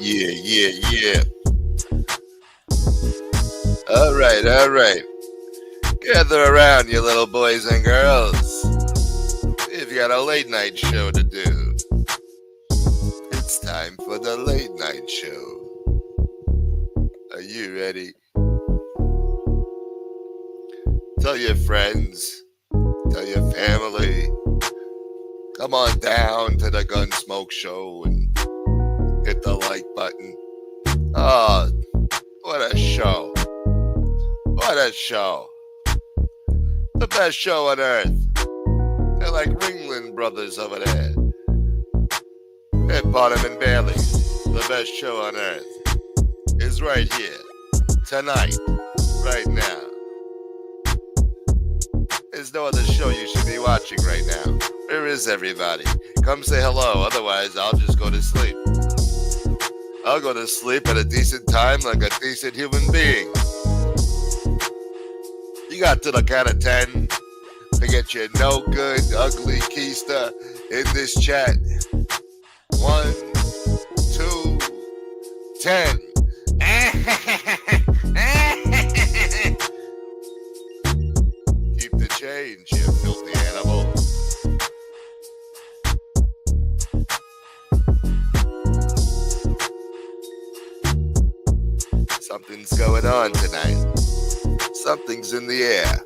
Yeah. All right. Gather around, you little boys and girls. We've got a late night show to do. It's time for the late night show. Are you ready? Tell your friends, tell your family. Come on down to the Gunsmoke Show and hit the like button. Oh, what a show. What a show. The best show on earth. They're like Ringling Brothers over there. They're Bottom and Bailey. The best show on earth is right here, tonight, right now. There's no other show you should be watching right now. Where is everybody? Come say hello, otherwise I'll just go to sleep. I'll go to sleep at a decent time like a decent human being. You got to the count of 10 to get your no good, ugly keister in this chat. 1, 2, 10. Keep the change, you filthy animal. Something's going on tonight. Something's in the air.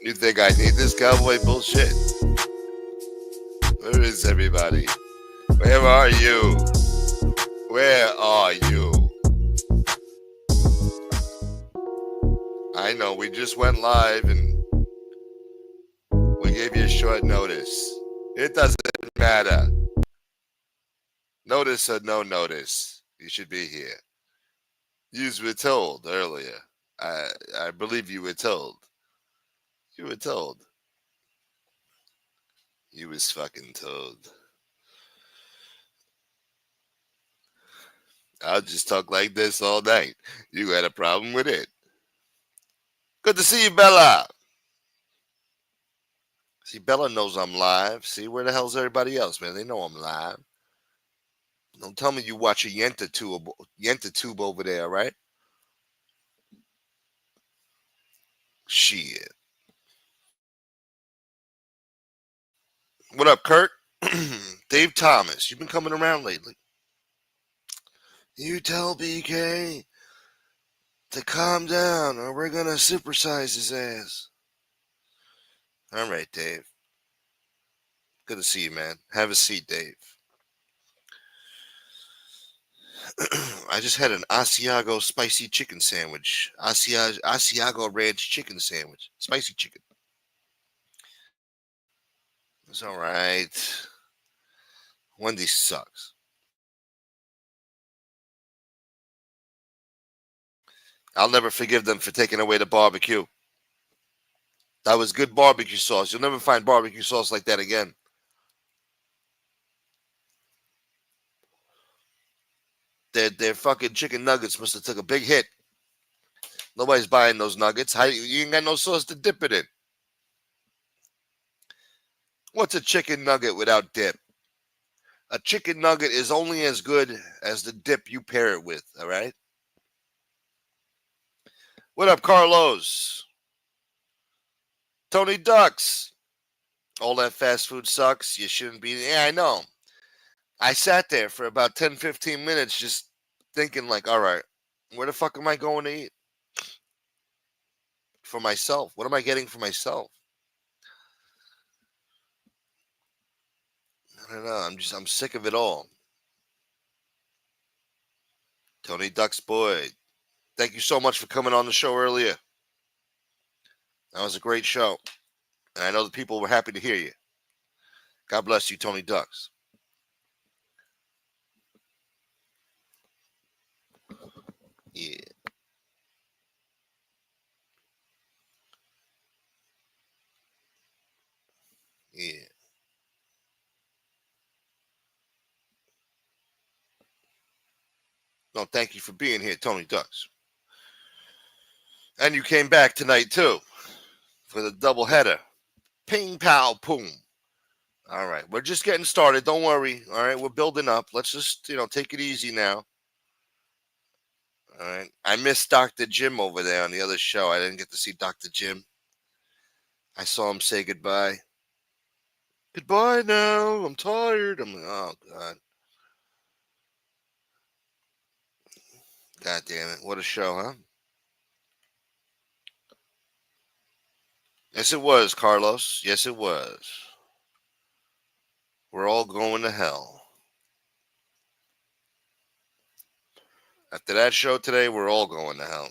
You think I need this cowboy bullshit? Where is everybody? Where are you? Where are you? I know, we just went live and we gave you a short notice. It doesn't matter. Notice or no notice, you should be here. You were told earlier. I believe you were told. You were told. You was fucking told. I'll just talk like this all night. You had a problem with it. Good to see you, Bella. See, Bella knows I'm live. See, where the hell's everybody else, man? They know I'm live. Don't tell me you watch a Yenta tube over there, right? Shit. What up, Kurt? Dave Thomas, you've been coming around lately. You tell BK to calm down or we're going to supersize his ass. All right, Dave. Good to see you, man. Have a seat, Dave. I just had an Asiago spicy chicken sandwich. Asiago ranch chicken sandwich. Spicy chicken. It's all right. Wendy's sucks. I'll never forgive them for taking away the barbecue. That was good barbecue sauce. You'll never find barbecue sauce like that again. Their fucking chicken nuggets must have took a big hit. Nobody's buying those nuggets. You ain't got no sauce to dip it in. What's a chicken nugget without dip? A chicken nugget is only as good as the dip you pair it with, all right? What up, Carlos? Tony Ducks. All that fast food sucks. You shouldn't be. Yeah, I know. I sat there for about 10, 15 minutes just thinking like, all right, where the fuck am I going to eat? For myself. What am I getting for myself? I don't know. I'm sick of it all. Tony Ducks boy. Thank you so much for coming on the show earlier. That was a great show. And I know the people were happy to hear you. God bless you, Tony Ducks. Yeah. Yeah. No, thank you for being here, Tony Ducks. And you came back tonight, too, for the double header. Ping, pow, boom. All right. We're just getting started. Don't worry. All right. We're building up. Let's just, take it easy now. All right. I missed Dr. Jim over there on the other show. I didn't get to see Dr. Jim. I saw him say goodbye. Goodbye now. I'm tired. I'm like, oh, God. God damn it. What a show, huh? Yes, it was, Carlos. Yes, it was. We're all going to hell. After that show today, we're all going to hell.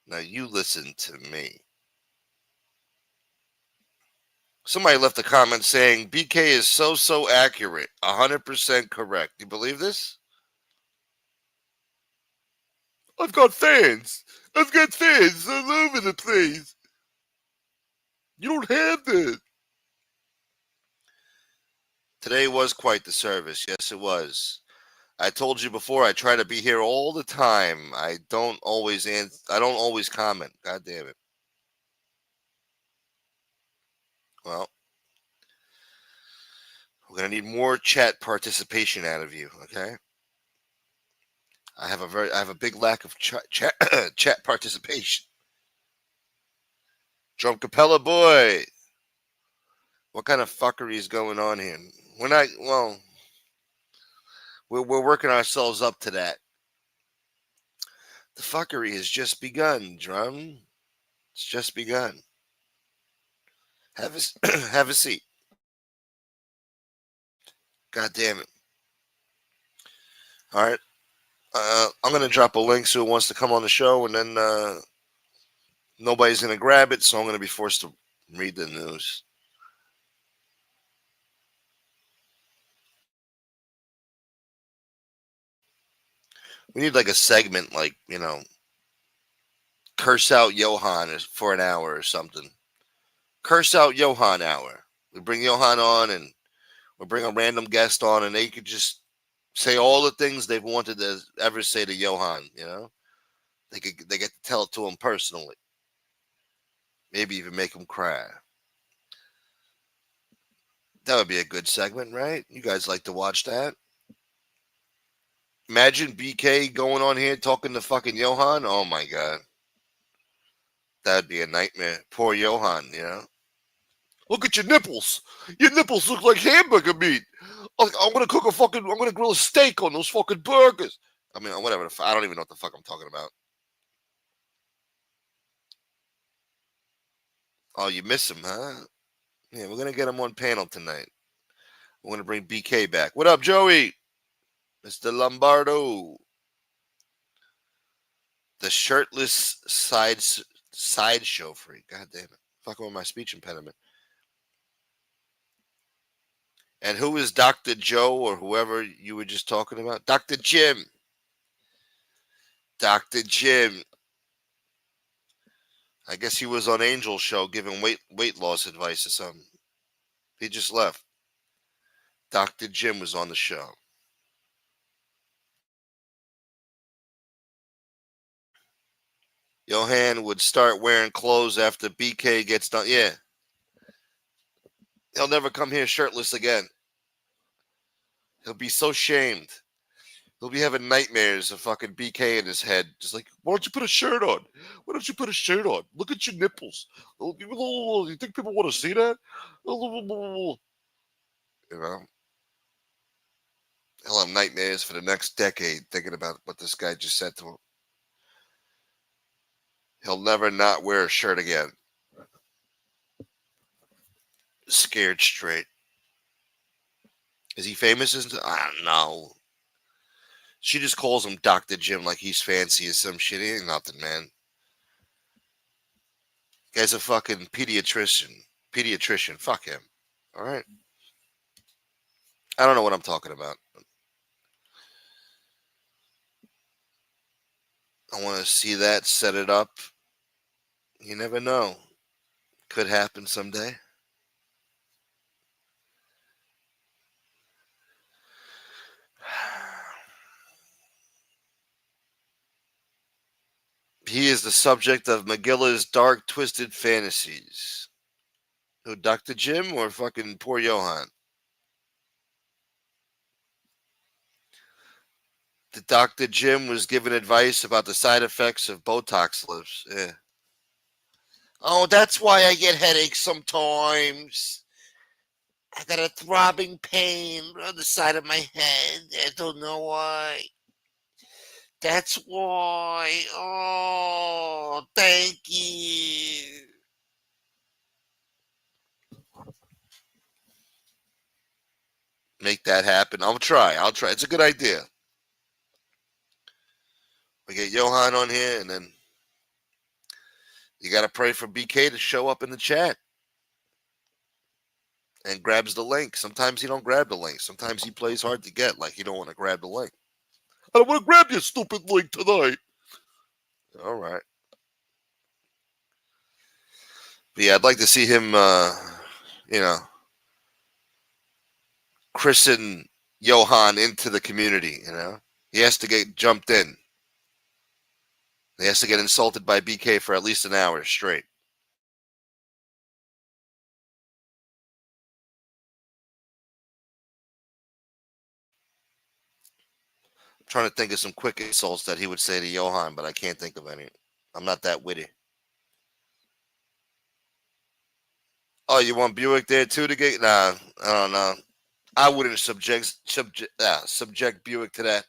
Now, you listen to me. Somebody left a comment saying BK is so accurate. 100% correct. You believe this? I've got fans. I've got fans all over the place. You don't have that. Today was quite the service. Yes, it was. I told you before, I try to be here all the time. I don't always comment. God damn it. Well, we're gonna need more chat participation out of you, okay? I have a big lack of chat participation. Drum Capella boy. What kind of fuckery is going on here? We're not, well, we're working ourselves up to that. The fuckery has just begun, Drum. It's just begun. Have a, have a seat. God damn it. All right. I'm going to drop a link so who wants to come on the show, and then nobody's going to grab it, so I'm going to be forced to read the news. We need like a segment, like, curse out Yohan for an hour or something. Curse out Yohan hour. We bring Yohan on, and we bring a random guest on, and they could just say all the things they've wanted to ever say to Yohan. They get to tell it to him personally. Maybe even make him cry. That would be a good segment, right? You guys like to watch that? Imagine BK going on here talking to fucking Yohan. Oh my god. That'd be a nightmare. Poor Yohan. Look at your nipples. Your nipples look like hamburger meat. I'm gonna grill a steak on those fucking burgers. I mean, whatever. I don't even know what the fuck I'm talking about. Oh, you miss him, huh? Yeah, we're gonna get him on panel tonight. We're gonna bring BK back. What up, Joey? Mr. Lombardo. The shirtless sideshow freak. God damn it. Fucking with my speech impediment. And who is Dr. Joe or whoever you were just talking about? Dr. Jim. Dr. Jim. I guess he was on Angel's show giving weight loss advice or something. He just left. Dr. Jim was on the show. Yohan would start wearing clothes after BK gets done. Yeah. He'll never come here shirtless again. He'll be so shamed. He'll be having nightmares of fucking BK in his head. Just like, why don't you put a shirt on? Why don't you put a shirt on? Look at your nipples. You think people want to see that? You know? He'll have nightmares for the next decade thinking about what this guy just said to him. He'll never not wear a shirt again. Scared straight. Is he famous? I don't know. She just calls him Dr. Jim like he's fancy or some shit. He ain't nothing, man. Guy's a fucking pediatrician. Fuck him. All right. I don't know what I'm talking about. I want to see that, set it up. You never know. Could happen someday. He is the subject of Megillah's dark, twisted fantasies. Who, Dr. Jim or fucking poor Yohan? The Dr. Jim was giving advice about the side effects of Botox lips. Yeah. Oh, that's why I get headaches sometimes. I got a throbbing pain on the side of my head. I don't know why. That's why. Oh, thank you. Make that happen. I'll try. I'll try. It's a good idea. We get Yohan on here, and then you got to pray for BK to show up in the chat and grabs the link. Sometimes he don't grab the link. Sometimes he plays hard to get, like he don't want to grab the link. I don't want to grab your stupid link tonight. All right. But yeah, I'd like to see him, you know, christen Yohan into the community, you know? He has to get jumped in. He has to get insulted by BK for at least an hour straight. I'm trying to think of some quick insults that he would say to Yohan, but I can't think of any. I'm not that witty. Oh, you want Buick there too to get? Nah, I don't know. I wouldn't subject Buick to that.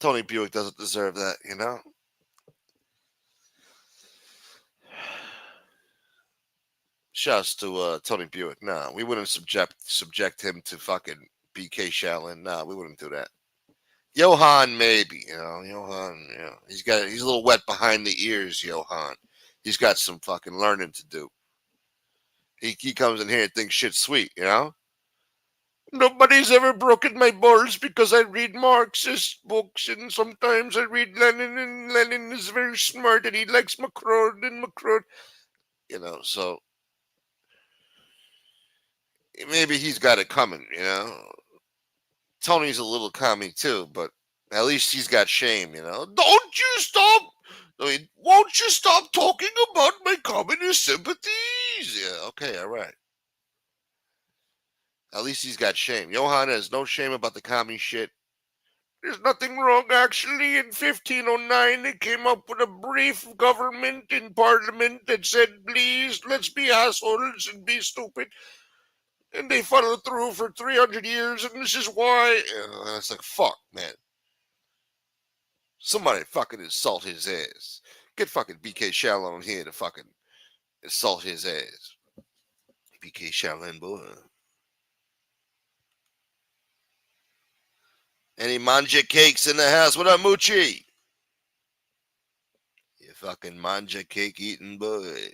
Tony Buick doesn't deserve that, you know. Shouts to Tony Buick. Nah, we wouldn't subject him to fucking BK Shaolin. Nah, we wouldn't do that. Yohan, maybe, you know. Yohan, you know, he's a little wet behind the ears. Yohan, he's got some fucking learning to do. He comes in here and thinks shit's sweet, you know. Nobody's ever broken my balls because I read Marxist books, and sometimes I read Lenin, and Lenin is very smart, and he likes Macron and Macron, you know. So maybe he's got it coming, you know. Tony's a little commie too, but at least he's got shame, you know. Don't you stop! I mean, won't you stop talking about my communist sympathies? Yeah, okay, all right. At least he's got shame. Yohan has no shame about the commie shit. There's nothing wrong, actually. In 1509, they came up with a brief government in parliament that said, please, let's be assholes and be stupid. And they followed through for 300 years, and this is why. And it's like, fuck, man. Somebody fucking insult his ass. Get fucking BK Shaolin here to fucking insult his ass. BK Shaolin, boy. Any manja cakes in the house? What up, Moochie? You fucking manja cake eating boy.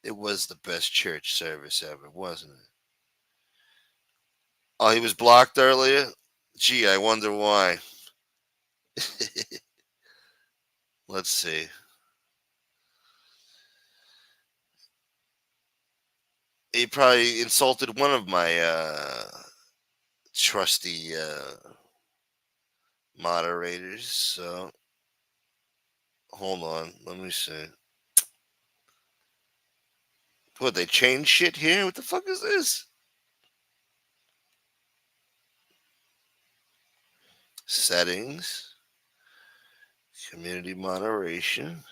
It was the best church service ever, wasn't it? Oh, he was blocked earlier? Gee, I wonder why. Let's see. He probably insulted one of my trusty moderators. So, hold on. Let me see. What, they changed shit here? What the fuck is this? Settings. Community moderation.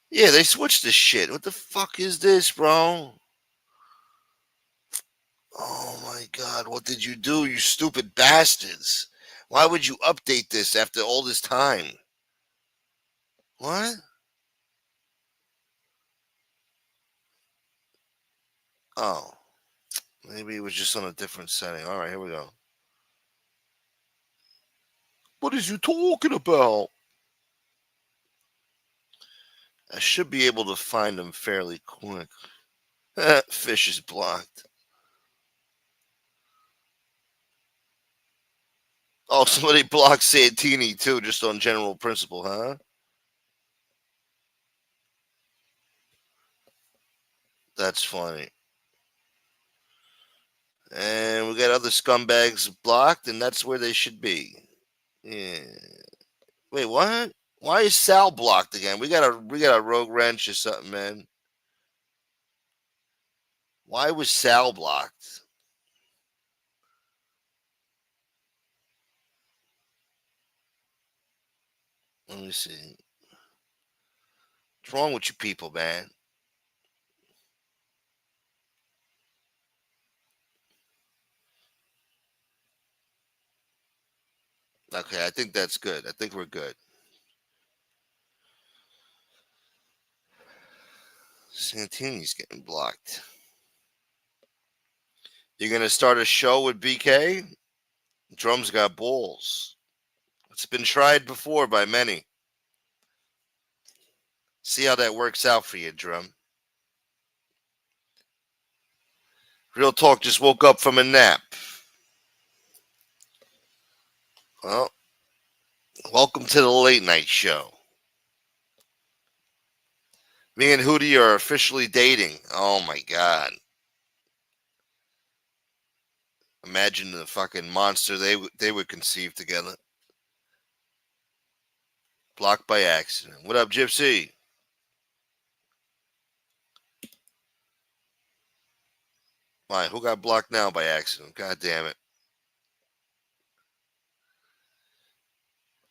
Yeah, they switched this shit. What the fuck is this, bro? Oh my god, what did you do, you stupid bastards? Why would you update this after all this time? What? Oh, maybe it was just on a different setting. All right, here we go. What is you talking about? I should be able to find them fairly quick. Fish is blocked. Oh, somebody blocked Santini too, just on general principle, huh? That's funny. And we got other scumbags blocked, and that's where they should be. Yeah. Wait, what? Why is Sal blocked again? We got a rogue wrench or something, man. Why was Sal blocked? Let me see. What's wrong with you people, man? Okay, I think that's good. I think we're good. Santini's getting blocked. You're gonna start a show with BK? Drum's got balls. It's been tried before by many. See how that works out for you, Drum. Real talk, just woke up from a nap. Well, welcome to the late night show. Me and Hootie are officially dating. Oh my god. Imagine the fucking monster they would conceive together. Blocked by accident. What up, Gypsy? Why? Who got blocked now by accident? God damn it.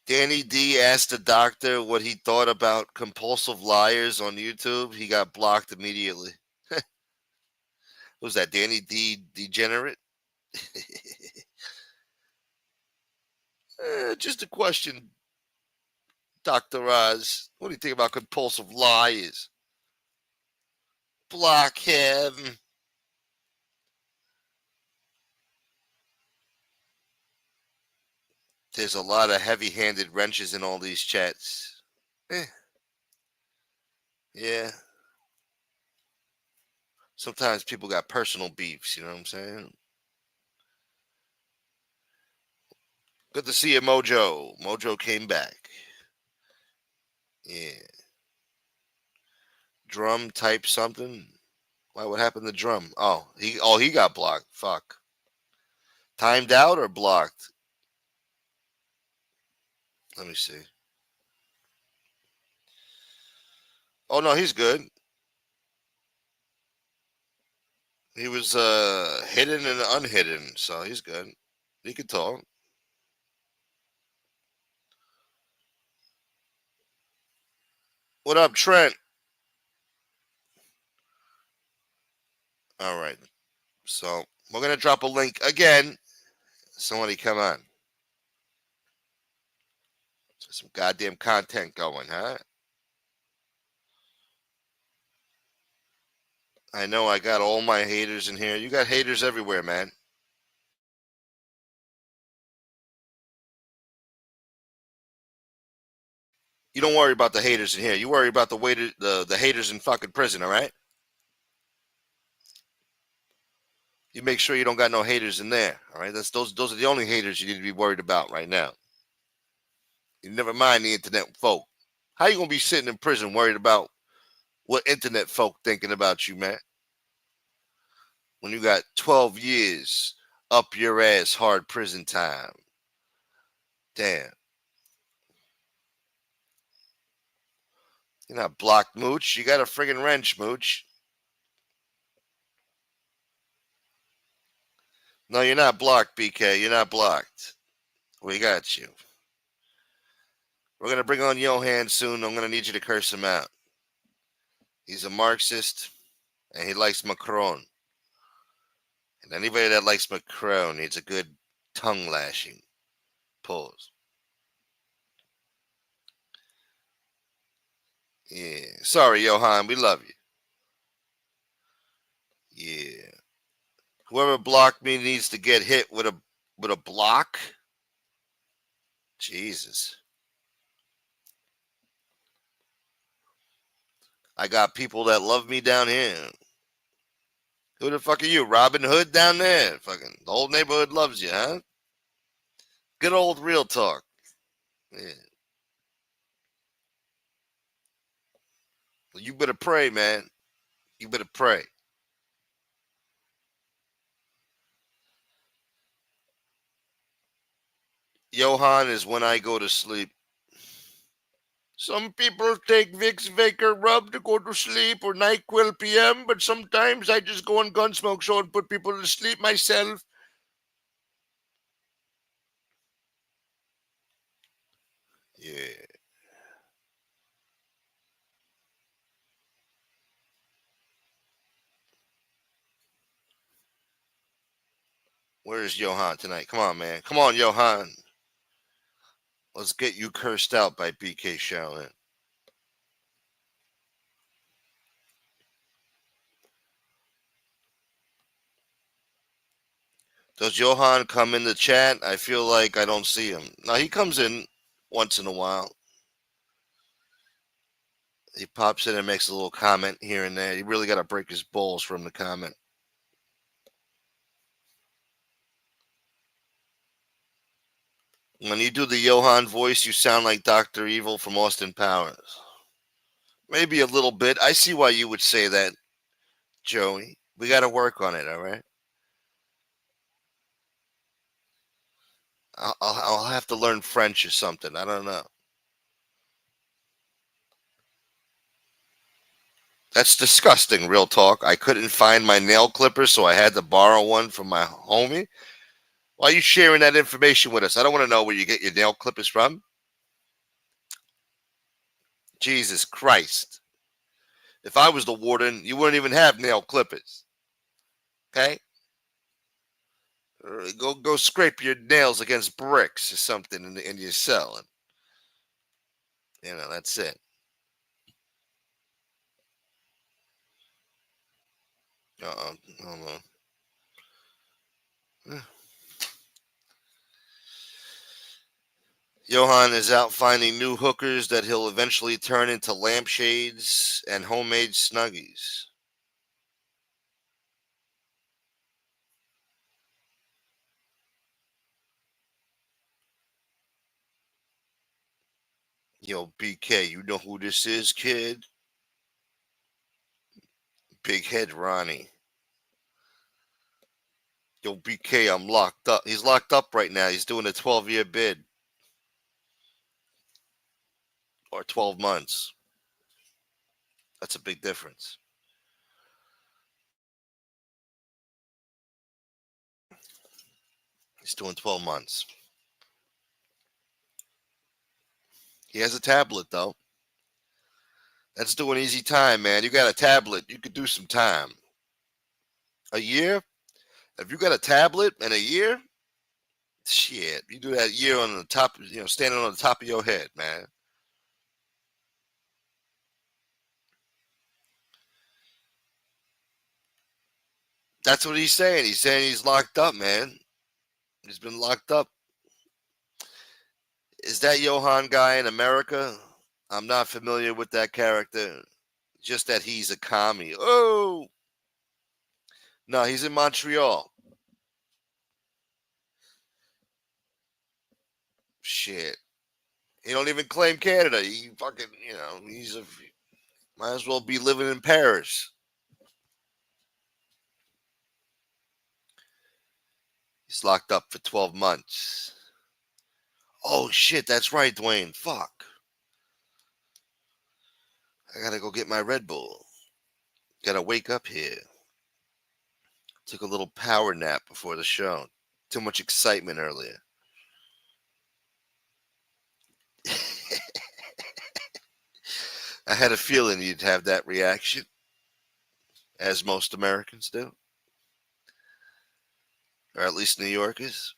Danny D asked the doctor what he thought about compulsive liars on YouTube. He got blocked immediately. Who's that? Danny D Degenerate? Just a question, Dr. Oz. What do you think about compulsive liars? Block him. There's a lot of heavy-handed wrenches in all these chats. Eh, yeah. Sometimes people got personal beefs, you know what I'm saying? Good to see you, Mojo. Mojo came back. Yeah. Drum type something. Why? What happened to Drum? He got blocked. Fuck. Timed out or blocked? Let me see. Oh no, he's good. He was hidden and unhidden, so he's good. He could talk. What up, Trent? All right. So we're gonna drop a link again. Somebody come on. Some goddamn content going, huh? I know I got all my haters in here. You got haters everywhere, man. You don't worry about the haters in here. You worry about the haters in fucking prison, all right? You make sure you don't got no haters in there, all right? Those are the only haters you need to be worried about right now. You never mind the internet folk. How you gonna be sitting in prison worried about what internet folk thinking about you, man? When you got 12 years up your ass hard prison time. Damn. You're not blocked, Mooch. You got a friggin' wrench, Mooch. No, you're not blocked, BK. You're not blocked. We got you. We're gonna bring on Yohan soon. I'm gonna need you to curse him out. He's a Marxist and he likes Macron. And anybody that likes Macron needs a good tongue lashing. Pause. Yeah. Sorry, Yohan. We love you. Yeah. Whoever blocked me needs to get hit with a block. Jesus. I got people that love me down here. Who the fuck are you? Robin Hood down there? Fucking the whole neighborhood loves you, huh? Good old real talk. Yeah. Well, you better pray, man. You better pray. Yohan is when I go to sleep. Some people take Vicks Vapor Rub to go to sleep or NyQuil PM, but sometimes I just go on Gunsmoke Show and put people to sleep myself. Yeah. Where's Yohan tonight? Come on, man. Come on, Yohan. Let's get you cursed out by BK Shaolin. Does Yohan come in the chat? I feel like I don't see him. No, he comes in once in a while. He pops in and makes a little comment here and there. You really got to break his balls from the comment. When you do the Yohan voice, you sound like Dr. Evil from Austin Powers. Maybe a little bit. I see why you would say that, Joey. We got to work on it, all right? I'll have to learn French or something. I don't know. That's disgusting, real talk. I couldn't find my nail clipper, so I had to borrow one from my homie. Why are you sharing that information with us? I don't want to know where you get your nail clippers from. Jesus Christ. If I was the warden, you wouldn't even have nail clippers. Okay? Go scrape your nails against bricks or something in your cell. And, that's it. Hold on. Yohan is out finding new hookers that he'll eventually turn into lampshades and homemade snuggies. Yo, BK, you know who this is, kid? Big Head Ronnie. Yo, BK, I'm locked up. He's locked up right now. He's doing a 12-year bid. Or 12 months. That's a big difference. He's doing 12 months. He has a tablet, though. That's doing easy time, man. You got a tablet. You could do some time. A year? If you got a tablet and a year, shit, you do that year on the top, standing on the top of your head, man. That's what he's saying. He's saying he's locked up, man. He's been locked up. Is that Yohan guy in America? I'm not familiar with that character. Just that he's a commie. Oh! No, he's in Montreal. Shit. He don't even claim Canada. He fucking, might as well be living in Paris. He's locked up for 12 months. Oh, shit, that's right, Dwayne. Fuck. I gotta go get my Red Bull. Gotta wake up here. Took a little power nap before the show. Too much excitement earlier. I had a feeling you'd have that reaction, as most Americans do, or at least New Yorkers.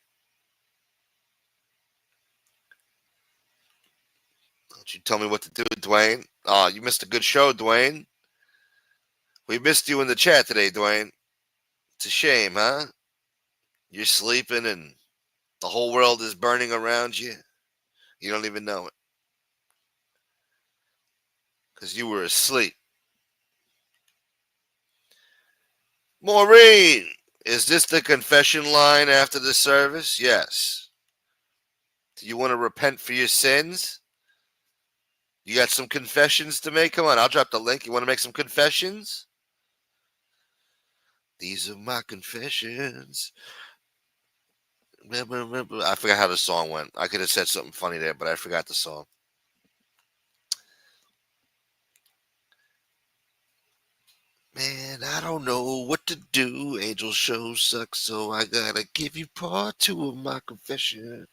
Don't you tell me what to do, Dwayne. Oh, you missed a good show, Dwayne. We missed you in the chat today, Dwayne. It's a shame, huh? You're sleeping and the whole world is burning around you. You don't even know it. Because you were asleep. Maureen, is this the confession line after the service? Yes. Do you want to repent for your sins? You got some confessions to make? Come on, I'll drop the link. You want to make some confessions? These are my confessions. I forgot how the song went. I could have said something funny there, but I forgot the song. Man, I don't know what to do. Angel show sucks, so I gotta give you part two of my confession.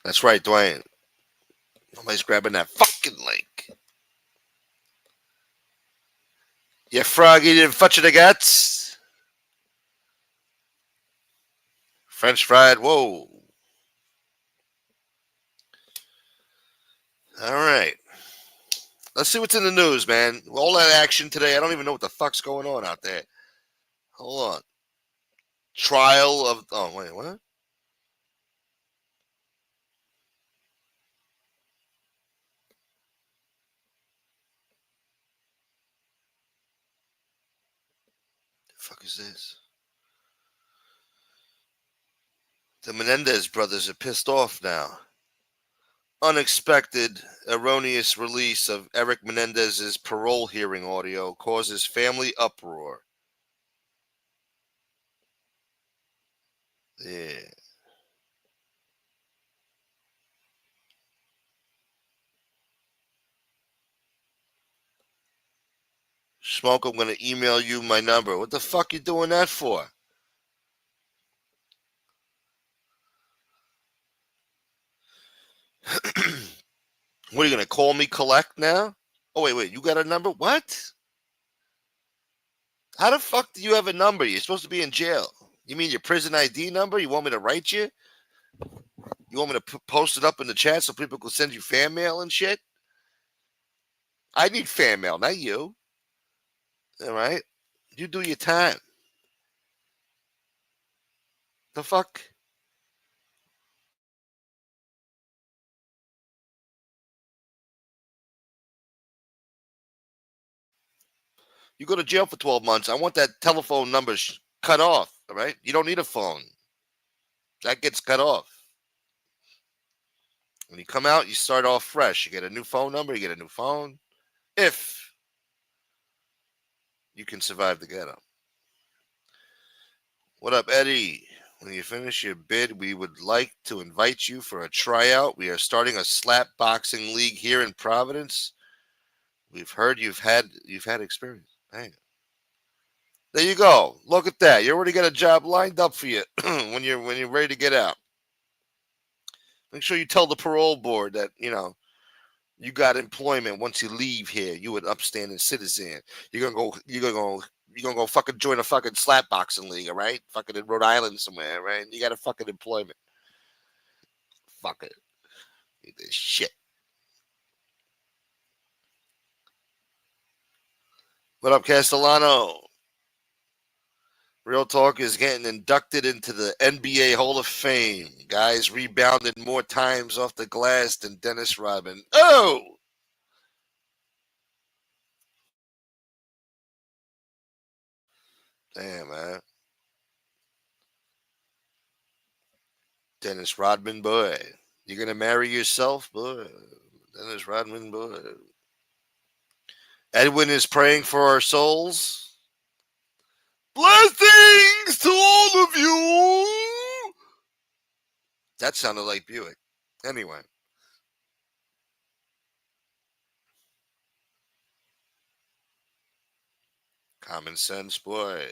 That's right, Dwayne. Nobody's grabbing that fucking link. You frog eating fudge the guts. French fried, whoa. All right. Let's see what's in the news, man. All that action today. I don't even know what the fuck's going on out there. Hold on. Trial of. Oh, wait, what? The fuck is this? The Menendez brothers are pissed off now. Unexpected, erroneous release of Eric Menendez's parole hearing audio causes family uproar. Yeah. Smoke, I'm going to email you my number. What the fuck you doing that for? What are you going to call me collect now? Oh, wait. You got a number? What? How the fuck do you have a number? You're supposed to be in jail. You mean your prison ID number? You want me to write you? You want me to post it up in the chat so people can send you fan mail and shit? I need fan mail, not you. All right? You do your time. The fuck? You go to jail for 12 months. I want that telephone number cut off. All right? You don't need a phone. That gets cut off. When you come out, you start off fresh. You get a new phone number, you get a new phone. If you can survive the ghetto. What up, Eddie? When you finish your bid, we would like to invite you for a tryout. We are starting a slap boxing league here in Providence. We've heard you've had experience. Hey. There you go. Look at that. You already got a job lined up for you when you're ready to get out. Make sure you tell the parole board that, you got employment once you leave here. You an upstanding citizen. You're gonna go fucking join a fucking slap boxing league, all right? Fucking in Rhode Island somewhere, right? You got a fucking employment. Fuck it. This shit. What up, Castellano? Real Talk is getting inducted into the NBA Hall of Fame. Guys rebounded more times off the glass than Dennis Rodman. Oh! Damn, man. Dennis Rodman, boy. You gonna marry yourself, boy? Dennis Rodman, boy. Edwin is praying for our souls. Blessings to all of you. That sounded like Buick. Anyway. Common sense, boy.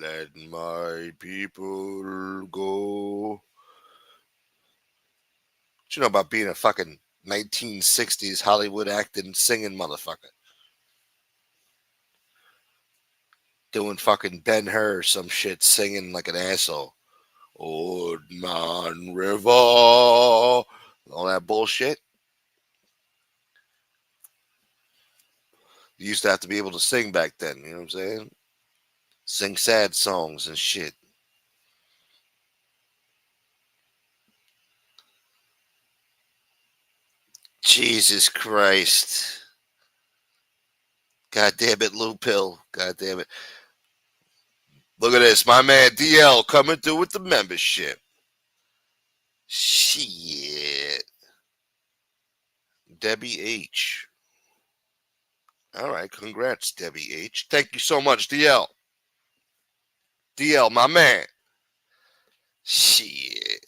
Let my people go. What you know about being a fucking 1960s Hollywood acting, singing motherfucker? Doing fucking Ben Hur, some shit, singing like an asshole. Old Man River. All that bullshit. You used to have to be able to sing back then, you know what I'm saying? Sing sad songs and shit. Jesus Christ. God damn it, Lou Pill. God damn it. Look at this. My man DL coming through with the membership. Shit. Debbie H. All right. Congrats, Debbie H. Thank you so much, DL. DL, my man. Shit.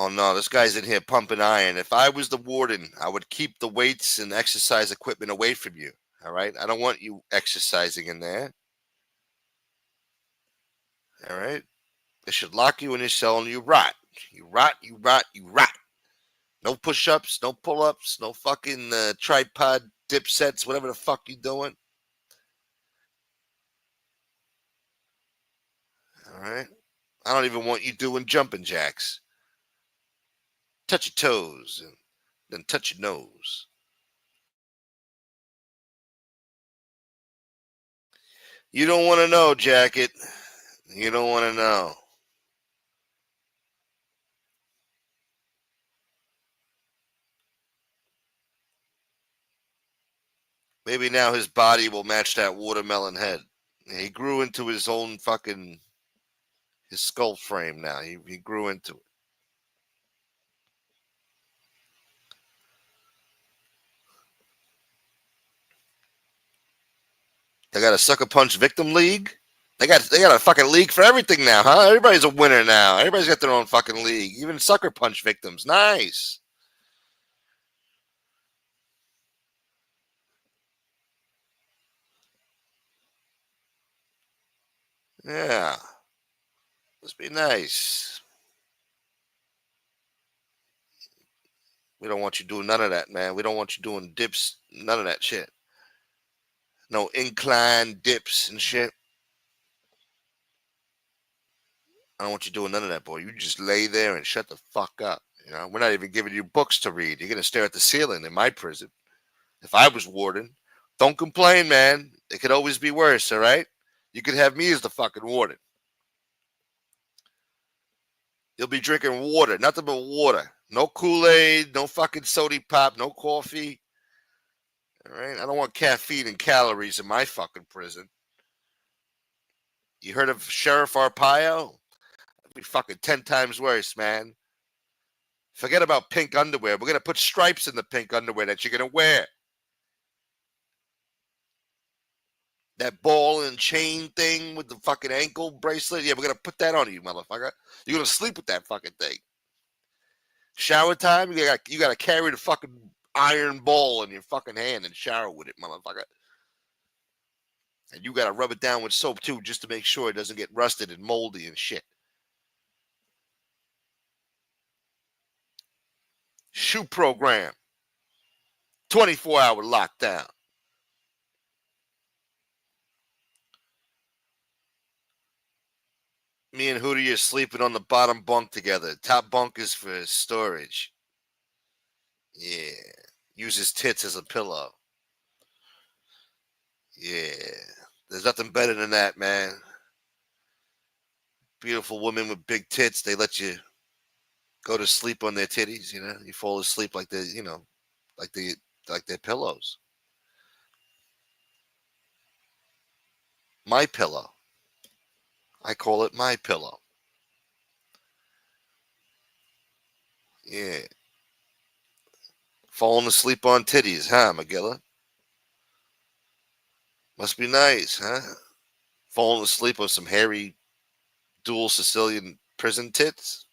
Oh no, this guy's in here pumping iron. If I was the warden, I would keep the weights and exercise equipment away from you. All right? I don't want you exercising in there. All right? They should lock you in your cell and you rot. You rot, you rot, you rot. No push-ups, no pull-ups, no fucking tripod dip sets, whatever the fuck you doing. All right? I don't even want you doing jumping jacks. Touch your toes and then touch your nose. You don't want to know, Jacket. You don't want to know. Maybe now his body will match that watermelon head. He grew into his own fucking his skull frame now. He grew into it. They got a sucker punch victim league. They got a fucking league for everything now, huh? Everybody's a winner now. Everybody's got their own fucking league. Even sucker punch victims. Nice. Yeah. Must be nice. We don't want you doing none of that, man. We don't want you doing dips, none of that shit. No incline dips and shit. I don't want you doing none of that, boy. You just lay there and shut the fuck up. You know, we're not even giving you books to read. You're gonna stare at the ceiling in my prison. If I was warden, don't complain, man. It could always be worse, all right? You could have me as the fucking warden. You'll be drinking water, nothing but water. No Kool-Aid, no fucking soda pop, no coffee. All right? I don't want caffeine and calories in my fucking prison. You heard of Sheriff Arpaio? That'd be fucking 10 times worse, man. Forget about pink underwear. We're going to put stripes in the pink underwear that you're going to wear. That ball and chain thing with the fucking ankle bracelet. Yeah, we're going to put that on you, motherfucker. You're going to sleep with that fucking thing. Shower time, you got to carry the fucking iron ball in your fucking hand and shower with it, motherfucker. And you got to rub it down with soap, too, just to make sure it doesn't get rusted and moldy and shit. Shoe program. 24-hour lockdown. Me and Hootie are sleeping on the bottom bunk together. Top bunk is for storage. Yeah. Use his tits as a pillow. Yeah. There's nothing better than that, man. Beautiful women with big tits, they let you go to sleep on their titties, you know. You fall asleep like the, you know, like the like their pillows. My pillow. I call it my pillow. Yeah. Falling asleep on titties, huh, Magilla? Must be nice, huh? Falling asleep on some hairy dual Sicilian prison tits.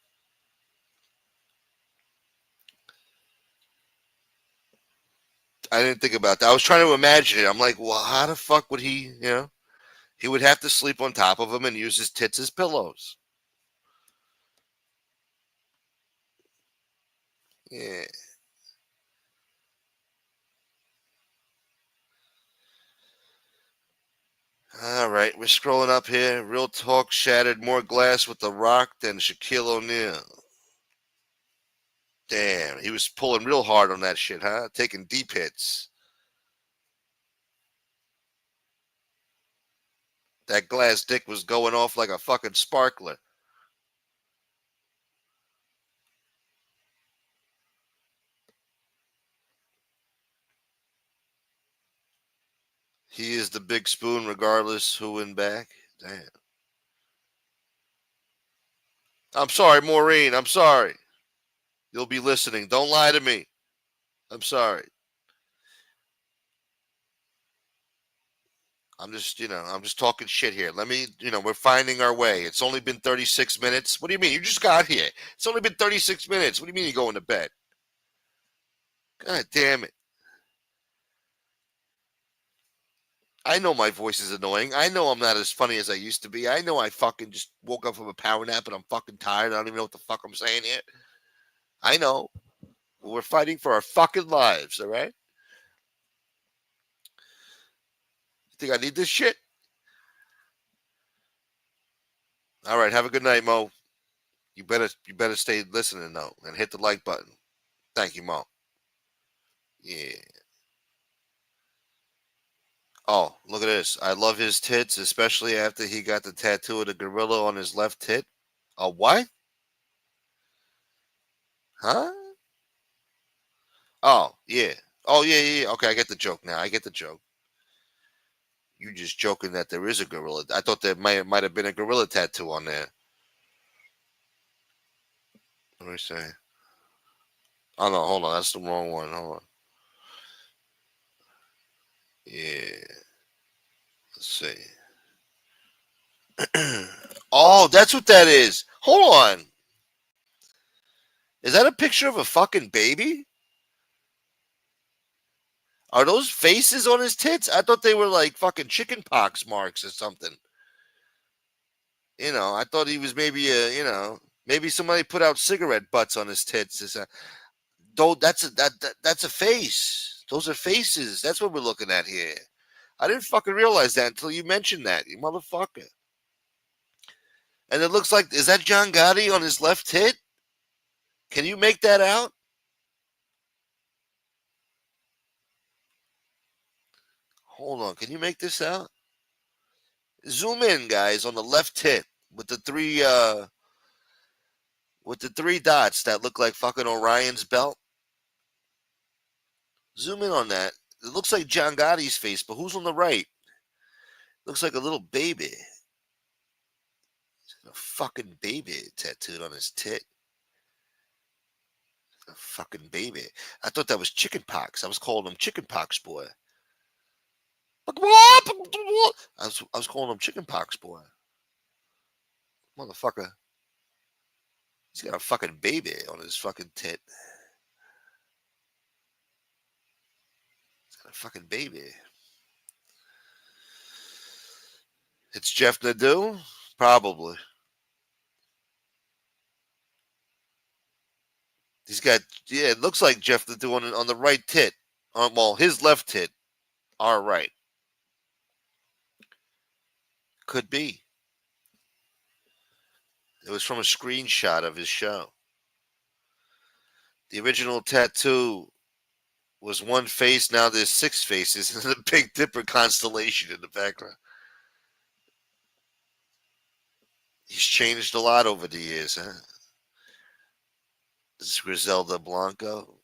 I didn't think about that. I was trying to imagine it. I'm like, well, how the fuck would he, you know? He would have to sleep on top of them and use his tits as pillows. Yeah. All right, we're scrolling up here. Real Talk shattered more glass with The Rock than Shaquille O'Neal. Damn, he was pulling real hard on that shit, huh? Taking deep hits. That glass dick was going off like a fucking sparkler. He is the big spoon, regardless who in back. Damn. I'm sorry, Maureen. I'm sorry. You'll be listening. Don't lie to me. I'm sorry. I'm just, I'm just talking shit here. Let me, we're finding our way. It's only been 36 minutes. What do you mean? You just got here. It's only been 36 minutes. What do you mean you're going to bed? God damn it. I know my voice is annoying. I know I'm not as funny as I used to be. I know I fucking just woke up from a power nap and I'm fucking tired. I don't even know what the fuck I'm saying here. I know. We're fighting for our fucking lives, all right? You think I need this shit? All right, have a good night, Mo. You better stay listening though and hit the like button. Thank you, Mo. Yeah. Oh, look at this. I love his tits, especially after he got the tattoo of the gorilla on his left tit. A what? Huh? Oh, yeah. Oh, yeah, yeah, yeah. Okay, I get the joke now. I get the joke. You just joking that there is a gorilla. I thought there might have been a gorilla tattoo on there. Let me see. Oh no, hold on. That's the wrong one. Hold on. Yeah. Let's see. Oh, that's what that is. Hold on. Is that a picture of a fucking baby? Are those faces on his tits? I thought they were like fucking chicken pox marks or something. I thought he was maybe maybe somebody put out cigarette butts on his tits. Though that's a face. Those are faces. That's what we're looking at here. I didn't fucking realize that until you mentioned that, you motherfucker. And it looks like, is that John Gotti on his left tit? Can you make that out? Hold on, can you make this out? Zoom in, guys, on the left tit with the three dots that look like fucking Orion's belt. Zoom in on that. It looks like John Gotti's face, but who's on the right? Looks like a little baby. A fucking baby tattooed on his tit. A fucking baby. I thought that was chicken pox. I was calling him chicken pox boy. I was calling him chicken pox boy. Motherfucker. He's got a fucking baby on his fucking tit. He's got a fucking baby. It's Jeff Nadeau? Probably. He's got, yeah, it looks like Jeff Nadeau on the right tit. Well, his left tit. All right. Could be. It was from a screenshot of his show. The original tattoo was one face. Now there's six faces and the Big Dipper constellation in the background. He's changed a lot over the years, huh? This is Griselda Blanco.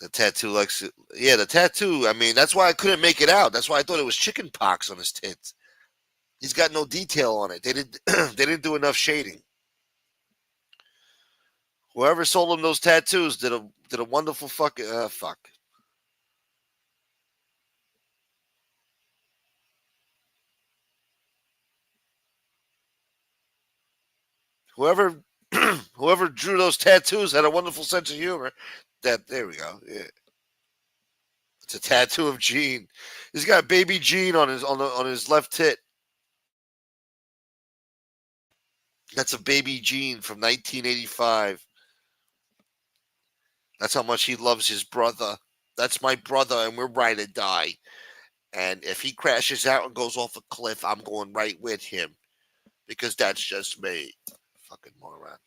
The tattoo likes it. Yeah, the tattoo. I mean, that's why I couldn't make it out. That's why I thought it was chicken pox on his tits. He's got no detail on it. They didn't. They didn't do enough shading. Whoever sold him those tattoos did a wonderful fucking fuck. Whoever whoever drew those tattoos had a wonderful sense of humor. There we go. Yeah. It's a tattoo of Gene. He's got baby Gene on his left tit. That's a baby Gene from 1985. That's how much he loves his brother. That's my brother, and we're ride or die. And if he crashes out and goes off a cliff, I'm going right with him because that's just me. Fucking moron.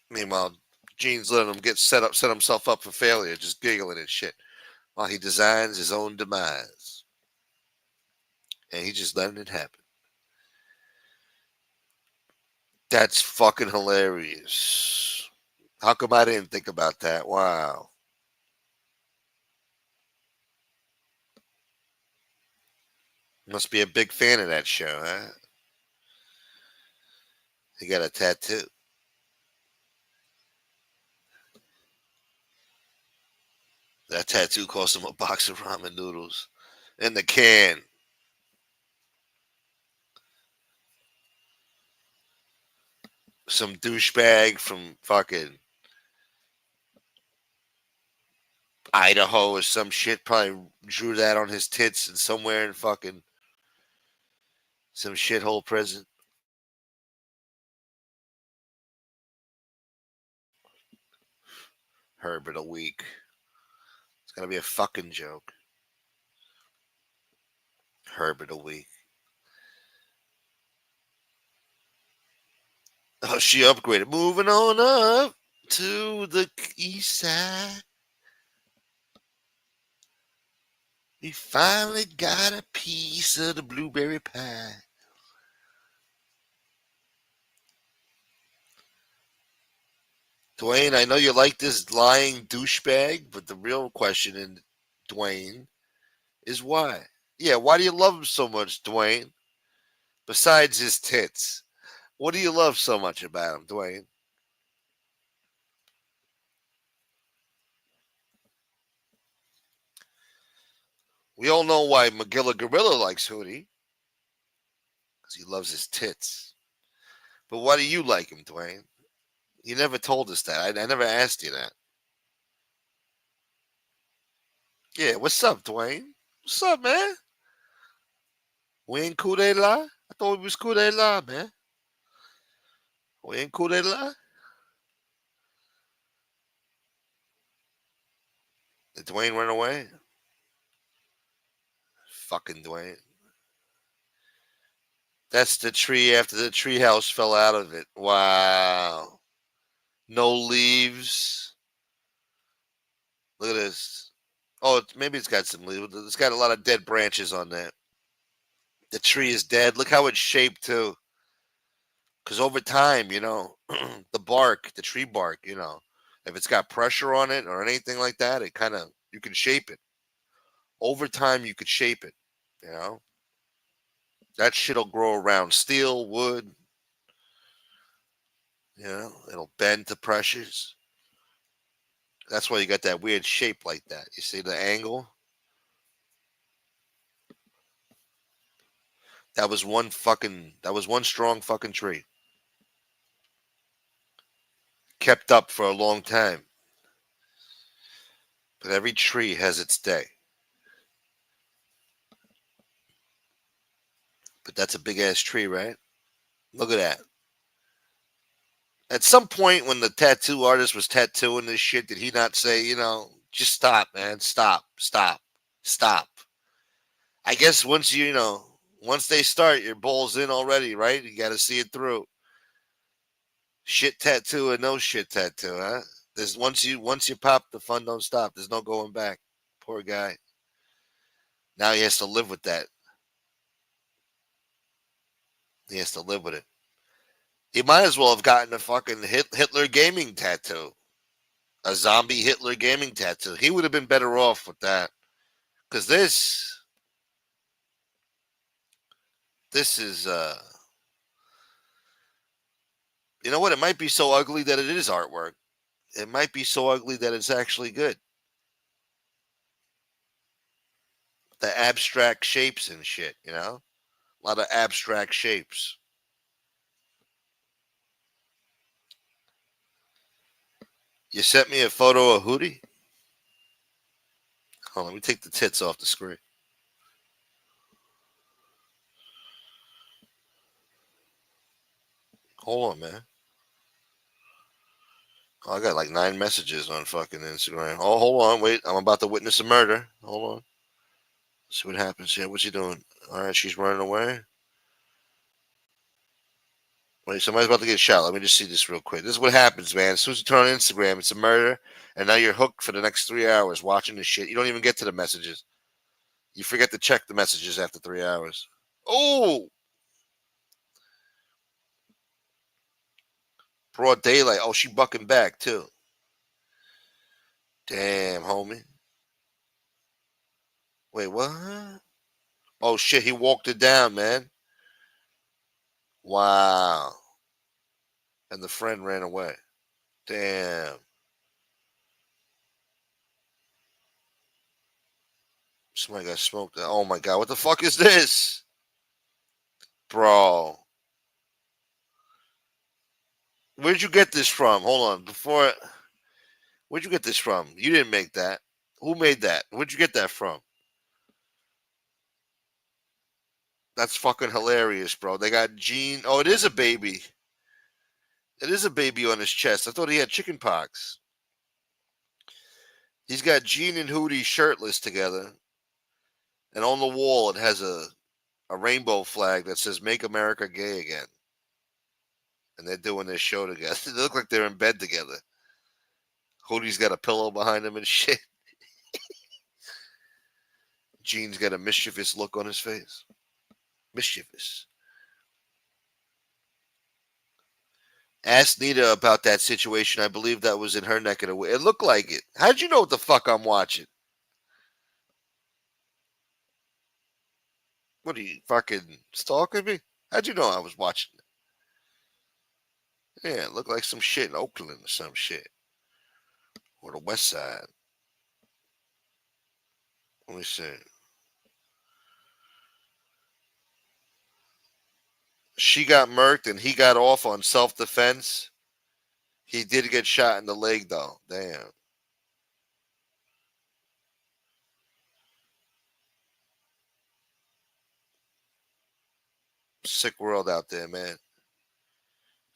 Meanwhile, Gene's letting him set himself up for failure, just giggling and shit, while he designs his own demise. And he's just letting it happen. That's fucking hilarious. How come I didn't think about that? Wow. Must be a big fan of that show, huh? He got a tattoo. That tattoo cost him a box of ramen noodles in the can. Some douchebag from fucking Idaho or some shit probably drew that on his tits and somewhere in fucking some shithole prison. Herbert a week. It's gonna be a fucking joke. Herbert a week. Oh, she upgraded. Moving on up to the east side. We finally got a piece of the blueberry pie. Dwayne, I know you like this lying douchebag, but the real question in Dwayne is why? Yeah, why do you love him so much, Dwayne? Besides his tits. What do you love so much about him, Dwayne? We all know why Magilla Gorilla likes Hootie. Because he loves his tits. But why do you like him, Dwayne? You never told us that. I never asked you that. Yeah, what's up, Dwayne? What's up, man? We ain't cool de la? I thought we was cool de la, man. We ain't cool de la? Did Dwayne run away? Fucking Dwayne. That's the tree after the treehouse fell out of it. Wow. No leaves. Look at this. Oh, maybe it's got some leaves. It's got a lot of dead branches on that. The tree is dead. Look how it's shaped, too. Because over time, the bark, the tree bark, if it's got pressure on it or anything like that, it kind of, you can shape it. Over time, you could shape it, you know? That shit'll grow around steel, wood, it'll bend to pressures. That's why you got that weird shape like that. You see the angle? That was one strong fucking tree. Kept up for a long time. But every tree has its day. But that's a big ass tree, right? Look at that. At some point when the tattoo artist was tattooing this shit, did he not say, just stop, man, stop, stop, stop? I guess once they start, your ball's in already, right? You got to see it through. Shit tattoo and no shit tattoo, huh? There's once you pop, the fun don't stop. There's no going back. Poor guy. Now he has to live with that. He has to live with it. He might as well have gotten a fucking Hitler gaming tattoo, a zombie Hitler gaming tattoo. He would have been better off with that. Because this is, you know what? It might be so ugly that it is artwork. It might be so ugly that it's actually good. The abstract shapes and shit, A lot of abstract shapes. You sent me a photo of Hootie? Hold on, let me take the tits off the screen. Hold on, man. Oh, I got like 9 messages on fucking Instagram. Oh, hold on, wait. I'm about to witness a murder. Hold on. See what happens here. What's he doing? All right, she's running away. Wait, somebody's about to get shot. Let me just see this real quick. This is what happens, man. As soon as you turn on Instagram, it's a murder, and now you're hooked for the next 3 hours watching this shit. You don't even get to the messages. You forget to check the messages after 3 hours. Oh, broad daylight. Oh, she bucking back too. Damn, homie. Wait, what? Oh shit, he walked it down, man. Wow. And the friend ran away. Damn. Somebody got smoked. Oh my god, what the fuck is this? Bro. Where'd you get this from? Hold on. Where'd you get this from? You didn't make that. Who made that? Where'd you get that from? That's fucking hilarious, bro. They got Gene. Oh, it is a baby. It is a baby on his chest. I thought he had chicken pox. He's got Gene and Hootie shirtless together. And on the wall, it has a rainbow flag that says "Make America Gay Again." And they're doing this show together. They look like they're in bed together. Hootie's got a pillow behind him and shit. Gene's got a mischievous look on his face. Mischievous. Ask Nita about that situation. I believe that was in her neck of the woods. It looked like it. How'd you know what the fuck I'm watching? What are you fucking stalking me? How'd you know I was watching it? Yeah, it looked like some shit in Oakland or some shit. Or the West Side. Let me see. She got murked and he got off on self-defense. He did get shot in the leg, though. Damn. Sick world out there, man.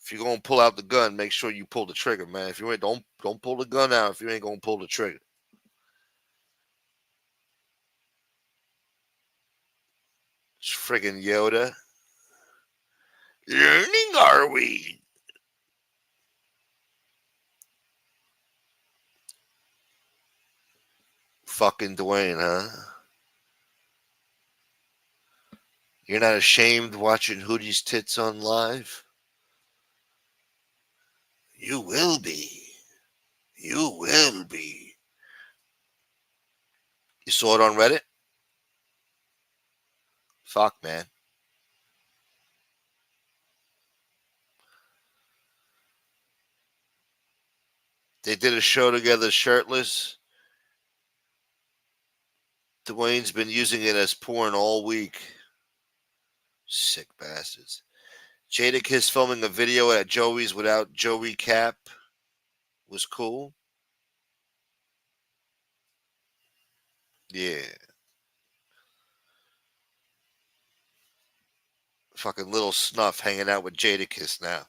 If you're gonna pull out the gun, make sure you pull the trigger, man. If you ain't, don't pull the gun out if you ain't gonna pull the trigger. It's friggin' Yoda. Learning, are we? Fucking Dwayne, huh? You're not ashamed watching Hootie's tits on live? You will be. You will be. You saw it on Reddit? Fuck, man. They did a show together shirtless. Dwayne's been using it as porn all week. Sick bastards. Jadakiss filming a video at Joey's without Joey Cap was cool. Yeah. Fucking little snuff hanging out with Jadakiss now.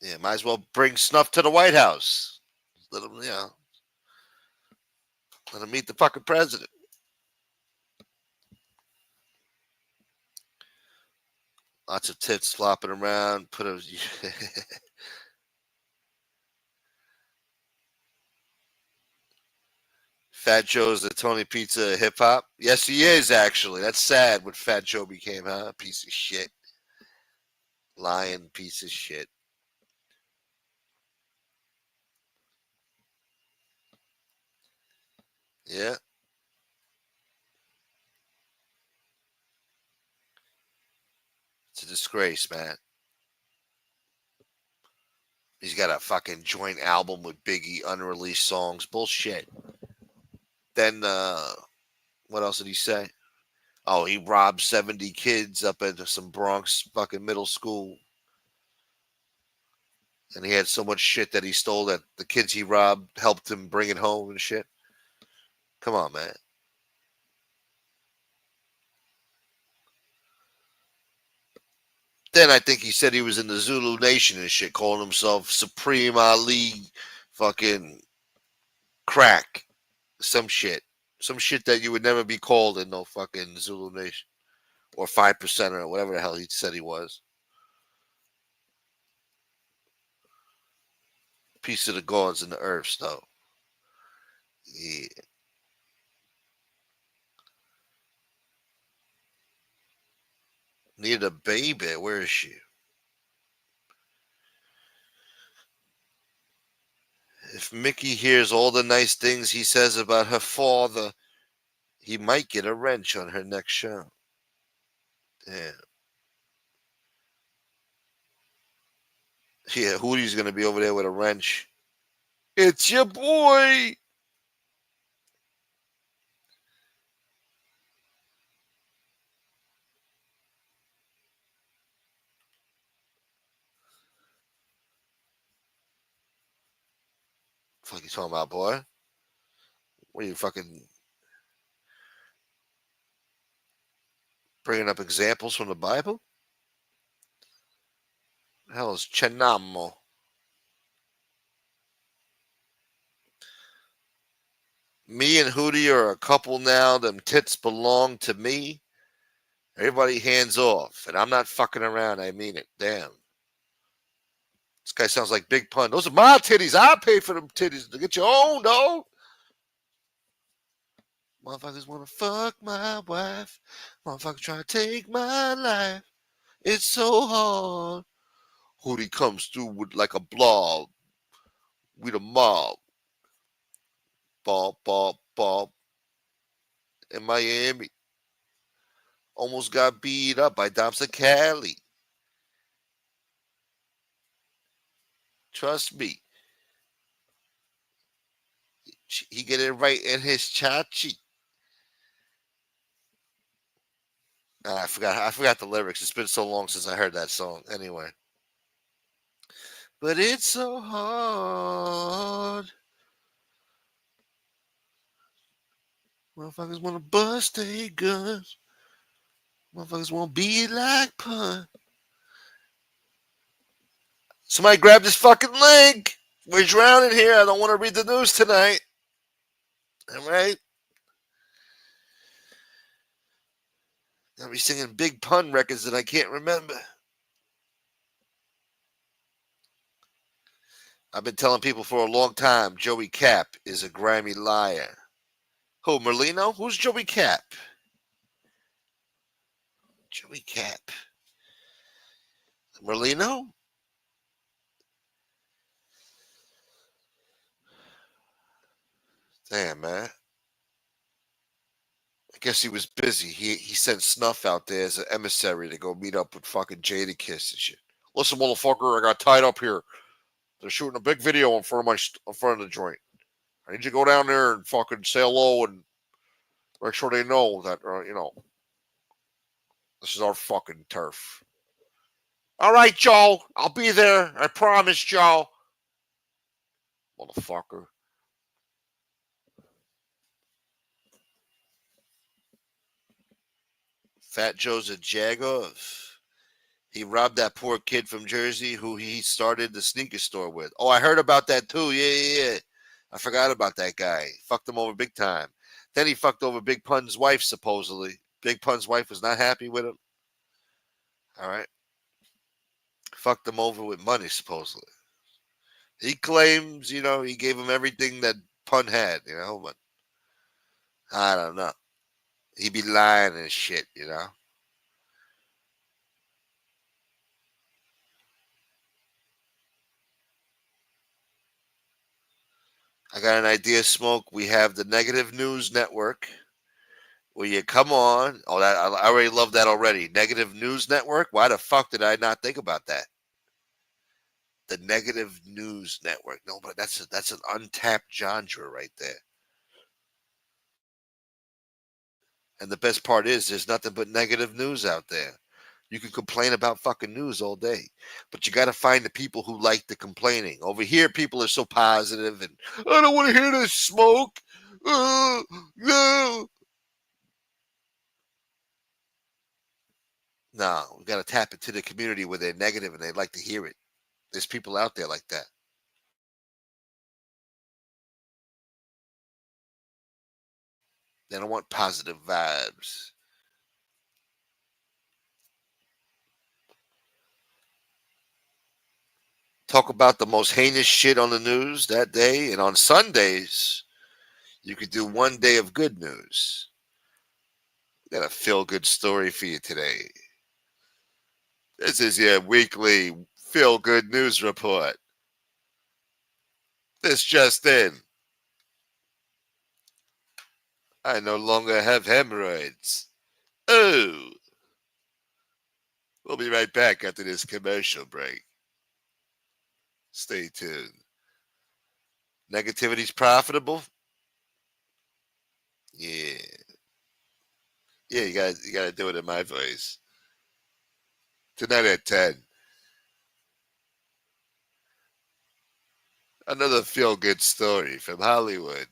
Yeah, might as well bring Snuff to the White House. Let him, let him meet the fucking president. Lots of tits flopping around. Put a Fat Joe's the Tony Pizza hip hop. Yes, he is actually. That's sad what Fat Joe became, huh? Piece of shit. Lying piece of shit. Yeah. It's a disgrace, man. He's got a fucking joint album with Biggie, unreleased songs. Bullshit. Then, what else did he say? Oh, he robbed 70 kids up at some Bronx fucking middle school. And he had so much shit that he stole that the kids he robbed helped him bring it home and shit. Come on, man. Then I think he said he was in the Zulu Nation and shit, calling himself Supreme Ali fucking crack. Some shit. Some shit that you would never be called in no fucking Zulu Nation. Or 5% or whatever the hell he said he was. Piece of the gods and the earths, though. Yeah. Needed a baby. Where is she? If Mickey hears all the nice things he says about her father, he might get a wrench on her next show. Yeah. Yeah, Hootie's gonna be over there with a wrench. It's your boy. Fuck you talking about, boy? What are you fucking bringing up examples from the Bible? The hell is Chenamo? Me and Hootie are a couple now. Them tits belong to me. Everybody hands off. And I'm not fucking around. I mean it. Damn. This guy sounds like Big Pun. Those are my titties. I pay for them titties. To get your own, though. Motherfuckers want to fuck my wife. Motherfuckers trying to take my life. It's so hard. Hootie comes through with like a blob. We the mob. Bob, Bob, Bob. In Miami. Almost got beat up by Dobson Cali. Trust me. He get it right in his chachi. I forgot the lyrics. It's been so long since I heard that song. Anyway. But it's so hard. Motherfuckers want to bust their guns. Motherfuckers want to be like Pun. Somebody grab this fucking link. We're drowning here. I don't want to read the news tonight. All right? I'll be singing Big Pun records that I can't remember. I've been telling people for a long time Joey Cap is a grimy liar. Who, Merlino? Who's Joey Cap? Joey Cap. Merlino? Damn, man. I guess he was busy. He sent Snuff out there as an emissary to go meet up with fucking Jadakiss and shit. Listen, motherfucker, I got tied up here. They're shooting a big video in front of in front of the joint. I need you to go down there and fucking say hello and make sure they know that this is our fucking turf. All right, Joe. I'll be there. I promise, Joe. Motherfucker. Fat Joe's a jagoff. He robbed that poor kid from Jersey who he started the sneaker store with. Oh, I heard about that too. Yeah. I forgot about that guy. Fucked him over big time. Then he fucked over Big Pun's wife, supposedly. Big Pun's wife was not happy with him. All right. Fucked him over with money, supposedly. He claims, he gave him everything that Pun had, but I don't know. He be lying and shit. I got an idea, Smoke. We have the Negative News Network where you come on. Oh, that I already love that already. Negative News Network. Why the fuck did I not think about that? The Negative News Network. No, but that's an untapped genre right there. And the best part is there's nothing but negative news out there. You can complain about fucking news all day, but you got to find the people who like the complaining. Over here, people are so positive, and I don't want to hear this smoke. No. No, we got to tap into the community where they're negative and they like to hear it. There's people out there like that. They don't want positive vibes. Talk about the most heinous shit on the news that day, and on Sundays, you could do one day of good news. Got a feel good story for you today. This is your weekly feel good news report. This just in. I no longer have hemorrhoids. Oh. We'll be right back after this commercial break. Stay tuned. Negativity's profitable? Yeah. Yeah, you gotta do it in my voice. Tonight at 10. Another feel-good story from Hollywood.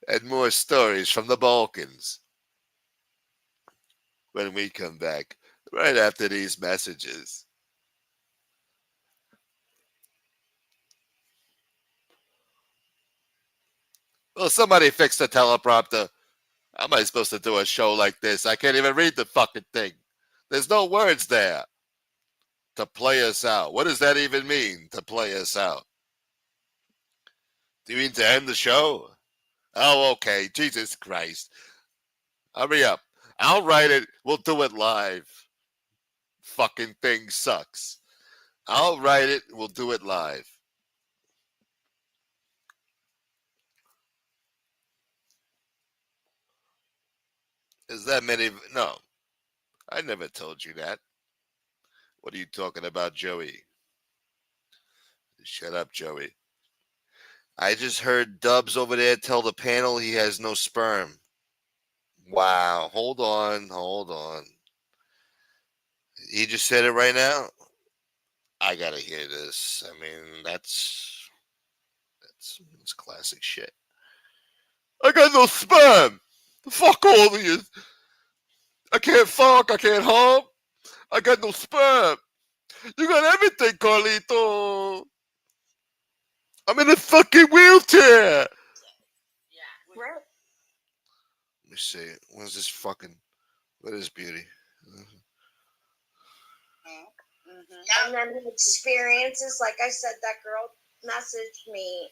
And more stories from the Balkans. When we come back, right after these messages. Well, somebody fix the teleprompter. How am I supposed to do a show like this? I can't even read the fucking thing. There's no words there. To play us out. What does that even mean, to play us out? Do you mean to end the show? Oh, okay. Jesus Christ. Hurry up. I'll write it. We'll do it live. Fucking thing sucks. I'll write it. We'll do it live. Is that many? No. I never told you that. What are you talking about, Joey? Shut up, Joey. I just heard Dubs over there tell the panel he has no sperm. Wow. Hold on. Hold on. He just said it right now? I gotta hear this. I mean, that's classic shit. I got no sperm. Fuck all of you. I can't fuck. I can't home. I got no sperm. You got everything, Carlito. I'm in a fucking wheelchair. Right. Let me see. Where's this fucking? What is beauty? And then the experiences, like I said, that girl messaged me.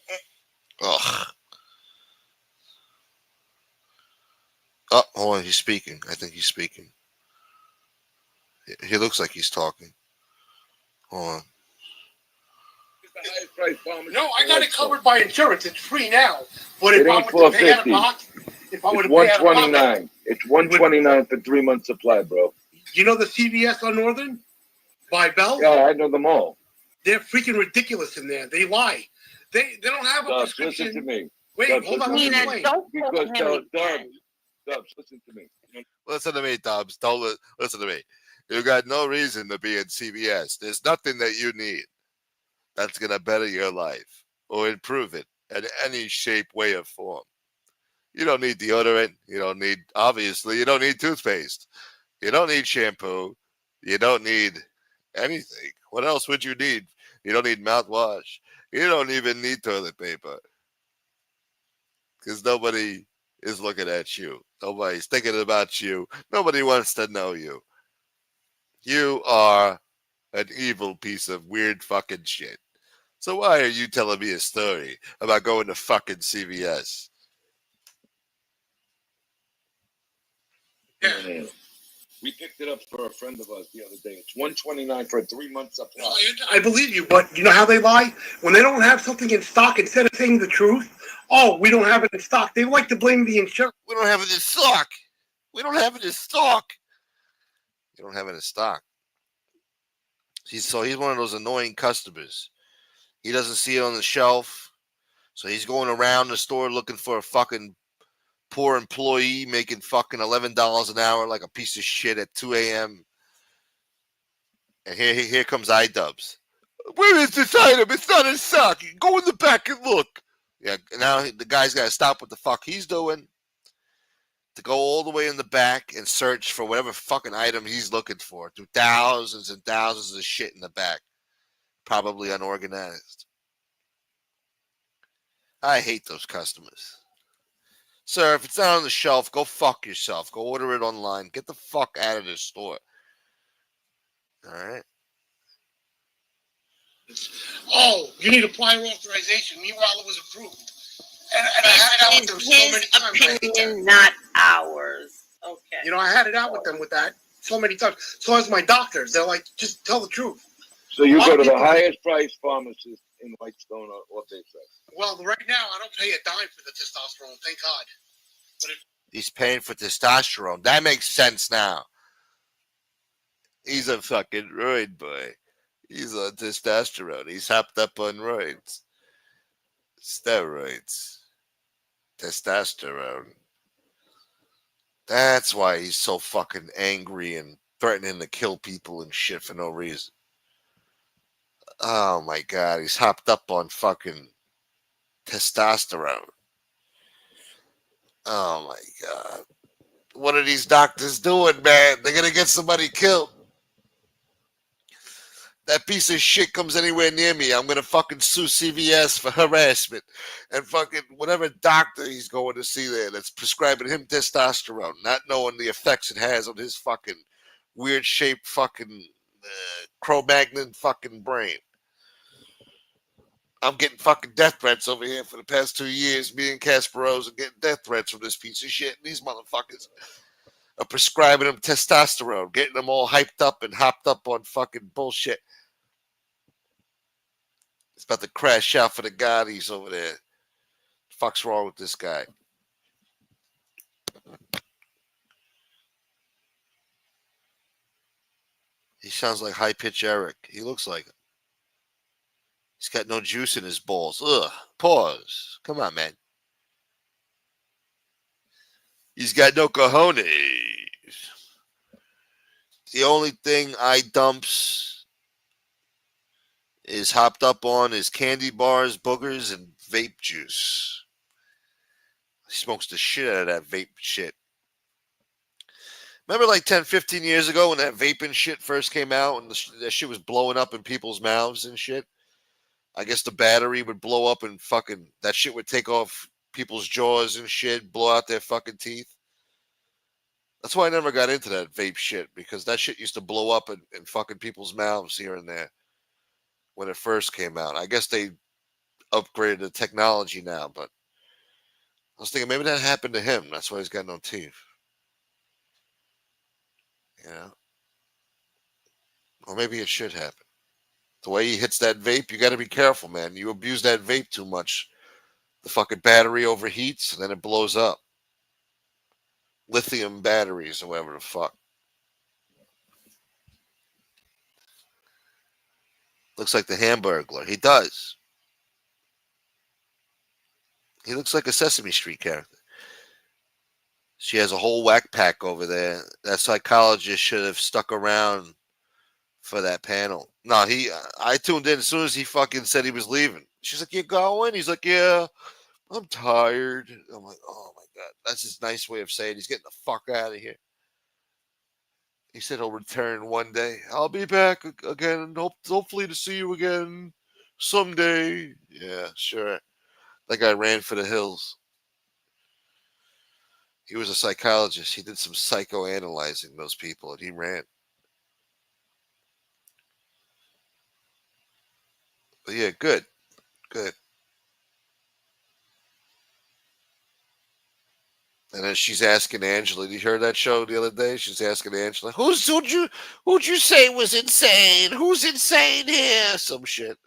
Ugh. Oh, hold on. He's speaking. I think he's speaking. He looks like he's talking. Hold on. No, I got it covered by insurance. It's free now. But It if I ain't were to pay out of $450. pocket, if I were It's to pay out of pocket, $129. It's $129 for 3 months supply, bro. you know the CVS on Northern by Bell? Yeah, I know them all. They're freaking ridiculous in there. They lie. They don't have a Dubs, prescription. listen to me. Wait, Dubs, hold on. listen Let to me me. explain. Don't Because again. Dubs, listen to me. Listen to me, Dubs. Don't listen to me. You got no reason to be in CVS. There's nothing that you need that's gonna better your life or improve it in any shape, way, or form. You don't need deodorant. You don't need, obviously, you don't need toothpaste. You don't need shampoo. You don't need anything. What else would you need? You don't need mouthwash. You don't even need toilet paper. Because nobody is looking at you. Nobody's thinking about you. Nobody wants to know you. You are an evil piece of weird fucking shit. So why are you telling me a story about going to fucking CVS? Yeah. We picked it up for a friend of ours the other day. It's $129 for a 3 month supply. No, I believe you, but you know how they lie? When they don't have something in stock, instead of saying the truth, oh, we don't have it in stock, they like to blame the insurance. We don't have it in stock. We don't have it in stock. You don't have it in stock. He's one of those annoying customers. He doesn't see it on the shelf, so he's going around the store looking for a fucking poor employee making fucking $11 an hour like a piece of shit at 2 a.m. And here comes iDubbbz. Where is this item? It's not in stock. Go in the back and look. Yeah, now the guy's got to stop what the fuck he's doing to go all the way in the back and search for whatever fucking item he's looking for through thousands and thousands of shit in the back. Probably unorganized. I hate those customers. Sir, if it's not on the shelf, go fuck yourself. Go order it online. Get the fuck out of this store. All right? Oh, you need a prior authorization. Meanwhile, it was approved. And I had it out with them so many His times. I hate that. opinion, not ours. Okay. You know, I had it out with them with that so many times. So as my doctors, they're like, just tell the truth. So you A lot go of to the people- highest price pharmacist in Whitestone or Bayside. Well, right now, I don't pay a dime for the testosterone, thank God. But if He's paying for testosterone. That makes sense now. He's a fucking ruined boy. He's on testosterone. He's hopped up on roids. Steroids. Testosterone. That's why he's so fucking angry and threatening to kill people and shit for no reason. Oh my god, he's hopped up on fucking testosterone. Oh my god. What are these doctors doing, man? They're gonna get somebody killed. That piece of shit comes anywhere near me, I'm gonna fucking sue CVS for harassment. And fucking whatever doctor he's going to see there that's prescribing him testosterone, not knowing the effects it has on his fucking weird shaped fucking Cro-Magnon fucking brain. I'm getting fucking death threats over here for the past 2 years. Me and Kasparos are getting death threats from this piece of shit. And these motherfuckers are prescribing them testosterone, getting them all hyped up and hopped up on fucking bullshit. It's about to crash out for the Gaudis over there. Fuck's wrong with this guy? He sounds like high pitch Eric. He looks like him. He's got no juice in his balls. Ugh. Pause. Come on, man. He's got no cojones. The only thing I dumps is hopped up on is candy bars, boogers, and vape juice. He smokes the shit out of that vape shit. Remember like 10, 15 years ago when that vaping shit first came out and that shit was blowing up in people's mouths and shit? I guess the battery would blow up and fucking that shit would take off people's jaws and shit, blow out their fucking teeth. That's why I never got into that vape shit, because that shit used to blow up in fucking people's mouths here and there when it first came out. I guess they upgraded the technology now, but I was thinking maybe that happened to him. That's why he's got no teeth. Yeah. Or maybe it should happen. The way he hits that vape, you got to be careful, man. You abuse that vape too much, the fucking battery overheats and then it blows up. Lithium batteries or whatever the fuck. Looks like the Hamburglar. He does. He looks like a Sesame Street character. She has a whole whack pack over there. That psychologist should have stuck around for that panel. No, I tuned in as soon as he fucking said he was leaving. She's like, "You going?" He's like, "Yeah, I'm tired." I'm like, "Oh my god, that's his nice way of saying he's getting the fuck out of here." He said he'll return one day. I'll be back again. Hopefully to see you again someday. Yeah, sure. That guy ran for the hills. He was a psychologist. He did some psychoanalyzing those people, and he ran. But yeah, good. And then she's asking Angela. Did you hear that show the other day? She's asking Angela, who'd you say was insane? Who's insane here? Some shit.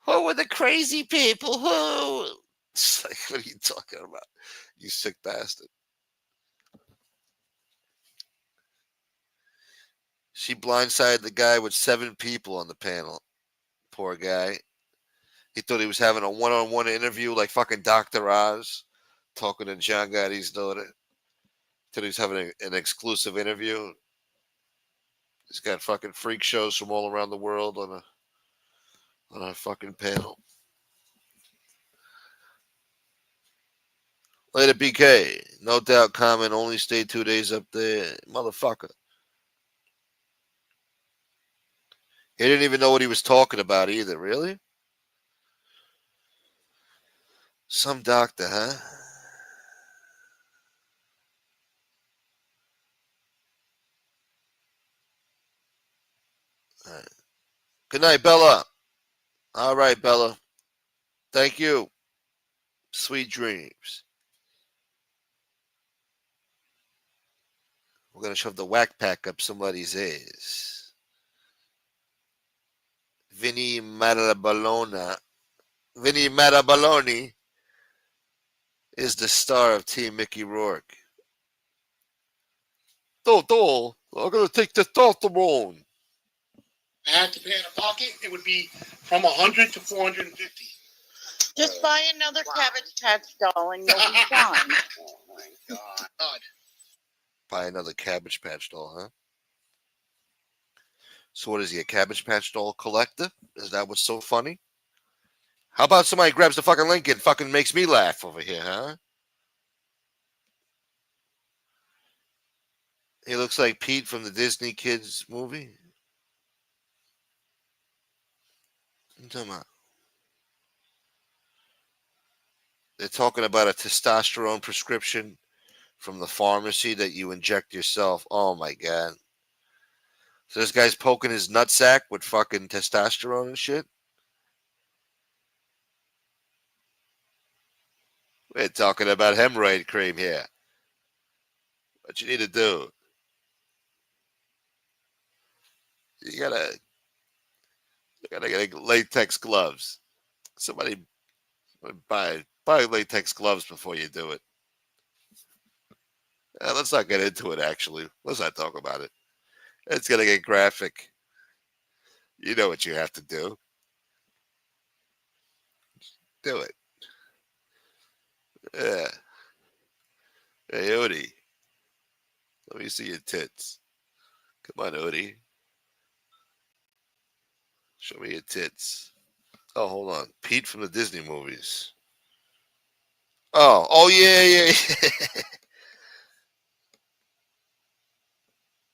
Who were the crazy people? Who? It's like, what are you talking about? You sick bastard. She blindsided the guy with 7 people on the panel. Poor guy. He thought he was having a one-on-one interview like fucking Dr. Oz, talking to John Gotti's daughter. Thought he was having an exclusive interview. He's got fucking freak shows from all around the world on a fucking panel. Later, BK. No doubt comment only stayed 2 days up there. Motherfucker. He didn't even know what he was talking about either, really? Some doctor, huh? All right. Good night, Bella. All right, Bella. Thank you. Sweet dreams. We're going to shove the whack pack up somebody's ass. Vinny Matabaloni is the star of Team Mickey Rourke. I'm going to take testosterone. I had to pay out of pocket, it would be from 100 to 450. Just buy another Cabbage Patch doll and you'll be fine. Oh my God. Buy another Cabbage Patch doll, huh? So what is he, a Cabbage Patch doll collector? Is that what's so funny? How about somebody grabs the fucking link and fucking makes me laugh over here, huh? He looks like Pete from the Disney Kids movie. What are you talking about? They're talking about a testosterone prescription from the pharmacy that you inject yourself. Oh my God. So this guy's poking his nutsack with fucking testosterone and shit? We're talking about hemorrhoid cream here. What you need to do? You gotta get latex gloves. Somebody buy latex gloves before you do it. Let's not get into it. Actually, let's not talk about it. It's gonna get graphic. You know what you have to do. Do it. Yeah. Hey, Odie. Let me see your tits. Come on, Odie. Show me your tits. Oh, hold on. Pete from the Disney movies. Oh, yeah.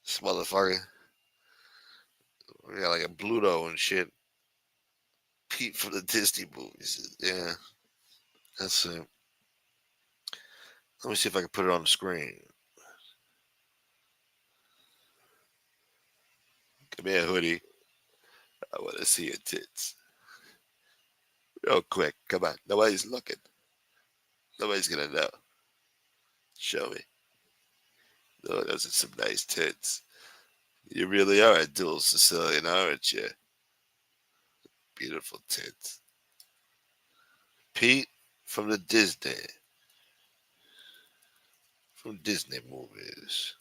This motherfucker. We got like a Bluto and shit. Pete from the Disney movies. Yeah. That's it. Let me see if I can put it on the screen. Give me a hoodie. I want to see your tits. Real quick. Come on. Nobody's looking. Nobody's going to know. Show me. Oh, those are some nice tits. You really are a dual Sicilian, aren't you? Beautiful tits. Pete from the Disney. From Disney movies.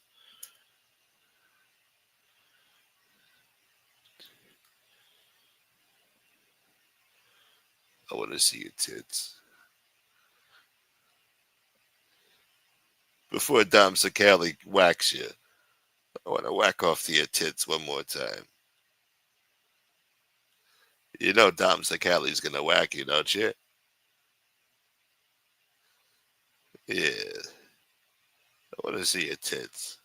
I want to see your tits. Before Dom Sakali whacks you, I want to whack off to your tits one more time. You know Dom Sakali's going to whack you, don't you? Yeah. I want to see your tits.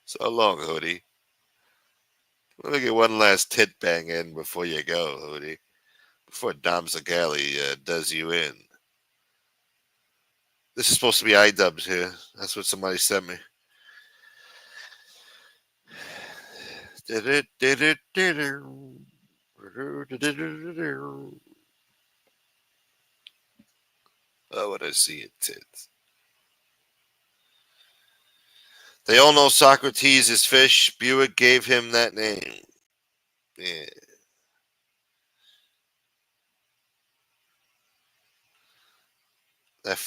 So long, Hoodie. Let me get one last tit bang in before you go, Hoodie. Before Dom Sakali does you in. This is supposed to be iDubbbz here. That's what somebody sent me. I want to see your tits. They all know Socrates is fish. Buick gave him that name. Yeah.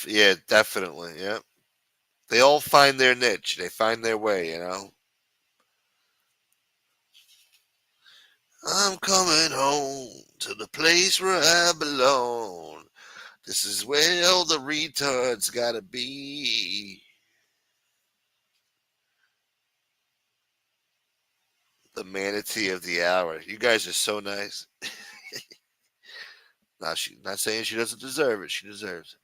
Yeah, definitely. Yeah. They all find their niche. They find their way, you know. I'm coming home to the place where I belong. This is where all the retards gotta be. The manatee of the hour. You guys are so nice. Now she's not saying she doesn't deserve it. She deserves it.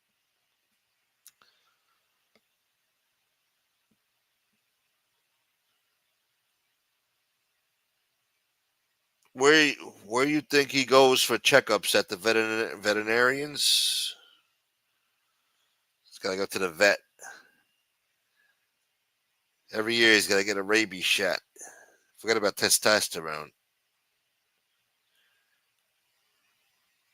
Where you think he goes for checkups at the veterinarians? He's gotta go to the vet. Every year he's gotta get a rabies shot. Forget about testosterone.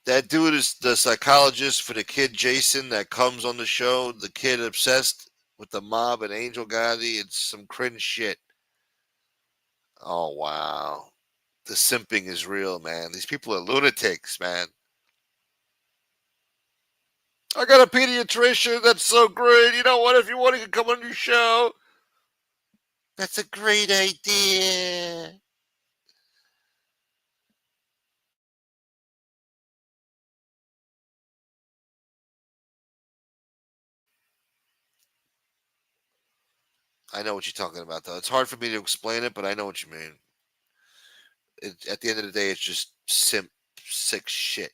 That dude is the psychologist for the kid Jason that comes on the show. The kid obsessed with the mob and Angel Gotti. It's some cringe shit. Oh wow. The simping is real, man. These people are lunatics, man. I got a pediatrician. That's so great. You know what? If you want, you can come on your show. That's a great idea. I know what you're talking about, though. It's hard for me to explain it, but I know what you mean. At the end of the day, it's just sick shit.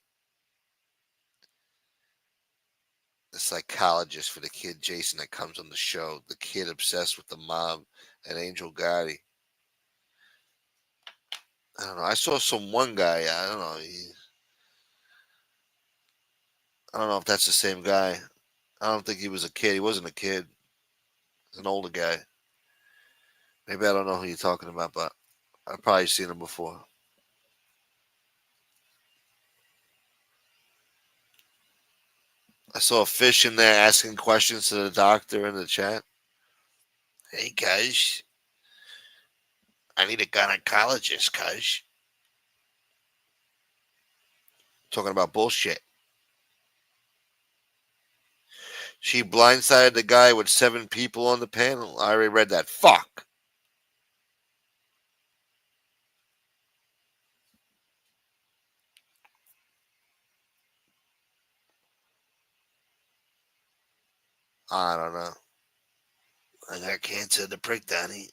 The psychologist for the kid Jason that comes on the show, the kid obsessed with the mom and Angel Gotti. I don't know. I saw one guy. I don't know. I don't know if that's the same guy. I don't think he was a kid. He wasn't a kid. He's an older guy. Maybe I don't know who you're talking about, but I've probably seen him before. I saw a fish in there asking questions to the doctor in the chat. Hey, guys, I need a gynecologist, guys. Talking about bullshit. She blindsided the guy with 7 people on the panel. I already read that. Fuck. I don't know. I got cancer in the prick, Donnie.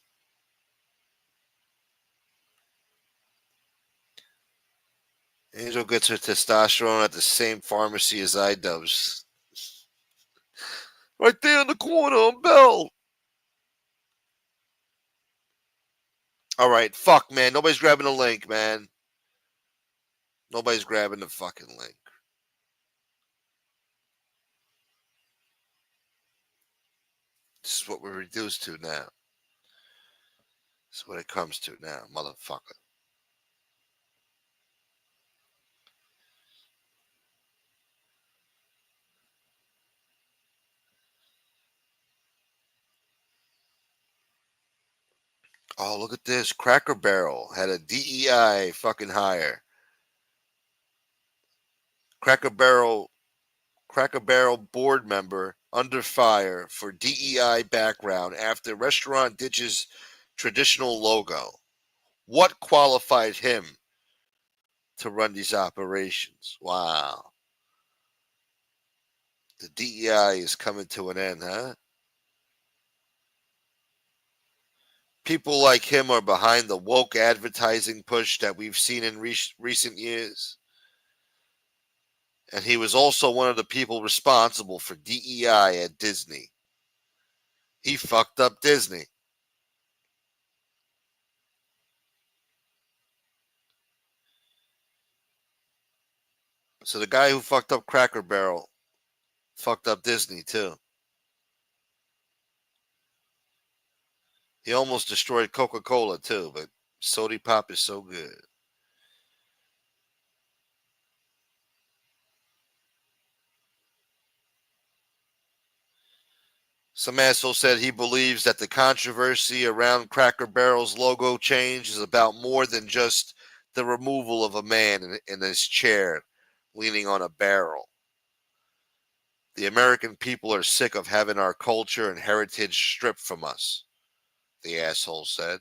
Angel gets her testosterone at the same pharmacy as I does. Right there in the corner on Bell. All right, fuck, man. Nobody's grabbing the link, man. Nobody's grabbing the fucking link. This is what we're reduced to now. This is what it comes to now, motherfucker. Oh, look at this. Cracker Barrel had a DEI fucking hire. Cracker Barrel board member under fire for DEI background after restaurant ditches traditional logo. What qualified him to run these operations? Wow. The DEI is coming to an end, huh? People like him are behind the woke advertising push that we've seen in recent years. And he was also one of the people responsible for DEI at Disney. He fucked up Disney. So the guy who fucked up Cracker Barrel fucked up Disney too. He almost destroyed Coca-Cola too, but Sody Pop is so good. Some asshole said he believes that the controversy around Cracker Barrel's logo change is about more than just the removal of a man in his chair leaning on a barrel. The American people are sick of having our culture and heritage stripped from us, the asshole said.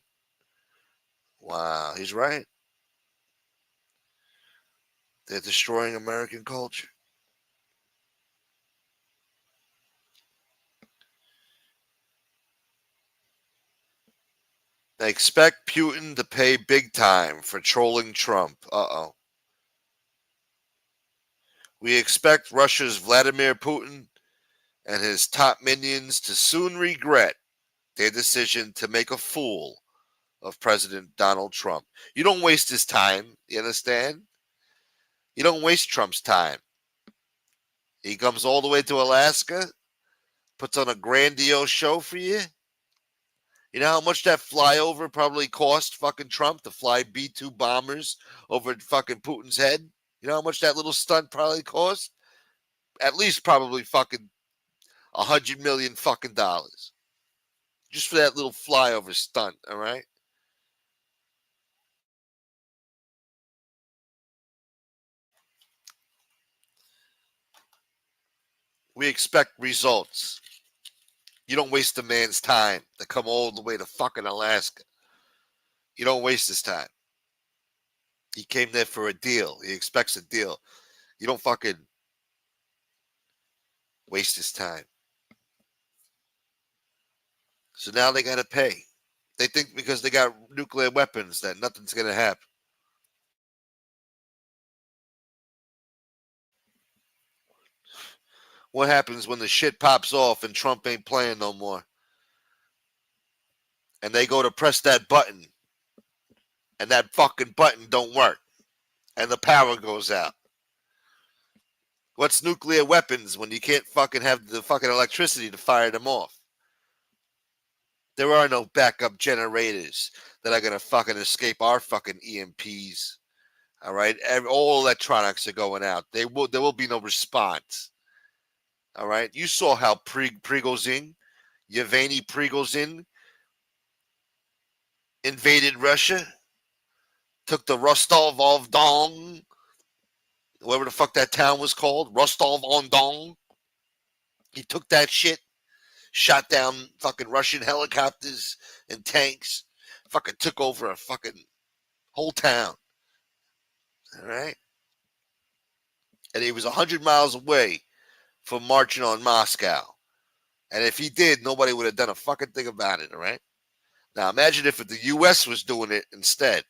Wow, he's right. They're destroying American culture. They expect Putin to pay big time for trolling Trump. Uh-oh. We expect Russia's Vladimir Putin and his top minions to soon regret their decision to make a fool of President Donald Trump. You don't waste his time, you understand? You don't waste Trump's time. He comes all the way to Alaska, puts on a grandiose show for you. You know how much that flyover probably cost fucking Trump to fly B-2 bombers over fucking Putin's head? You know how much that little stunt probably cost? At least probably fucking $100 million fucking dollars. Just for that little flyover stunt, all right? We expect results. You don't waste a man's time to come all the way to fucking Alaska. You don't waste his time. He came there for a deal. He expects a deal. You don't fucking waste his time. So now they got to pay. They think because they got nuclear weapons that nothing's going to happen. What happens when the shit pops off and Trump ain't playing no more? And they go to press that button, and that fucking button don't work, and the power goes out. What's nuclear weapons when you can't fucking have the fucking electricity to fire them off? There are no backup generators that are gonna fucking escape our fucking EMPs. All right, all electronics are going out. There will be no response. All right, you saw how Prigozhin, Yevgeny Prigozhin, invaded Russia, took the Rostov on Don, whatever the fuck that town was called, Rostov on Don. He took that shit, shot down fucking Russian helicopters and tanks, fucking took over a fucking whole town. All right, and he was 100 miles away from marching on Moscow. And if he did, nobody would have done a fucking thing about it. All right. Now imagine if the U.S. was doing it instead.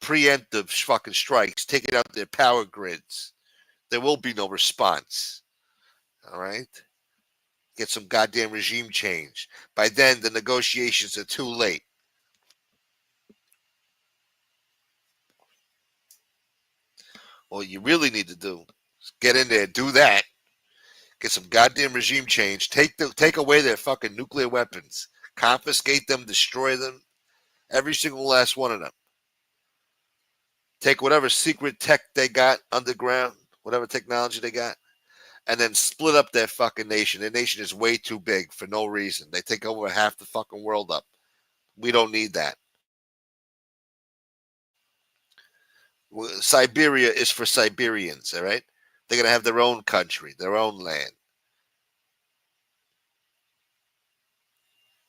Preemptive fucking strikes, taking out their power grids. There will be no response. All right? Get some goddamn regime change. By then, the negotiations are too late. What you really need to do is get in there, do that, get some goddamn regime change, take away their fucking nuclear weapons, confiscate them, destroy them, every single last one of them. Take whatever secret tech they got underground, whatever technology they got, and then split up their fucking nation. Their nation is way too big for no reason. They take over half the fucking world up. We don't need that. Siberia is for Siberians, all right? They're going to have their own country, their own land.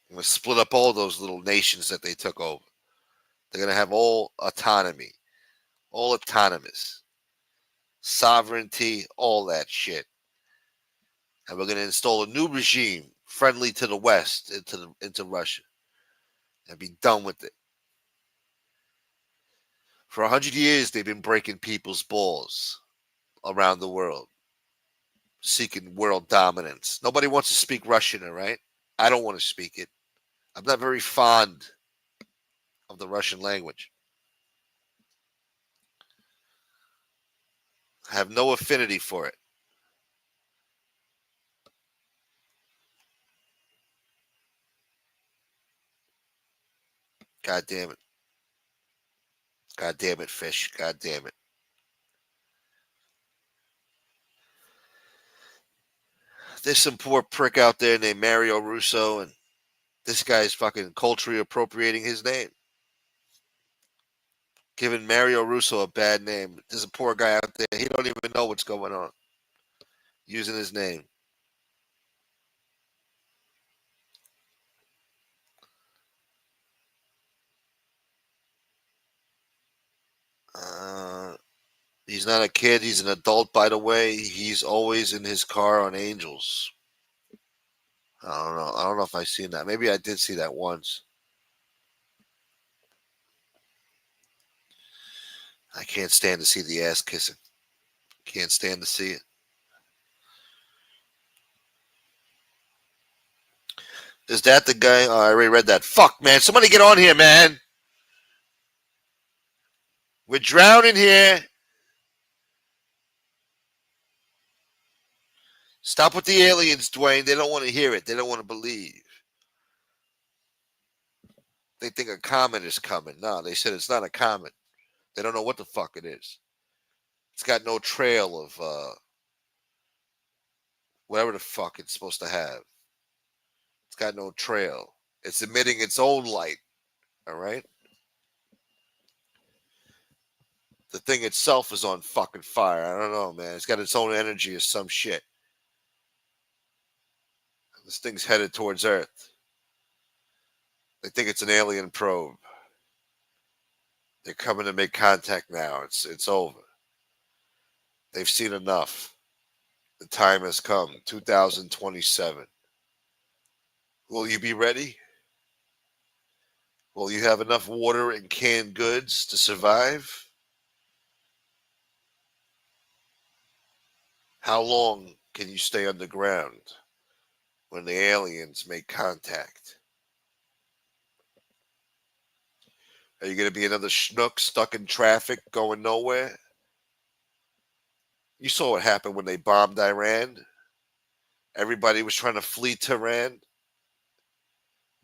I'm going to split up all those little nations that they took over. They're going to have all autonomy, all autonomous, sovereignty, all that shit. And we're going to install a new regime friendly to the West, into Russia, and be done with it. For 100 years, they've been breaking people's balls around the world, seeking world dominance. Nobody wants to speak Russian, all right? I don't want to speak it. I'm not very fond of the Russian language. I have no affinity for it. God damn it. God damn it, fish. God damn it. There's some poor prick out there named Mario Russo, and this guy's fucking culturally appropriating his name. Giving Mario Russo a bad name. There's a poor guy out there. He don't even know what's going on. Using his name. He's not a kid. He's an adult, by the way. He's always in his car on Angels. I don't know. I don't know if I've seen that. Maybe I did see that once. I can't stand to see the ass kissing. Can't stand to see it. Is that the guy? Oh, I already read that. Fuck, man. Somebody get on here, man. We're drowning here. Stop with the aliens, Dwayne. They don't want to hear it. They don't want to believe. They think a comet is coming. No, they said it's not a comet. They don't know what the fuck it is. It's got no trail of whatever the fuck it's supposed to have. It's got no trail. It's emitting its own light. All right? The thing itself is on fucking fire. I don't know, man. It's got its own energy or some shit. This thing's headed towards Earth. They think it's an alien probe. They're coming to make contact now. It's over. They've seen enough. The time has come. 2027. Will you be ready? Will you have enough water and canned goods to survive? How long can you stay underground when the aliens make contact? Are you going to be another schnook stuck in traffic going nowhere? You saw what happened when they bombed Iran. Everybody was trying to flee Tehran.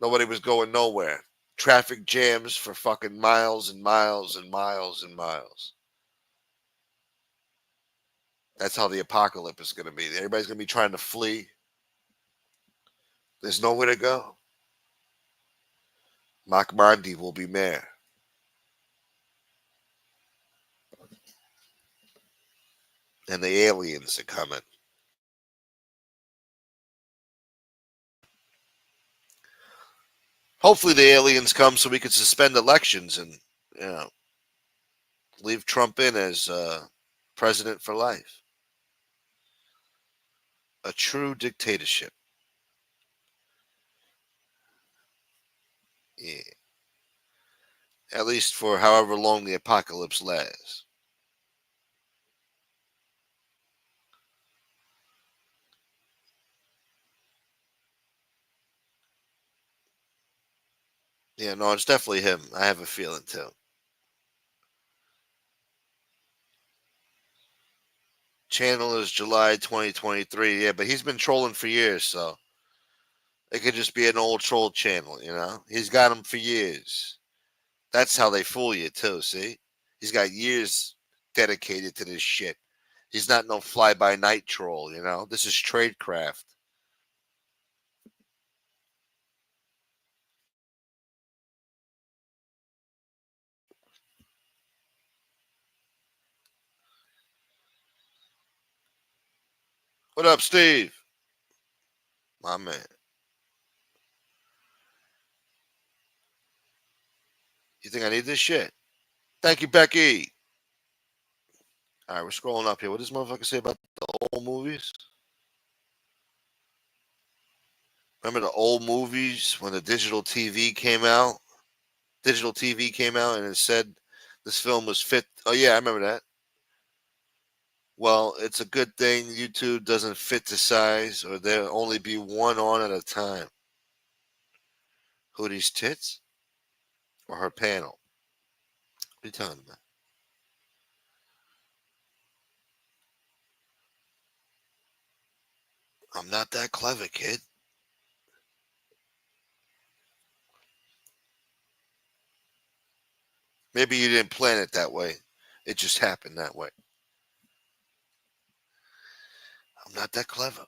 Nobody was going nowhere. Traffic jams for fucking miles and miles and miles and miles. That's how the apocalypse is going to be. Everybody's going to be trying to flee. There's nowhere to go. Mahmoudi will be mayor. And the aliens are coming. Hopefully the aliens come so we can suspend elections and, you know, leave Trump in as president for life. A true dictatorship. Yeah. At least for however long the apocalypse lasts. Yeah, no, it's definitely him. I have a feeling too. Channel is July 2023. Yeah, but he's been trolling for years, so it could just be an old troll channel, you know? He's got them for years. That's how they fool you, too, see? He's got years dedicated to this shit. He's not no fly by night troll, you know? This is tradecraft. What up, Steve? My man. You think I need this shit? Thank you, Becky. All right, we're scrolling up here. What does motherfucker say about the old movies? Remember the old movies when the digital TV came out? Digital TV came out and it said this film was fit. Oh, yeah, I remember that. Well, it's a good thing YouTube doesn't fit the size or there'll only be one on at a time. Hoodie's tits or her panel? What are you talking about? I'm not that clever, kid. Maybe you didn't plan it that way. It just happened that way. I'm not that clever.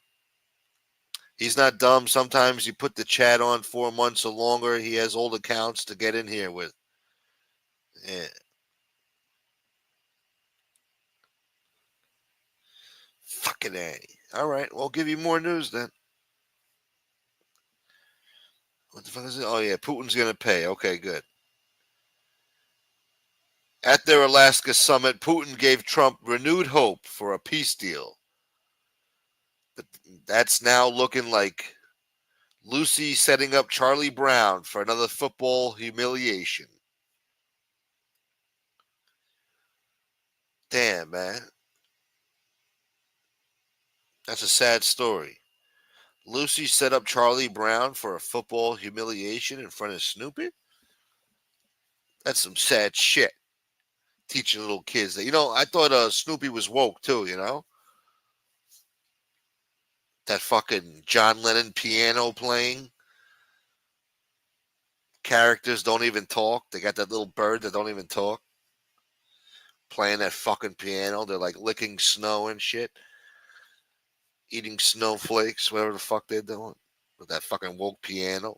He's not dumb. Sometimes you put the chat on 4 months or longer. He has old accounts to get in here with. Yeah. Fucking A. All right. We'll give you more news then. What the fuck is it? Oh, yeah. Putin's going to pay. Okay, good. At their Alaska summit, Putin gave Trump renewed hope for a peace deal. But that's now looking like Lucy setting up Charlie Brown for another football humiliation. Damn, man. That's a sad story. Lucy set up Charlie Brown for a football humiliation in front of Snoopy? That's some sad shit. Teaching little kids that. I thought Snoopy was woke too, That fucking John Lennon piano playing. Characters don't even talk. They got that little bird that don't even talk. Playing that fucking piano. They're like licking snow and shit. Eating snowflakes, whatever the fuck they're doing. With that fucking woke piano.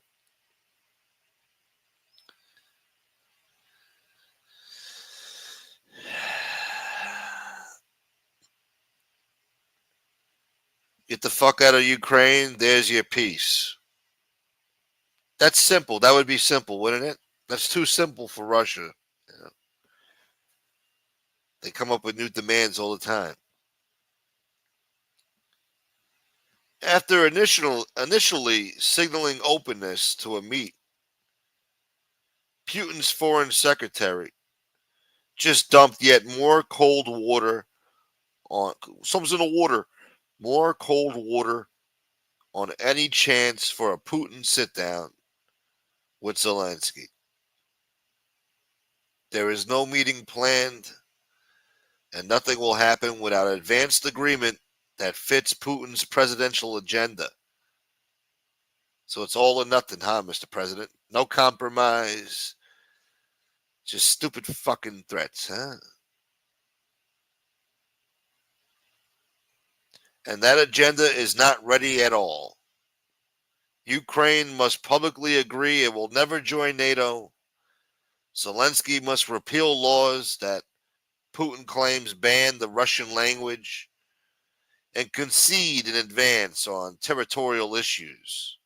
Get the fuck out of Ukraine. There's your peace. That's simple. That would be simple, wouldn't it? That's too simple for Russia. They come up with new demands all the time. After initially signaling openness to a meet, Putin's foreign secretary just dumped yet more cold water on something's in the water, more cold water on any chance for a Putin sit down with Zelensky. There is no meeting planned, and nothing will happen without advanced agreement that fits Putin's presidential agenda. So it's all or nothing, huh, Mr. President? No compromise, just stupid fucking threats, huh? And that agenda is not ready at all. Ukraine must publicly agree it will never join NATO. Zelensky must repeal laws that Putin claims ban the Russian language and concede in advance on territorial issues,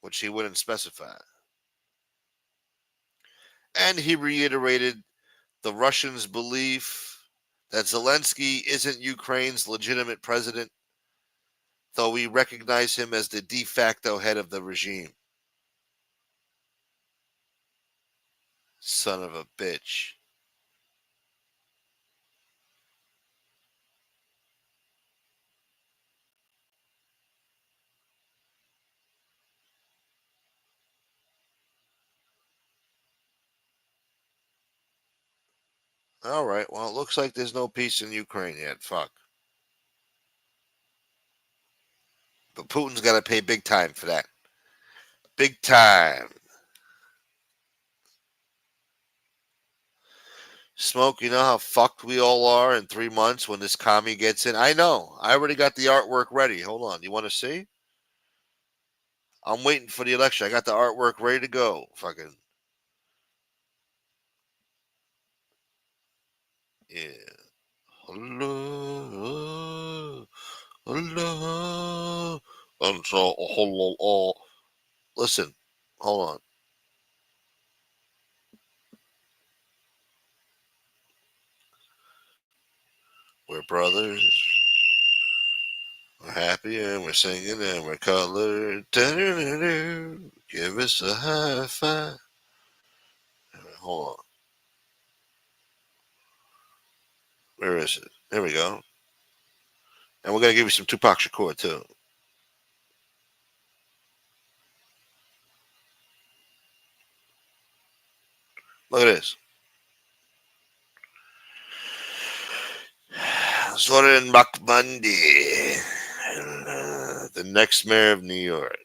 which he wouldn't specify. And he reiterated the Russians' belief that Zelensky isn't Ukraine's legitimate president, though we recognize him as the de facto head of the regime. Son of a bitch. All right, well, it looks like there's no peace in Ukraine yet. Fuck. But Putin's got to pay big time for that. Big time. Smoke, you know how fucked we all are in 3 months when this commie gets in? I know. I already got the artwork ready. Hold on. You want to see? I'm waiting for the election. I got the artwork ready to go. Fucking. Yeah. Hello. Hello. And so, hello. Listen. Hold on. We're brothers. We're happy and we're singing and we're colored. Give us a high five. Hold on. Where is it? There we go. And we're going to give you some Tupac Shakur, too. Look at this. Zoran Makbandi, the next mayor of New York.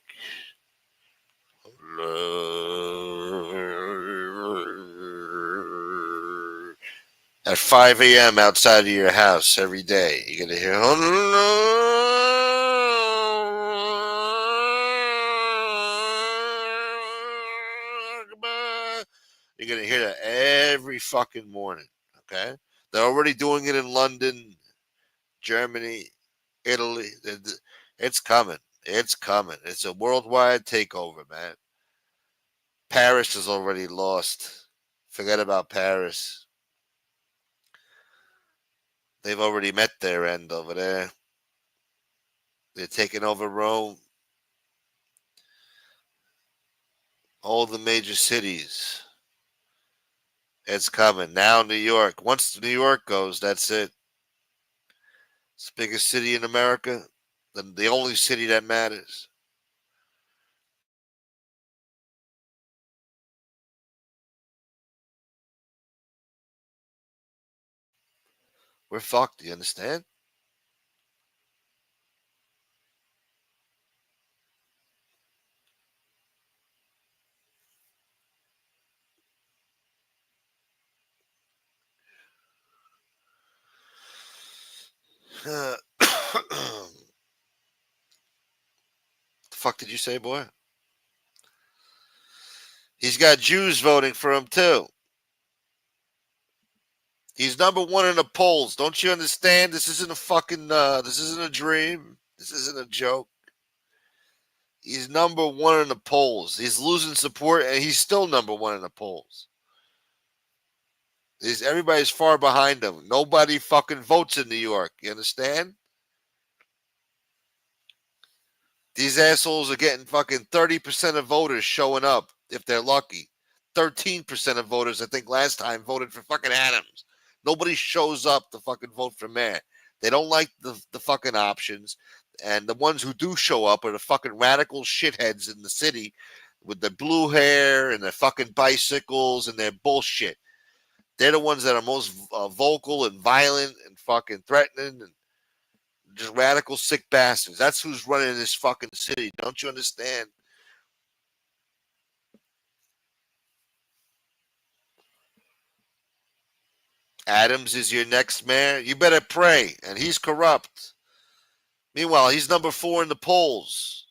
At 5 a.m. outside of your house every day, you're going to hear, you're going to hear that every fucking morning, okay? They're already doing it in London, Germany, Italy. It's coming. It's coming. It's a worldwide takeover, man. Paris is already lost. Forget about Paris. They've already met their end over there. They're taking over Rome. All the major cities. It's coming. Now New York. Once New York goes, that's it. It's the biggest city in America. The only city that matters. We're fucked. You understand? The fuck did you say, boy? He's got Jews voting for him too. He's number one in the polls. Don't you understand? This isn't a fucking. This isn't a dream. This isn't a joke. He's number one in the polls. He's losing support, and he's still number one in the polls. Everybody's far behind him. Nobody fucking votes in New York. You understand? These assholes are getting fucking 30% of voters showing up if they're lucky. 13% of voters, I think, last time voted for fucking Adams. Nobody shows up to fucking vote for mayor. They don't like the fucking options. And the ones who do show up are the fucking radical shitheads in the city with their blue hair and their fucking bicycles and their bullshit. They're the ones that are most vocal and violent and fucking threatening and just radical sick bastards. That's who's running this fucking city. Don't you understand? Adams is your next mayor. You better pray. And he's corrupt. Meanwhile, he's number 4 in the polls.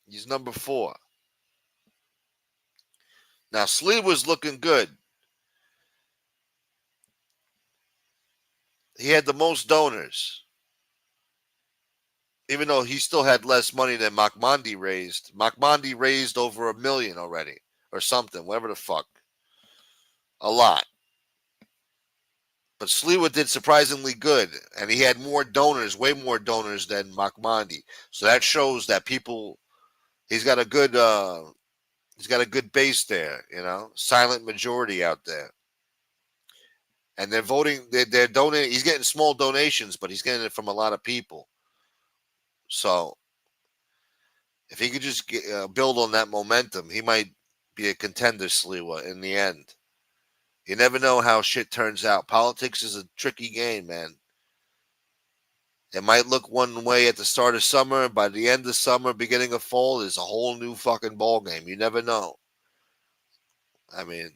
He's number 4. Now, Slee was looking good. He had the most donors. Even though he still had less money than Makmandi raised. Makmandi raised over $1 million already. Or something. Whatever the fuck. A lot. But Sliwa did surprisingly good. And he had more donors. Way more donors than Makmandi. So that shows that people... He's got a good base there, you know, silent majority out there. And they're voting, they're donating. He's getting small donations, but he's getting it from a lot of people. So if he could just build on that momentum, he might be a contender, Sliwa, in the end. You never know how shit turns out. Politics is a tricky game, man. It might look one way at the start of summer. By the end of summer, beginning of fall, there's a whole new fucking ball game. You never know. I mean,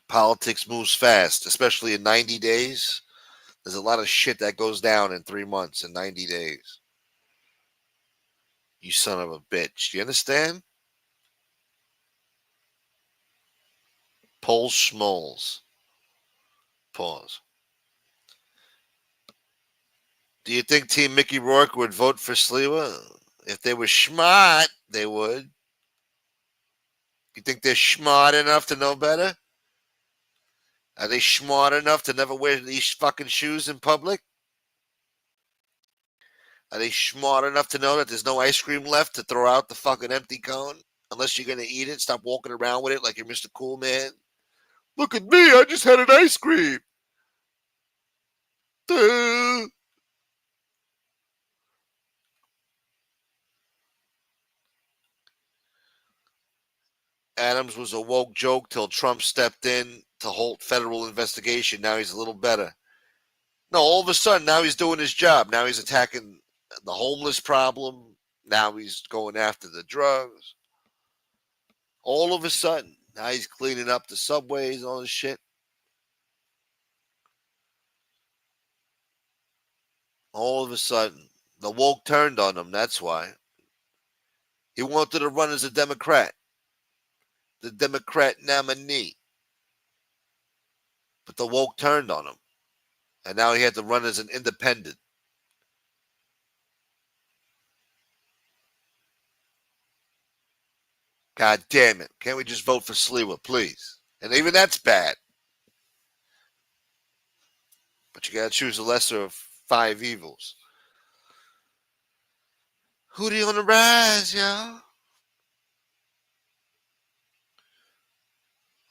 politics moves fast, especially in 90 days. There's a lot of shit that goes down in 3 months and 90 days. You son of a bitch. Do you understand? Pole schmoles. Pause. Do you think Team Mickey Rourke would vote for Sliwa? If they were smart, they would. You think they're smart enough to know better? Are they smart enough to never wear these fucking shoes in public? Are they smart enough to know that there's no ice cream left to throw out the fucking empty cone? Unless you're going to eat it, stop walking around with it like you're Mr. Cool Man. Look at me, I just had an ice cream. Duh. Adams was a woke joke till Trump stepped in to halt federal investigation. Now he's a little better. No, all of a sudden, now he's doing his job. Now he's attacking the homeless problem. Now he's going after the drugs. All of a sudden, now he's cleaning up the subways and all this shit. All of a sudden, the woke turned on him. That's why. He wanted to run as a Democrat. The Democrat nominee. But the woke turned on him. And now he had to run as an independent. God damn it. Can't we just vote for Sliwa, please? And even that's bad. But you got to choose the lesser of 5 evils. Hootie on the rise, y'all.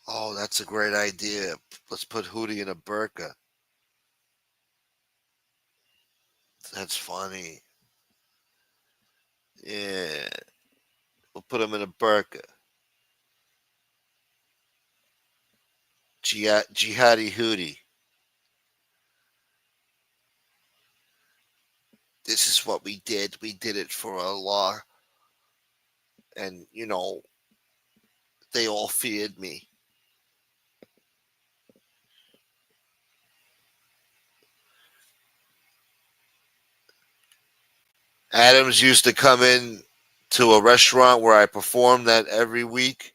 Oh, that's a great idea. Let's put Hootie in a burqa. That's funny. Yeah. We'll put him in a burqa. Jihadi Hootie. This is what we did. We did it for Allah. And, you know, they all feared me. Adams used to come in to a restaurant where I performed that every week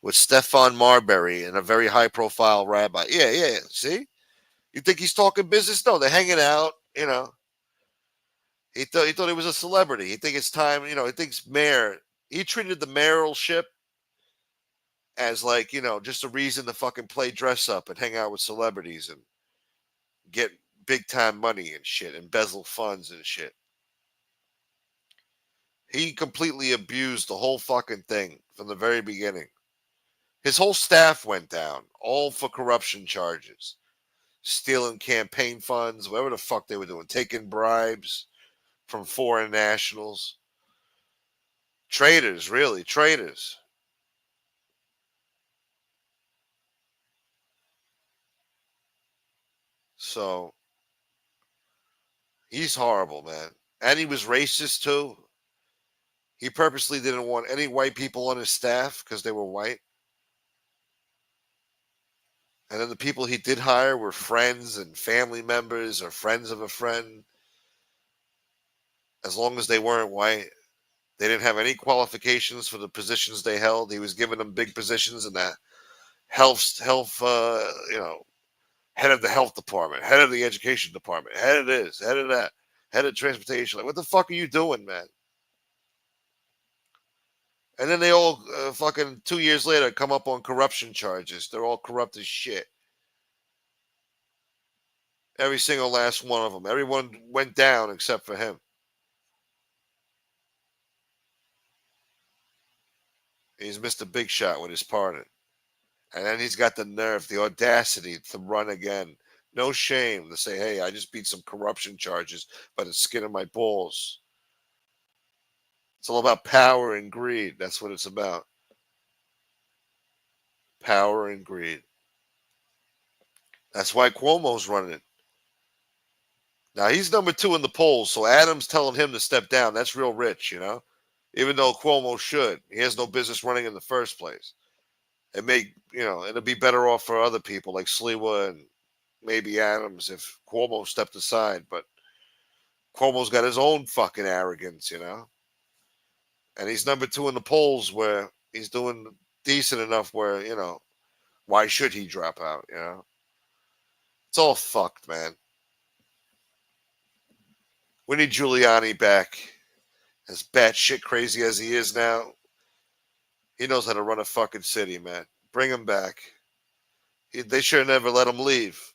with Stefan Marbury and a very high-profile rabbi. Yeah. See? You think he's talking business? No, they're hanging out, you know. He thought he was a celebrity. He think it's time, you know, he thinks mayor. He treated the mayoralship as like, you know, just a reason to fucking play dress up and hang out with celebrities and get big time money and shit, embezzle funds and shit. He completely abused the whole fucking thing from the very beginning. His whole staff went down, all for corruption charges. Stealing campaign funds, whatever the fuck they were doing, taking bribes from foreign nationals. Traitors, really, traitors. So, he's horrible, man. And he was racist, too. He purposely didn't want any white people on his staff because they were white. And then the people he did hire were friends and family members or friends of a friend. As long as they weren't white, they didn't have any qualifications for the positions they held. He was giving them big positions in the health, head of the health department, head of the education department, head of this, head of that, head of transportation. Like, what the fuck are you doing, man? And then they all fucking 2 years later come up on corruption charges. They're all corrupt as shit. Every single last one of them. Everyone went down except for him. He's missed a big shot with his pardon. And then he's got the nerve, the audacity to run again. No shame to say, hey, I just beat some corruption charges by the skin of my balls. It's all about power and greed. That's what it's about. Power and greed. That's why Cuomo's running it. Now, he's number 2 in the polls, so Adams telling him to step down. That's real rich, you know? Even though Cuomo should. He has no business running in the first place. It may, it'll be better off for other people like Sliwa and maybe Adams if Cuomo stepped aside. But Cuomo's got his own fucking arrogance, And he's number 2 in the polls where he's doing decent enough where, why should he drop out, It's all fucked, man. We need Giuliani back. As batshit crazy as he is now, he knows how to run a fucking city, man. Bring him back. They should have never let him leave.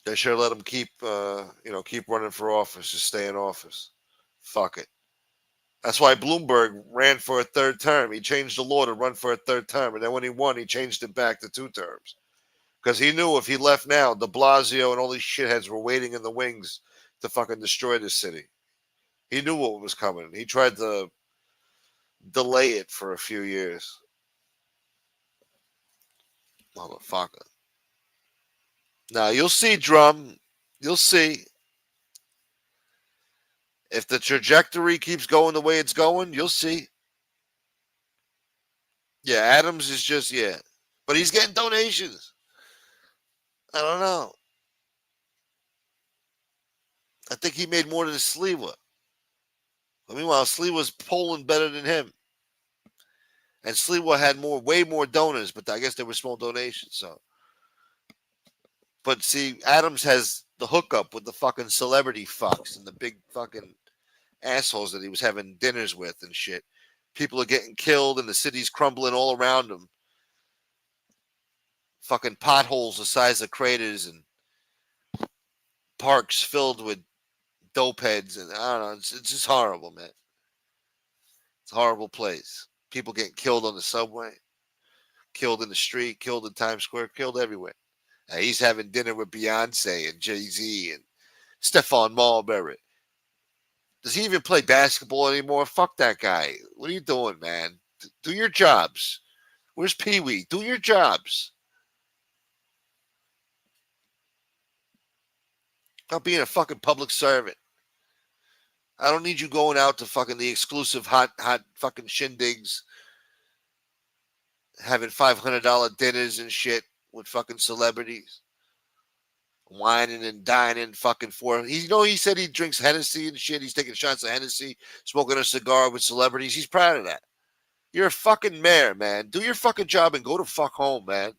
They should have let him keep running for office, just stay in office. Fuck it. That's why Bloomberg ran for a 3rd term. He changed the law to run for a 3rd term, and then when he won, he changed it back to 2 terms. Because he knew if he left now, de Blasio and all these shitheads were waiting in the wings to fucking destroy this city. He knew what was coming. He tried to delay it for a few years. Motherfucker. Now, you'll see, Drum. You'll see. If the trajectory keeps going the way it's going, you'll see. Yeah, Adams is just, But he's getting donations. I don't know. I think he made more than Sliwa. But meanwhile, Sliwa's polling better than him. And Sliwa had way more donors, but I guess they were small donations. So, but see, Adams has the hookup with the fucking celebrity fucks and the big fucking assholes that he was having dinners with and shit. People are getting killed and the city's crumbling all around them. Fucking potholes the size of craters and parks filled with dope heads, and I don't know. It's just horrible, man. It's a horrible place. People getting killed on the subway, killed in the street, killed in Times Square, killed everywhere. He's having dinner with Beyonce and Jay-Z and Stephon Marbury. Does he even play basketball anymore? Fuck that guy. What are you doing, man? Do your jobs. Where's Pee Wee? Do your jobs. Not being a fucking public servant. I don't need you going out to fucking the exclusive hot fucking shindigs, having $500 dinners and shit with fucking celebrities, whining and dining fucking for. He said he drinks Hennessy and shit. He's taking shots of Hennessy, smoking a cigar with celebrities. He's proud of that. You're a fucking mayor, man. Do your fucking job and go to fuck home, man.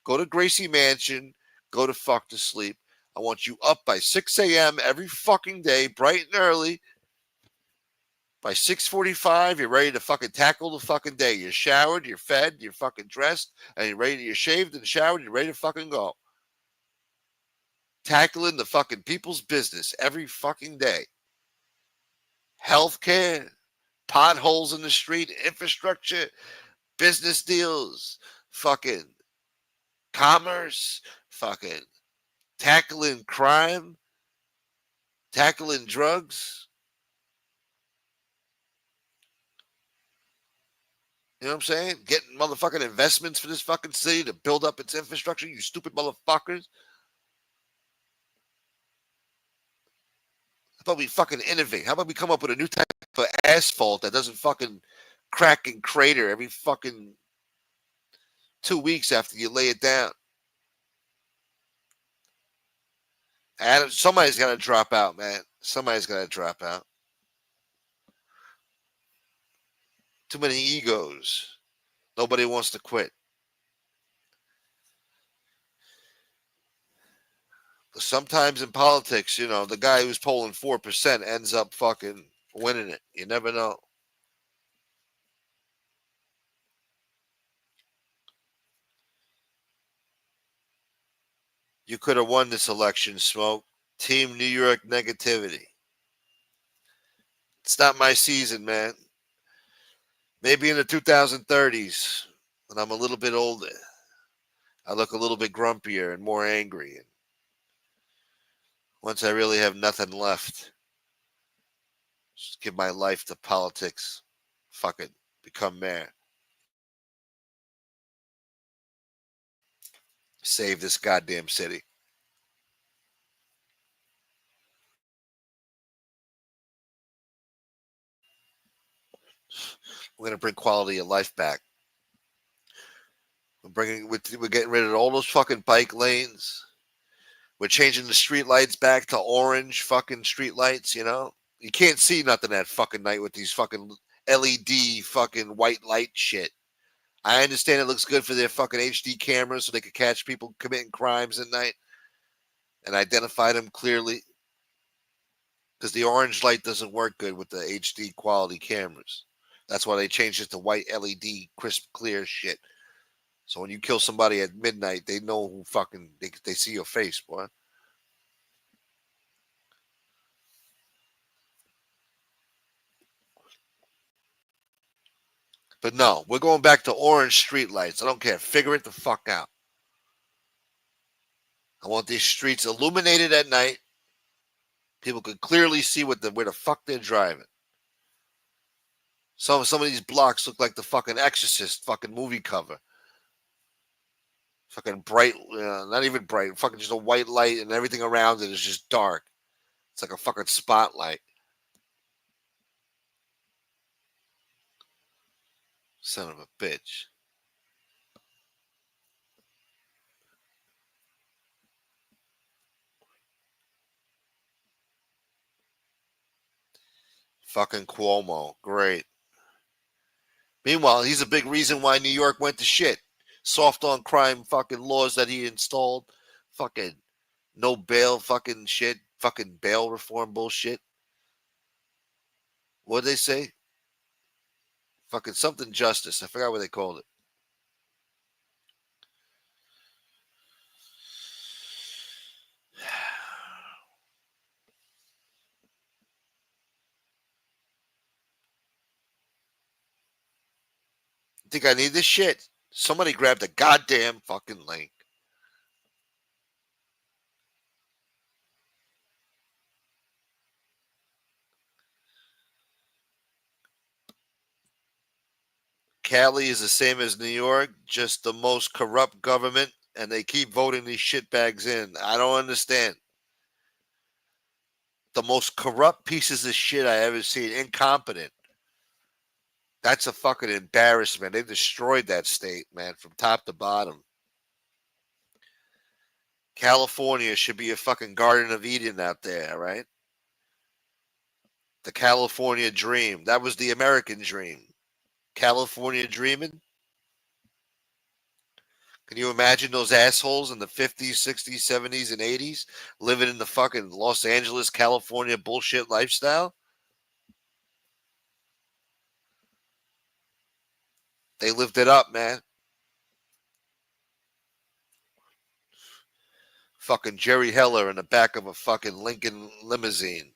Go to Gracie Mansion. Go to fuck to sleep. I want you up by 6 a.m. every fucking day, bright and early. By 6:45, you're ready to fucking tackle the fucking day. You're showered, you're fed, you're fucking dressed, and you're shaved and showered, you're ready to fucking go. tackling the fucking people's business every fucking day. Healthcare, potholes in the street, infrastructure, business deals, fucking commerce, fucking tackling crime, tackling drugs. You know what I'm saying? Getting motherfucking investments for this fucking city to build up its infrastructure, you stupid motherfuckers. How about we fucking innovate? How about we come up with a new type of asphalt that doesn't fucking crack and crater every fucking 2 weeks after you lay it down? Adam, somebody's got to drop out, man. Somebody's got to drop out. Too many egos. Nobody wants to quit. But sometimes in politics, you know, the guy who's polling 4% ends up fucking winning it. You never know. You could have won this election, Smoke. Team New York negativity. It's not my season, man. Maybe in the 2030s, when I'm a little bit older, I look a little bit grumpier and more angry. And once I really have nothing left, just give my life to politics. Fuck it. Become mayor. Save this goddamn city. We're gonna bring quality of life back. We're getting rid of all those fucking bike lanes. We're changing the street lights back to orange fucking street lights, you know? You can't see nothing at fucking night with these fucking LED fucking white light shit. I understand it looks good for their fucking HD cameras so they could catch people committing crimes at night and identify them clearly. Because the orange light doesn't work good with the HD quality cameras. That's why they changed it to white LED, crisp, clear shit. So when you kill somebody at midnight, they know who fucking, they see your face, boy. But no, we're going back to orange street lights. I don't care. Figure it the fuck out. I want these streets illuminated at night. People could clearly see where the fuck they're driving. Some of these blocks look like the fucking Exorcist fucking movie cover. Fucking bright, not even bright, fucking just a white light and everything around it is just dark. It's like a fucking spotlight. Son of a bitch. Fucking Cuomo. Great. Meanwhile, he's a big reason why New York went to shit. Soft on crime fucking laws that he installed. Fucking no bail fucking shit. Fucking bail reform bullshit. What'd they say? Fucking something justice. I forgot what they called it. Think I need this shit? Somebody grab the goddamn fucking link. Cali is the same as New York, just the most corrupt government, and they keep voting these shitbags in. I don't understand. The most corrupt pieces of shit I ever seen. Incompetent. That's a fucking embarrassment. They destroyed that state, man, from top to bottom. California should be a fucking Garden of Eden out there, right? The California dream. That was the American dream. California dreaming. Can you imagine those assholes in the 50s, 60s, 70s, and 80s living in the fucking Los Angeles, California bullshit lifestyle? They lived it up, man. Fucking Jerry Heller in the back of a fucking Lincoln limousine.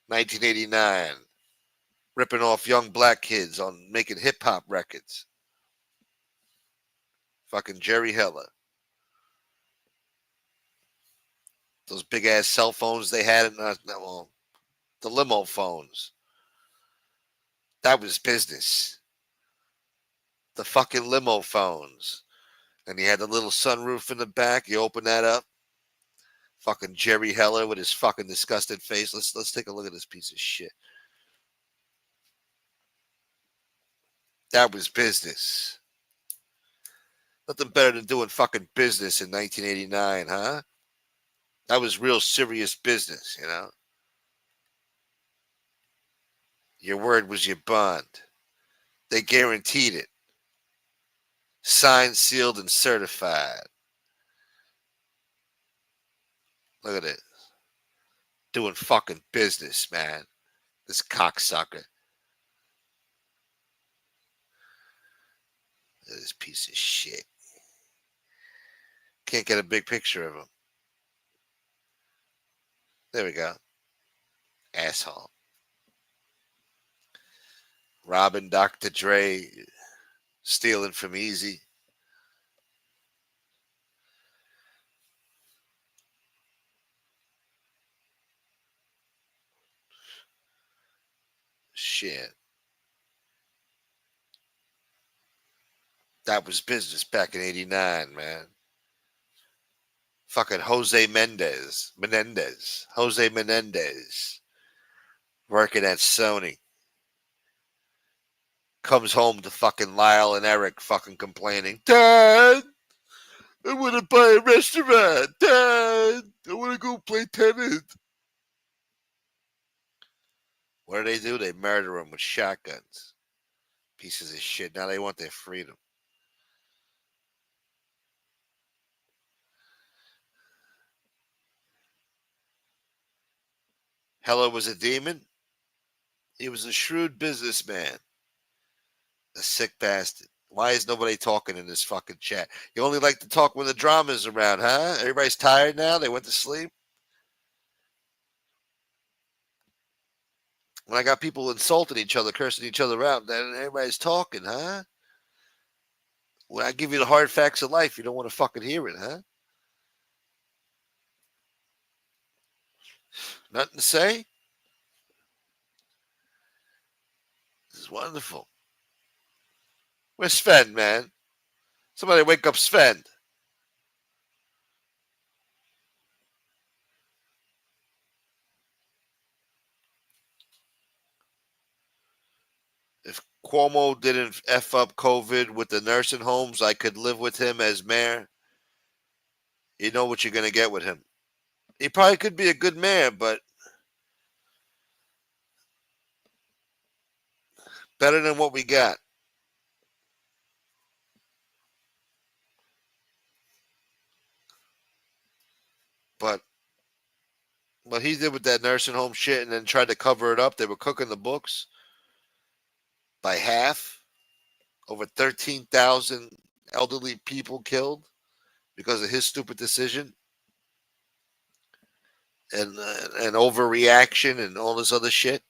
1989. Ripping off young black kids on making hip hop records. Fucking Jerry Heller. Those big ass cell phones they had in the limo phones. That was business. The fucking limo phones. And he had the little sunroof in the back. You open that up. Fucking Jerry Heller with his fucking disgusted face. Let's take a look at this piece of shit. That was business. Nothing better than doing fucking business in 1989, huh? That was real serious business, you know? Your word was your bond. They guaranteed it. Signed, sealed, and certified. Look at it. Doing fucking business, man. This cocksucker. Look at this piece of shit. Can't get a big picture of him. There we go. Asshole. Robbing Dr. Dre. Stealing from Easy. Shit. That was business back in 89, man. Fucking Jose Menendez. Working at Sony. Comes home to fucking Lyle and Eric fucking complaining. Dad, I want to buy a restaurant. Dad, I want to go play tennis. What do? They murder them with shotguns. Pieces of shit. Now they want their freedom. Heller was a demon. He was a shrewd businessman. A sick bastard. Why is nobody talking in this fucking chat? You only like to talk when the drama's around, huh? Everybody's tired now? They went to sleep? When I got people insulting each other, cursing each other out, then everybody's talking, huh? When I give you the hard facts of life, you don't want to fucking hear it, huh? Nothing to say? This is wonderful. Where's Sven, man? Somebody wake up Sven. If Cuomo didn't F up COVID with the nursing homes, I could live with him as mayor. You know what you're going to get with him. He probably could be a good mayor, but better than what we got. But what he did with that nursing home shit and then tried to cover it up, they were cooking the books by half. Over 13,000 elderly people killed because of his stupid decision and overreaction and all this other shit.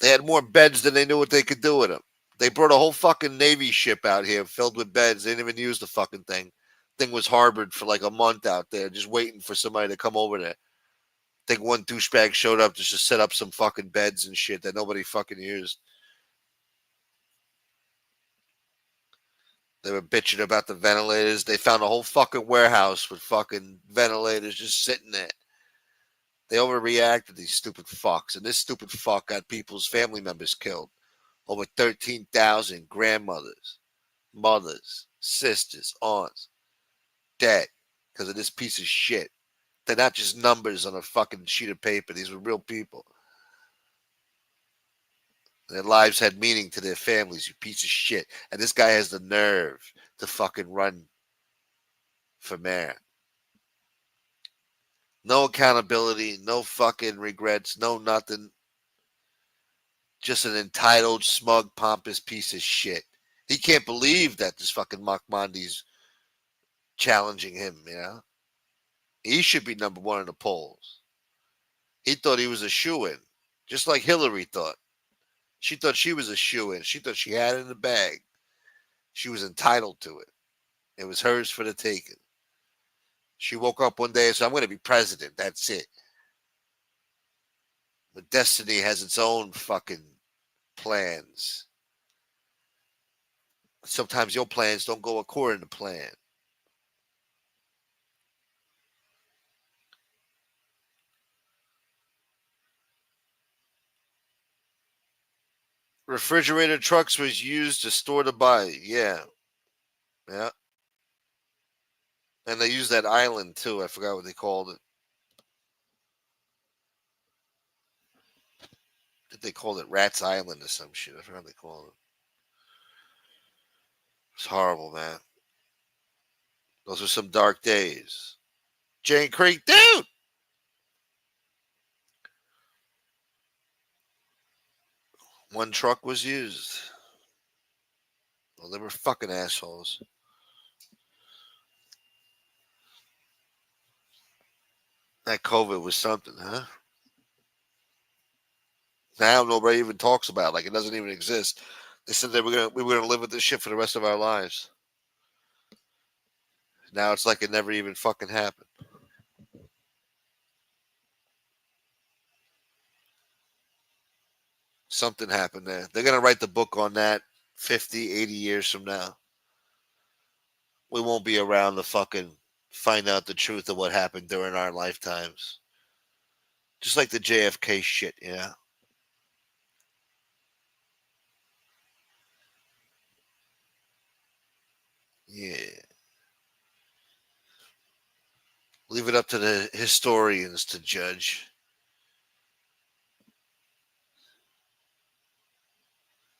They had more beds than they knew what they could do with them. They brought a whole fucking Navy ship out here filled with beds. They didn't even use the fucking thing. Thing was harbored for like a month out there, just waiting for somebody to come over there. I think one douchebag showed up just to set up some fucking beds and shit that nobody fucking used. They were bitching about the ventilators. They found a whole fucking warehouse with fucking ventilators just sitting there. They overreacted, these stupid fucks. And this stupid fuck got people's family members killed. Over 13,000 grandmothers, mothers, sisters, aunts, dead because of this piece of shit. They're not just numbers on a fucking sheet of paper. These were real people. Their lives had meaning to their families, you piece of shit. And this guy has the nerve to fucking run for mayor. No accountability, no fucking regrets, no nothing. Just an entitled, smug, pompous piece of shit. He can't believe that this fucking Mahmondi's challenging him, you know? He should be number one in the polls. He thought he was a shoo-in, just like Hillary thought. She thought she was a shoo-in. She thought she had it in the bag. She was entitled to it. It was hers for the taking. She woke up one day and said, I'm going to be president. That's it. But destiny has its own fucking plans. Sometimes your plans don't go according to plan. Refrigerator trucks was used to store the body. Yeah. Yeah. And they used that island too. I forgot what they called it. Did they call it Rat's Island or some shit? I forgot what they called it. It's horrible, man. Those are some dark days. Jane Creek, dude! One truck was used. Well, they were fucking assholes. That COVID was something, huh? Now nobody even talks about it. Like it doesn't even exist. They said we were gonna live with this shit for the rest of our lives. Now it's like it never even fucking happened. Something happened there. They're gonna write the book on that 50, 80 years from now. We won't be around to fucking find out the truth of what happened during our lifetimes. Just like the JFK shit, you know? Yeah. Leave it up to the historians to judge.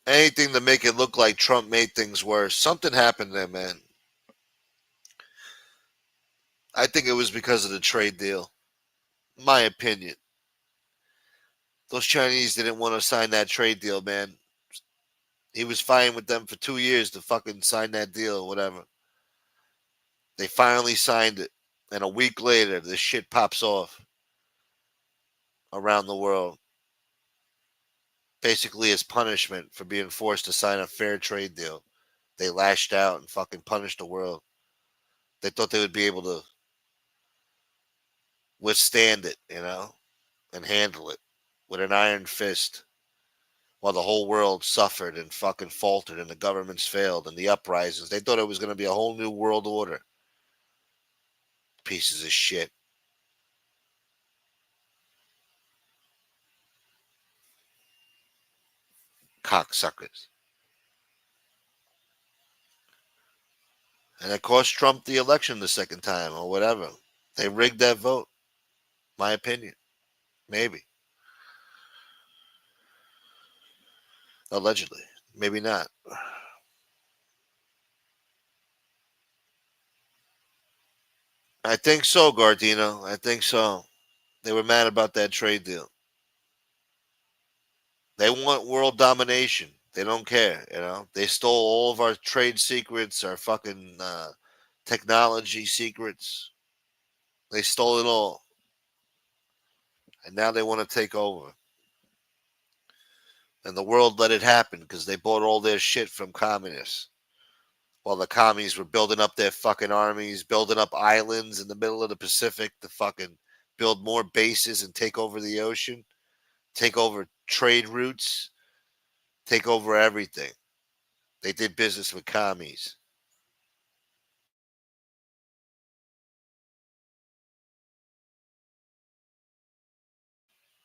Anything to make it look like Trump made things worse. Something happened there, man. I think it was because of the trade deal. My opinion. Those Chinese didn't want to sign that trade deal, man. He was fighting with them for 2 years to fucking sign that deal or whatever. They finally signed it. And a week later, this shit pops off around the world. Basically, as punishment for being forced to sign a fair trade deal. They lashed out and fucking punished the world. They thought they would be able to withstand it, you know, and handle it with an iron fist while the whole world suffered and fucking faltered and the governments failed and the uprisings. They thought it was going to be a whole new world order. Pieces of shit. Cocksuckers. And it cost Trump the election the second time or whatever. They rigged that vote. My opinion. Maybe. Allegedly. Maybe not. I think so, Gardino. I think so. They were mad about that trade deal. They want world domination. They don't care, you know. They stole all of our trade secrets, our fucking technology secrets. They stole it all. And now they want to take over. And the world let it happen because they bought all their shit from communists. While the commies were building up their fucking armies, building up islands in the middle of the Pacific to fucking build more bases and take over the ocean, take over trade routes, take over everything. They did business with commies.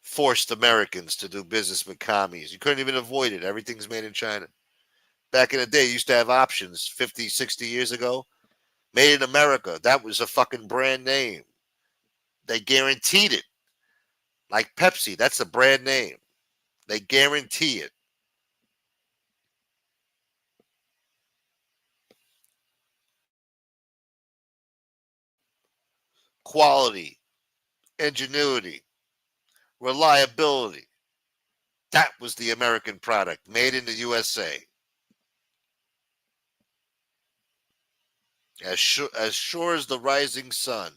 Forced Americans to do business with commies. You couldn't even avoid it. Everything's made in China. Back in the day, you used to have options 50, 60 years ago. Made in America. That was a fucking brand name. They guaranteed it. Like Pepsi, that's a brand name. They guarantee it. Quality, ingenuity, reliability. That was the American product, made in the USA. As sure as the rising sun,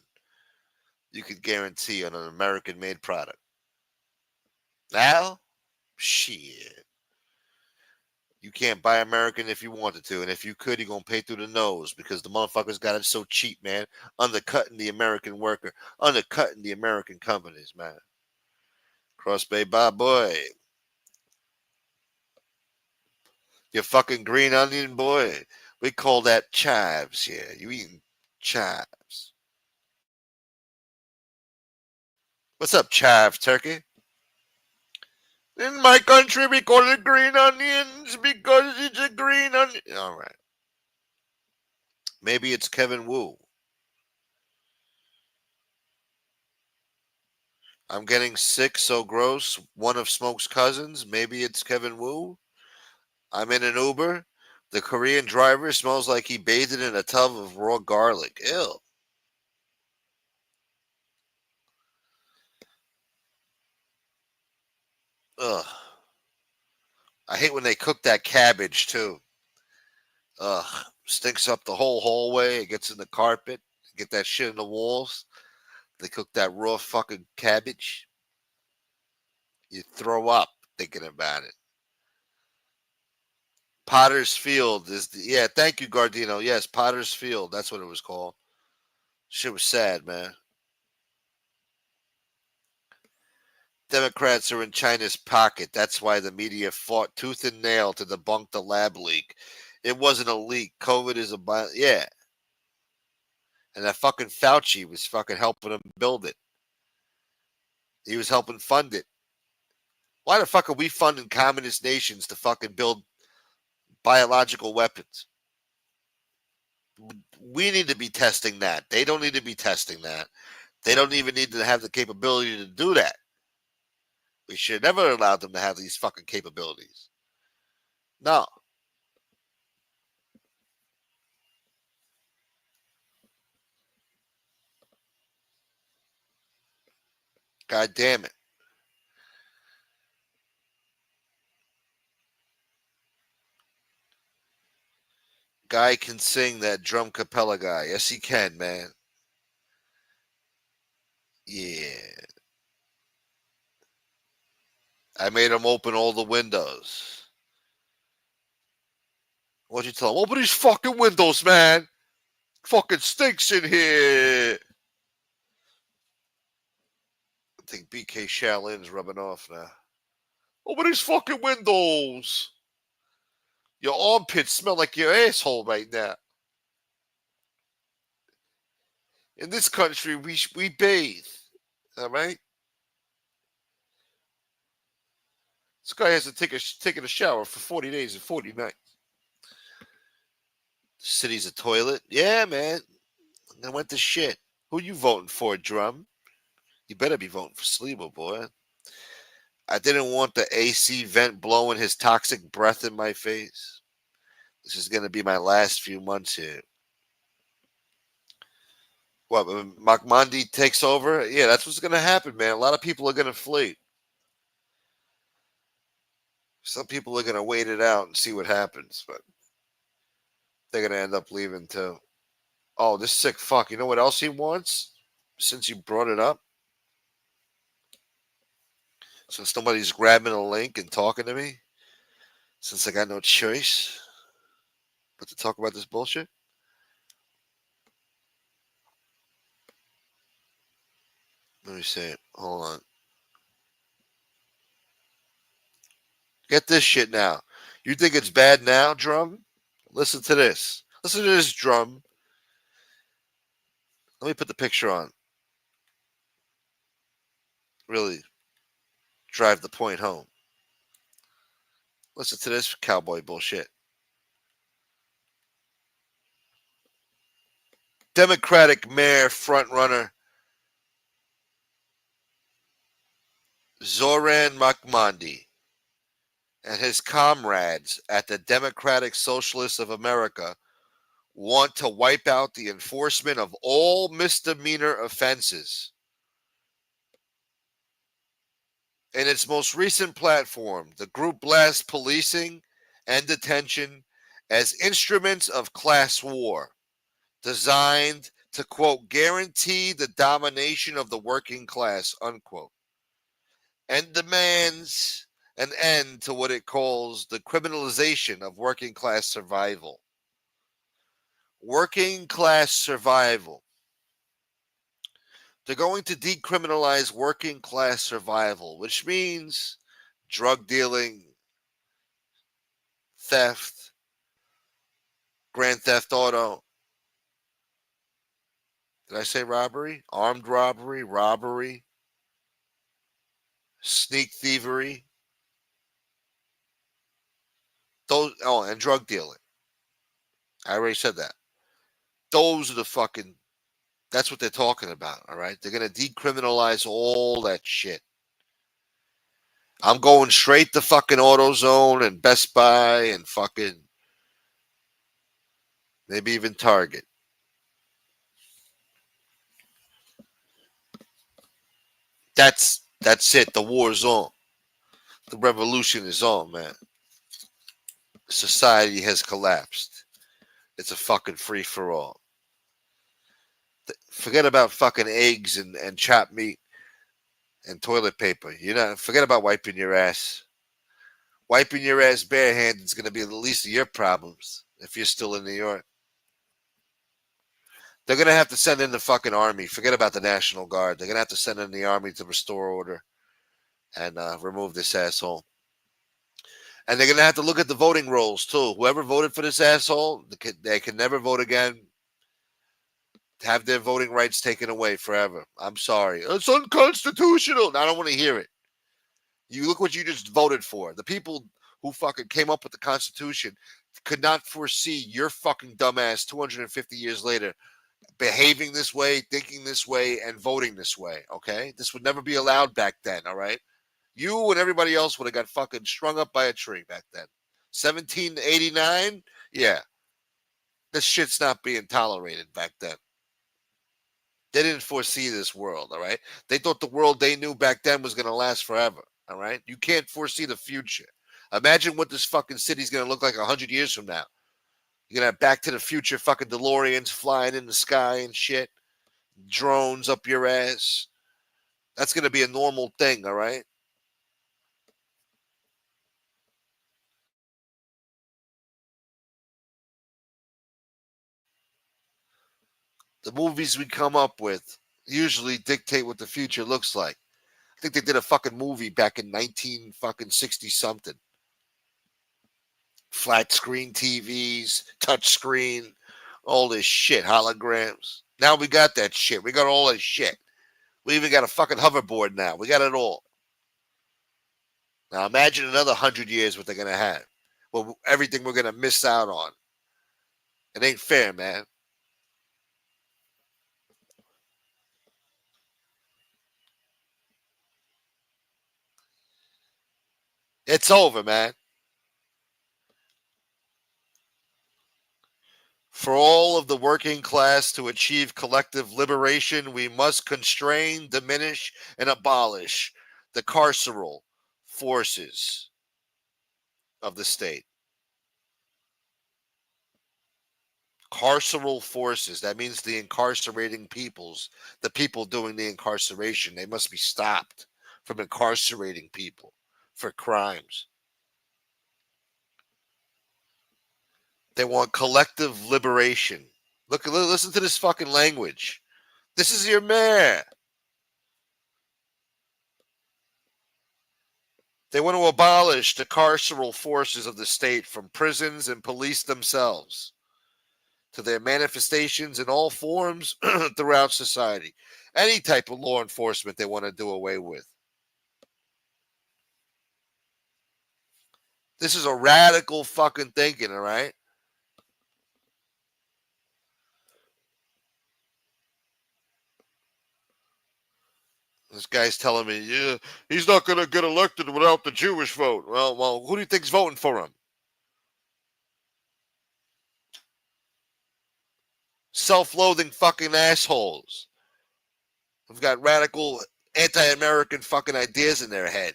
you could guarantee on an American-made product. Now, shit. You can't buy American if you wanted to, and if you could, you're gonna pay through the nose because the motherfuckers got it so cheap, man. Undercutting the American worker, undercutting the American companies, man. Cross Bay Bob boy. You fucking green onion boy. We call that chives here. You eating chives. What's up, chive turkey? In my country, we call it green onions because it's a green onion. All right. Maybe it's Kevin Wu. I'm getting sick, so gross. One of Smoke's cousins. Maybe it's Kevin Wu. I'm in an Uber. The Korean driver smells like he bathed in a tub of raw garlic. Ew. Ugh. I hate when they cook that cabbage, too. Ugh. Stinks up the whole hallway. It gets in the carpet. Get that shit in the walls. They cook that raw fucking cabbage. You throw up thinking about it. Potter's Field is yeah, thank you, Gardino. Yes, Potter's Field. That's what it was called. Shit was sad, man. Democrats are in China's pocket. That's why the media fought tooth and nail to debunk the lab leak. It wasn't a leak. COVID is yeah. And that fucking Fauci was fucking helping them build it. He was helping fund it. Why the fuck are we funding communist nations to fucking build biological weapons? We need to be testing that. They don't need to be testing that. They don't even need to have the capability to do that. We should have never allowed them to have these fucking capabilities. No. God damn it. Guy can sing, that drum capella guy. Yes, he can, man. Yeah. I made him open all the windows. What'd you tell him? Open these fucking windows, man. Fucking stinks in here. I think BK Shaolin's rubbing off now. Open these fucking windows. Your armpits smell like your asshole right now. In this country, we bathe. All right? This guy hasn't taken a shower for 40 days and 40 nights. The city's a toilet. Yeah, man. I went to shit. Who you voting for, Drum? You better be voting for Sleeper, boy. I didn't want the AC vent blowing his toxic breath in my face. This is going to be my last few months here. What, when Makmandi takes over? Yeah, that's what's going to happen, man. A lot of people are going to flee. Some people are going to wait it out and see what happens, but they're going to end up leaving too. Oh, this sick fuck. You know what else he wants? Since you brought it up? Since nobody's grabbing a link and talking to me? Since I got no choice but to talk about this bullshit? Let me see it. Hold on. Get this shit now. You think it's bad now, Drum? Listen to this. Listen to this, Drum. Let me put the picture on. Really drive the point home. Listen to this cowboy bullshit. Democratic mayor frontrunner Zoran Makmandi and his comrades at the Democratic Socialists of America want to wipe out the enforcement of all misdemeanor offenses. In its most recent platform, the group blasts policing and detention as instruments of class war designed to, quote, guarantee the domination of the working class, unquote, and demands an end to what it calls the criminalization of working class survival. Working class survival. They're going to decriminalize working class survival, which means drug dealing, theft, grand theft auto. Did I say robbery? Armed robbery, robbery, sneak thievery. Those, oh, and drug dealing. I already said that. Those are the fucking, that's what they're talking about, all right? They're going to decriminalize all that shit. I'm going straight to fucking AutoZone and Best Buy and fucking maybe even Target. That's it. The war's on. The revolution is on, man. Society has collapsed. It's a fucking free for all. Forget about fucking eggs and chopped meat and toilet paper. Forget about wiping your ass. Wiping your ass barehanded is going to be the least of your problems if you're still in New York. They're going to have to send in the fucking army. Forget about the National Guard. They're going to have to send in the army to restore order and remove this asshole. And they're going to have to look at the voting rolls, too. Whoever voted for this asshole, they can never vote again. Have their voting rights taken away forever. I'm sorry. It's unconstitutional. I don't want to hear it. You look what you just voted for. The people who fucking came up with the Constitution could not foresee your fucking dumbass 250 years later behaving this way, thinking this way, and voting this way, okay? This would never be allowed back then, all right? You and everybody else would have got fucking strung up by a tree back then. 1789? Yeah. This shit's not being tolerated back then. They didn't foresee this world, all right? They thought the world they knew back then was going to last forever, all right? You can't foresee the future. Imagine what this fucking city's going to look like 100 years from now. You're going to have Back to the Future fucking DeLoreans flying in the sky and shit. Drones up your ass. That's going to be a normal thing, all right? The movies we come up with usually dictate what the future looks like. I think they did a fucking movie back in 1960 something. Flat screen TVs, touch screen, all this shit, holograms. Now we got that shit. We got all that shit. We even got a fucking hoverboard now. We got it all. Now imagine another 100 years what they're going to have. Well, everything we're going to miss out on. It ain't fair, man. It's over, man. For all of the working class to achieve collective liberation, we must constrain, diminish, and abolish the carceral forces of the state. Carceral forces, that means the incarcerating peoples, the people doing the incarceration, they must be stopped from incarcerating people for crimes. They want collective liberation. Listen to this fucking language. This is your mayor. They want to abolish the carceral forces of the state from prisons and police themselves to their manifestations in all forms throughout society. Any type of law enforcement they want to do away with. This is a radical fucking thinking, all right? This guy's telling me, yeah, he's not going to get elected without the Jewish vote. Well, who do you think's voting for him? Self-loathing fucking assholes who've got radical anti-American fucking ideas in their head.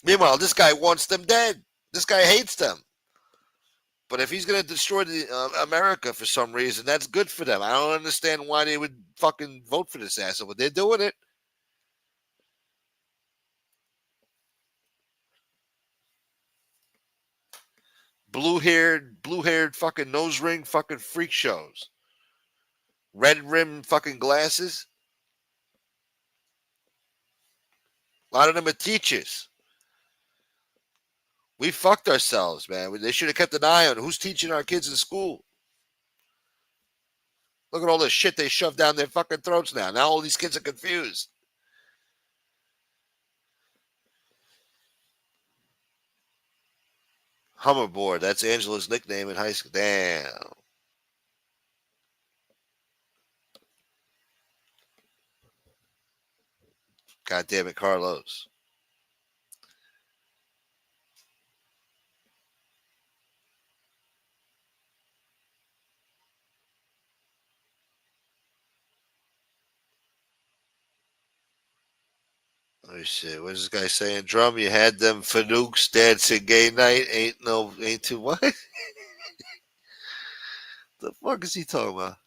Meanwhile, this guy wants them dead. This guy hates them. But if he's going to destroy the America for some reason, that's good for them. I don't understand why they would fucking vote for this asshole, but they're doing it. Blue-haired fucking nose ring fucking freak shows. Red rim fucking glasses. A lot of them are teachers. We fucked ourselves, man. They should have kept an eye on who's teaching our kids in school. Look at all the shit they shove down their fucking throats now. Now all these kids are confused. Hummerboard. That's Angela's nickname in high school. Damn. God damn it, Carlos. Let me see. What's this guy saying? Drum, you had them Fanooks dancing gay night. Ain't too what? The fuck is he talking about?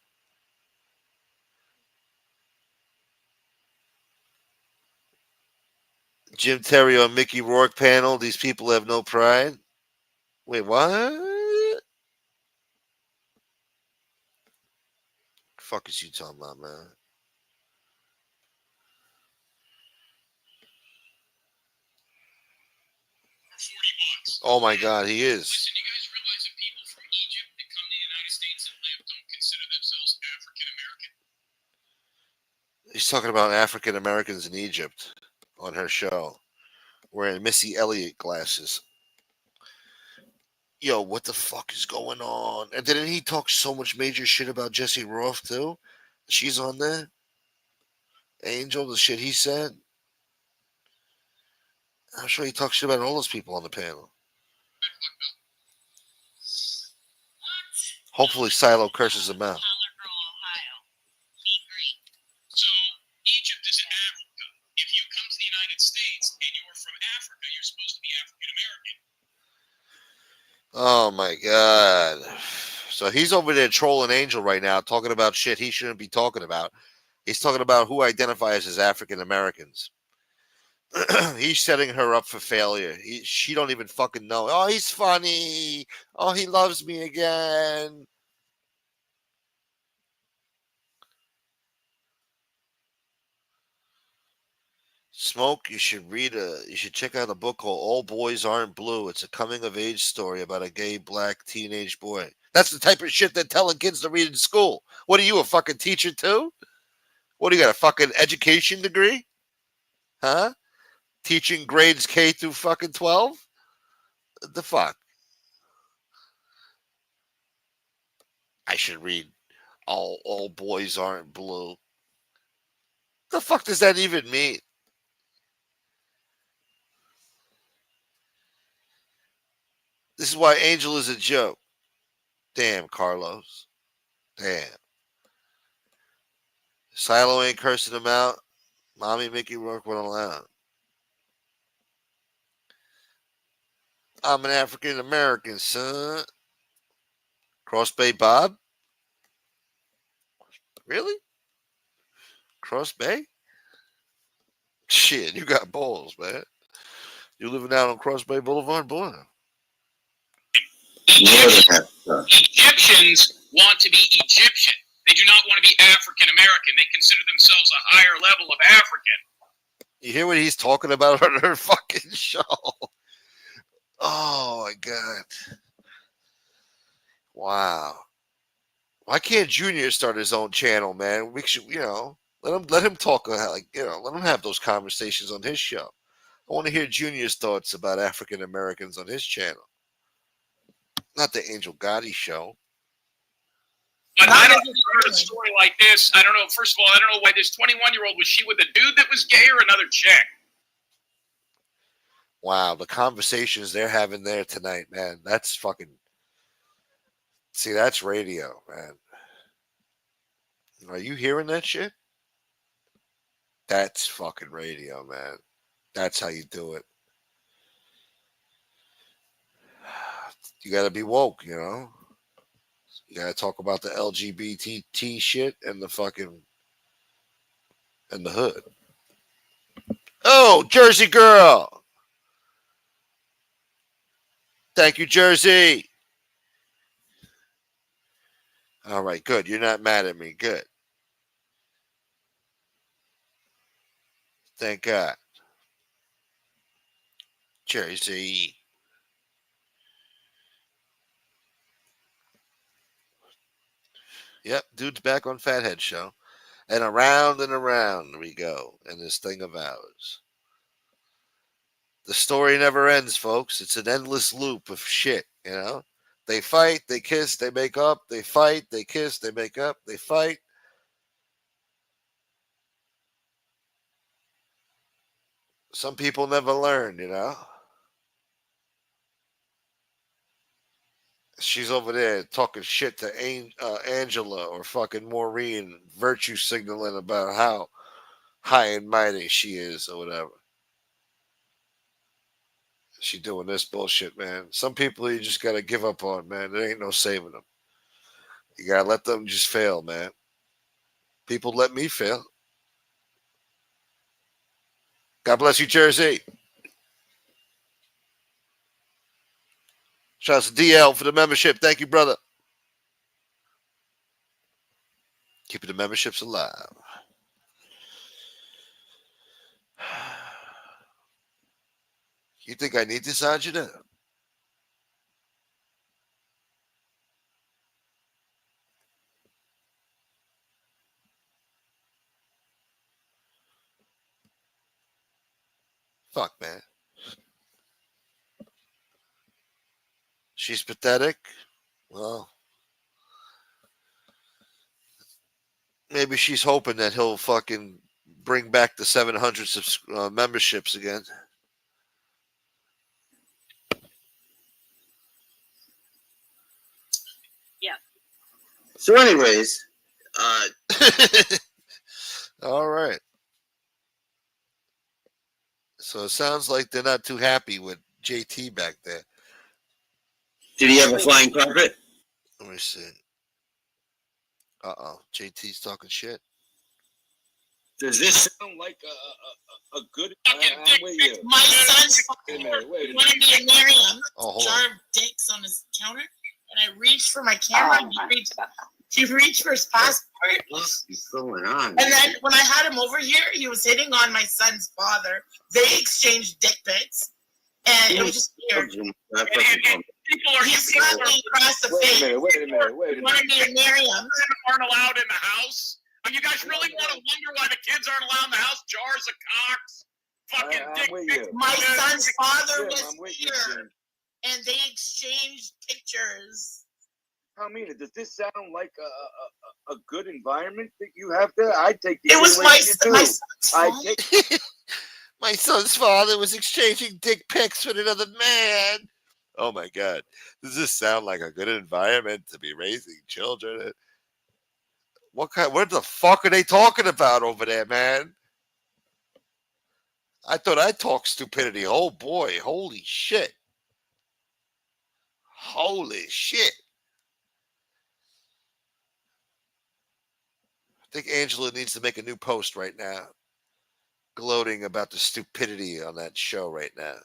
Jim Terry on Mickey Rourke panel. These people have no pride. Wait, what? Fuck is you talking about, man? Oh my God, he is. Listen, you guys realize that people from Egypt that come to the United States and live don't consider themselves African American? He's talking about African Americans in Egypt on her show, wearing Missy Elliott glasses. Yo, what the fuck is going on? And didn't he talk so much major shit about Jesse Roth too? She's on there. Angel, the shit he said. I'm sure he talks shit about all those people on the panel. Hopefully Silo curses him out. So, Egypt is in Africa. If you come to the United States and you're from Africa, you're supposed to be African American. Oh my God. So he's over there trolling Angel right now, talking about shit he shouldn't be talking about. He's talking about who identifies as African Americans. He's setting her up for failure. She don't even fucking know. Oh, he's funny. Oh, he loves me again. Smoke, you should check out a book called All Boys Aren't Blue. It's a coming of age story about a gay black teenage boy. That's the type of shit they're telling kids to read in school. What are you, a fucking teacher too? What do you got, a fucking education degree? Huh? Teaching grades K through fucking 12? The fuck? I should read All Boys Aren't Blue. The fuck does that even mean? This is why Angel is a joke. Damn, Carlos. Damn. Silo ain't cursing him out. Mommy Mickey Rourke went allow. I'm an African American, son. Cross Bay Bob? Really? Cross Bay? Shit, you got balls, man. You living out on Cross Bay Boulevard, boy. Egyptians want to be Egyptian. They do not want to be African American. They consider themselves a higher level of African. You hear what he's talking about on her fucking show? Oh my God. Wow. Why can't Junior start his own channel, man? We should, let him talk, let him have those conversations on his show. I want to hear Junior's thoughts about African Americans on his channel. Not the Angel Gotti show. But I don't heard a story like this. I don't know. First of all, I don't know why this 21-year-old, was she with a dude that was gay or another chick? Wow, the conversations they're having there tonight, man. That's fucking. See, that's radio, man. Are you hearing that shit? That's fucking radio, man. That's how you do it. You got to be woke, you know. You got to talk about the LGBT shit and the fucking and the hood. Oh, Jersey girl. Thank you, Jersey. All right, good. You're not mad at me. Good. Thank God. Jersey. Yep, dude's back on Fathead Show. And around we go in this thing of ours. The story never ends, folks. It's an endless loop of shit, you know? They fight, they kiss, they make up, they fight, they kiss, they make up, they fight. Some people never learn, you know? She's over there talking shit to Angela or fucking Maureen, virtue signaling about how high and mighty she is or whatever. She doing this bullshit, man. Some people you just gotta give up on, man. There ain't no saving them. You gotta let them just fail, man. People let me fail. God bless you, Jersey. Shout out to DL for the membership. Thank you, brother. Keeping the memberships alive. You think I need this, Ajita? Fuck, man. She's pathetic. Well, maybe she's hoping that he'll fucking bring back the 700 memberships again. Yeah. So, anyways, all right. So it sounds like they're not too happy with JT back there. Did he have a flying carpet? Let me see. JT's talking shit. Does this sound like a good? I'm with you. My son's Wait a minute. wanted me and Miriam jar of dicks on his counter, and I reached for my camera, and he reached for his passport. What's going on? And then when I had him over here, he was hitting on my son's father. They exchanged dick pics, and it was just weird. People are He slapped me across the face. Wait a minute. Wanted me and Miriam aren't allowed in the house. And you guys really want to wonder why the kids aren't allowed in the house? Jars of cocks, fucking dick pics. My son's father was I'm with here, and they exchanged pictures. Carmina, does this sound like a good environment that you have there? I take the It was my son's My son's father was exchanging dick pics with another man. Oh my God. Does this sound like a good environment to be raising children? What the fuck are they talking about over there, man? I thought I talked stupidity. Oh boy, holy shit. Holy shit. I think Angela needs to make a new post right now, gloating about the stupidity on that show right now.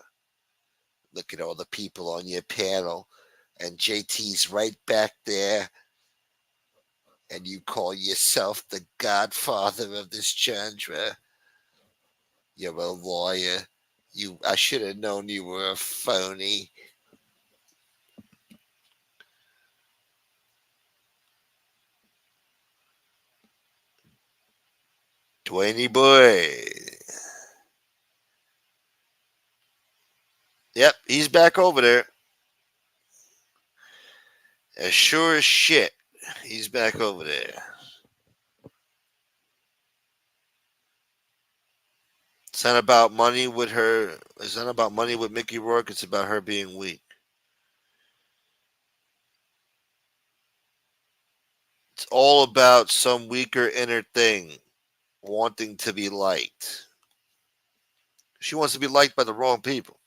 Look at all the people on your panel, and JT's right back there, and you call yourself the godfather of this genre. You're a lawyer. I should have known you were a phony. Dwayne boy. Yep, he's back over there. As sure as shit, he's back over there. It's not about money with her. It's not about money with Mickey Rourke. It's about her being weak. It's all about some weaker inner thing wanting to be liked. She wants to be liked by the wrong people.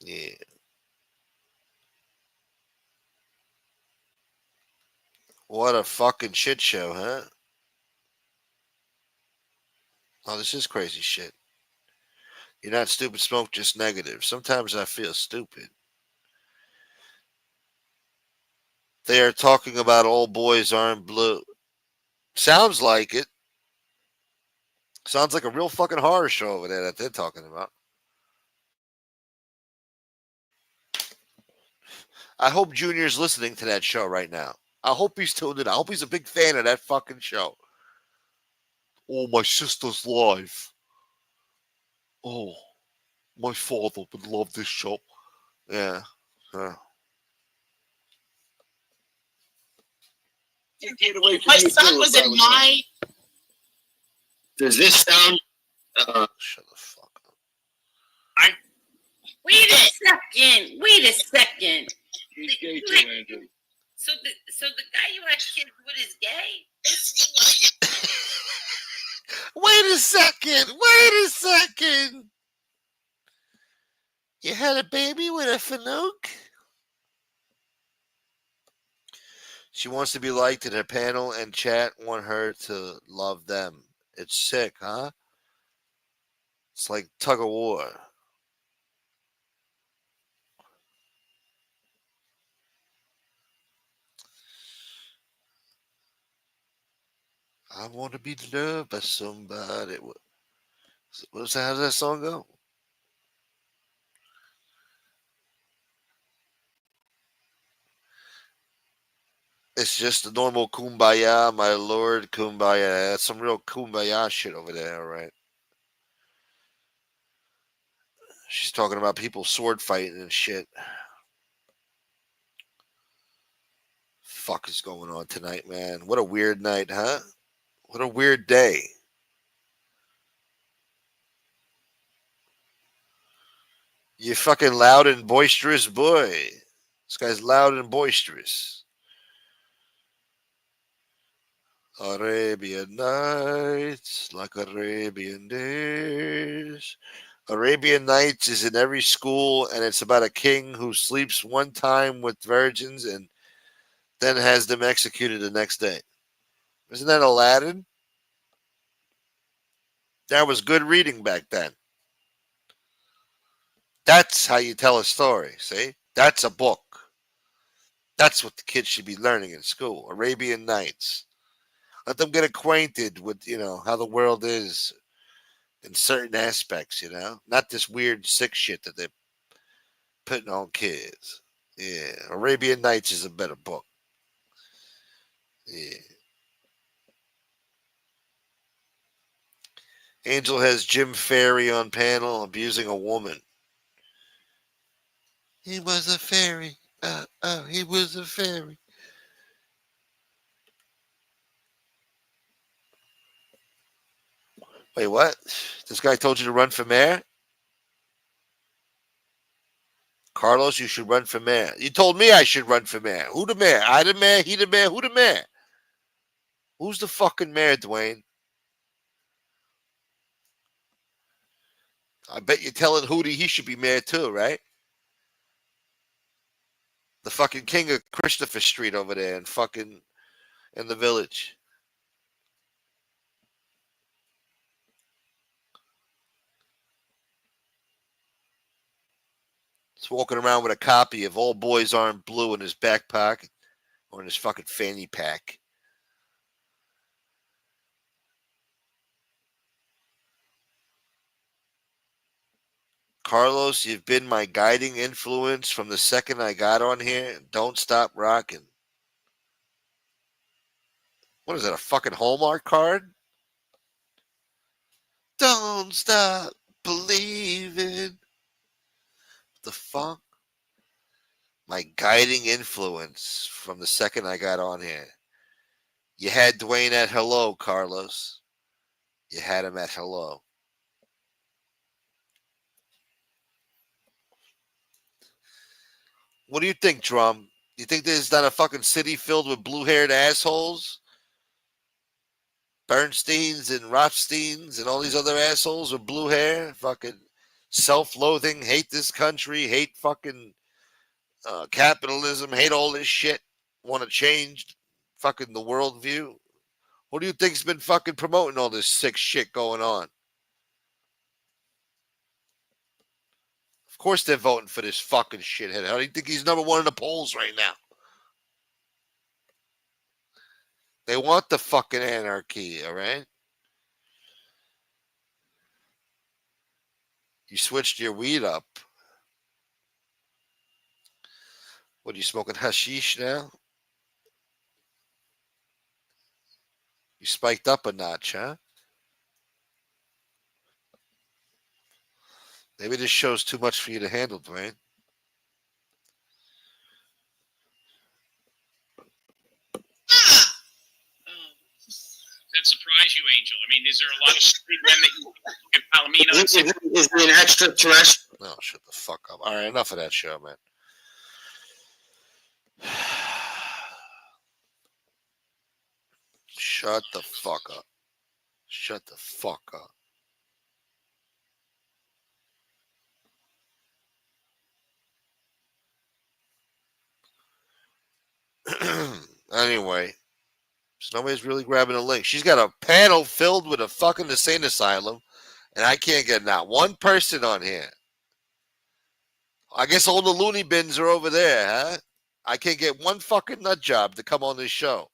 Yeah. What a fucking shit show, huh? Oh, this is crazy shit. You're not stupid, Smoke, just negative. Sometimes I feel stupid. They are talking about old boys aren't blue. Sounds like it. Sounds like a real fucking horror show over there that they're talking about. I hope Junior's listening to that show right now. I hope he's tuned in. I hope he's a big fan of that fucking show. Oh, my sister's live. Oh, my father would love this show. Yeah. Get away from My you son too, was if I in was my. Does this sound? Shut the fuck up. Wait a second. Wait a second. He's gay too, Andrew. So the guy you had kids with is gay? Wait a second. Wait a second. You had a baby with a Fanuc? She wants to be liked in her panel, and chat want her to love them. It's sick, huh? It's like tug of war. I want to be loved by somebody. What's that? How does that song go? It's just a normal kumbaya, my lord, kumbaya. That's some real kumbaya shit over there, all right? She's talking about people sword fighting and shit. Fuck is going on tonight, man? What a weird night, huh? What a weird day. You fucking loud and boisterous boy. This guy's loud and boisterous. Arabian Nights, like Arabian days. Arabian Nights is in every school, and it's about a king who sleeps one time with virgins and then has them executed the next day. Isn't that Aladdin? That was good reading back then. That's how you tell a story, see? That's a book. That's what the kids should be learning in school. Arabian Nights. Let them get acquainted with, how the world is in certain aspects, Not this weird sick shit that they're putting on kids. Yeah. Arabian Nights is a better book. Yeah. Angel has Jim Ferry on panel abusing a woman. He was a fairy. He was a fairy. Wait, what? This guy told you to run for mayor? Carlos, you should run for mayor. You told me I should run for mayor. Who the mayor? I the mayor? He the mayor? Who the mayor? Who's the fucking mayor, Dwayne? I bet you're telling Hootie he should be mayor too, right? The fucking king of Christopher Street over there in the village. He's walking around with a copy of All Boys Aren't Blue in his back pocket or in his fucking fanny pack. Carlos, you've been my guiding influence from the second I got on here. Don't stop rocking. What is that, a fucking Hallmark card? Don't stop believing. The fuck? My guiding influence from the second I got on here. You had Dwayne at hello, Carlos. You had him at hello. What do you think, Drum? You think there's not a fucking city filled with blue-haired assholes? Bernsteins and Rothsteins and all these other assholes with blue hair? Fucking self-loathing, hate this country, hate fucking capitalism, hate all this shit, want to change fucking the worldview. Who do you think's been fucking promoting all this sick shit going on? Of course they're voting for this fucking shithead. How do you think he's number one in the polls right now? They want the fucking anarchy, all right? You switched your weed up. What, are you smoking hashish now? You spiked up a notch, huh? Maybe this show's too much for you to handle, Dwayne. That surprise you, Angel? I mean, is there a lot of straight men that you get Palomino and say, Is he an extraterrestrial? No, shut the fuck up. All right, enough of that show, man. Shut the fuck up. Shut the fuck up. Anyway, so nobody's really grabbing a link. She's got a panel filled with a fucking insane asylum, and I can't get not one person on here. I guess all the loony bins are over there, huh? I can't get one fucking nut job to come on this show.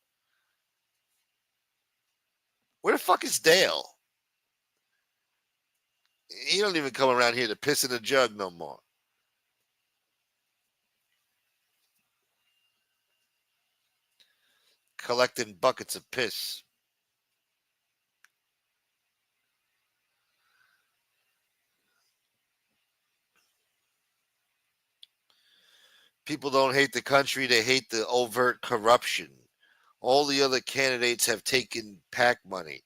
Where the fuck is Dale? He don't even come around here to piss in a jug no more. Collecting buckets of piss. People don't hate the country, they hate the overt corruption. All the other candidates have taken PAC money.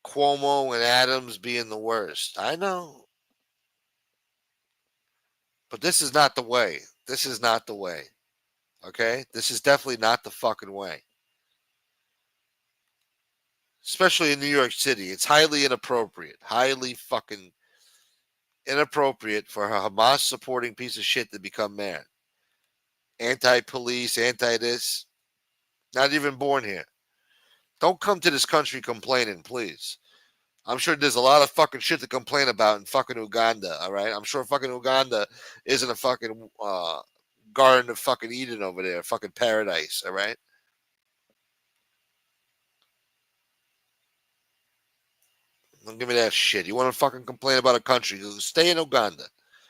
Cuomo and Adams being the worst. I know. But this is not the way. This is not the way. Okay? This is definitely not the fucking way. Especially in New York City. It's highly inappropriate. Highly fucking inappropriate for a Hamas supporting piece of shit to become mayor. Anti-police, anti-this. Not even born here. Don't come to this country complaining, please. I'm sure there's a lot of fucking shit to complain about in fucking Uganda, all right? I'm sure fucking Uganda isn't a fucking Garden of fucking Eden over there, fucking paradise, all right? Don't give me that shit. You want to fucking complain about a country, stay in Uganda.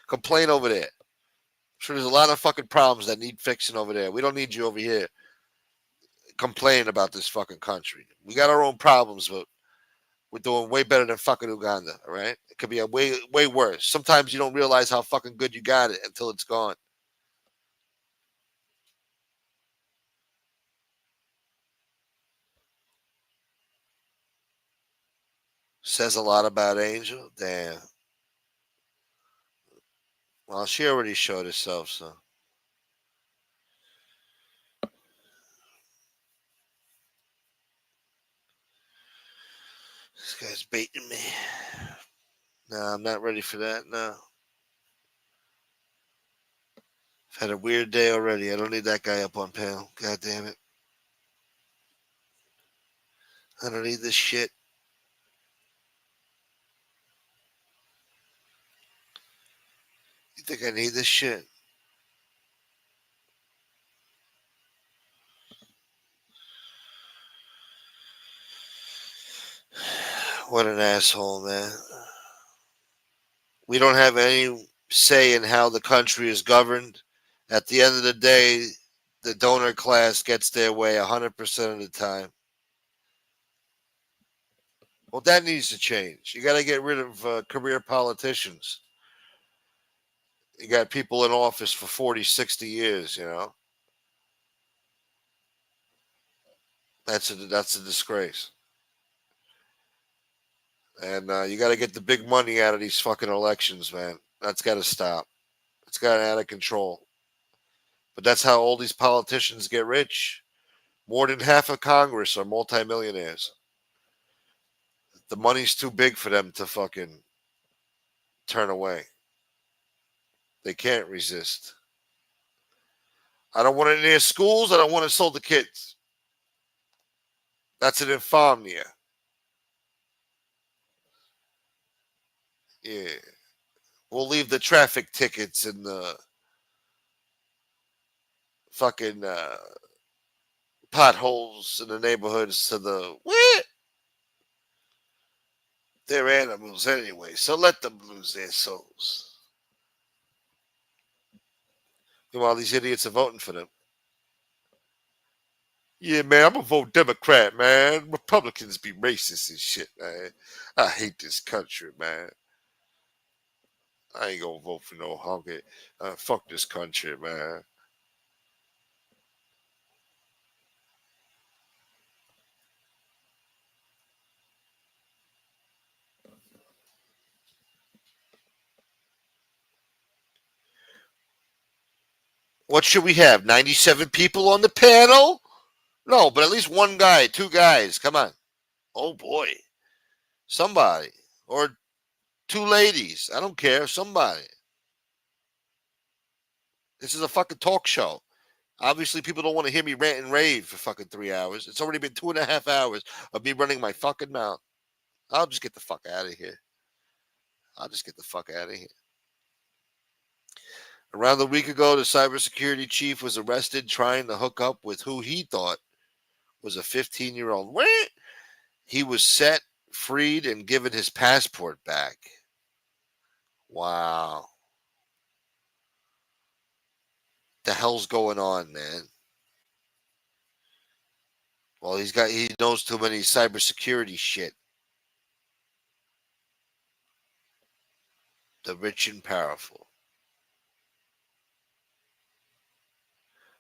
Complain over there. I'm sure there's a lot of fucking problems that need fixing over there. We don't need you over here complaining about this fucking country. We got our own problems, but we're doing way better than fucking Uganda, all right? It could be a way worse. Sometimes you don't realize how fucking good you got it until it's gone. Says a lot about Angel. Damn. Well, she already showed herself, so. This guy's baiting me. No, I'm not ready for that. No. I've had a weird day already. I don't need that guy up on panel. God damn it. I don't need this shit. You think I need this shit? What an asshole, man. We don't have any say in how the country is governed. At the end of the day, the donor class gets their way 100% of the time. Well, that needs to change. You got to get rid of career politicians. You got people in office for 40, 60 years, you know. That's a disgrace. And you got to get the big money out of these fucking elections, man. That's got to stop. It's gotten out of control. But that's how all these politicians get rich. More than half of Congress are multimillionaires. The money's too big for them to fucking turn away. They can't resist. I don't want it near schools. I don't want it sold to kids. That's an infamia. Yeah. We'll leave the traffic tickets and the fucking potholes in the neighborhoods to the what? They're animals anyway, so let them lose their souls. While these idiots are voting for them. Yeah, man, I'm gonna vote Democrat, man. Republicans be racist and shit, man. I hate this country, man. I ain't gonna vote for no honky. Fuck this country, man. What should we have? 97 people on the panel? No, but at least one guy, two guys. Come on. Oh boy. Somebody. Or two ladies. I don't care. Somebody. This is a fucking talk show. Obviously, people don't want to hear me rant and rave for fucking 3 hours. It's already been 2.5 hours of me running my fucking mouth. I'll just get the fuck out of here. I'll just get the fuck out of here. Around a week ago, the cybersecurity chief was arrested trying to hook up with who he thought was a 15-year-old. He was set, freed, and given his passport back. Wow. The hell's going on, man? Well, he knows too many cybersecurity shit. The rich and powerful.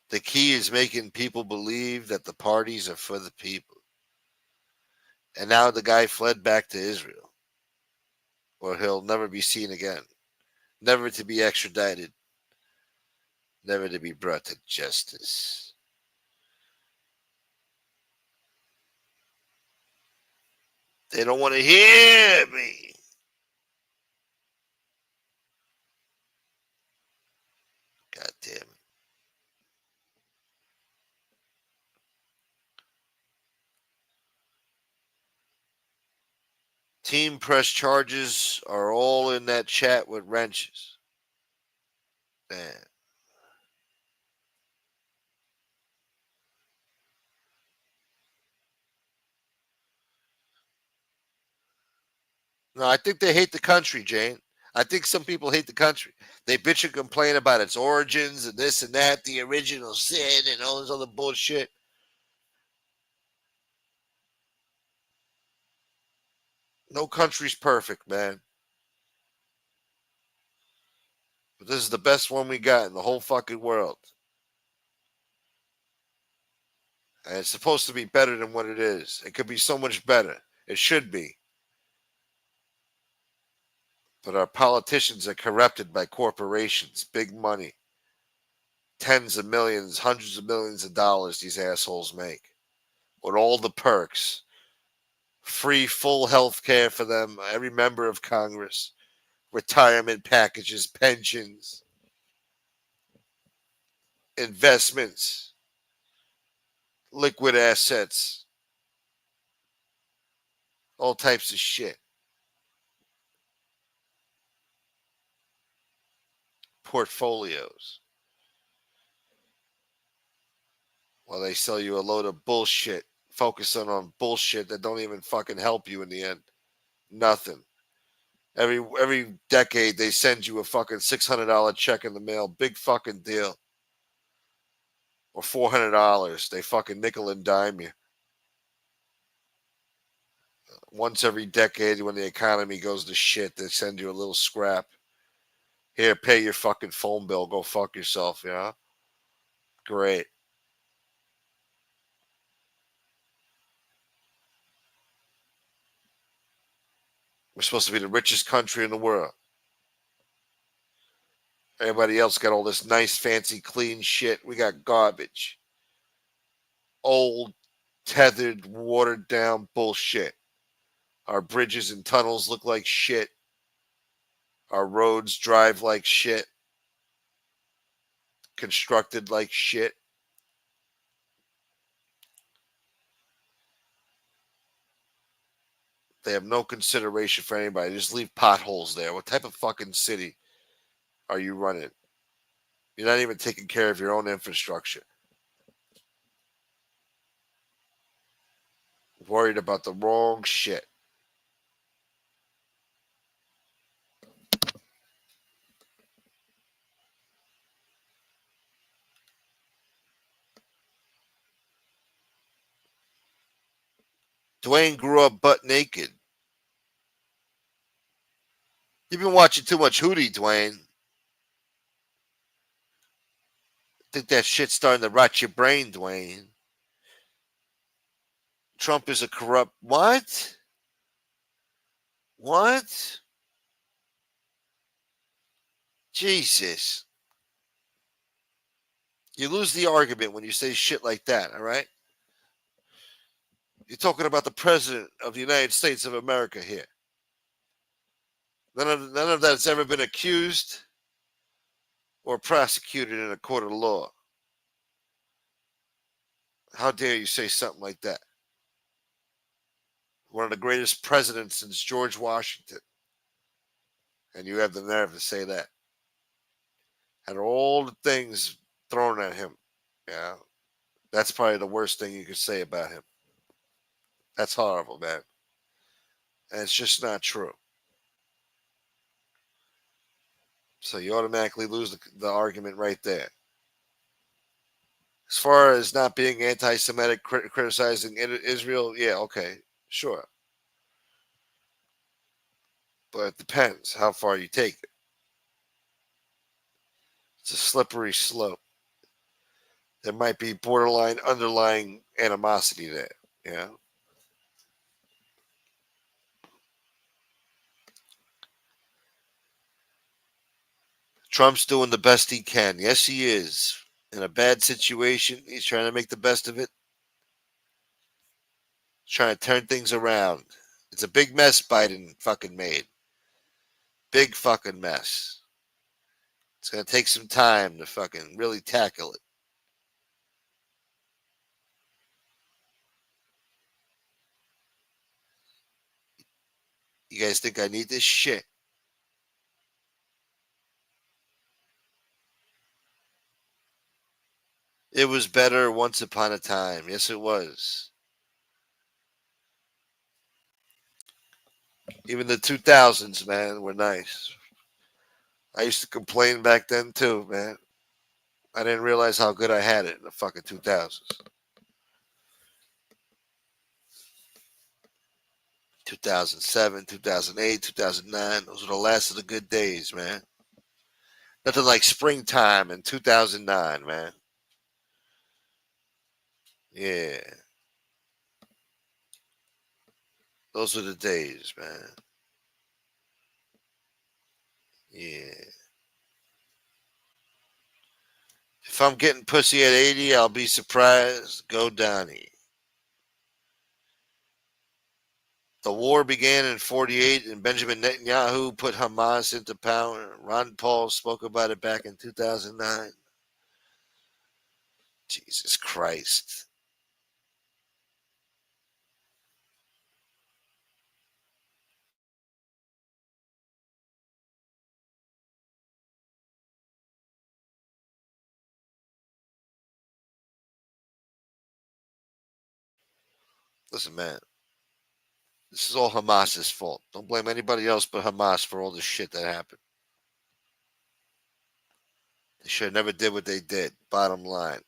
The key is making people believe that the parties are for the people. And now the guy fled back to Israel, where he'll never be seen again, never to be extradited, never to be brought to justice. They don't want to hear me. God damn it. Team press charges are all in that chat with wrenches. Man. No, I think they hate the country, Jane. I think some people hate the country. They bitch and complain about its origins and this and that, the original sin and all this other bullshit. No country's perfect, man. But this is the best one we got in the whole fucking world. And it's supposed to be better than what it is. It could be so much better. It should be. But our politicians are corrupted by corporations, big money. Tens of millions, hundreds of millions of dollars these assholes make. With all the perks. Free full health care for them, every member of Congress. Retirement packages, pensions. Investments. Liquid assets. All types of shit. Portfolios. While they sell you a load of bullshit, focusing on bullshit that don't even fucking help you in the end. Nothing. Every decade they send you a fucking $600 check in the mail. Big fucking deal. Or $400. They fucking nickel and dime you. Once every decade when the economy goes to shit, they send you a little scrap. Here, pay your fucking phone bill. Go fuck yourself, yeah? Great. We're supposed to be the richest country in the world. Everybody else got all this nice, fancy, clean shit. We got garbage. Old, tethered, watered down bullshit. Our bridges and tunnels look like shit. Our roads drive like shit. Constructed like shit. They have no consideration for anybody. Just leave potholes there. What type of fucking city are you running? You're not even taking care of your own infrastructure. Worried about the wrong shit. Dwayne grew up butt naked. You've been watching too much Hootie, Dwayne. Think that shit's starting to rot your brain, Dwayne. Trump is a corrupt... What? What? Jesus. You lose the argument when you say shit like that, all right? You're talking about the president of the United States of America here. None of that's ever been accused or prosecuted in a court of law. How dare you say something like that? One of the greatest presidents since George Washington. And you have the nerve to say that. Had all the things thrown at him. Yeah. That's probably the worst thing you could say about him. That's horrible, man. And it's just not true. So you automatically lose the argument right there. As far as not being anti-Semitic, criticizing Israel, yeah, okay, sure. But it depends how far you take it. It's a slippery slope. There might be borderline underlying animosity there, yeah. Trump's doing the best he can. Yes, he is. In a bad situation, he's trying to make the best of it. He's trying to turn things around. It's a big mess Biden fucking made. Big fucking mess. It's going to take some time to fucking really tackle it. You guys think I need this shit? It was better once upon a time. Yes, it was. Even the 2000s, man, were nice. I used to complain back then, too, man. I didn't realize how good I had it in the fucking 2000s. 2007, 2008, 2009. Those were the last of the good days, man. Nothing like springtime in 2009, man. Yeah. Those were the days, man. Yeah. If I'm getting pussy at 80, I'll be surprised. Go Donnie. The war began in 48 and Benjamin Netanyahu put Hamas into power. Ron Paul spoke about it back in 2009. Jesus Christ. Listen, man. This is all Hamas's fault. Don't blame anybody else but Hamas for all the shit that happened. They should have never did what they did. Bottom line.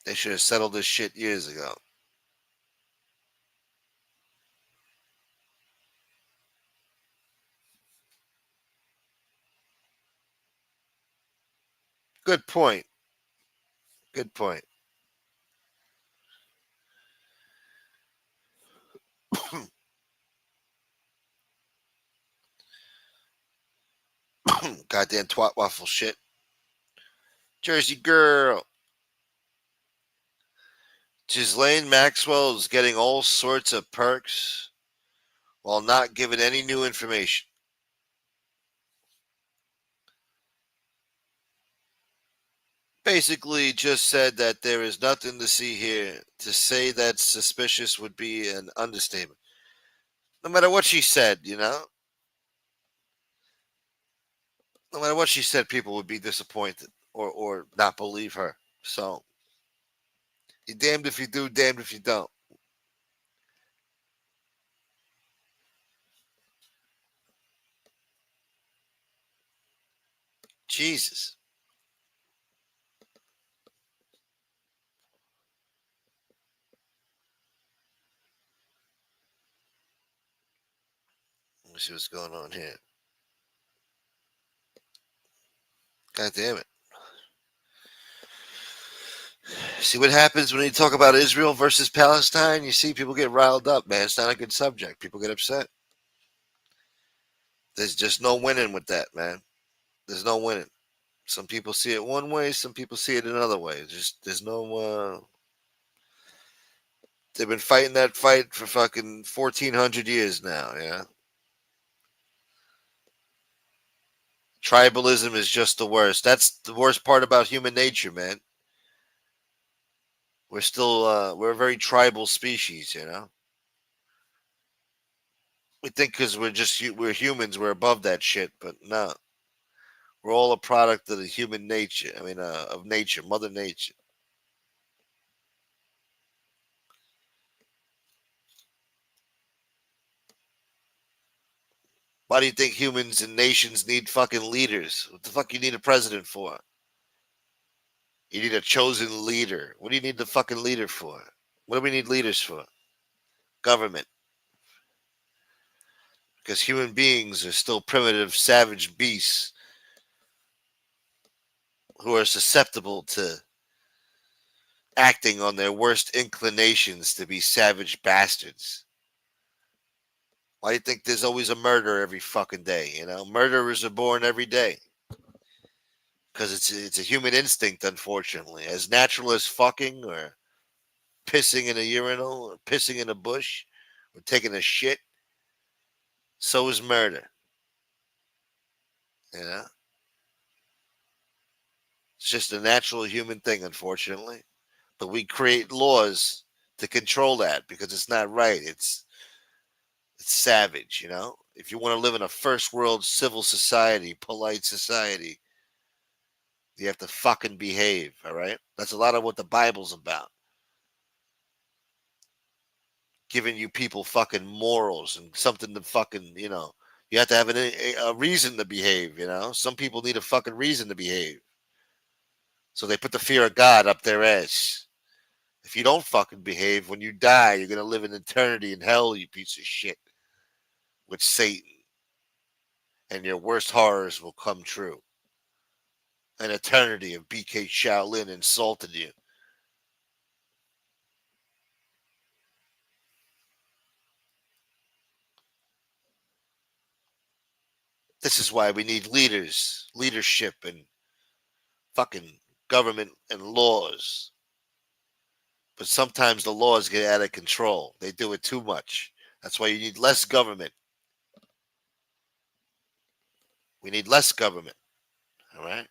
They should have settled this shit years ago. Good point. Good point. Goddamn twat waffle shit. Jersey girl. Ghislaine Maxwell is getting all sorts of perks while not giving any new information. Basically just said that there is nothing to see here. To say that's suspicious would be an understatement. No matter what she said, no matter what she said, people would be disappointed or not believe her. So, you're damned if you do, damned if you don't. Jesus. Let me see what's going on here. God damn it. See what happens when you talk about Israel versus Palestine? You see people get riled up, man. It's not a good subject. People get upset. There's just no winning with that, man. There's no winning. Some people see it one way, some people see it another way. There's no they've been fighting that fight for fucking 1400 years now, yeah. Tribalism is just the worst. That's the worst part about human nature, man. We're a very tribal species, We think because we're humans, we're above that shit, but no. We're all a product of the human nature. I mean, of nature, Mother Nature. Why do you think humans and nations need fucking leaders? What the fuck you need a president for? You need a chosen leader. What do you need the fucking leader for? What do we need leaders for? Government. Because human beings are still primitive, savage beasts who are susceptible to acting on their worst inclinations to be savage bastards. Why do you think there's always a murder every fucking day? Murderers are born every day. Because it's a human instinct, unfortunately. As natural as fucking or pissing in a urinal or pissing in a bush or taking a shit, so is murder. It's just a natural human thing, unfortunately. But we create laws to control that because it's not right. It's savage, If you want to live in a first world civil society, polite society, you have to fucking behave, all right? That's a lot of what the Bible's about. Giving you people fucking morals and something to fucking, you have to have a reason to behave, Some people need a fucking reason to behave. So they put the fear of God up their ass. If you don't fucking behave, when you die, you're going to live an eternity in hell, you piece of shit, with Satan. And your worst horrors will come true. An eternity of BK Shaolin insulted you. This is why we need leaders, leadership, and fucking government and laws. But sometimes the laws get out of control. They do it too much. That's why you need less government. We need less government. All right?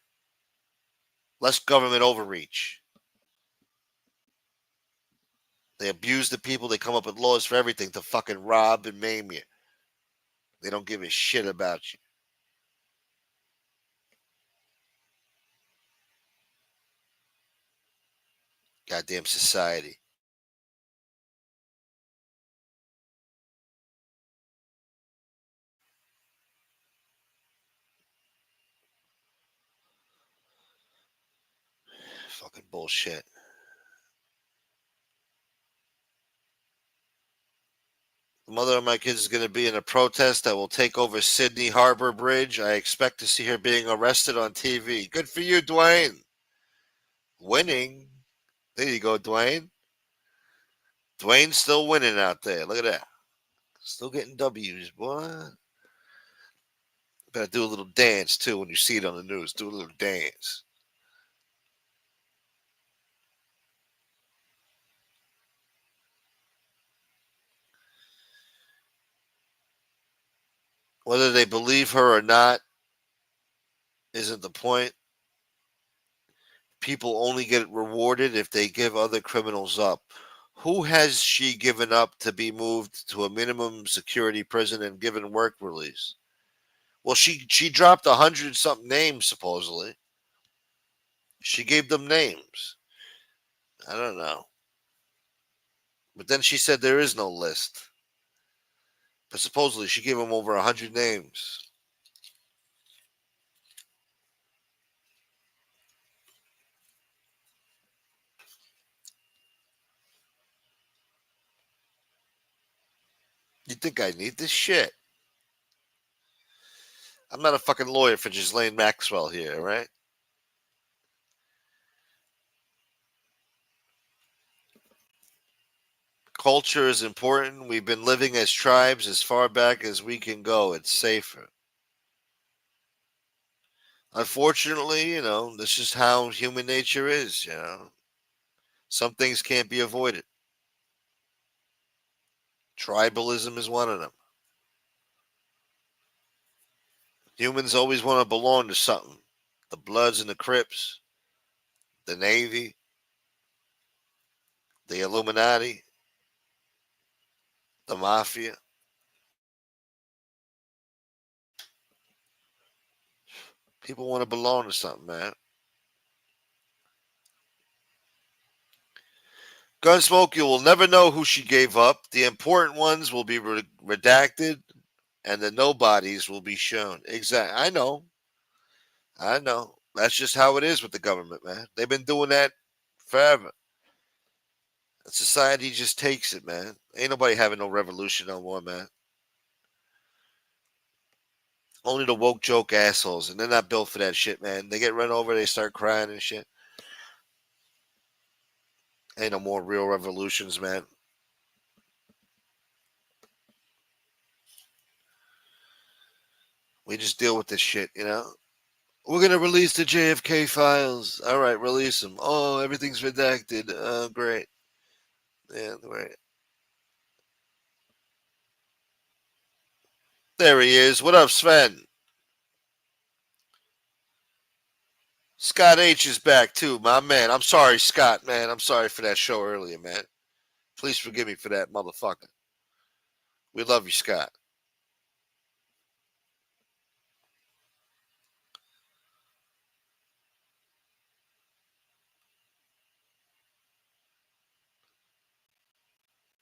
Less government overreach. They abuse the people. They come up with laws for everything to fucking rob and maim you. They don't give a shit about you. Goddamn society. Fucking bullshit. The mother of my kids is going to be in a protest that will take over Sydney Harbor Bridge. I expect to see her being arrested on TV. Good for you, Dwayne. Winning. There you go, Dwayne. Dwayne's still winning out there. Look at that. Still getting W's, boy. Better do a little dance, too, when you see it on the news. Do a little dance. Whether they believe her or not isn't the point. People only get rewarded if they give other criminals up. Who has she given up to be moved to a minimum security prison and given work release? Well, she dropped 100 something names supposedly. She gave them names. I don't know. But then she said there is no list. But supposedly she gave them over 100 names. You think I need this shit? I'm not a fucking lawyer for Ghislaine Maxwell here, all right? Culture is important. We've been living as tribes as far back as we can go. It's safer. Unfortunately, this is how human nature is. Some things can't be avoided. Tribalism is one of them. Humans always want to belong to something. The Bloods and the Crips, the Navy, the Illuminati, the Mafia. People want to belong to something, man. Gunsmoke, you will never know who she gave up. The important ones will be redacted, and the nobodies will be shown. Exactly. I know. That's just how it is with the government, man. They've been doing that forever. Society just takes it, man. Ain't nobody having no revolution no more, man. Only the woke joke assholes, and they're not built for that shit, man. They get run over, they start crying and shit. Ain't no more real revolutions, man. We just deal with this shit. We're going to release the JFK files. All right, release them. Oh, everything's redacted. Oh, great. Yeah, great. There he is. What up, Sven? Scott H is back, too, my man. I'm sorry, Scott, man. I'm sorry for that show earlier, man. Please forgive me for that, motherfucker. We love you, Scott.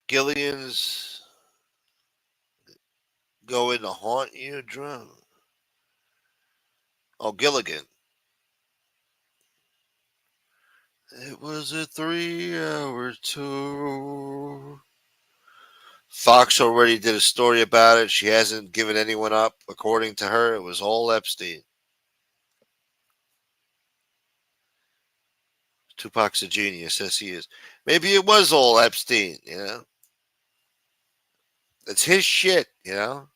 Gillian's going to haunt you, drum. Oh, Gilligan. It was a 3-hour tour. Fox already did a story about it. She hasn't given anyone up. According to her, it was all Epstein. Tupac's a genius, yes he is. Maybe it was all Epstein. It's his shit. He got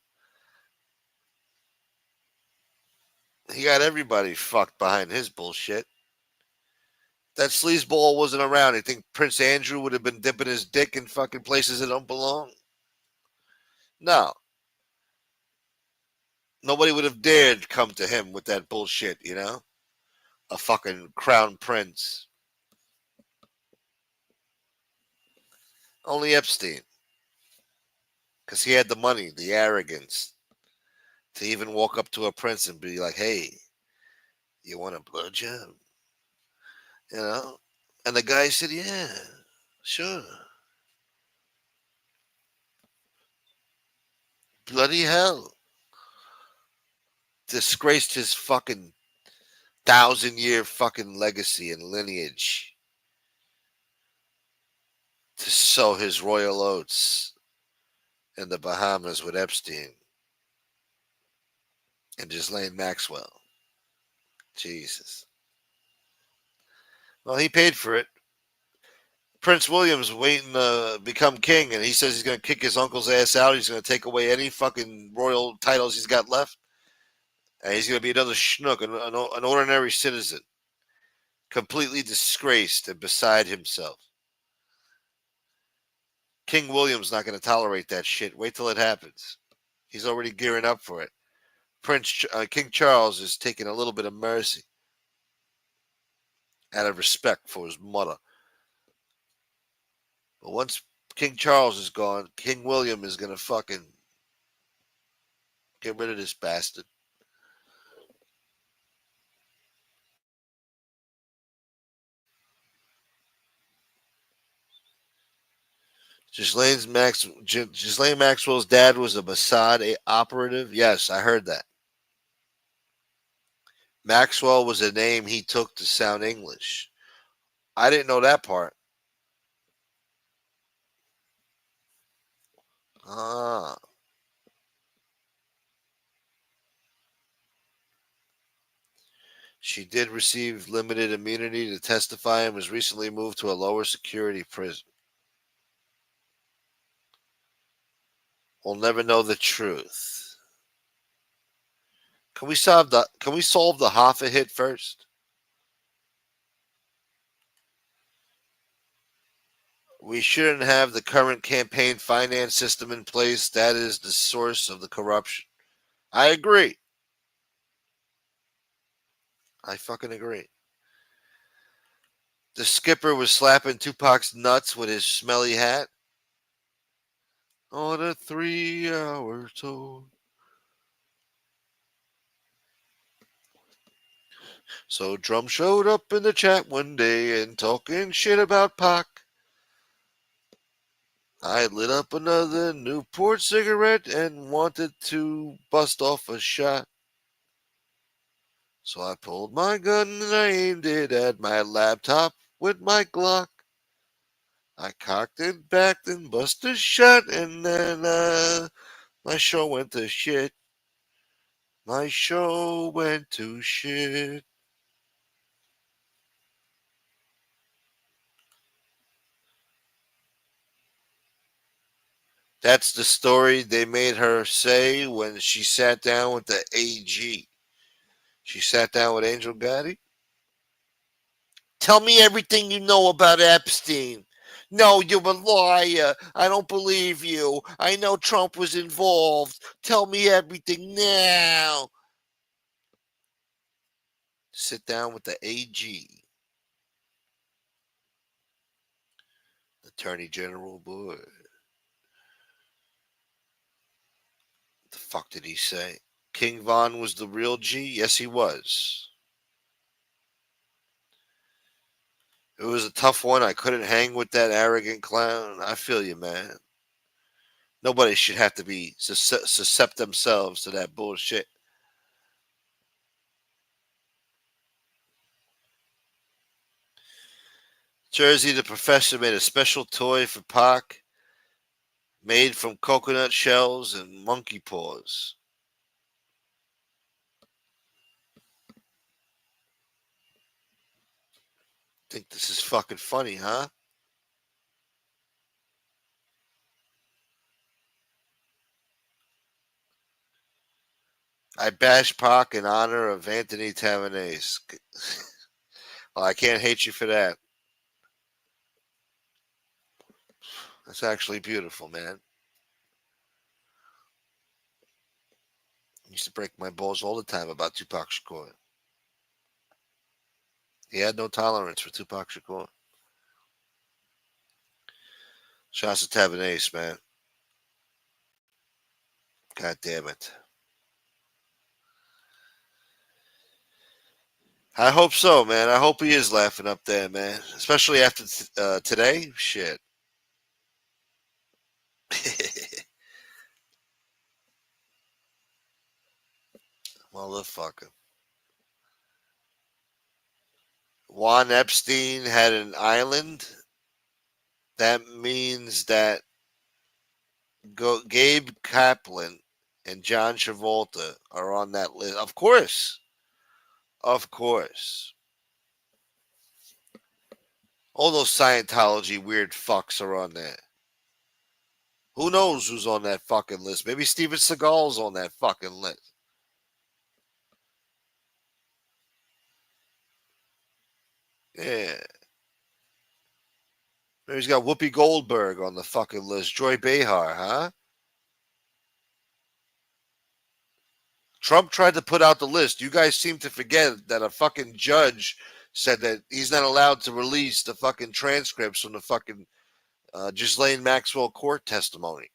everybody fucked behind his bullshit. That sleazeball wasn't around. You think Prince Andrew would have been dipping his dick in fucking places that don't belong? No. Nobody would have dared come to him with that bullshit. A fucking crown prince. Only Epstein. Because he had the money, the arrogance to even walk up to a prince and be like, hey, you want a blowjob? And the guy said, yeah, sure. Bloody hell. Disgraced his fucking 1,000-year fucking legacy and lineage to sow his royal oats in the Bahamas with Epstein and Ghislaine Maxwell. Jesus. Well, he paid for it. Prince William's waiting to become king, and he says he's going to kick his uncle's ass out. He's going to take away any fucking royal titles he's got left. And he's going to be another schnook, an ordinary citizen, completely disgraced and beside himself. King William's not going to tolerate that shit. Wait till it happens. He's already gearing up for it. King Charles is taking a little bit of mercy out of respect for his mother. But once King Charles is gone, King William is gonna fucking get rid of this bastard. Ghislaine Maxwell's dad was a Mossad operative. Yes, I heard that. Maxwell was a name he took to sound English. I didn't know that part. Ah. She did receive limited immunity to testify and was recently moved to a lower security prison. We'll never know the truth. Can we solve the Hoffa hit first? We shouldn't have the current campaign finance system in place. That is the source of the corruption. I agree. I fucking agree. The skipper was slapping Tupac's nuts with his smelly hat on a 3-hour tour. So Drum showed up in the chat one day and talking shit about Pac. I lit up another Newport cigarette and wanted to bust off a shot. So I pulled my gun and I aimed it at my laptop with my Glock. I cocked it back and bust a shot, and then my show went to shit. My show went to shit. That's the story they made her say when she sat down with the AG. She sat down with Angel Gotti. Tell me everything you know about Epstein. No, you're a liar. I don't believe you. I know Trump was involved. Tell me everything now. Sit down with the AG. Attorney General, boy. The fuck did he say? King Von was the real G? Yes, he was. It was a tough one. I couldn't hang with that arrogant clown. I feel you, man. Nobody should have to be suscept themselves to that bullshit. Jersey, the professor made a special toy for Pac made from coconut shells and monkey paws. Think this is fucking funny, huh? I bash Pac in honor of Anthony Tamanese. Well, I can't hate you for that. That's actually beautiful, man. I used to break my balls all the time about Tupac Shakur. He had no tolerance for Tupac Shakur. Shouts to Tabanese, man. God damn it. I hope so, man. I hope he is laughing up there, man. Especially after today. Shit. Motherfucker. Juan Epstein had an island. That means that Gabe Kaplan and John Travolta are on that list. Of course. Of course. All those Scientology weird fucks are on there. Who knows who's on that fucking list? Maybe Steven Seagal's on that fucking list. Yeah. Maybe he's got Whoopi Goldberg on the fucking list. Joy Behar, huh? Trump tried to put out the list. You guys seem to forget that a fucking judge said that he's not allowed to release the fucking transcripts from the fucking Ghislaine Maxwell court testimony.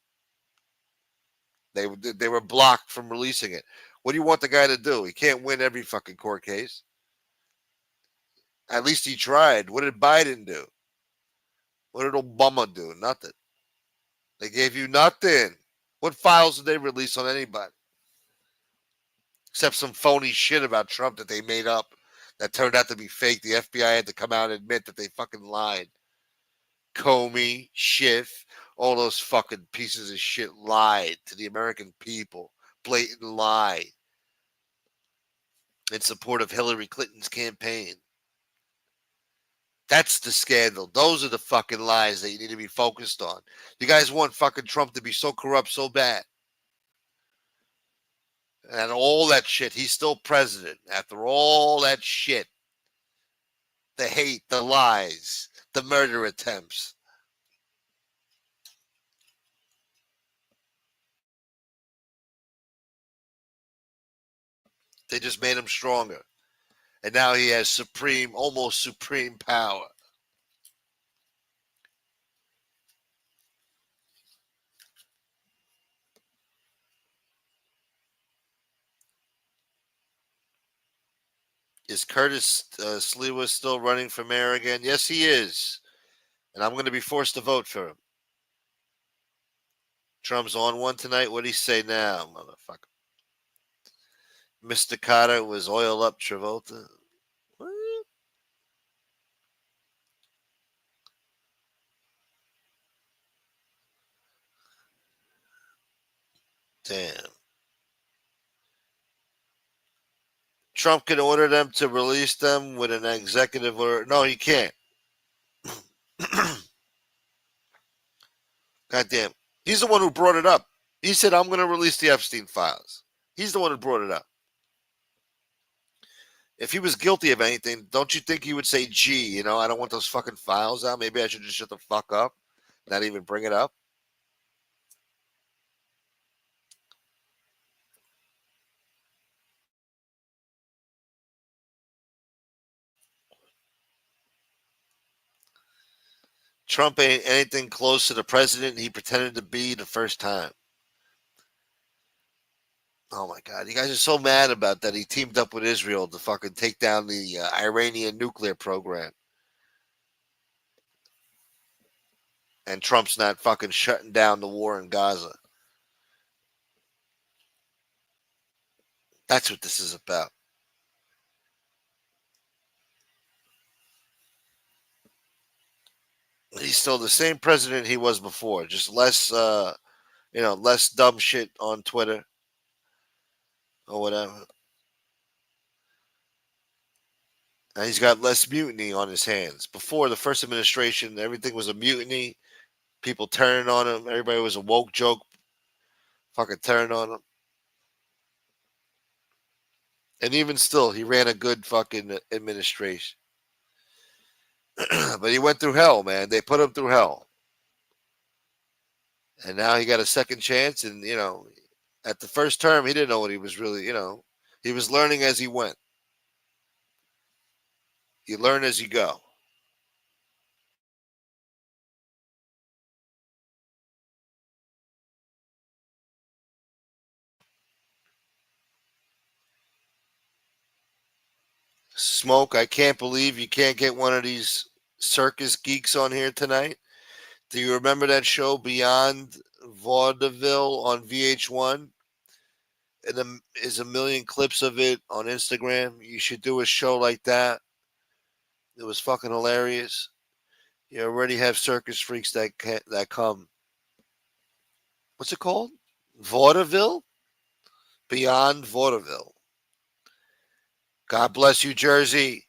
They were blocked from releasing it. What do you want the guy to do? He can't win every fucking court case. At least he tried. What did Biden do? What did Obama do? Nothing. They gave you nothing. What files did they release on anybody? Except some phony shit about Trump that they made up that turned out to be fake. The FBI had to come out and admit that they fucking lied. Comey, Schiff, all those fucking pieces of shit lied to the American people. Blatant lie. In support of Hillary Clinton's campaign. That's the scandal. Those are the fucking lies that you need to be focused on. You guys want fucking Trump to be so corrupt so bad. And all that shit, he's still president. After all that shit. The hate, the lies, the murder attempts. They just made him stronger. And now he has supreme, almost supreme power. Is Curtis Sliwa still running for mayor again? Yes, he is. And I'm going to be forced to vote for him. Trump's on one tonight. What do he say now, motherfucker? Mr. Carter was oil up Travolta. What? Damn. Trump can order them to release them with an executive order. No, he can't. Goddamn. He's the one who brought it up. He said, I'm going to release the Epstein files. He's the one who brought it up. If he was guilty of anything, don't you think he would say, gee, I don't want those fucking files out. Maybe I should just shut the fuck up, not even bring it up? Trump ain't anything close to the president he pretended to be the first time. Oh my God. You guys are so mad about that. He teamed up with Israel to fucking take down the Iranian nuclear program. And Trump's not fucking shutting down the war in Gaza. That's what this is about. He's still the same president he was before, just less, less dumb shit on Twitter or whatever. And he's got less mutiny on his hands. Before the first administration, everything was a mutiny. People turning on him. Everybody was a woke joke. Fucking turning on him. And even still, he ran a good fucking administration. But he went through hell, man. They put him through hell. And now he got a second chance. And, at the first term, he didn't know what he was really, he was learning as he went. You learn as you go. Smoke, I can't believe you can't get one of these circus geeks on here tonight. Do you remember that show Beyond Vaudeville on VH1? And there's a million clips of it on Instagram. You should do a show like that. It was fucking hilarious. You already have circus freaks that come. What's it called? Vaudeville? Beyond Vaudeville. God bless you, Jersey.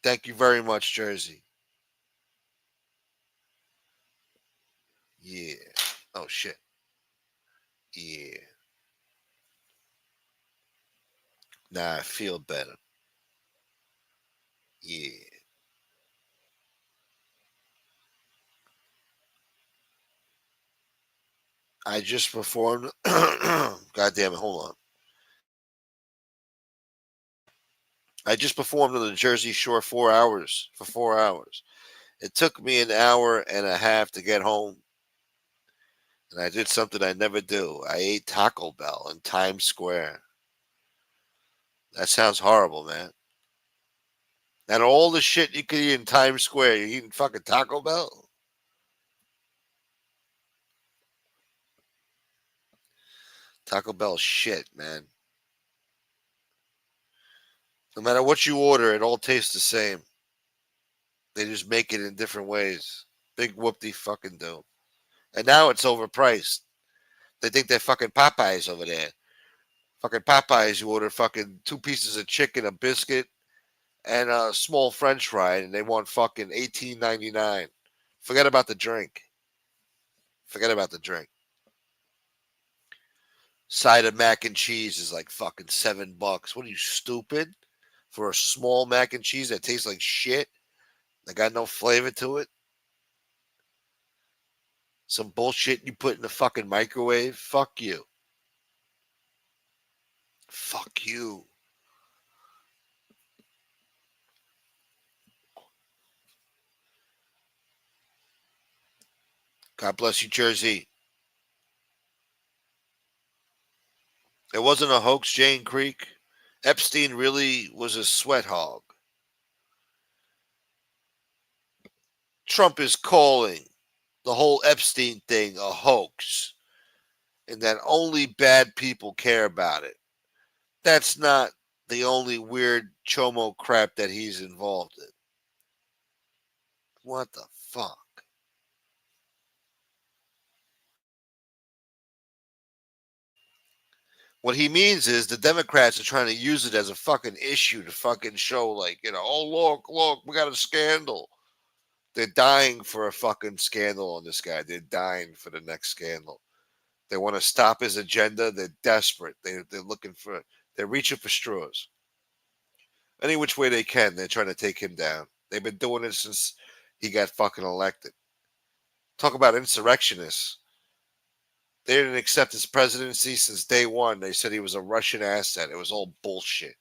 Thank you very much, Jersey. Yeah. Oh, shit. Yeah. Nah, I feel better. Yeah. I just performed. God damn it! Hold on. I just performed on the Jersey Shore 4 hours for 4 hours. It took me an hour and a half to get home, and I did something I never do. I ate Taco Bell in Times Square. That sounds horrible, man. And all the shit you could eat in Times Square, you're eating fucking Taco Bell? Taco Bell shit, man. No matter what you order, it all tastes the same. They just make it in different ways. Big whoop de fucking do. And now it's overpriced. They think they're fucking Popeyes over there. Fucking Popeyes, you order fucking 2 pieces of chicken, a biscuit, and a small French fry, and they want fucking $18.99. Forget about the drink. Forget about the drink. Side of mac and cheese is like fucking $7. What are you, stupid? For a small mac and cheese that tastes like shit? That got no flavor to it? Some bullshit you put in the fucking microwave? Fuck you. Fuck you. God bless you, Jersey. It wasn't a hoax, Jane Creek. Epstein really was a sweat hog. Trump is calling the whole Epstein thing a hoax and that only bad people care about it. That's not the only weird chomo crap that he's involved in. What the fuck? What he means is the Democrats are trying to use it as a fucking issue to fucking show, like, oh, look, we got a scandal. They're dying for a fucking scandal on this guy. They're dying for the next scandal. They want to stop his agenda. They're desperate. They're reaching for straws. Any which way they can, they're trying to take him down. They've been doing it since he got fucking elected. Talk about insurrectionists. They didn't accept his presidency since day one. They said he was a Russian asset. It was all bullshit.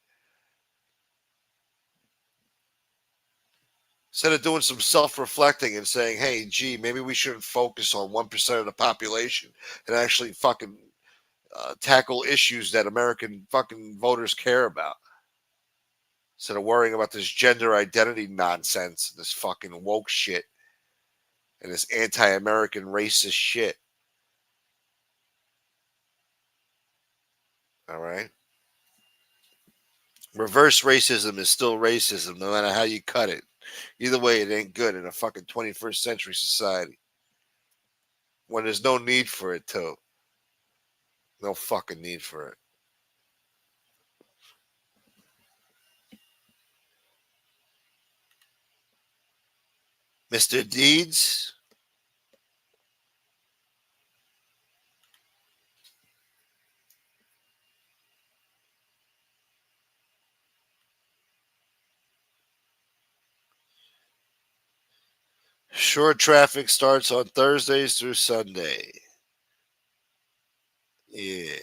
Instead of doing some self-reflecting and saying, hey, gee, maybe we shouldn't focus on 1% of the population and actually fucking tackle issues that American fucking voters care about. Instead of worrying about this gender identity nonsense, this fucking woke shit, and this anti-American racist shit. All right? Reverse racism is still racism, no matter how you cut it. Either way, it ain't good in a fucking 21st century society. When there's no need for it, too. No fucking need for it. Mr. Deeds? Short traffic starts on Thursdays through Sunday. Yeah.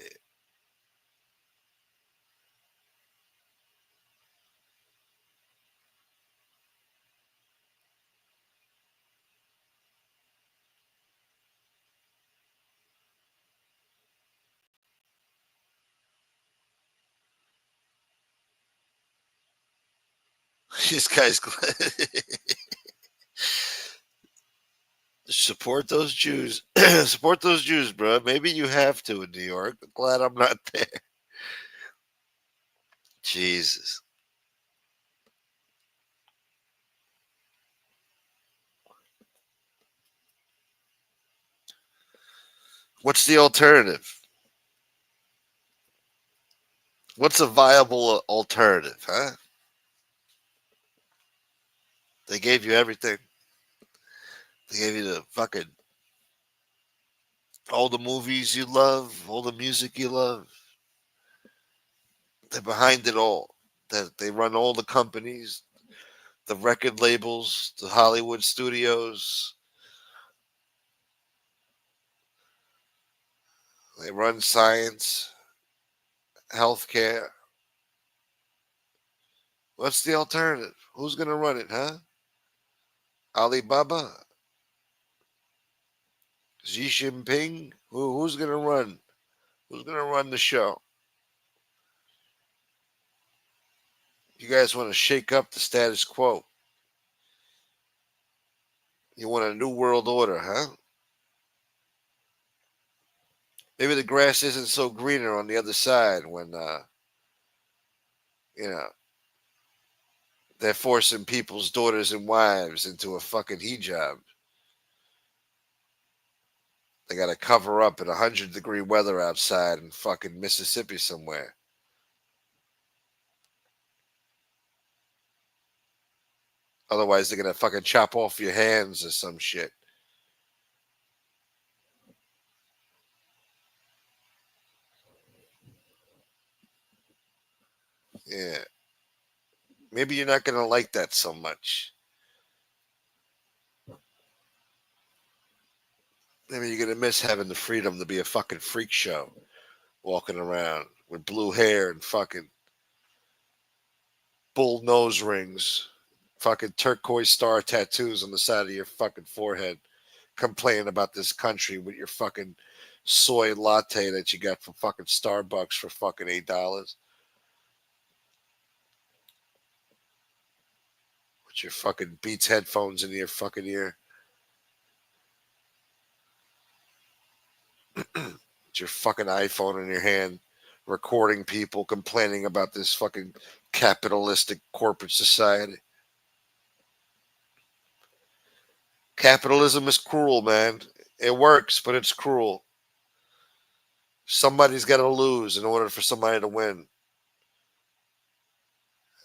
This guy's support those Jews. Support those Jews, bro. Maybe you have to in New York. I'm glad I'm not there. Jesus. What's the alternative? What's a viable alternative, huh? They gave you everything. They gave you the fucking all the movies you love, all the music you love. They're behind it all. They run all the companies, the record labels, the Hollywood studios. They run science, healthcare. What's the alternative? Who's going to run it, huh? Alibaba? Xi Jinping? Who's going to run? Who's going to run the show? You guys want to shake up the status quo. You want a new world order, huh? Maybe the grass isn't so greener on the other side when, you know, they're forcing people's daughters and wives into a fucking hijab. They got to cover up in 100-degree weather outside in fucking Mississippi somewhere. Otherwise, they're going to fucking chop off your hands or some shit. Yeah. Maybe you're not going to like that so much. Maybe you're going to miss having the freedom to be a fucking freak show. Walking around with blue hair and fucking bull nose rings. Fucking turquoise star tattoos on the side of your fucking forehead. Complaining about this country with your fucking soy latte that you got from fucking Starbucks for fucking $8. With your fucking Beats headphones in your fucking ear. With your fucking iPhone in your hand. Recording people complaining about this fucking capitalistic corporate society. Capitalism is cruel, man. It works, but it's cruel. Somebody's got to lose in order for somebody to win.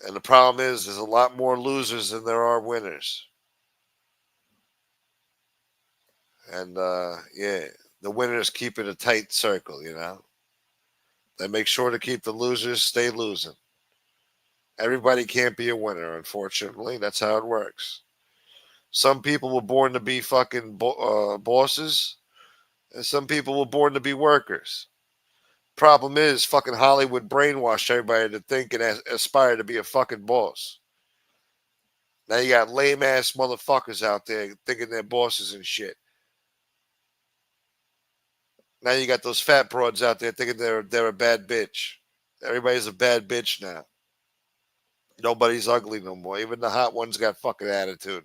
And the problem is, there's a lot more losers than there are winners. And, yeah, the winners keep it a tight circle, you know? They make sure to keep the losers stay losing. Everybody can't be a winner, unfortunately. That's how it works. Some people were born to be fucking bosses, and some people were born to be workers. Problem is, fucking Hollywood brainwashed everybody to think and aspire to be a fucking boss. Now you got lame ass motherfuckers out there thinking they're bosses and shit. Now you got those fat broads out there thinking they're a bad bitch. Everybody's a bad bitch now. Nobody's ugly no more. Even the hot ones got fucking attitude.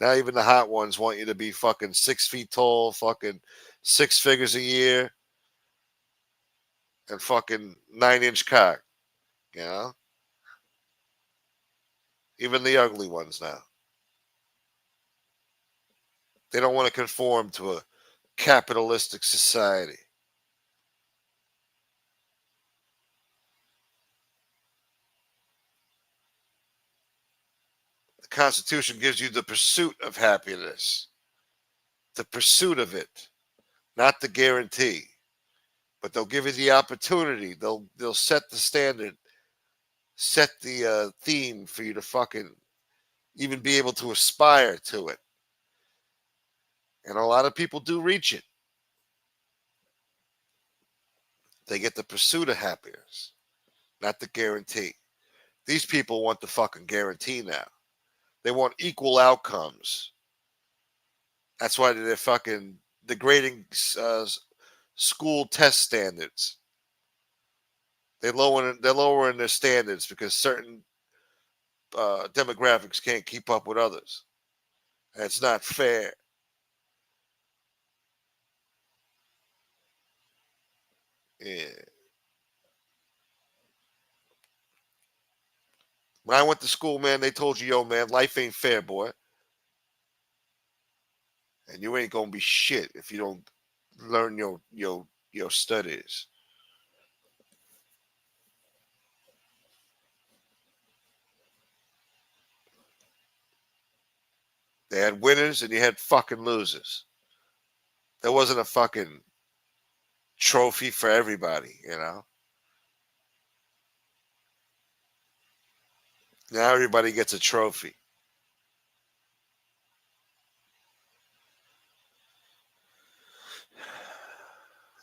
Now even the hot ones want you to be fucking 6 feet tall, fucking 6 figures a year, and fucking 9-inch cock. You know? Even the ugly ones now. They don't want to conform to a capitalistic society. The Constitution gives you the pursuit of happiness. The pursuit of it, not the guarantee. But they'll give you the opportunity. They'll set the standard, set the theme for you to fucking even be able to aspire to it. And a lot of people do reach it. They get the pursuit of happiness, not the guarantee. These people want the fucking guarantee now. They want equal outcomes. That's why they're fucking degrading school test standards. They're lowering their standards because certain demographics can't keep up with others. And it's not fair. Yeah. When I went to school, man, they told you, yo, man, life ain't fair, boy. And you ain't gonna be shit if you don't learn your studies. They had winners and you had fucking losers. There wasn't a fucking trophy for everybody, you know. Now everybody gets a trophy.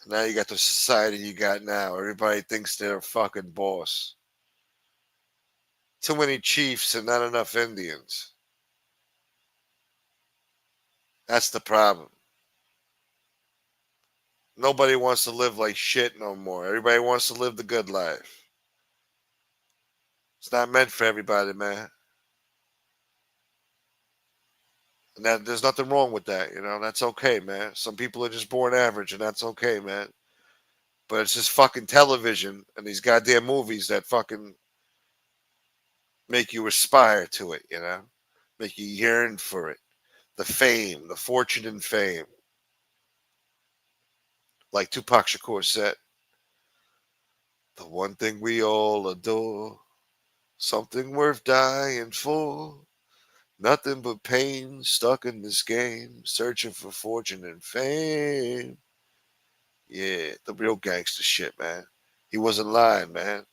Now you got the society you got now. Everybody thinks they're a fucking boss. Too many chiefs and not enough Indians. That's the problem. Nobody wants to live like shit no more. Everybody wants to live the good life. It's not meant for everybody, man. And that there's nothing wrong with that, you know. That's okay, man. Some people are just born average, and that's okay, man. But it's just fucking television and these goddamn movies that fucking make you aspire to it, you know, make you yearn for it. The fame, the fortune and fame. Like Tupac Shakur said, the one thing we all adore, something worth dying for. Nothing but pain stuck in this game, searching for fortune and fame. Yeah, the real gangster shit, man. He wasn't lying, man.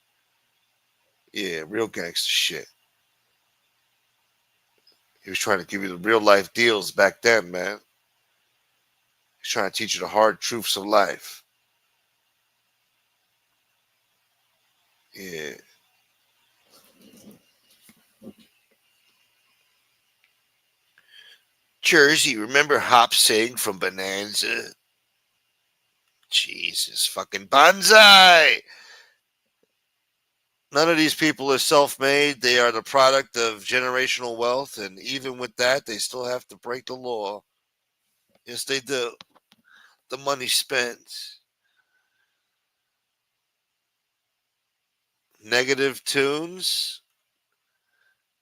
Yeah, real gangster shit. He was trying to give you the real life deals back then, man. He's trying to teach you the hard truths of life. Yeah. Jersey, remember Hop Sing from Bonanza? Jesus fucking Banzai! None of these people are self made. They are the product of generational wealth, and even with that, they still have to break the law. Yes, they do. The money spent. Negative Tunes,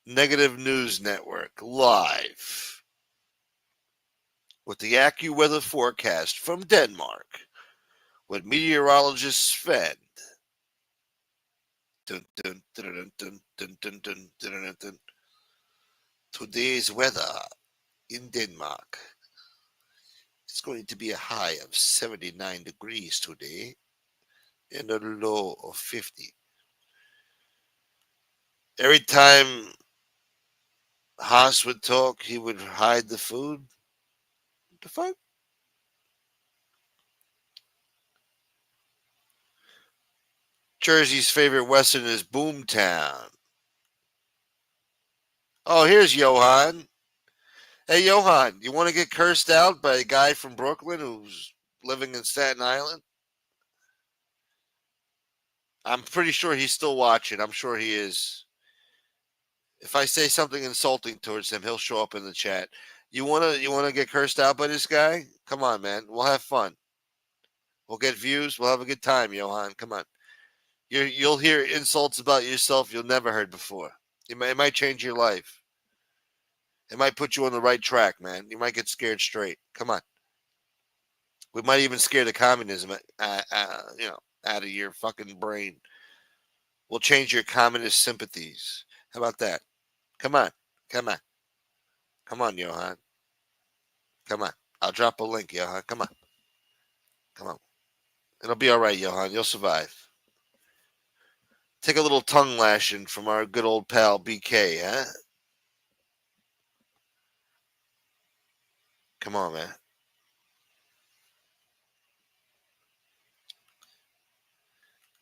Negative News Network, live with the AccuWeather forecast from Denmark with meteorologist Sven. Dun, dun, dun, dun, dun, dun, dun, dun, dun, dun. Today's weather in Denmark. It's going to be a high of 79 degrees today and a low of 50. Every time Haas would talk, he would hide the food. What the fuck? Jersey's favorite Western is Boomtown. Oh, here's Yohan. Hey, Yohan, you want to get cursed out by a guy from Brooklyn who's living in Staten Island? I'm pretty sure he's still watching. I'm sure he is. If I say something insulting towards him, he'll show up in the chat. You wanna get cursed out by this guy? Come on, man. We'll have fun. We'll get views. We'll have a good time, Yohan. Come on. You'll hear insults about yourself you'll never heard before. It might change your life. It might put you on the right track, man. You might get scared straight. Come on. We might even scare the communism, out of your fucking brain. We'll change your communist sympathies. How about that? Come on. Come on. Come on, Yohan. Come on. I'll drop a link, Yohan. Come on. Come on. It'll be all right, Yohan. You'll survive. Take a little tongue lashing from our good old pal BK, huh? Come on, man.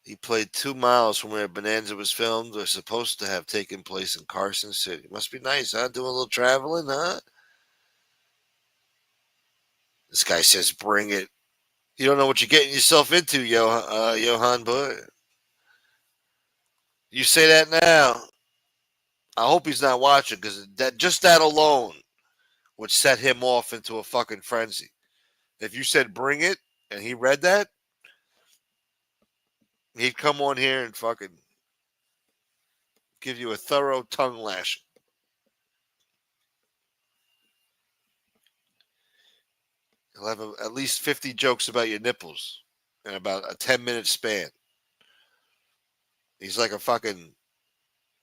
He played 2 miles from where Bonanza was filmed. Or supposed to have taken place in Carson City. Must be nice, huh? Doing a little traveling, huh? This guy says, "Bring it." You don't know what you're getting yourself into, Yohan, boy. You say that now. I hope he's not watching because that alone would set him off into a fucking frenzy. If you said "bring it" and he read that, he'd come on here and fucking give you a thorough tongue lashing. He'll have at least 50 jokes about your nipples in about a 10-minute span. He's like a fucking,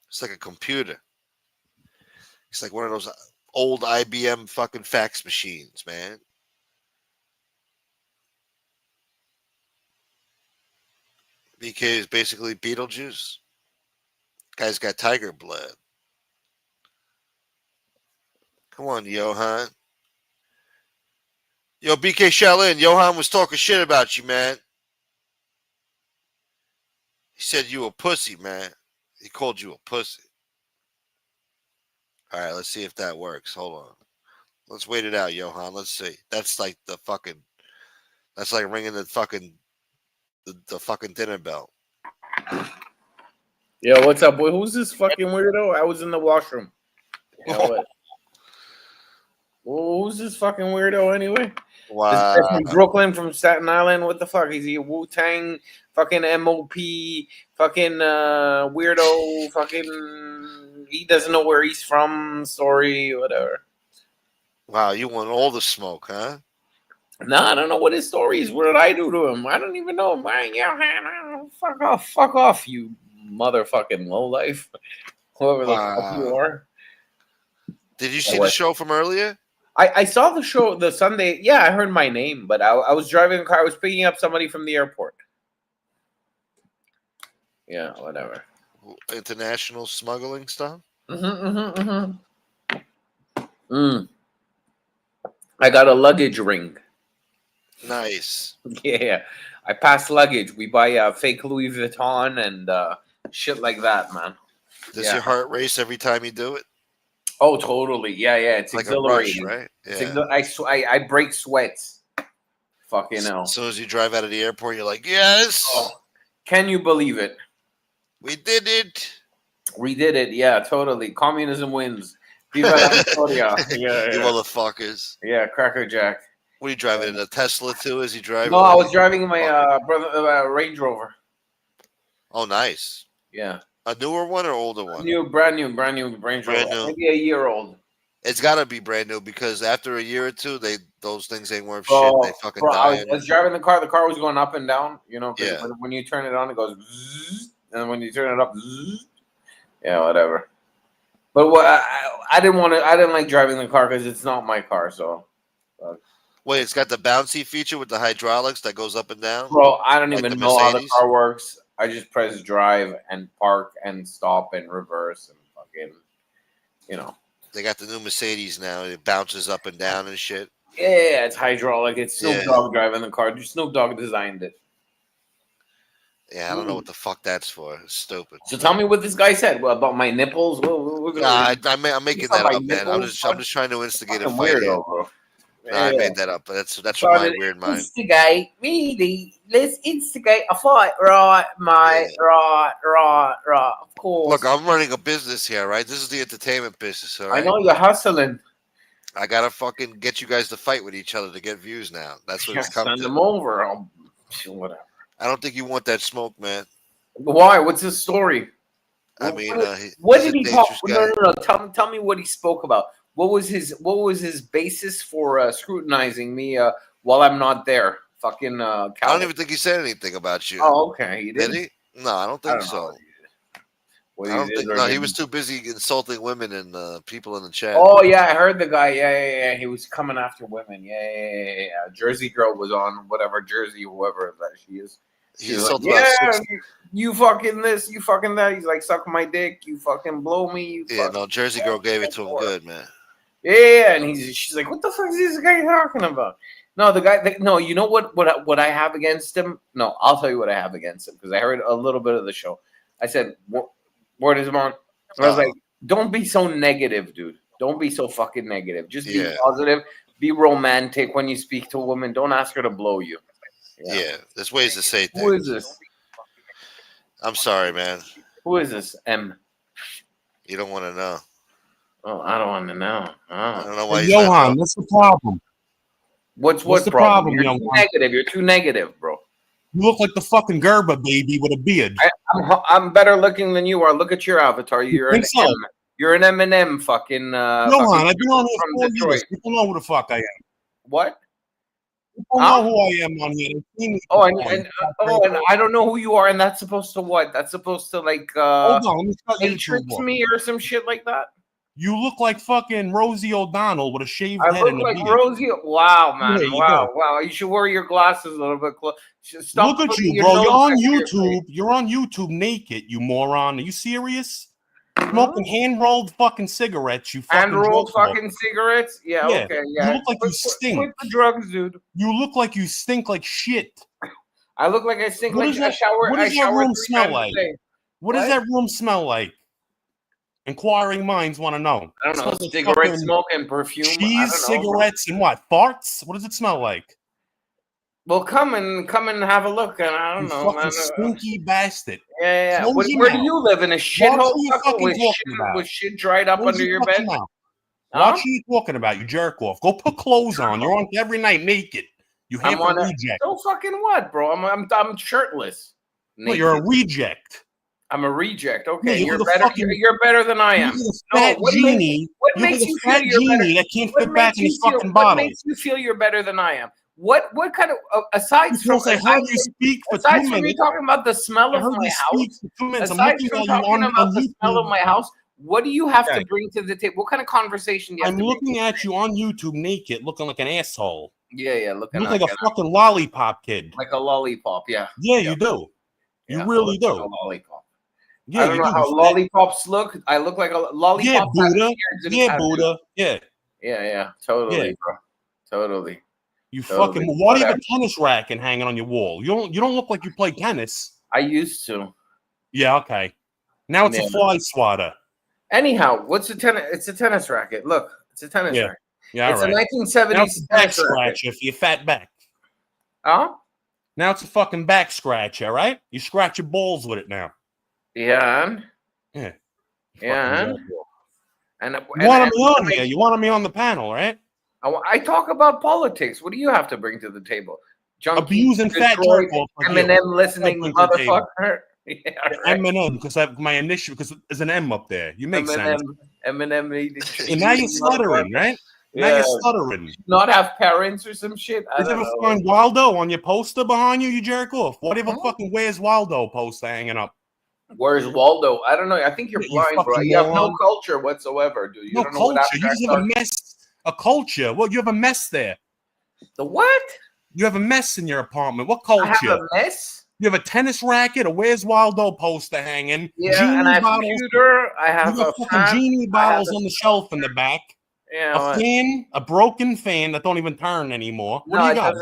it's like a computer. He's like one of those old IBM fucking fax machines, man. BK is basically Beetlejuice. Guy's got tiger blood. Come on, Yohan. Yo, BK Shaolin, Yohan was talking shit about you, man. He said you a pussy, man. He called you a pussy. All right, let's see if that works. Hold on. Let's wait it out, Yohan. Let's see. That's like the fucking. That's like ringing the fucking dinner bell. Yo, what's up, boy? Who's this fucking weirdo? I was in the washroom. Yeah, what? Well, who's this fucking weirdo anyway? Wow. This guy from Brooklyn, from Staten Island. What the fuck? Is he a Wu-Tang fucking MOP fucking weirdo fucking he doesn't know where he's from story, whatever. Wow, you want all the smoke, huh? No, I don't know what his story is. What did I do to him? I don't even know. Fuck off, you motherfucking lowlife. Whoever the fuck you are. Did you see the show from earlier? I saw the show the Sunday. Yeah, I heard my name, but I was driving a car. I was picking up somebody from the airport. Yeah, whatever. International smuggling stuff? I got a luggage ring. Nice. Yeah, I pass luggage. We buy fake Louis Vuitton and shit like that, man. Does your heart race every time you do it? Oh, totally. Yeah. It's like exhilarating, a rush, right? Yeah. I break sweats. Fucking hell. As soon as you drive out of the airport, you're like, yes. Oh, can you believe it? We did it. We did it. Yeah, totally. Communism wins. Viva la Victoria. Yeah. You motherfuckers. Yeah, Cracker Jack. What are you driving in a Tesla too? As you drive? No, I was driving in my brother Range Rover. Oh, nice. Yeah. A newer one or older one? Brand new Range Rover. Maybe a year old. It's got to be brand new because after a year or two, those things ain't worth shit. They fucking die. I was driving the car. The car was going up and down. You know, yeah. When you turn it on, it goes, zzz, and when you turn it up, zzz, yeah, whatever. But what I didn't want to. I didn't like driving the car because it's not my car. So. Wait, it's got the bouncy feature with the hydraulics that goes up and down? Bro, I don't even know how the car works. I just press drive and park and stop and reverse and fucking, you know. They got the new Mercedes now. It bounces up and down and shit. Yeah, it's hydraulic. It's Snoop Dogg driving the car. Snoop Dogg designed it. Yeah, I don't know what the fuck that's for. It's stupid. So tell me what this guy said about my nipples. I'm making that up, man. I'm just trying to instigate a fight here. Bro. No, I made that up. That's from my weird mind. Instigate, really. Let's instigate a fight, right, mate? Yeah. Right. Of course. Look, I'm running a business here, right? This is the entertainment business, all right? I know you're hustling. I gotta fucking get you guys to fight with each other to get views now. That's what it's coming to. Send them over. Whatever. I don't think you want that smoke, man. Why? What's his story? I mean, what did he talk? No. Tell me what he spoke about. What was his basis for scrutinizing me while I'm not there? Fucking. I don't even think he said anything about you. Oh, okay. He did he? No, I don't think so. I don't think. No, he was too busy insulting women and people in the chat. Oh yeah, I heard the guy. Yeah. He was coming after women. Yeah. Jersey girl was on whatever Jersey, whoever that she is. She's like, yeah, you fucking this, you fucking that. He's like, suck my dick, you fucking blow me. No, Jersey girl gave it to him good, man. Yeah, and she's like, what the fuck is this guy talking about? No, the guy. No, you know what I have against him? No, I'll tell you what I have against him because I heard a little bit of the show. I said, word is on. I was like, don't be so negative, dude. Don't be so fucking negative. Just be positive. Be romantic when you speak to a woman. Don't ask her to blow you. Yeah, there's ways to say things. Who is this? I'm sorry, man. Who is this? M. You don't want to know. Oh, I don't want to know. Oh. I don't know why. Hey, Yohan, what's the problem? What's the problem? You're too negative. You're too negative, bro. You look like the fucking Gerber baby with a beard. I'm better looking than you are. Look at your avatar. You're an so? You're an Eminem fucking. Yohan, I've been on here 4 years. People know who the fuck I am. What? People know who I am on here. And I don't know who you are, and that's supposed to what? That's supposed to like hold on, let me start trick me or some shit like that. You look like fucking Rosie O'Donnell with a shaved head. I look like Rosie. Wow, man. Wow. You should wear your glasses a little bit close. Look at you, bro. You're on YouTube. You're on YouTube naked, you moron. Are you serious? Smoking hand-rolled fucking cigarettes, you fucking Hand-rolled jerk off. fucking cigarettes? Yeah, Yeah. okay, yeah. You look like you stink. Quit the drugs, dude. You look like you stink like shit. I look like I stink What like does that, I shower. what I does that shower room 3 smell times like? a day. What does that room smell like? Inquiring minds want to know. I don't know. Smells like Cigarette fucking smoke and perfume. I cheese, don't know. cigarettes, and what? Farts? What does it smell like? Well, come and have a look. And I don't You know, fucking man. stinky bastard. Yeah. Close your Where do mouth. you live? In a Watch shithole who you sucker fucking with talking about. shit dried up Close under your fucking bed? mouth. Huh? Watch who you talking about, you jerk off. Go put clothes on. You're on every night naked. You half a reject. So fucking what, bro? I'm shirtless. No, you're a reject. I'm a reject. Okay, Yeah, you're better. You're better than I am. Fat genie. What makes you feel you're better? That can't fit back in his fucking What bottle. makes you feel you're better than I am? What kind of aside from I heard you speak for 2 minutes. me talking about the smell of my house, aside from talking about the smell of my house, what do you have to bring to the table? What kind of conversation do you have I'm looking at you on YouTube naked, looking like an asshole. Yeah, looking you look like a fucking lollipop kid. Like a lollipop, yeah. Yeah, you do. You really do. Like a lollipop. Yeah, I don't know how lollipops look. I look like a lollipop. Yeah, Buddha. Yeah, Buddha. Yeah. Yeah. Totally, bro. Totally. You fucking. Why do you have a tennis racket hanging on your wall? You don't look like you play tennis. I used to. Yeah. Okay. Now it's a fly swatter. Anyhow, what's a tennis? It's a tennis racket. Look, it's a tennis racket. Yeah. It's right. a 1970s now it's a back tennis scratcher for your fat back. Huh? Now it's a fucking back scratcher, right? You scratch your balls with it now. Yeah. Yeah. Yeah. And you wanted me on here. You wanted me on the panel, right? I talk about politics. What do you have to bring to the table? Junkie, abusing fat jerk off. Eminem listening, motherfucker. Yeah, right. Eminem, because I have my initial, because there's an M up there. You make sense. Eminem. And now you're stuttering, right? Yeah. Now you're stuttering. Not have parents or some shit. Did you ever find Waldo on your poster behind you? You jerk off. Whatever fucking where's Waldo poster hanging up? Where's Waldo? I don't know. I think you're blind, bro. You have no culture whatsoever, dude. You don't know culture. What you just have a mess. A culture. Well, you have a mess there. The what? You have a mess in your apartment. What culture? I have a mess? You have a tennis racket, a Where's Waldo poster hanging. Yeah, and I have a computer. I have a fucking genie bottles on the shelf in the back. Yeah, a fan, a broken fan that don't even turn anymore. What do you got?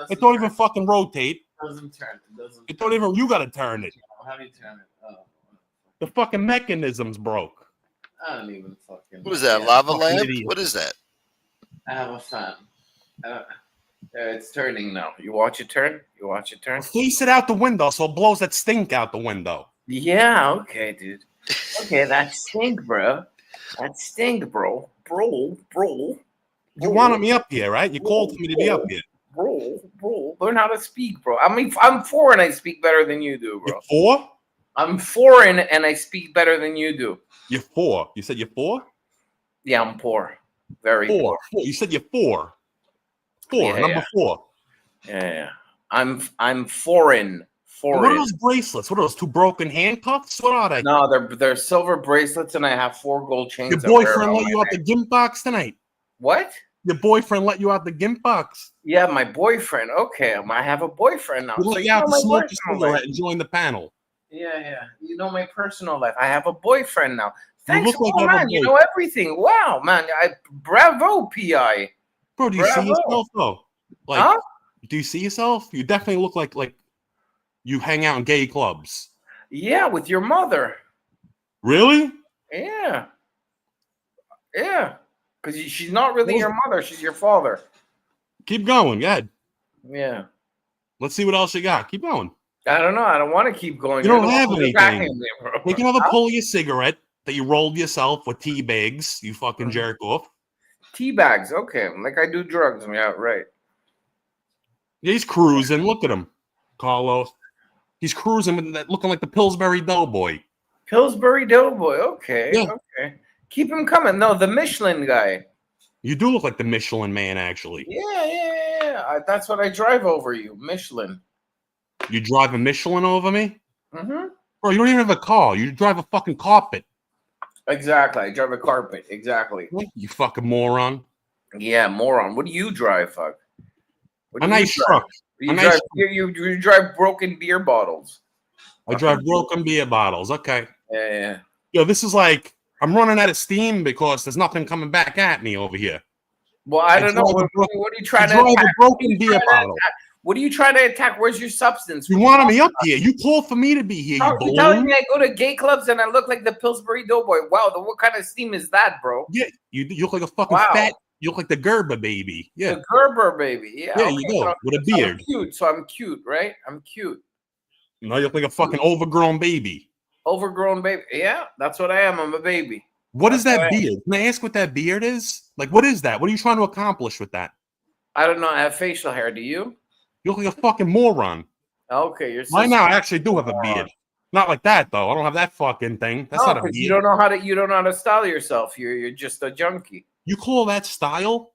It don't even fucking rotate. Doesn't turn. It don't even. You gotta turn it. How do you turn it? Oh. The fucking mechanism's broke. I don't even fucking. What is that? Lava lamp? Idiot. What is that? I have a fan. It's turning now. You watch it turn. Face it out the window so it blows that stink out the window. Yeah. Okay, dude. Okay, that stink, bro. Bro. You wanted me up here, right? You called for me to be up here. Bro. Learn how to speak, bro. I mean, I'm foreign. I speak better than you do, bro. You're 4? I'm foreign and I speak better than you do. You're 4. You said you're 4? Yeah, I'm poor. Very poor. You said you're 4. 4. Yeah, number 4. Yeah. I'm foreign. What are those bracelets? What are those? 2 broken handcuffs? What are they? No, they're silver bracelets, and I have 4 gold chains. Your boyfriend let you out the gimp box tonight? What? Your boyfriend let you out the gimp box? Yeah, my boyfriend. Okay, I have a boyfriend now. He let you out to smoke a cigarette and join the panel. Yeah. You know my personal life. I have a boyfriend now. Thanks, man. You know everything. Wow, man. Bravo, PI. Bro, do you see yourself though? Like, do you see yourself? You definitely look like you hang out in gay clubs. Yeah, with your mother. Really? Yeah. Because she's not really your mother. She's your father. Keep going. Go ahead. Yeah. Let's see what else you got. Keep going. I don't know. I don't want to keep going. You don't have anything. Take another pull of your cigarette that you rolled yourself with tea bags. You fucking jerk off. Tea bags. Okay. Like I do drugs. Yeah, right. Yeah, he's cruising. Look at him. Carlos. He's cruising with that, looking like the Pillsbury Doughboy. Pillsbury Doughboy. Okay. Yeah. Okay. Keep him coming. No, the Michelin guy. You do look like the Michelin man, actually. Yeah. That's what I drive over you. Michelin. You drive a Michelin over me? Mm-hmm. Bro, you don't even have a car. You drive a fucking carpet. Exactly. I drive a carpet. Exactly. You fucking moron. Yeah, moron. What do you drive, fuck? A nice truck. You drive broken beer bottles. I drive broken beer bottles. Okay. Yeah. Yo, this is like I'm running out of steam because there's nothing coming back at me over here. Well, I don't know. What are you trying to drive attack? a broken beer bottle. What are you trying to attack? Where's your substance? You wanted me up here. You called for me to be here. You You're telling me I go to gay clubs and I look like the Pillsbury Doughboy. Wow, what kind of steam is that, bro? Yeah, you look like a fucking fat. You look like the Gerber baby. Yeah, the Gerber baby. Yeah, yeah, you go with a beard. So I'm cute, right? I'm cute. No, you look like a fucking overgrown baby. Overgrown baby. Yeah, that's what I am. I'm a baby. What is that beard? Can I ask what that beard is? Like, what is that? What are you trying to accomplish with that? I don't know. I have facial hair. Do you? You look like a fucking moron. Okay, you're. Right now, I actually do have a beard. Not like that though. I don't have that fucking thing. That's not a beard. You don't know how to style yourself. You're just a junkie. You call that style?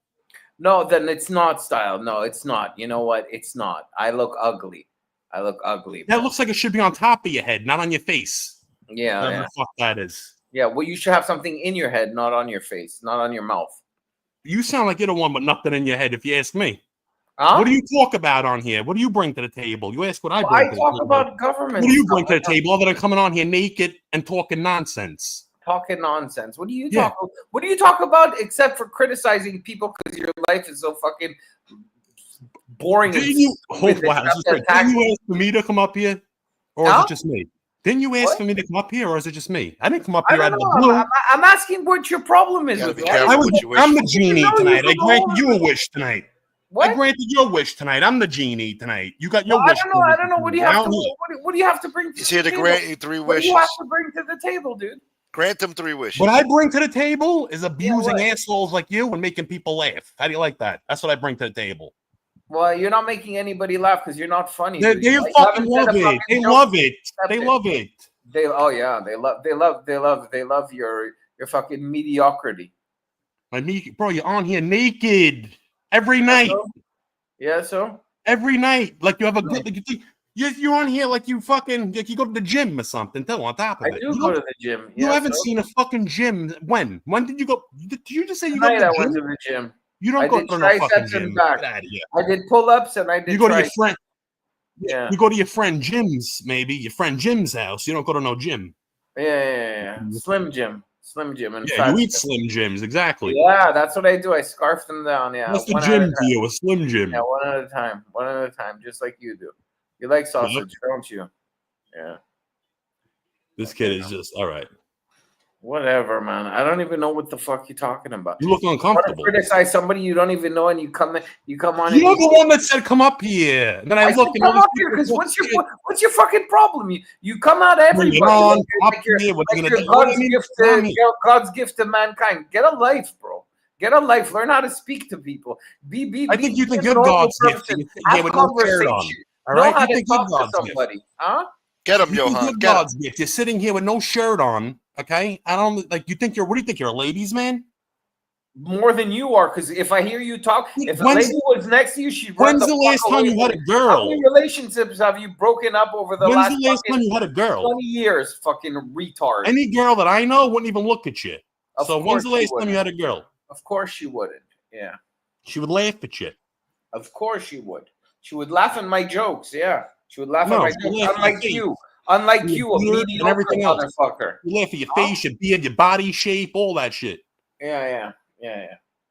No, then it's not style. No, it's not. You know what? It's not. I look ugly. That looks like it should be on top of your head, not on your face. Yeah. Whatever the fuck that is. Yeah, well, you should have something in your head, not on your face, not on your mouth. You sound like you're the one with nothing in your head, if you ask me. Huh? What do you talk about on here? What do you bring to the table? You ask what I bring to the table. I talk about government. What do you bring to the table other than coming on here naked and talking nonsense? Talking nonsense. What do you talk about? What do you talk about except for criticizing people because your life is so fucking boring? Didn't you ask for me to come up here? Or is it just me? Didn't you ask for me to come up here, or is it just me? I didn't come up here out of the blue. I'm asking what your problem is with that. I'm the genie tonight. I granted you a wish tonight. What? I granted your wish tonight. I'm the genie tonight. You got your wish. I don't know. What do you have to? What do you have to bring? He's here to grant you 3 wishes. What do you have to bring to the table, dude? Grant them 3 wishes. What I bring to the table is abusing assholes like you and making people laugh. How do you like that? That's what I bring to the table. Well, you're not making anybody laugh because you're not funny. They fucking love it. They love it. They love it. They love your fucking mediocrity. Bro, you're on here naked every night. Yeah, so every night, like you have a good. Like, you're on here like you fucking like you go to the gym or something. Too on top of it. I do go to the gym. You haven't seen a fucking gym. When? When did you go? Did you just say you Tonight go to the I gym? went to the gym. You don't go to no fucking gym. Get out of here. I did pull-ups and I did. You go to your friend. Yeah. You go to your friend Jim's, maybe your friend Jim's house. You don't go to no gym. Yeah. Slim Jim. And yeah, you eat Slim Jims, exactly. Yeah, that's what I do. I scarf them down. Yeah. What's the gym to you? A Slim Jim. Yeah, one at a time, just like you do. You like sausage, don't you? Yeah. This kid is just all right. Whatever, man. I don't even know what the fuck you're talking about. You look uncomfortable. You criticize somebody you don't even know, and you come on. You're the one that said come up here. And then I look. Come up here because what's your fucking problem? You come out everybody. God's gift to mankind. Get a life, bro. Get a life. Learn how to speak to people. I think you think you're God's gift. Have conversation. All right, you think talk to somebody, huh? Get him, Yohan. Get him. You're sitting here with no shirt on. Okay, I don't like. You think you're? What do you think you're a ladies' man? More than you are, because if I hear you talk, if a lady was next to you, she'd run When's the last time you had a girl? How many relationships have you broken up over the last? When's the last time you had a girl? 20 years, fucking retard. Any girl that I know wouldn't even look at you. So when's the last time you had a girl? Of course she wouldn't. Yeah. She would laugh at you. Of course she would. She would laugh at my jokes. Yeah. She would laugh at my jokes. Unlike you, a mediocre motherfucker. You laugh at your face, your beard, your body shape, all that shit. Yeah.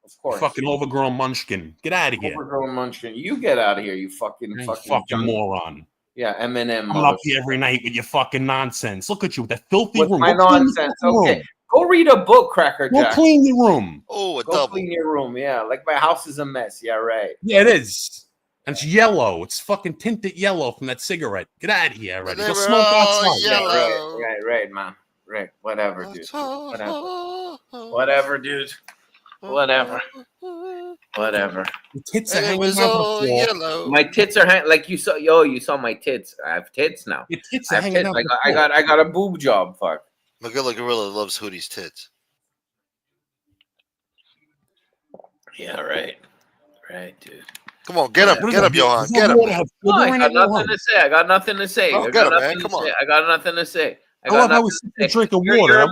Of course. Fucking overgrown munchkin. Get out of here. Overgrown munchkin. You get out of here, you fucking moron. Yeah, Eminem. I'm up here every night with your fucking nonsense. Look at you with that filthy with room. My nonsense. Okay. Go read a book, Cracker Jack. Go clean your room. Oh, Go clean your room. Yeah, like my house is a mess. Yeah, right. Yeah, it is. And it's yellow. It's fucking tinted yellow from that cigarette. Get out of here already. Go smoke outside. Yeah, right, man. Right. Whatever, dude. Whatever, dude. Whatever. The tits are hanging out the yellow. My tits are hanging like you saw. Yo, you saw my tits. I have tits now. Your tits are hanging out. I got a boob job. Fuck. Magilla Gorilla loves Hootie's tits. Yeah, right. Right, dude. Come on, get him. Get him, Yohan. Get him. I got nothing to say. I got nothing to say. Oh, get him, man. Come on. I got nothing to say. I love how we sit drinking water.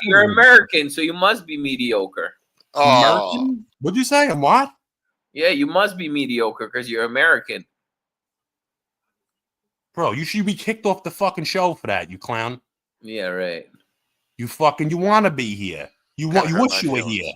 You're American, so you must be mediocre. American? What'd you say? I'm what? Yeah, you must be mediocre because you're American. Bro, you should be kicked off the fucking show for that, you clown. Yeah, right. You want to be here. You wish you were here.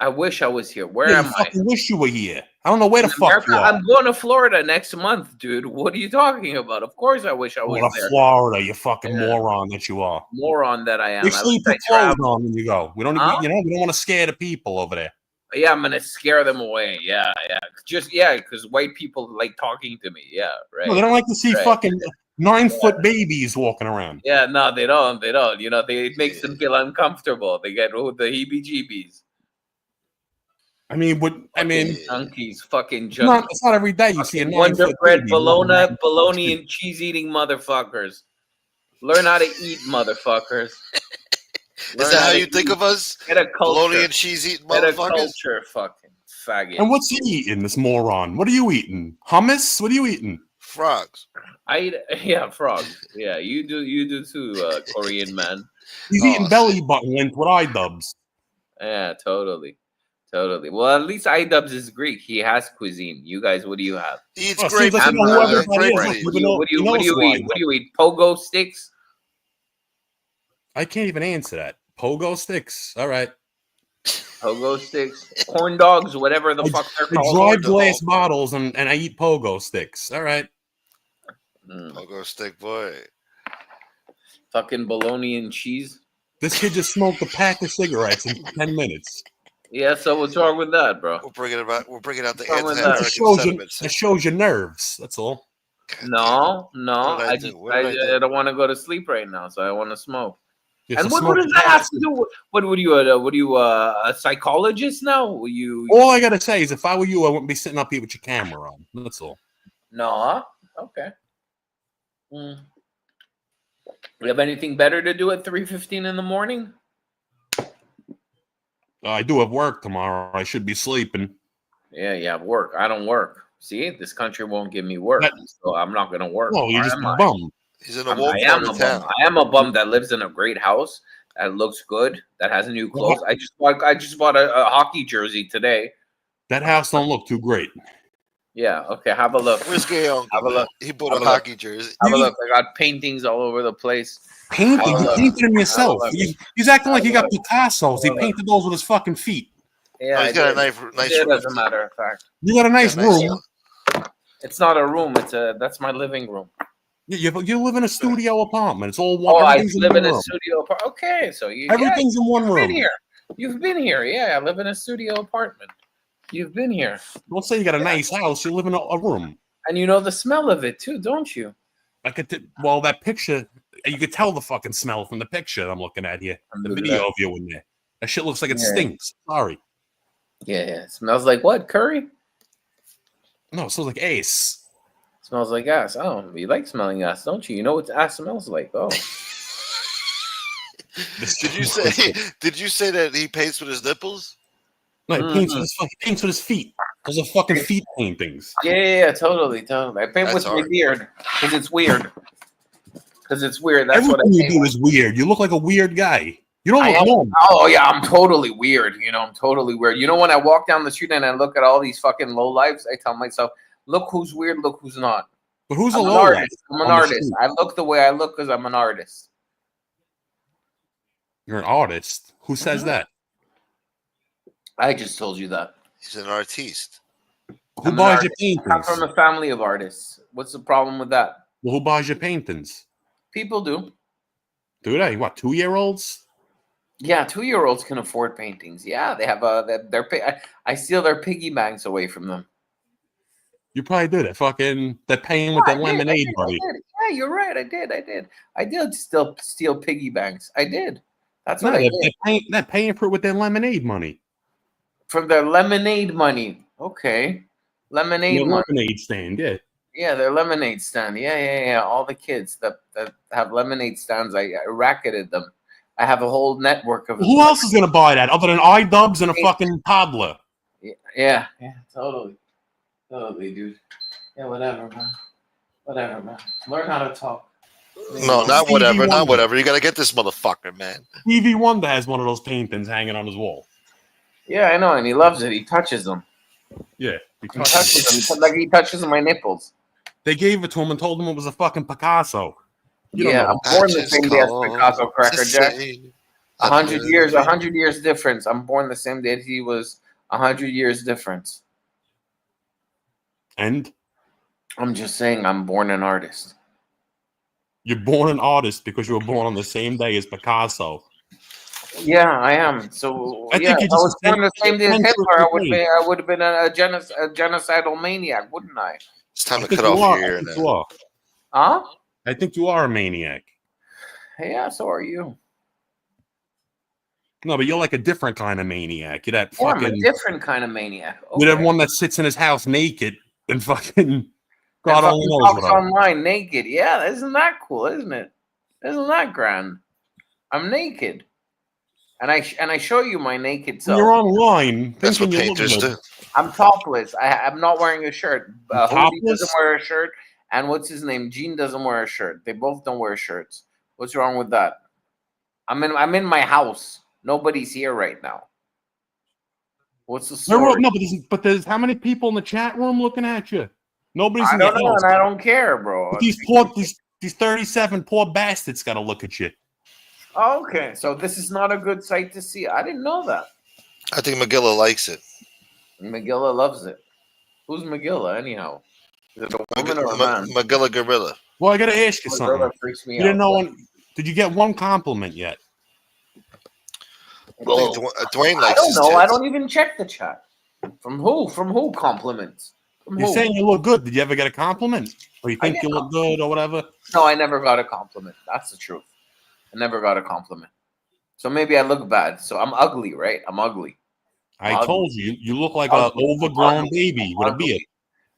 I wish I was here. Where Yeah, am you I? fucking wish you were here. I don't know where the fuck America, you are. I'm going to Florida next month, dude. What are you talking about? Of course I wish I was there. Florida, you fucking moron that you are. Moron that I am. Make sure you put clothes on when you go. We don't, we don't want to scare the people over there. Yeah, I'm gonna scare them away. Yeah. Because white people like talking to me. Yeah, right. No, they don't like to see fucking 9-foot babies walking around. Yeah, no, they don't. They don't. It makes them feel uncomfortable. They get the heebie-jeebies. I mean, junkies, fucking junkies. It's not every day you see a Wonder bread, bologna, and cheese-eating motherfuckers. Learn how to eat, motherfuckers. Is that how you think of us? Get a culture. Bologna and cheese eating motherfuckers? Get a culture, fucking faggot. And what's he eating, this moron? What are you eating? Hummus? What are you eating? Frogs. I eat, frogs. Yeah, you do too, Korean man. He's eating belly button length with iDubbbz. Yeah, totally. Well, at least iDubbbz is Greek. He has cuisine. You guys, what do you have? He eats great. What do you eat? Pogo sticks? I can't even answer that. Pogo sticks. All right. Pogo sticks, corn dogs, whatever the fuck they're called. I drive glass bottles and I eat pogo sticks. All right. Pogo stick boy. Fucking bologna and cheese. This kid just smoked a pack of cigarettes in 10 minutes. Yeah, so what's wrong with that, bro? We're bringing out the anti-American It shows your nerves. That's all. No. I don't want to go to sleep right now, so I want to smoke. Yes, and what does that have to do? What are you? A psychologist now? All I gotta say is, if I were you, I wouldn't be sitting up here with your camera on. That's all. No. Okay. You have anything better to do at 3:15 in the morning? I do have work tomorrow. I should be sleeping. Yeah, you have work. I don't work. See, this country won't give me work, so I'm not gonna work. No, you're just a bum. He's in a woke part of town. I am a bum that lives in a great house that looks good, that has new clothes. I just bought a hockey jersey today. That house don't look too great. Yeah. Okay. Have a look. Risky uncle. Have a look. He bought a hockey jersey. Have a look. I got paintings all over the place. Painting? You painted them yourself. He's acting like he got Picasso's. He painted those with his fucking feet. Yeah, he's got a nice room. As a matter of fact, you got a nice room. It's not a room. That's my living room. You live in a studio apartment. It's all one. Oh, I live in a studio apartment. Okay, so everything's in one room. You've been here. Yeah, I live in a studio apartment. You've been here. Don't say you got a nice house. You live in a room. And you know the smell of it too, don't you? That picture, you could tell the fucking smell from the picture I'm looking at here. The video of you in there. That shit looks like it stinks. Sorry. Yeah. It smells like what? Curry? No, it smells like ass. Smells like ass. Oh, you like smelling ass, don't you? You know what ass smells like. Oh. Did you say that he paints with his nipples? No, he paints with his feet. Those are fucking feet paintings. Yeah, totally. I paint with my beard because it's weird. That's everything what I you do is weird. You look like a weird guy. You don't look normal. Oh yeah, I'm totally weird. I'm totally weird. When I walk down the street and I look at all these fucking lowlifes, I tell myself, look who's weird, look who's not. But who's a lowlife? I'm an artist. I look the way I look because I'm an artist. You're an artist? Who says that? I just told you that. He's an artiste. Who buys your paintings? I'm from a family of artists. What's the problem with that? Well, who buys your paintings? People do. Do they? What, 2-year-olds? Yeah, 2-year-olds can afford paintings. Yeah, they have I steal their piggy banks away from them. You probably did it. They're paying with their lemonade money. Yeah, you're right. I did still steal piggy banks. I did. That's what I did. They're paying for it with their lemonade money. From their lemonade money. Okay. Lemonade stand, yeah. Yeah, their lemonade stand. Yeah. All the kids that have lemonade stands, I racketed them. I have a whole network of. Who else is gonna buy that other than iDubbbz and a fucking toddler? Yeah, totally, dude. Yeah, whatever, man. Learn how to talk. No, not whatever. You gotta get this motherfucker, man. Stevie Wonder has one of those paintings hanging on his wall. Yeah, I know, and he loves it. He touches them. Yeah, he touches them like he touches my nipples. They gave it to him and told him it was a fucking Picasso. I'm born the same day as Picasso, Cracker Jack. 100 years. 100 years difference. I'm born the same day he was. 100 years difference. And I'm just saying, I'm born an artist. you're born an artist because you were born on the same day as Picasso. Yeah, I am. So I yeah, think if you I was just born the same day as censored Hitler, the I would day. be. I would have been a genocidal maniac, wouldn't I? It's time I to think cut you off are. your I ear think now. you are. Huh? I think you are a maniac. Yeah, so are you. No, but you're like a different kind of maniac. You're that Yeah, I'm a fucking. different kind of maniac. You're Okay. that one that sits in his house naked and fucking. And God only fucking knows talks what else. online naked. Yeah, isn't that cool? Isn't it? Isn't that grand? I'm naked, and I show you my naked When self. you're online That's what thinking you look painters good. do. I'm topless. I'm not wearing a shirt. You're Hoodie doesn't topless? wear a shirt, and what's his name? Gene doesn't wear a shirt. They both don't wear shirts. What's wrong with that? I'm in my house. Nobody's here right now. What's the story? No, but there's how many people in the chat room looking at you? Nobody's I in your don't know, house. and I don't care, bro. But these 37 poor bastards got to look at you. Okay, so this is not a good sight to see. I didn't know that. I think McGilla likes it. McGilla loves it. Who's McGilla, anyhow? Is it a woman or a man? McGilla Gorilla. Well, I got to ask you Gorilla something. freaks me You didn't out. know one. Did you get one compliment yet? I think Dwayne likes I don't his know. I tits. don't even check the chat. From who? From who? Compliments. From You're who? saying you look good. Did you ever get a compliment? Or you think get you look good or whatever? No, I never got a compliment. That's the truth. I never got a compliment. So maybe I look bad. So I'm ugly, right? I'm ugly. I told you, you look like an overgrown baby with a beard.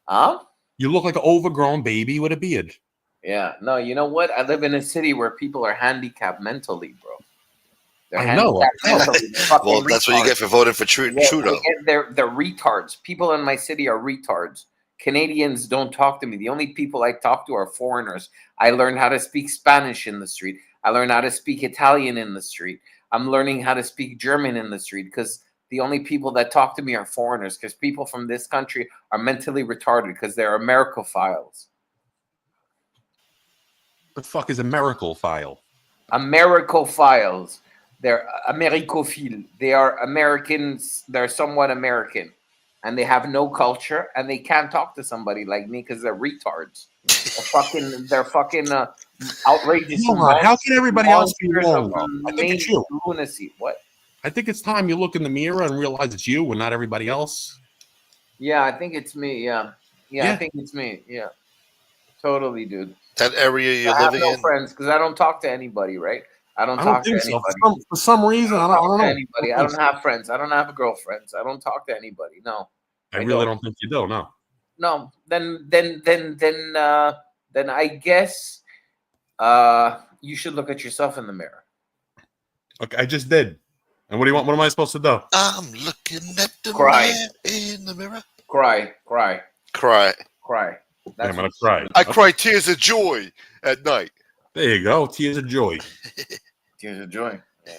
Huh? You look like an overgrown baby with a beard. Yeah. No, you know what? I live in a city where people are handicapped mentally, bro. They're I know. handicapped mentally. They're Well, that's what you get for voting for Trudeau. They're retards. People in my city are retards. Canadians don't talk to me. The only people I talk to are foreigners. I learned how to speak Spanish in the street. I learned how to speak Italian in the street. I'm learning how to speak German in the street because the only people that talk to me are foreigners because people from this country are mentally retarded because they're Americophiles. The fuck is a miracle file? Americophiles. They're Americophile. They are Americans. They're somewhat American. And they have no culture, and they can't talk to somebody like me because they're retards. They're fucking outrageous. Yohan, how can everybody else be wrong? I think it's you. Lunacy. What? I think it's time you look in the mirror and realize it's you and not everybody else. Yeah, I think it's me. Yeah. I think it's me. Yeah, totally, dude. That area you're living in. Friends, because I don't talk to anybody, right? I don't talk to anybody. So. For some reason, I don't know. Anybody. I don't have friends. I don't have girlfriends. I don't talk to anybody. No. I really don't think you do. No. No. Then I guess you should look at yourself in the mirror. Okay, I just did. And what do you want? What am I supposed to do? I'm looking at the man in the mirror. Cry. I'm gonna cry. I cry tears of joy at night. There you go. Tears of joy. Tears of joy. Yeah.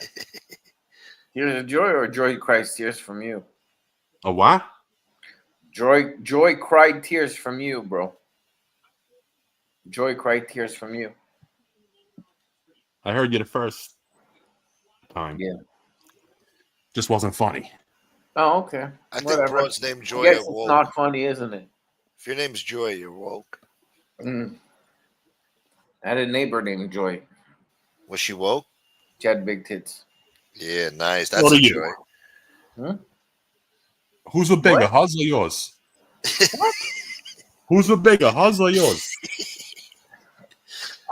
Tears of joy, or joy cries tears from you? A what? Joy cried tears from you, bro. Joy cried tears from you. I heard you the first time. Yeah. Just wasn't funny. Oh, okay. I think broad's name Joy. I guess it's not funny, isn't it? If your name's Joy, you're woke. I had a neighbor named Joy. Was she woke? She had big tits. Yeah, nice. That's What a are you? joy. Hmm? Who's the bigger, hers or yours? Who's the bigger, hers or yours?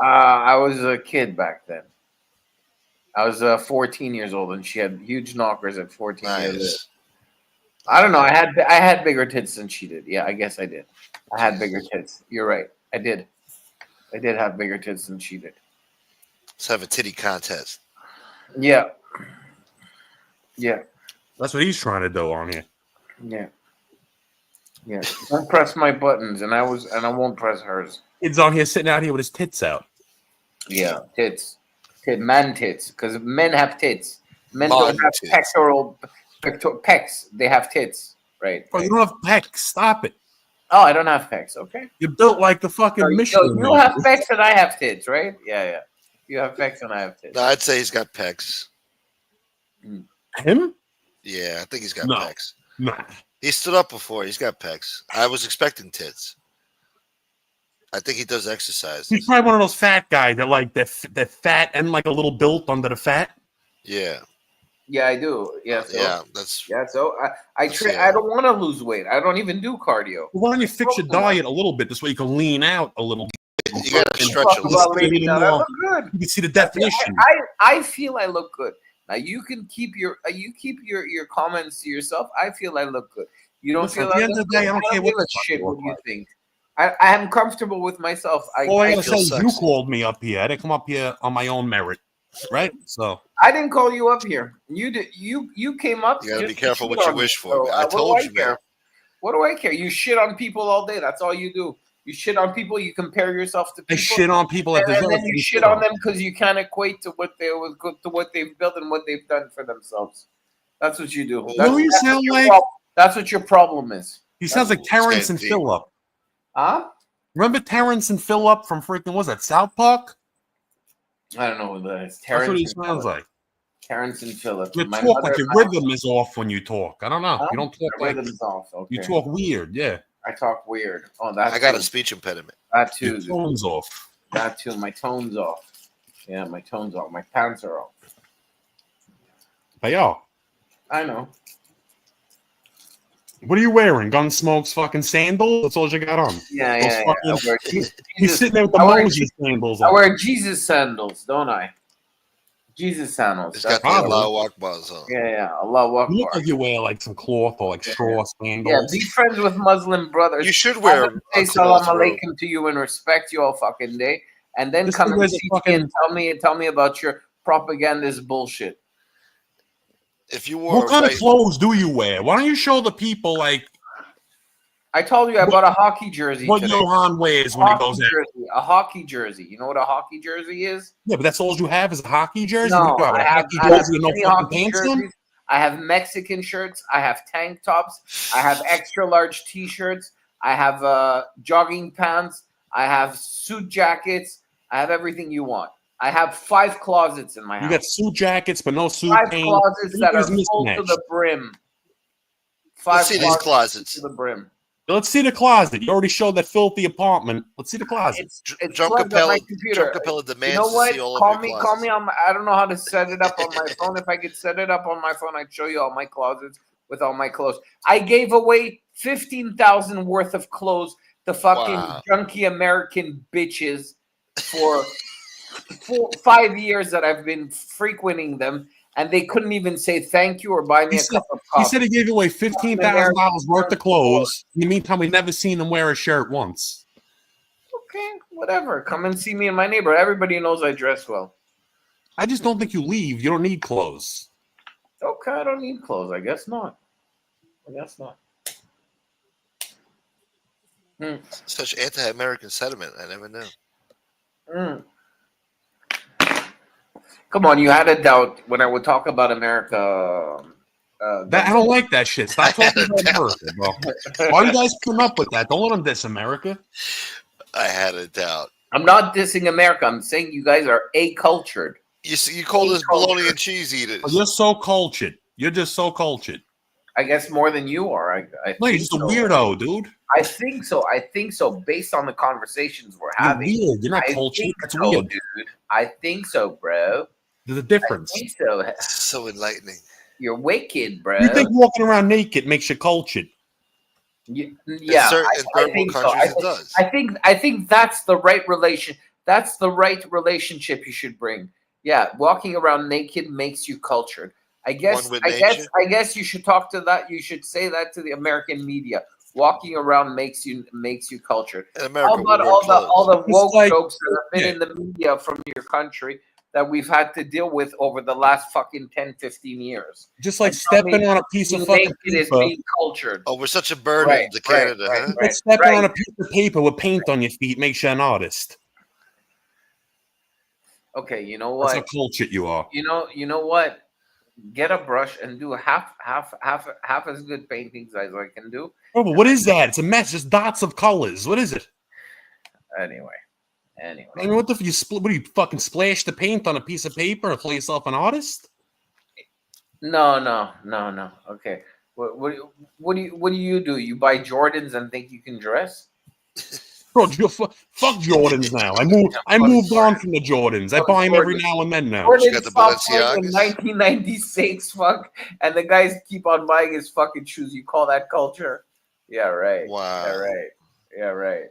I was a kid back then. I was 14 years old, and she had huge knockers at 14 years old. I don't know. I had bigger tits than she did. Yeah, I guess I did. I had bigger tits. You're right. I did have bigger tits than she did. Let's have a titty contest. Yeah. That's what he's trying to do on here. Yeah. Don't press my buttons, and I won't press hers. Kid's on here sitting out here with his tits out. Yeah, tits. Man tits, because men have tits. Men don't have pectoral pecs. They have tits, right? Bro, you don't have pecs. Stop it. Oh, I don't have pecs. Okay. You're built like the fucking Michelin. You have pecs and I have tits, right? Yeah. You have pecs and I have tits. No, I'd say he's got pecs. Him? Yeah, I think he's got No. pecs. Nah. He stood up before. He's got pecs. I was expecting tits. I think he does exercise. He's probably one of those fat guys that like that fat and like a little built under the fat. Yeah. Yeah, I do. Yeah, so, yeah, that's. Yeah, so I don't want to lose weight. I don't even do cardio. Well, why don't you fix your diet a little bit? This way you can lean out a little bit. You got to stretch a little. I look good. You can see the definition. I feel I look good. Now you can keep your comments to yourself. I feel I look good. You don't feel at the end of the day, I don't care what the shit. What do you think? I am comfortable with myself. I gotta say, you called me up here. I didn't come up here on my own merit, right? So I didn't call you up here. You did. You came up. You gotta be careful what you wish for. So, I told you, man. What do I care? You shit on people all day. That's all you do. You shit on people. You compare yourself to people. I shit on people that deserve. And then you shit on them because you can't equate to what they've built and what they've done for themselves. That's what you do. That's what your problem is. He sounds like Terrence and Phillip. Huh? Remember Terrence and Phillip from freaking, was that South Park? I don't know who that is. That's what he sounds like. Terrence and Phillip. You talk like your rhythm is off when you talk. I don't know. Huh? You don't talk like rhythm's off. Okay. You talk weird, yeah. I talk weird. Oh, that. I got a speech impediment. That too. Your tone's off. That too. My tone's off. Yeah, my tone's off. My pants are off. Hey, yo. I know. What are you wearing? Gunsmoke's fucking sandals? That's all you got on. Yeah. He's sitting there with the Moses sandals on. I wear Jesus sandals, don't I? Jesus sandals. He's got the Allahu Akbars on. Yeah. Allahu Akbar. You look like you wear like some cloth or like straw sandals. Yeah, be friends with Muslim brothers. You should wear say salam alaikum to you and respect you all fucking day, and then come and see me and tell me about your propagandist bullshit. If you wore what kind of clothes do you wear? Why don't you show the people like? I told you I bought a hockey jersey. What Yohan wears when he goes out? A hockey jersey. You know what a hockey jersey is? Yeah, but that's all you have is a hockey jersey. No, I have Mexican shirts. I have tank tops. I have extra large T-shirts. I have jogging pants. I have suit jackets. I have everything you want. I have 5 closets in my house. You got suit jackets, but no suit 5 paint. closets that are full to the brim. 5 Let's see these closets to the brim. Let's see the closet. You already showed that filthy apartment. Let's see the closet. It's John Capella demands you know what? to see all Call of me. your Call me on. I don't know how to set it up on my phone. If I could set it up on my phone, I'd show you all my closets with all my clothes. I gave away 15,000 worth of clothes to fucking junky American bitches for 5 years that I've been frequenting them, and they couldn't even say thank you or buy me a cup of coffee. He said he gave away $15,000 worth of clothes. In the meantime, we've never seen him wear a shirt once. Okay, whatever. Come and see me in my neighborhood. Everybody knows I dress well. I just don't think you leave. You don't need clothes. Okay, I don't need clothes. I guess not. Such anti-American sentiment. I never knew. Come on, you had a doubt when I would talk about America. I don't like that shit. Stop talking about America, bro. Why are you guys putting up with that? Don't let them diss America. I had a doubt. I'm not dissing America. I'm saying you guys are a-cultured. You called us bologna and cheese eaters. Oh, you're so cultured. You're just so cultured. I guess more than you are. No, you're just a weirdo, dude. I think so. Based on the conversations we're having. You're weird. You're not cultured. That's weird, dude. I think so, bro. There's a difference. I think so. So enlightening. You're wicked, bro. You think walking around naked makes you cultured? Yeah, I think so. I think that's the right relation. That's the right relationship you should bring. Yeah, walking around naked makes you cultured. I guess you should talk to that. You should say that to the American media. Walking around makes you cultured. How about all the woke jokes that have been in the media from your country that we've had to deal with over the last fucking 10, 15 years? Just like stepping on a piece of fucking paper. Is being cultured. Oh, we're such a burden to Canada, huh? Like stepping on a piece of paper with paint on your feet makes you an artist. Okay, you know what? That's how cultured you are. You know what? Get a brush and do half as good paintings as I can do. Oh, but what is that? It's a mess. Just dots of colors. What is it? Anyway. I mean, what do you fucking splash the paint on a piece of paper and call yourself an artist? No. Okay. What do you do? You buy Jordans and think you can dress? Bro, fuck Jordans now. I moved on from the Jordans. I buy them every now and then now. Jordans stopped playing in 1996, fuck, and the guys keep on buying his fucking shoes. You call that culture? Yeah, right. Wow. Yeah, right.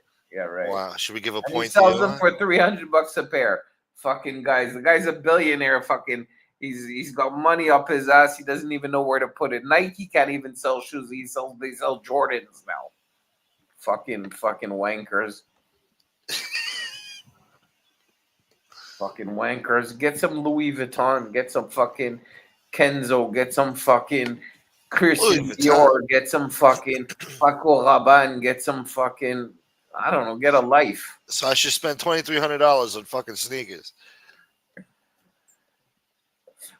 Wow. Should we give a And point he sells to them Yohan? for $300 a pair. Fucking guys. The guy's a billionaire. Fucking, he's got money up his ass. He doesn't even know where to put it. Nike can't even sell shoes. They sell Jordans now. Fucking wankers. Fucking wankers. Get some Louis Vuitton. Get some fucking Kenzo. Get some fucking Christian Dior. Get some fucking Paco Rabanne. Get some fucking, I don't know, get a life. So I should spend $2,300 on fucking sneakers.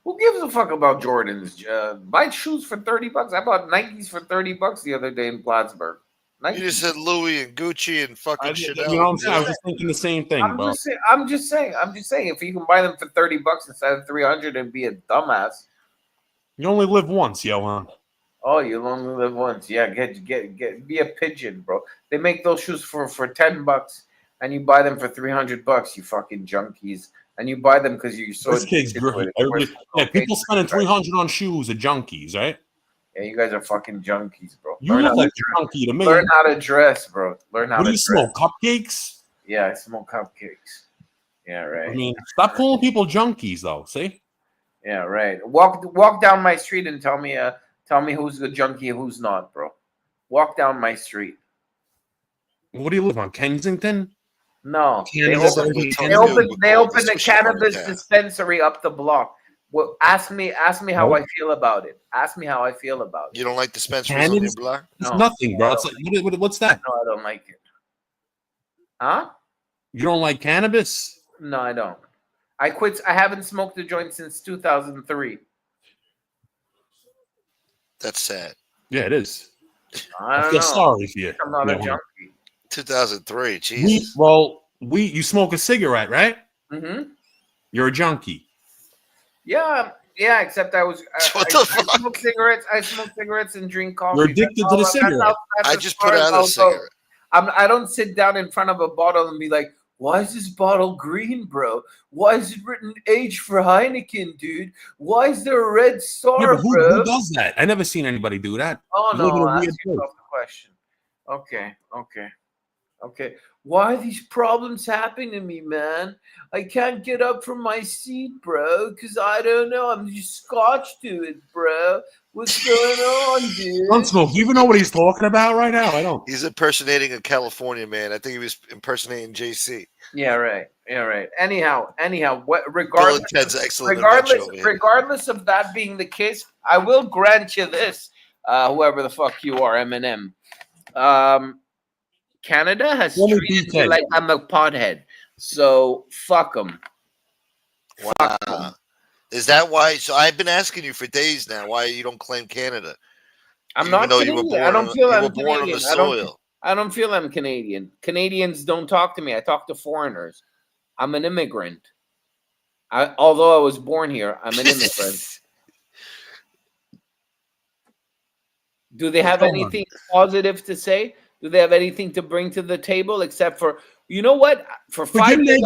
Who gives a fuck about Jordans? Buy shoes for $30. I bought Nikes for $30 the other day in Plattsburgh. Nike. You just said Louis and Gucci and fucking Chanel. You know what I'm saying? I was just thinking the same thing, bro. I'm just saying. If you can buy them for $30 instead of $300 and be a dumbass. You only live once, Yohan. Oh, you only live once. Yeah, get be a pigeon, bro. They make those shoes for $10 and you buy them for $300, you fucking junkies. And you buy them because you're so. This kid's great. People spending $300 on shoes are junkies, right? Yeah, you guys are fucking junkies, bro. You look like a junkie to me. Learn how to dress, bro. Learn how to dress. What do you smoke? Cupcakes? Yeah, I smoke cupcakes. Yeah, right. I mean, stop calling people junkies, though. See? Yeah, right. Walk down my street and tell me who's the junkie and who's not, bro. Walk down my street. What do you live on? Kensington? No. They opened a cannabis dispensary up the block. Well, ask me how I feel about it. Ask me how I feel about it. You don't like dispensaries on your block? It's nothing, bro. It's like, what's that? No, I don't like it. Huh? You don't like cannabis? No, I don't. I quit. I haven't smoked a joint since 2003. That's sad. Yeah, it is. I feel sorry for you. I'm not a junkie. 2003, Jesus. You smoke a cigarette, right? Mm-hmm. You're a junkie. Yeah, except I smoke cigarettes. I smoke cigarettes and drink coffee. You're addicted to the cigarette. I just put out a cigarette. I don't sit down in front of a bottle and be like, why is this bottle green, bro? Why is it written H for Heineken, dude? Why is there a red star, yeah, but bro? Who does that? I never seen anybody do that. Oh, no, ask yourself the question. Okay. Why are these problems happening to me, man? I can't get up from my seat, bro, because I don't know. I'm just scotched to it, bro. What's going on, dude? Don't smoke. You even know what he's talking about right now? I don't. He's impersonating a California man. I think he was impersonating JC. Yeah, right. Anyhow, regardless of that being the case, I will grant you this, whoever the fuck you are, Eminem. Canada has treated me like I'm a pothead, so fuck them. Wow. Fuck them. Is that why? So I've been asking you for days now why you don't claim Canada. I'm not Canadian. I don't feel I'm Canadian. I don't feel I'm Canadian. Canadians don't talk to me. I talk to foreigners. I'm an immigrant. Although I was born here, I'm an immigrant. Do they have anything positive to say? Do they have anything to bring to the table except for, you know what? For 5 years,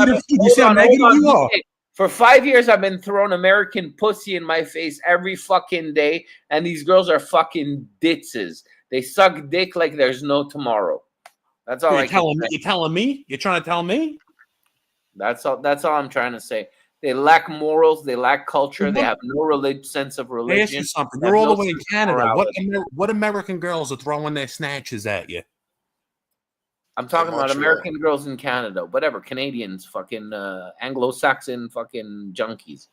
for 5 years, I've been throwing American pussy in my face every fucking day, and these girls are fucking ditzes. They suck dick like there's no tomorrow. That's all You're telling me? You're trying to tell me? That's all I'm trying to say. They lack morals. They lack culture. They have no sense of religion. I ask you something. You're all the way in Canada. What American girls are throwing their snatches at you? I'm talking about American girls in Canada. Whatever. Canadians, fucking Anglo-Saxon fucking junkies.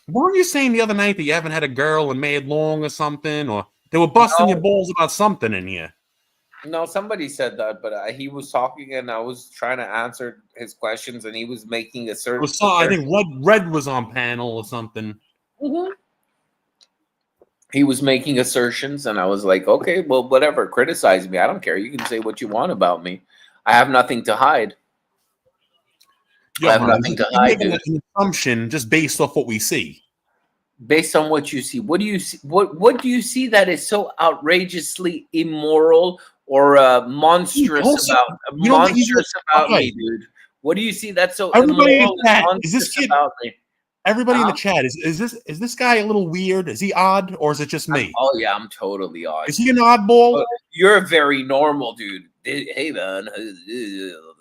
Weren't you saying the other night that you haven't had a girl in mad long or something? Or they were busting your balls about something in here? No, somebody said that, but he was talking and I was trying to answer his questions and he was making a certain... I think Red was on panel or something. Mm-hmm. He was making assertions and I was like, okay, well, whatever. Criticize me. I don't care. You can say what you want about me. I have nothing to hide. I have nothing to hide, dude. An assumption just based off what we see. Based on what you see, what do you see? What do you see that is so outrageously immoral or monstrous about me, dude? What do you see that's so Everybody immoral in chat, and is this monstrous kid? about me? Everybody in the chat, is this guy a little weird? Is he odd, or is it just me? Oh yeah, I'm totally odd. Is he an oddball? You're very normal, dude. Hey man,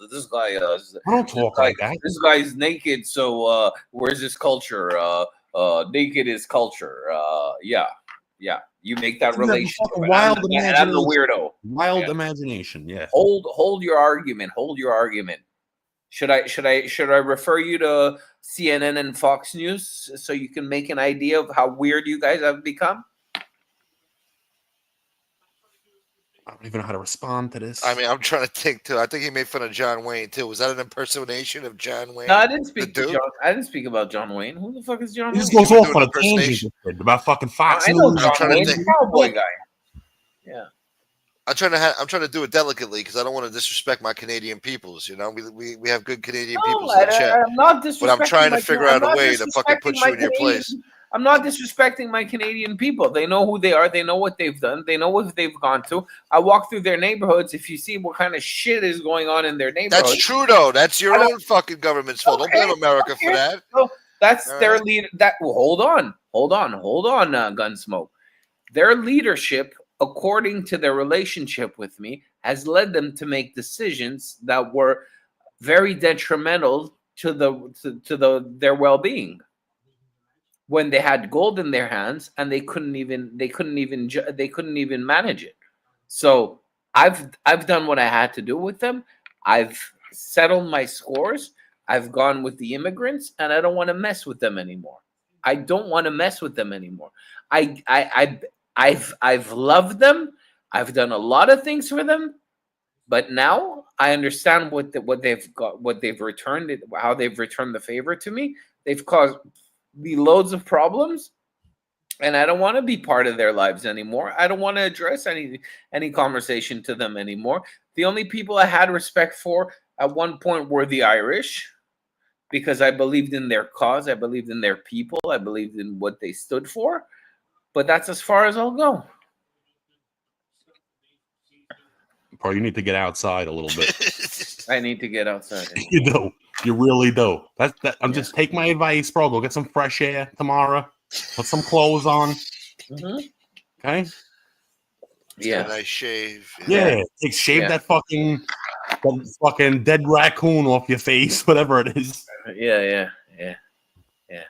this guy. I don't talk like that. This guy's naked. So where's his culture? Naked is culture. Yeah. You make that relation. Wild and I'm the weirdo. Wild imagination. Yeah. Hold your argument. Hold your argument. Should I refer you to CNN and Fox News so you can make an idea of how weird you guys have become? I don't even know how to respond to this. I mean, I'm trying to think too. I think he made fun of John Wayne too. Was that an impersonation of John Wayne? No, I didn't speak to John. I didn't speak about John Wayne. Who the fuck is John He Wayne? just goes off on a tangent about fucking Fox I know News. John Wayne, the cowboy guy. Yeah. I'm trying to do it delicately because I don't want to disrespect my Canadian peoples. You know, we have good Canadian peoples in the chat. I'm not disrespecting. But I'm trying to figure out a way to fucking put you in your place. I'm not disrespecting my Canadian people. They know who they are. They know what they've done. They know what they've gone to. I walk through their neighborhoods. If you see what kind of shit is going on in their neighborhoods. That's true, though. That's your own fucking government's fault. Don't blame America for that. So that's their lead. Hold on, Gunsmoke. Their leadership, according to their relationship with me, has led them to make decisions that were very detrimental to their well-being. When they had gold in their hands and they couldn't even manage it. So I've done what I had to do with them. I've settled my scores. I've gone with the immigrants, and I don't want to mess with them anymore. I've loved them. I've done a lot of things for them, but now I understand what they've got, what they've returned, how they've returned the favor to me. They've caused me loads of problems, and I don't want to be part of their lives anymore. I don't want to address any conversation to them anymore. The only people I had respect for at one point were the Irish, because I believed in their cause. I believed in their people. I believed in what they stood for. But that's as far as I'll go. Bro, you need to get outside a little bit. I need to get outside. You do. You really do. Just take my advice, bro. Go get some fresh air tomorrow. Put some clothes on. Mm-hmm. Okay? Yeah. Nice shave. Yeah. Shave that fucking dead raccoon off your face, whatever it is. Yeah.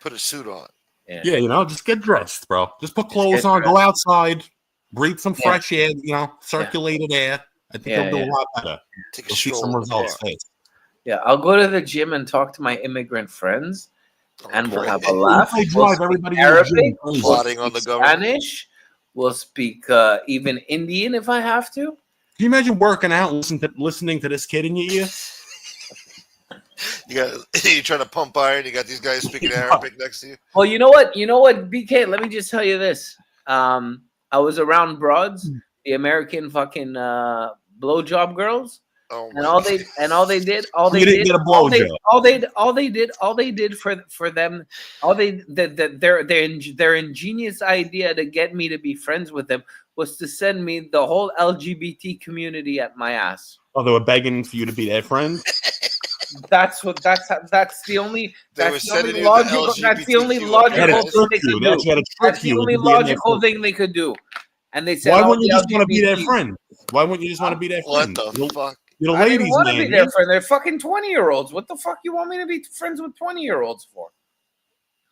Put a suit on. Yeah, just get dressed, bro. Just put clothes on, go outside, breathe some fresh air, circulated air. I think you'll do a lot better. You'll see some results fast. Yeah, I'll go to the gym and talk to my immigrant friends, and we'll have a laugh. We'll speak Arabic, we'll speak on the Spanish, we'll speak even Indian if I have to. Can you imagine working out and listening to this kid in your ear? You're trying to pump iron. You got these guys speaking Arabic next to you. Well, you know what, BK. Let me just tell you this. I was around broads, the American fucking blowjob girls, and all they did their ingenious idea to get me to be friends with them was to send me the whole LGBT community at my ass. Oh, they were begging for you to be their friend. That's the only logical thing they could do. And they said, why wouldn't you just want to be their friend? Why wouldn't you just want to be their friend? What the fuck? You're a I ladies' didn't want to man. be their friend. They're fucking 20-year-olds. What the fuck you want me to be friends with 20-year-olds for?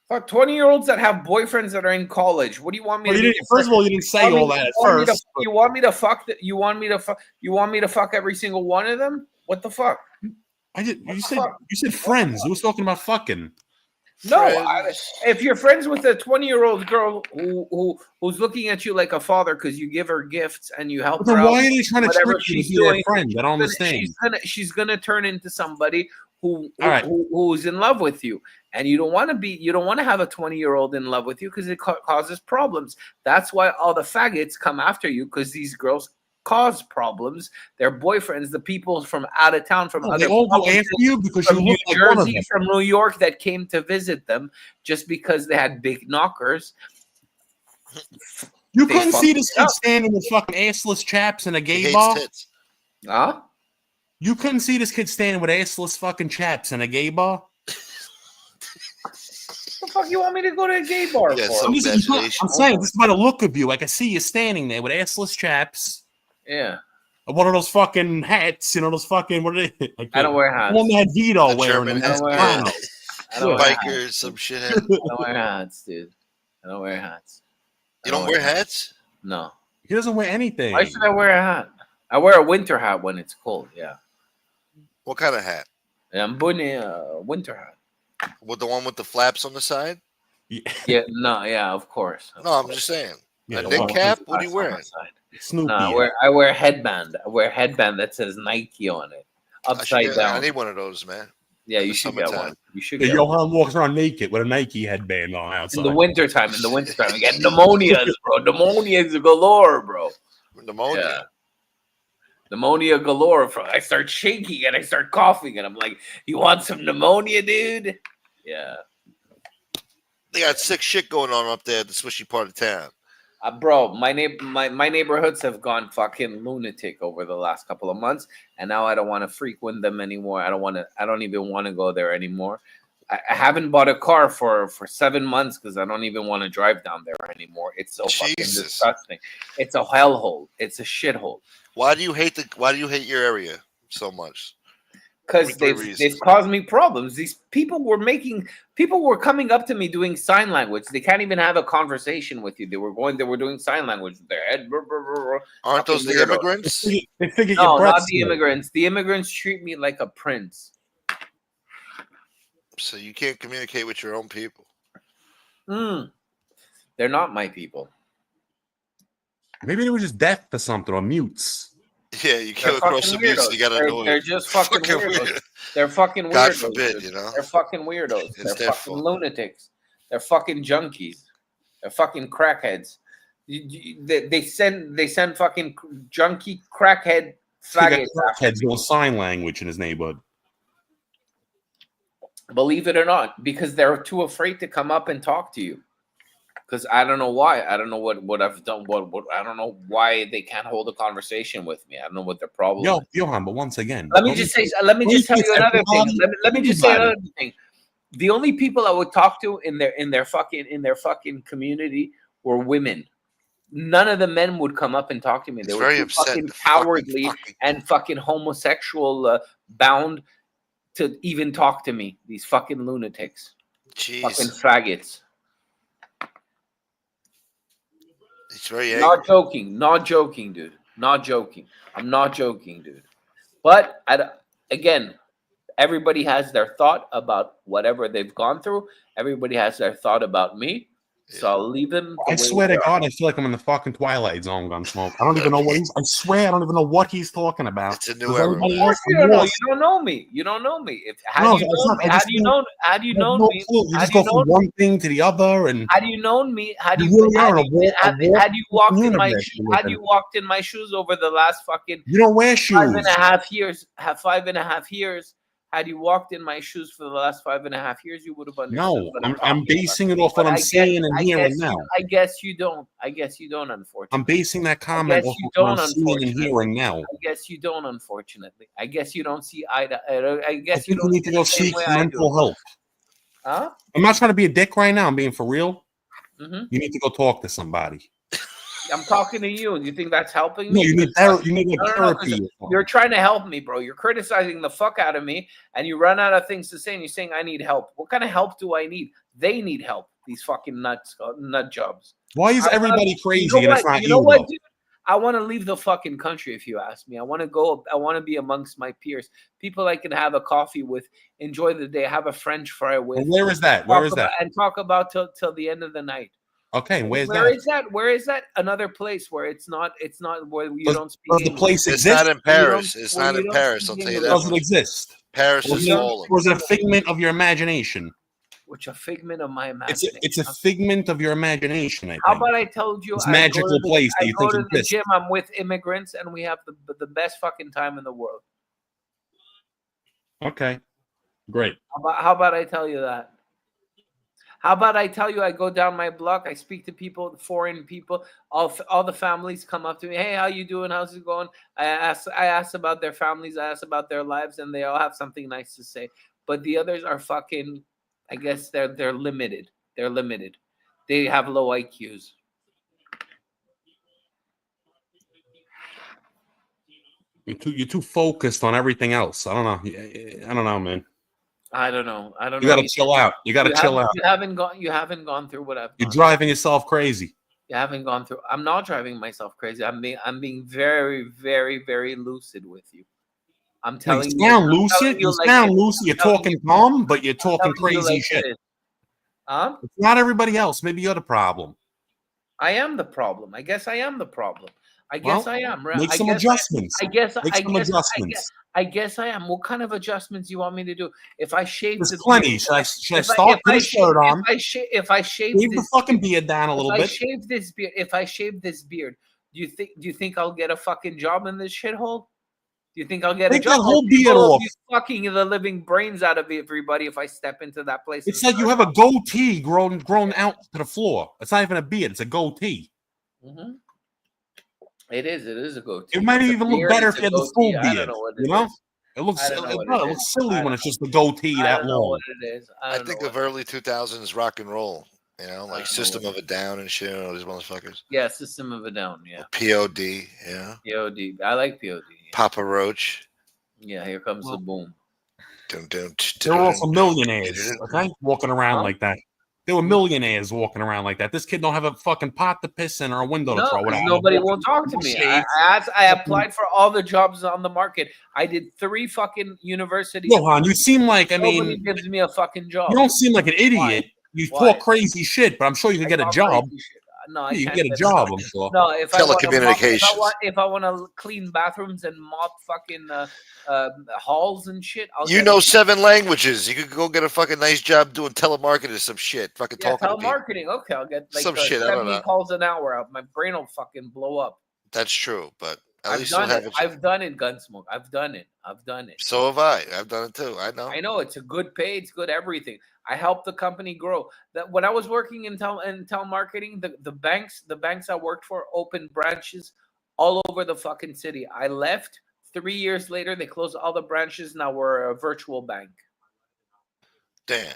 Fuck 20-year-olds that have boyfriends that are in college. What do you want me to do? First of all, you didn't say all that at first. You want me to fuck? You want me to fuck every single one of them? What the fuck? You said friends. Who was talking about fucking? No, if you're friends with a 20-year-old girl who's looking at you like a father because you give her gifts and you help her out, why are they trying to trick you to be their friend? I don't understand. She's gonna turn into somebody who's in love with you, and you don't want to have a 20-year-old in love with you because it causes problems. That's why all the faggots come after you, because these girls cause problems. Their boyfriends, the people from out of town, from they other all go provinces, after you because from you New look like one of Jersey, them. from New York, that came to visit them just because they had big knockers. You They couldn't see fucked this it kid up. standing with fucking assless chaps in a He gay hates bar. tits. Huh? You couldn't see this kid standing with assless fucking chaps in a gay bar. What the fuck you want me to go to a gay bar Yeah, for? some imagination. I'm saying, just by the look of you, I can see you standing there with assless chaps. Yeah. One of those fucking hats, you know, those fucking, what are they? I don't wear hats. One that had Vito The wearing German them. I hat, don't wear yeah. hats. I don't wear hats. Bikers, some shit. I don't wear hats, dude. I don't wear hats. You don't wear hats? No. He doesn't wear anything. Why should I wear a hat? I wear a winter hat when it's cold, yeah. What kind of hat? I'm putting a winter hat. With the one with the flaps on the side? Yeah, no, yeah, of course. No, I'm just saying. Yeah, a the knit one- cap? What are you wearing? Snoopy. No, I wear a headband. I wear a headband that says Nike on it, upside down. I need one of those, man. Yeah, you the should get summertime. one. You should Yeah, get one. Johan walks around naked with a Nike headband on outside. In the wintertime, we get pneumonias, bro. Pneumonias galore, bro. Pneumonia. Yeah. Pneumonia galore. I start shaking and I start coughing and I'm like, "You want some pneumonia, dude?" Yeah, They got sick shit going on up there at the swishy part of town. bro. My neighborhoods have gone fucking lunatic over the last couple of months, and now I don't want to frequent them anymore. I don't even want to go there anymore. I haven't bought a car for 7 months because I don't even want to drive down there anymore. It's so fucking disgusting. It's a hellhole. It's a shithole. Why do you hate your area so much? Because they've caused me problems. These people were coming up to me doing sign language. They can't even have a conversation with you. They were doing sign language with their head. Aren't those the immigrants? They figured No, your not breath's the good. immigrants. The immigrants treat me like a prince. So you can't communicate with your own people. They're not my people. Maybe they were just deaf or something, or mutes. Yeah, you come across the mutes, you gotta know. They're just fucking weirdos. weird. They're fucking weirdos. God forbid, you know. They're fucking weirdos. It's They're their fucking fault. lunatics. They're fucking junkies. They're fucking crackheads. They send fucking junkie crackhead faggots. Crackheads doing sign language in his neighborhood. Believe it or not, because they're too afraid to come up and talk to you. Because I don't know why. I don't know what I've done. What I don't know why they can't hold a conversation with me. I don't know what their problem is. Johan, but once again, Let me just tell you another thing. Let me just say another thing. The only people I would talk to in their fucking community were women. None of the men would come up and talk to me. They were too fucking cowardly and fucking homosexual bound to even talk to me. These fucking lunatics. Jeez. Fucking faggots. It's very angry. Not joking, dude. Not joking. I'm not joking, dude. But again, everybody has their thought about whatever they've gone through. Everybody has their thought about me. So I'll leave them. I swear to God, I feel like I'm in the fucking Twilight Zone, Gunsmoke. I don't even know what I swear, I don't even know what he's talking about. It's a new era. You don't know me. You don't know me. How do you know me? You just go from one thing to the other, and had you known me, had you walked in my shoes over the last fucking you don't wear shoes. 5.5 years. Had you walked in my shoes for the last 5.5 years, you would have understood. No, I'm basing it off what I'm saying and hearing now. I guess you don't. Unfortunately. I'm basing that comment off what I'm seeing and hearing now. I guess you don't, unfortunately. I guess you don't see eye to. I guess you don't need to go seek mental health. Huh? I'm not trying to be a dick right now. I'm being for real. Mm-hmm. You need to go talk to somebody. I'm talking to you. You think that's helping No, me? you need therapy. You're trying to help me, bro. You're criticizing the fuck out of me, and you run out of things to say, and you're saying I need help. What kind of help do I need? They need help. These fucking nut jobs. Why is everybody crazy and it's not you? You know what, dude? I want to leave the fucking country, if you ask me. I want to go. I want to be amongst my peers, people I can have a coffee with, enjoy the day, have a French fry with. And where is that? Where is that? And talk about till the end of the night. Okay, where is that? Where is that? Another place where it's not where you don't speak English. The place It's exists? not in Paris. It's not in Paris. I'll tell you that. Does it exist? Paris is falling. Or is it a figment of your imagination? which a figment of my imagination. It's a figment of your imagination. I think. How about I told you this I magical place that I you go think to the exists? gym. I'm with immigrants, and we have the best fucking time in the world. Okay, great. How about I tell you that? How about I tell you I go down my block, I speak to people, foreign people, all the families come up to me, hey, how you doing? How's it going? I ask about their families, I ask about their lives, and they all have something nice to say. But the others are fucking, I guess they're limited. They're limited. They have low IQs. You're too focused on everything else. I don't know, man. I don't know. You gotta chill out. You gotta chill out. You haven't gone through what I've You're gone driving yourself crazy. You haven't gone through. I'm not driving myself crazy. I'm being very, very, very lucid with you. I'm telling you. You sound lucid. You sound lucid. You're talking calm, but you're talking crazy shit. It's not everybody else. Maybe you're the problem. I am the problem. I guess I am the problem. I guess I am. Make some adjustments. I guess I am. What kind of adjustments do you want me to do? If I shave There's plenty. Should I start with the shirt on? If I shave the fucking beard down a little bit. If I shave this beard, do you think I'll get a fucking job in this shithole? Do you think I'll get a job? That whole beard off. Fucking the living brains out of everybody if I step into that place. It's like you have a goatee grown out to the floor. It's not even a beard. It's a goatee. Mm-hmm. It is a goatee. It might even look better if you had the full beard. I don't know what it is. It looks silly when it's just the goatee that long. What it is. I think of early 2000s rock and roll. You know, like System of a Down and shit. All these motherfuckers. Yeah, System of a Down. Yeah. POD. Yeah. POD. I like POD. Papa Roach. Yeah, here comes the boom. They're also millionaires, okay? Walking around like that. They were millionaires walking around like that. This kid don't have a fucking pot to piss in or a window to throw it out. Nobody won't talk to me. I applied for all the jobs on the market. I did 3 fucking universities. Yohan, you seem like, nobody gives me a fucking job. You don't seem like an idiot. You talk crazy shit, but I'm sure you can get a job. No, you can get a job, I'm sure. No, if telecommunications. If I want to clean bathrooms and mop fucking halls and shit, you know 7 languages. You could go get a fucking nice job doing telemarketing or some shit. Fucking talking telemarketing. Okay, I'll get like some shit. 70 calls an hour. My brain will fucking blow up. That's true, but at least you'll have I've done it, Gunsmoke. I've done it. So have I. I've done it too. I know. It's a good pay. It's good everything. I helped the company grow. That when I was working in telemarketing, the banks I worked for opened branches all over the fucking city. I left 3 years later. They closed all the branches. Now we're a virtual bank. Damn.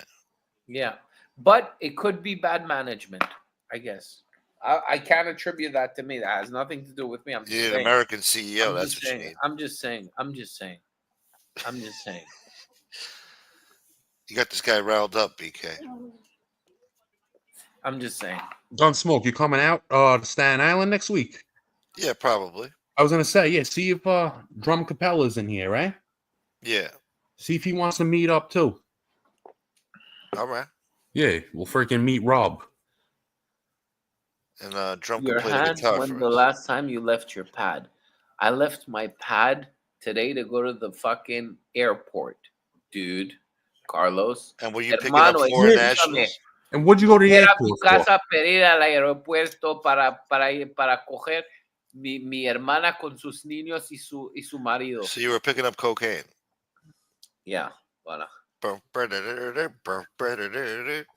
Yeah, but it could be bad management. I guess I can't attribute that to me. That has nothing to do with me. I'm just saying. An American CEO. That's what you need. I'm just saying. You got this guy riled up, BK. I'm just saying. Gunsmoke, you coming out to Staten Island next week? Yeah, probably. I was gonna say, yeah. See if Drum Capella's in here, right? Yeah. See if he wants to meet up too. All right. Yeah, we'll freaking meet Rob. And Drum your can play the guitar. When the last time you left your pad? I left my pad today to go to the fucking airport, dude. Carlos. And were you picking up foreign nationals? And would you go to the airport for? Casa para ir al aeropuerto para coger mi hermana con sus niños y su marido. So you were picking up cocaine? Yeah. Voilà. You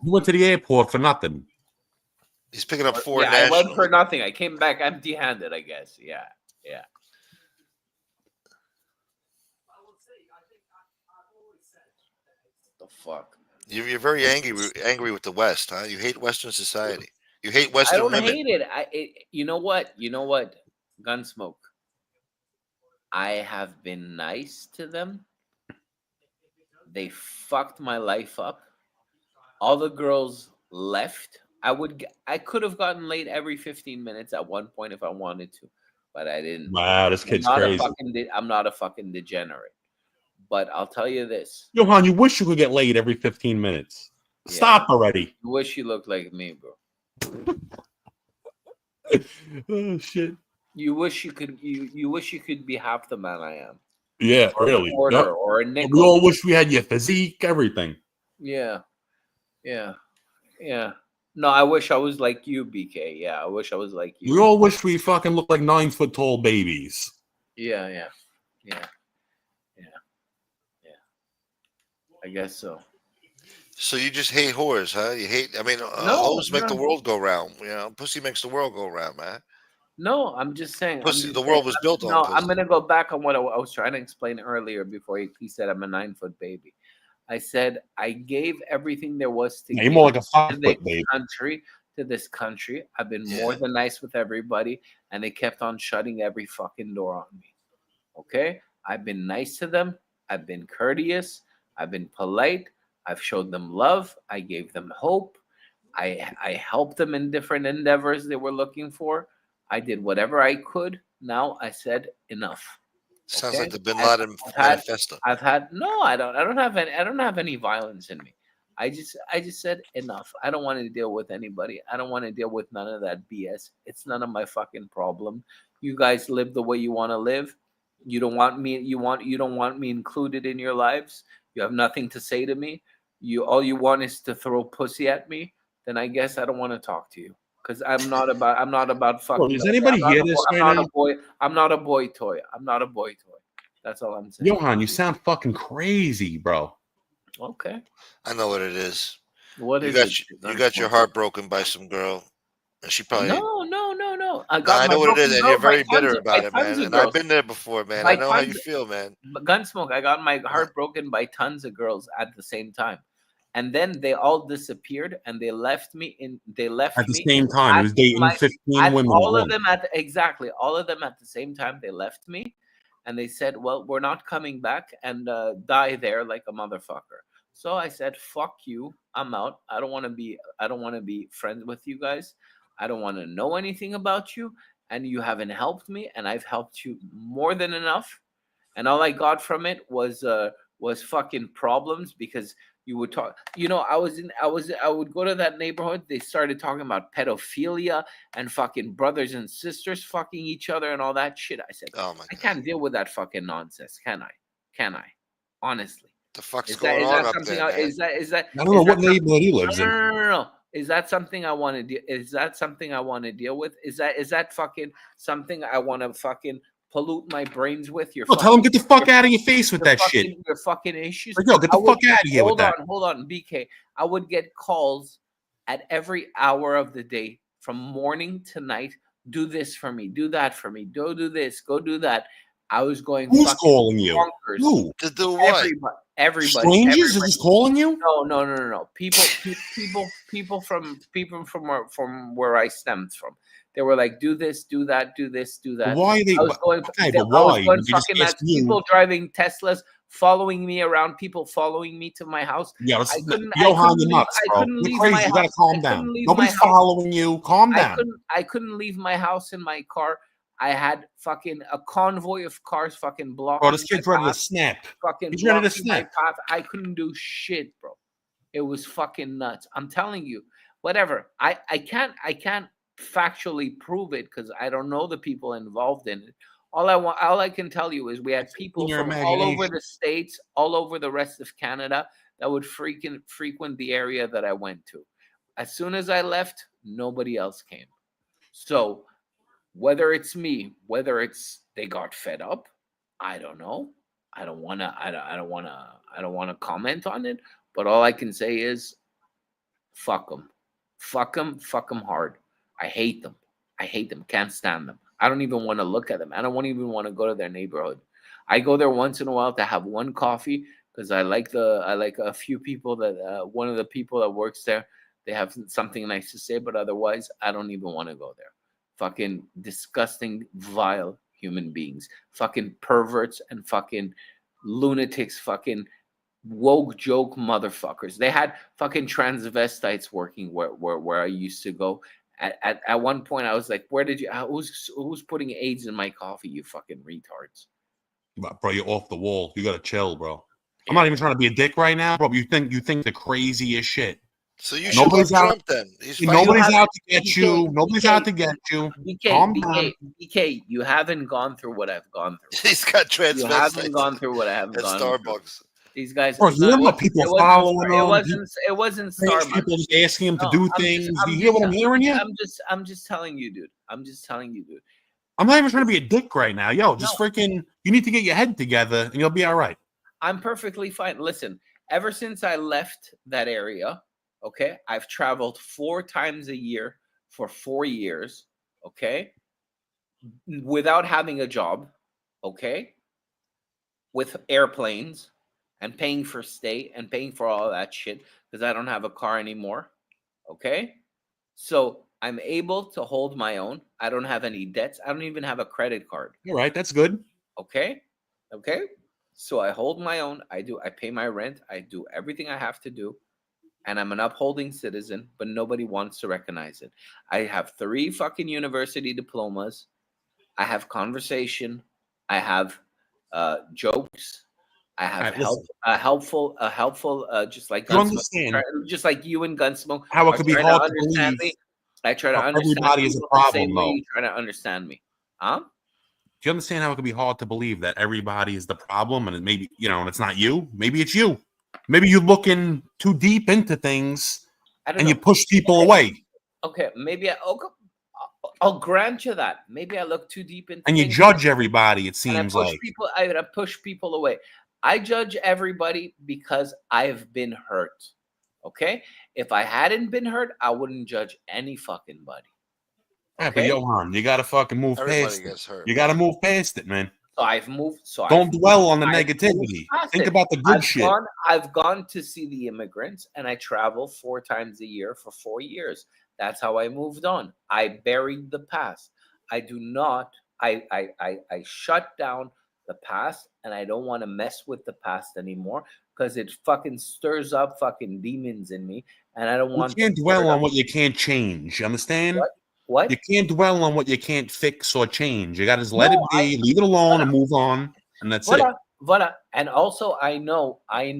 went to the airport for nothing. He's picking up foreign nationals. I went for nothing. I came back empty-handed, I guess. Yeah. The fuck? You're very angry with the West, huh? You hate Western society. You hate Western women. I don't hate it. You know what? Gunsmoke. I have been nice to them. They fucked my life up. All the girls left. I could have gotten late every 15 minutes at one point if I wanted to, but I didn't. Wow, this kid's crazy. I'm not a fucking degenerate. But I'll tell you this. Yohan, you wish you could get laid every 15 minutes. Yeah. Stop already. You wish you looked like me, bro. Oh shit. You wish you could be half the man I am. Yeah, or really. A quarter, or a nickel. We all wish we had your physique, everything. Yeah. Yeah. Yeah. No, I wish I was like you, BK. Yeah, I wish I was like you. We all wish we fucking look like 9-foot tall babies. Yeah. I guess so. So you just hate whores, huh? You hate. I mean, hoes make the world go round. You know, pussy makes the world go round, man. No, I'm just saying. Pussy. The world was built on No, pussy. I'm gonna go back on what I was trying to explain earlier before he said I'm a 9-foot baby. I said I gave everything there was to You're give more like a to 5-foot baby. this country. I've been more than nice with everybody, and they kept on shutting every fucking door on me. Okay? I've been nice to them. I've been courteous. I've been polite. I've showed them love. I gave them hope. I helped them in different endeavors they were looking for. I did whatever I could. Now I said enough. Sounds like the Bin Laden manifesto. I've had no. I don't have any. I don't have any violence in me. I just said enough. I don't want to deal with anybody. I don't want to deal with none of that BS. It's none of my fucking problem. You guys live the way you want to live. You don't want me. You don't want me included in your lives. You have nothing to say to me. All you want is to throw pussy at me. Then I guess I don't want to talk to you. Because I'm not about fucking. Well, does anybody hear this right now? I'm not a boy toy. I'm not a boy toy. That's all I'm saying. Johan, you sound fucking crazy, bro. Okay. I know what it is. What you is got it? You got your heart broken by some girl, and she probably. No. I know what it is, and you're very bitter about it, man. And I've been there before, man. I know how you feel, man. Gunsmoke. I got my heart broken by tons of girls at the same time. And then they all disappeared, and they left me at the same time. It was dating 15 women. All of them at the same time. They left me, and they said, "Well, we're not coming back," and die there like a motherfucker. So I said, "Fuck you! I'm out. I don't want to be friends with you guys. I don't want to know anything about you, and you haven't helped me, and I've helped you more than enough." And all I got from it was fucking problems because. You would talk, I would go to that neighborhood. They started talking about pedophilia and fucking brothers and sisters fucking each other and all that shit. I said, I can't deal with that fucking nonsense. Can I? Honestly. The fuck's going on up there, man? Is that? I don't know what neighborhood he lives in. No. Is that something I want to do? Is that something I want to deal with? Is that fucking something I want to fucking pollute my brains with? Tell him get the fuck out of your face with that shit. Your fucking issues. Like, yo, get the fuck out of here with that. Hold on, BK. I would get calls at every hour of the day from morning to night. Do this for me. Do that for me. Go do this. Go do that. I was going. Who's calling you? Bonkers. Who? To do what? Everybody. Strangers is just calling you? No. People from where I stemmed from. They were like, do this, do that, do this, do that. Why are they? I was going fucking nuts. People driving Teslas, following me around. People following me to my house. Yeah, Yohan, you're nuts, bro. You're crazy. You gotta calm down. Nobody's following you. Calm down. I couldn't leave my house in my car. I had fucking a convoy of cars fucking blocking. Bro, this kid's ready to snap. He's ready to snap. I couldn't do shit, bro. It was fucking nuts. I'm telling you. Whatever. I can't factually prove it because I don't know the people involved in it. All I can tell you is we had people from all over the States, all over the rest of Canada that would frequent the area that I went to. As soon as I left, nobody else came. So whether it's me, whether it's they got fed up, I don't know. I don't wanna comment on it. But all I can say is, fuck them, fuck them hard. I hate them. Can't stand them. I don't even want to look at them. I don't even want to go to their neighborhood. I go there once in a while to have one coffee because I like a few people that one of the people that works there. They have something nice to say, but otherwise, I don't even want to go there. Fucking disgusting, vile human beings. Fucking perverts and fucking lunatics. Fucking woke joke motherfuckers. They had fucking transvestites working where I used to go. At one point, I was like, "Where did you? Who's putting AIDS in my coffee? You fucking retards!" Bro, you're off the wall. You gotta chill, bro. I'm not even trying to be a dick right now, bro. You think the craziest shit. So you should love Trump then. Nobody's out to get you. Nobody's out to get you. BK, you haven't gone through what I've gone through. He's got transvestites. You haven't gone through what I haven't gone Starbucks. through. These guys. Bro, you hear about people following them? It wasn't Starbucks. People just asking him to do things. You hear what I'm hearing? You? I'm just telling you, dude. I'm not even trying to be a dick right now. Yo, just freaking. You need to get your head together, and you'll be all right. I'm perfectly fine. Listen, ever since I left that area, okay, I've traveled 4 times a year for 4 years, okay, without having a job, okay, with airplanes and paying for stay and paying for all that shit because I don't have a car anymore, okay? So I'm able to hold my own. I don't have any debts. I don't even have a credit card. All right, that's good. Okay? So I hold my own. I pay my rent. I do everything I have to do. And I'm an upholding citizen, but nobody wants to recognize it. I have 3 fucking university diplomas. I have conversation. I have jokes. I have helpful, just like Gunsmoke. Just like you and Gunsmoke. How it could be hard to believe. Me. I try to understand. Everybody is a problem, though. You try to understand me, huh? Do you understand how it could be hard to believe that everybody is the problem, and maybe and it's not you? Maybe it's you. Maybe you're looking too deep into things, and you push people away. Okay, maybe I'll grant you that. Maybe I look too deep into and you judge everybody. It seems like I push people away. I judge everybody because I've been hurt. Okay, if I hadn't been hurt, I wouldn't judge any fucking body. Yeah, but Yohan, you gotta fucking move past it. You gotta move past it, man. So I've moved. So don't dwell on the negativity. Think about the good shit. I've gone to see the immigrants, and I travel 4 times a year for 4 years. That's how I moved on. I buried the past. I do not. I shut down the past, and I don't want to mess with the past anymore because it fucking stirs up fucking demons in me, and I don't want. You can't dwell on what you can't change. You understand? What? You can't dwell on what you can't fix or change. You got to just let it be, leave it alone, and move on, and that's it. Voilà. And also, I know. I've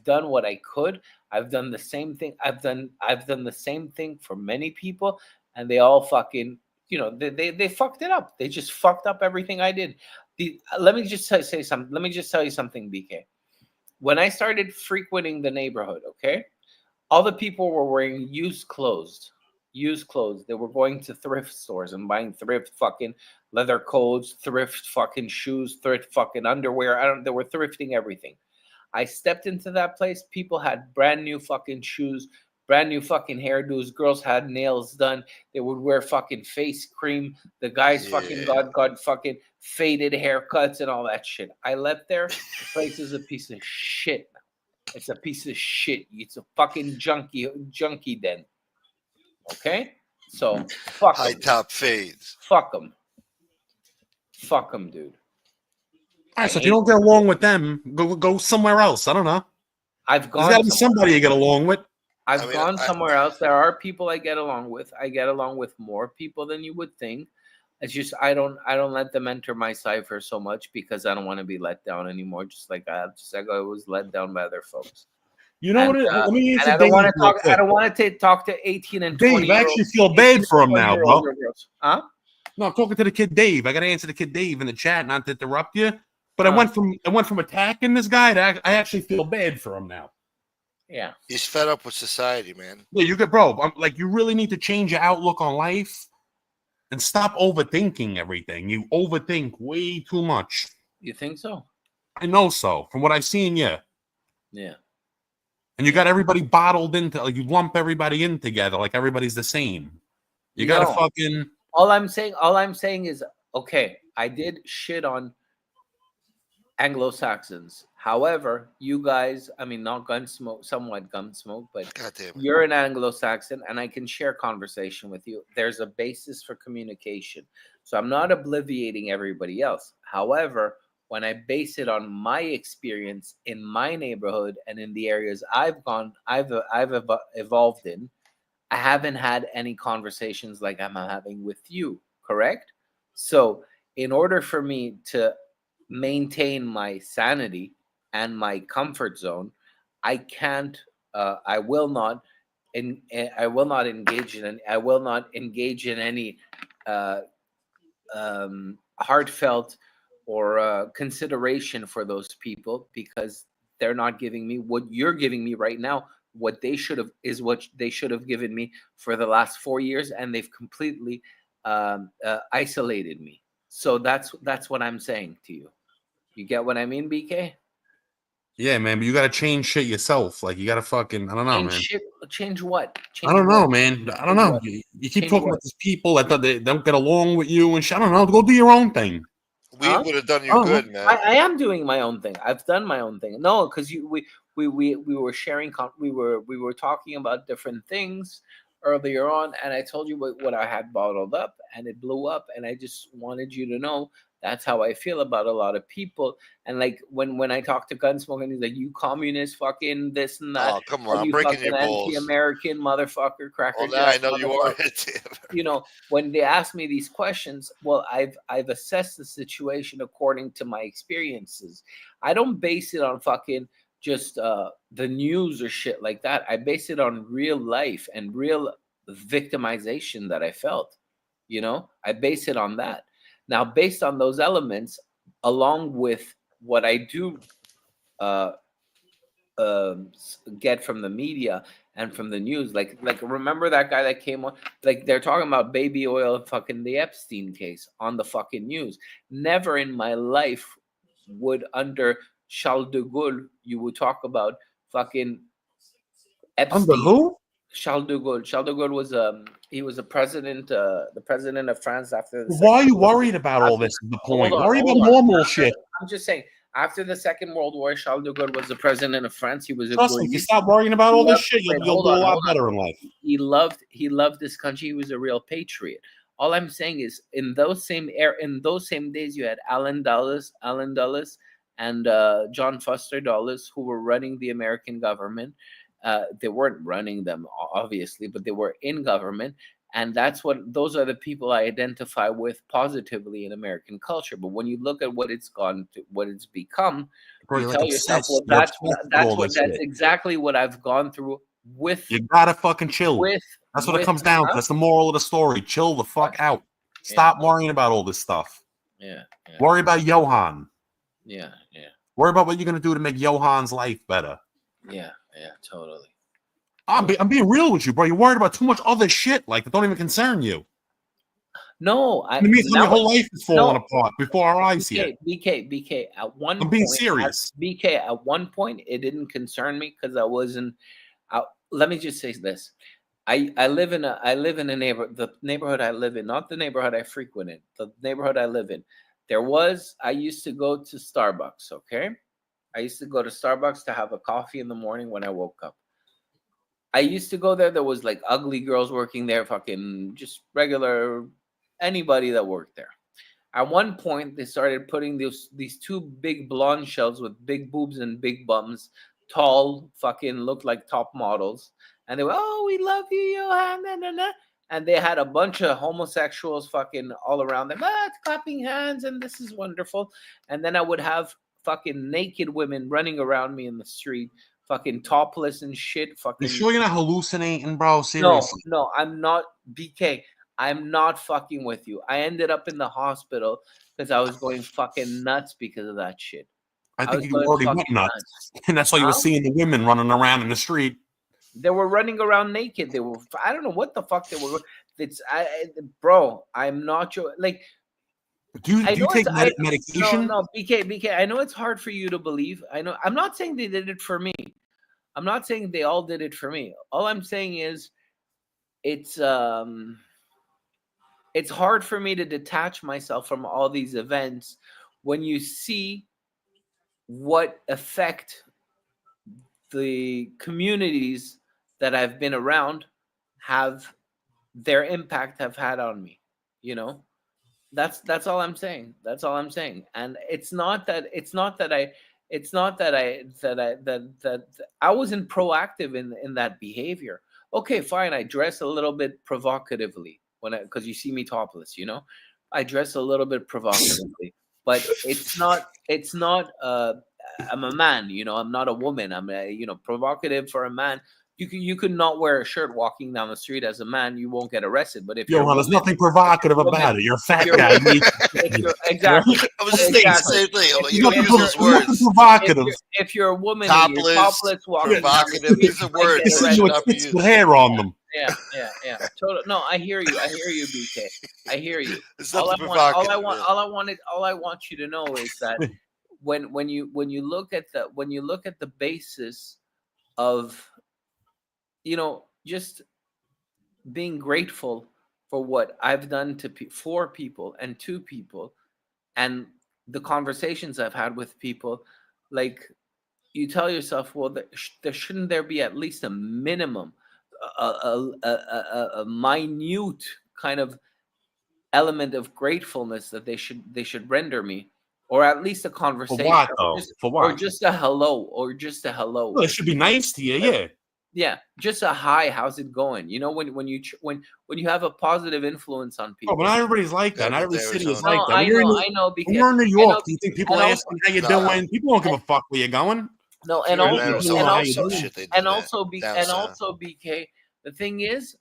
done what I could. I've done the same thing. I've done the same thing for many people, and they all fucking, they fucked it up. They just fucked up everything I did. Let me just say something. Let me just tell you something, BK. When I started frequenting the neighborhood, okay, all the people were wearing used clothes. They were going to thrift stores and buying thrift fucking leather coats, thrift fucking shoes, thrift fucking underwear. They were thrifting everything. I stepped into that place. People had brand new fucking shoes, brand new fucking hairdos. Girls had nails done. They would wear fucking face cream. The guys fucking got fucking faded haircuts and all that shit. I left there. The place is a piece of shit now. It's a piece of shit. It's a fucking junkie den. Okay? So, fuck high top fades. Fuck them. Fuck them, dude. All right, so if you don't get along with them, go somewhere else. I don't know. There's got to be somebody you get along with. I've gone somewhere else. There are people I get along with. I get along with more people than you would think. It's just I don't let them enter my cipher so much because I don't want to be let down anymore. Just like I was let down by other folks. You know what? Let me answer. I don't want to talk. I don't want to talk to 18 and 20. Dave, I actually feel bad for him now, bro. Huh? No, I'm talking to the kid Dave. I got to answer the kid Dave in the chat, not to interrupt you. But I went from attacking this guy to I actually feel bad for him now. Yeah, he's fed up with society, man. Yeah, you really need to change your outlook on life and stop overthinking everything. You overthink way too much. You think so? I know so. From what I've seen, yeah. Yeah. And you got everybody bottled into, like, you lump everybody in together like everybody's the same. You got to fucking. All I'm saying is, okay, I did shit on Anglo-Saxons. However, you guys, I mean, not Gunsmoke, somewhat Gunsmoke, but you're an Anglo-Saxon, and I can share conversation with you. There's a basis for communication. So I'm not obliviating everybody else. However, when I base it on my experience in my neighborhood and in the areas I've evolved in, I haven't had any conversations like I'm having with you, correct? So in order for me to maintain my sanity and my comfort zone, I will not engage in any heartfelt consideration for those people, because they're not giving me what you're giving me right now. What they should have is what they should have given me for the last 4 years, and they've completely isolated me. So that's what I'm saying to you. You get what I mean, BK? Yeah, man, but you gotta change shit yourself. Like, you gotta fucking, I don't know, Change man. shit. Change what? I don't know, what? man. I don't Change know. what? You keep Change talking what? about these people that they don't get along with you and shit. I don't know. Go do your own thing. Weed would have done you Oh, good, man. I am doing my own thing. I've done my own thing. No, because we were sharing. We were talking about different things earlier on, and I told you what I had bottled up, and it blew up. And I just wanted you to know that's how I feel about a lot of people. And like when I talk to Gunsmoke, and he's like, "You communist, fucking this and that." Oh, come Oh, on. I'm you breaking fucking your balls. anti-American motherfucker, cracker Well, now I jack know you are. motherfucker. You know, when they ask me these questions, well, I've assessed the situation according to my experiences. I don't base it on fucking just the news or shit like that. I base it on real life and real victimization that I felt. You know, I base it on that. Now, based on those elements, along with what I do uh, get from the media and from the news, like remember that guy that came on, like they're talking about baby oil and fucking the Epstein case on the fucking news. Never in my life would under Charles de Gaulle you would talk about fucking Epstein. Under who? Charles de Gaulle. Charles de Gaulle was he was the president of France after the Why are you worried about all this? Is the point. Worry about normal shit. I'm just saying, after the Second World War, Charles de Gaulle was the president of France. He was a Trust me, if you stop worrying about all this shit, you'll do a lot better in life. He loved this country. He was a real patriot. All I'm saying is, in those same days, you had Allen Dulles and John Foster Dulles, who were running the American government. They weren't running them, obviously, but they were in government. And those are the people I identify with positively in American culture. But when you look at what it's become, Bro, you you're tell like yourself, obsessed. well, You're that's obsessed with all this shit. exactly what I've gone through with. You gotta fucking chill. That's what it comes down to. That's the moral of the story. Chill the fuck out. Stop worrying about all this stuff. Yeah. Worry about Yohan. Yeah. Worry about what you're gonna do to make Yohan's life better. Yeah, totally. I'm being real with you, bro. You're worried about too much other shit, like that don't even concern you. No, it means your whole life is falling apart before our eyes here. BK. At one I'm being serious. BK, at one point, it didn't concern me because I wasn't. Let me just say this: I live in a neighborhood. The neighborhood I live in, not the neighborhood I frequented. The neighborhood I live in. I used to go to Starbucks. Okay, I used to go to Starbucks to have a coffee in the morning when I woke up. I used to go there. There was like ugly girls working there, fucking just regular anybody that worked there. At one point, they started putting these two big blonde shells with big boobs and big bums, tall, fucking looked like top models, and they were, "Oh, we love you, Yohan." Nah, nah, nah. And they had a bunch of homosexuals fucking all around them, clapping hands, and this is wonderful. And then I would have fucking naked women running around me in the street, fucking topless and shit. Fucking. You sure you're not hallucinating, bro? Seriously. No, I'm not. BK, I'm not fucking with you. I ended up in the hospital because I was going fucking nuts because of that shit. I think you already went nuts. And that's why you were seeing the women running around in the street. They were running around naked. They were, I don't know what the fuck they were. Bro, I'm not sure. Like, do you take medication? No, BK. I know it's hard for you to believe. I know. I'm not saying they did it for me. I'm not saying they all did it for me. All I'm saying is, it's hard for me to detach myself from all these events when you see what effect the communities that I've been around have had on me. You know, that's all I'm saying. That's all I'm saying. And it's not that I wasn't proactive in that behavior. Okay, fine. I dress a little bit provocatively because you see me topless, you know, I dress a little bit provocatively, but it's not, I'm a man, you know, I'm not a woman. I'm provocative for a man You could not wear a shirt walking down the street as a man. You won't get arrested. But if Yo, you're there's nothing provocative about it. You're a fat guy. Exactly. I was just thinking the same thing. I'm like, you don't use those words. Provocative. If you're a woman and you're topless walking provocative, these are words that should not be used. With hair on them. Yeah. Total. No, I hear you, BK. I hear you. It's All nothing I provocative. all I want you to know is that when you look at the basis of, just being grateful for what I've done for people and to people, and the conversations I've had with people, like, you tell yourself, well, there shouldn't there be at least a minimum, a minute kind of element of gratefulness that they should render me, or at least a conversation. For what, though? For what? Or just a hello. Well, it should be nice to you, yeah. Yeah, just a hi. How's it going? When you have a positive influence on people. Oh, but not everybody's like that. Not every city is like that. I know. When you're in New York, do you think people ask you how you doing? People don't give a fuck where you're going. No, and also, BK. The thing is,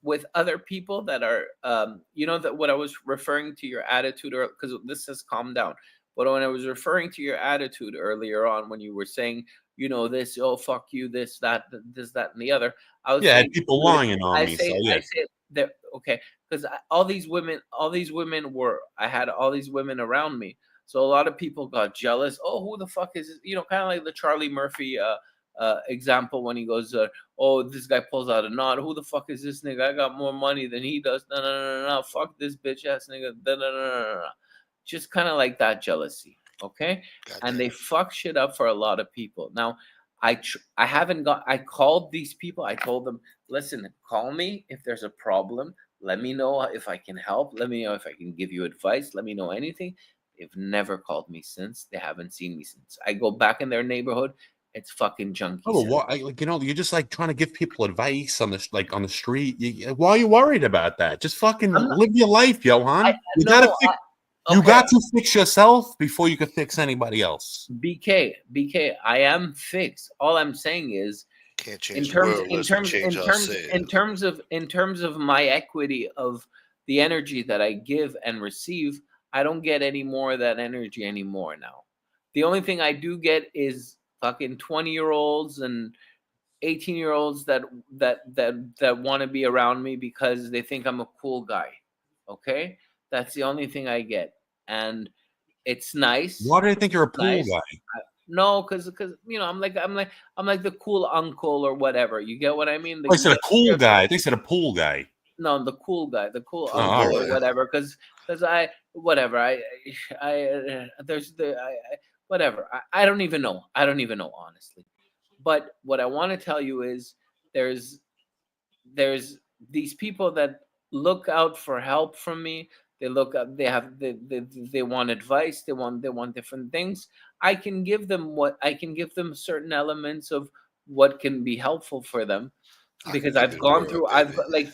with other people that are, that what I was referring to your attitude, or because this has calmed down. But when I was referring to your attitude earlier on, when you were saying, this, oh, fuck you, this, that, and the other, I was saying, people lying on me. I say that, okay, because I had all these women around me. So a lot of people got jealous. Oh, who the fuck is this? Kind of like the Charlie Murphy example when he goes, oh, this guy pulls out a knot. Who the fuck is this nigga? I got more money than he does. No. Fuck this bitch ass nigga. No. Just kind of like that jealousy. Okay. And they fuck shit up for a lot of people. Now, I called these people. I told them, listen, call me if there's a problem. Let me know if I can help. Let me know if I can give you advice. Let me know anything. They've never called me since. They haven't seen me since. I go back in their neighborhood. It's fucking junkies. Oh, you're just like trying to give people advice on the street. Why are you worried about that? Just fucking live your life, Yohan. You got to fix yourself before you can fix anybody else. BK, I am fixed. All I'm saying is, can't change in terms of my equity of the energy that I give and receive, I don't get any more of that energy anymore now. The only thing I do get is fucking 20-year-olds and 18-year-olds that want to be around me because they think I'm a cool guy. Okay? That's the only thing I get. And it's nice. Why do they think you're a cool guy? No, because I'm like the cool uncle or whatever. You get what I mean? They said a cool guy. They said a pool guy. No, the cool guy, the cool uncle or whatever. Because I don't even know. I don't even know, honestly. But what I want to tell you is there's these people that look out for help from me. They look up. They want advice. They want different things. I can give them certain elements of what can be helpful for them, because I've gone through.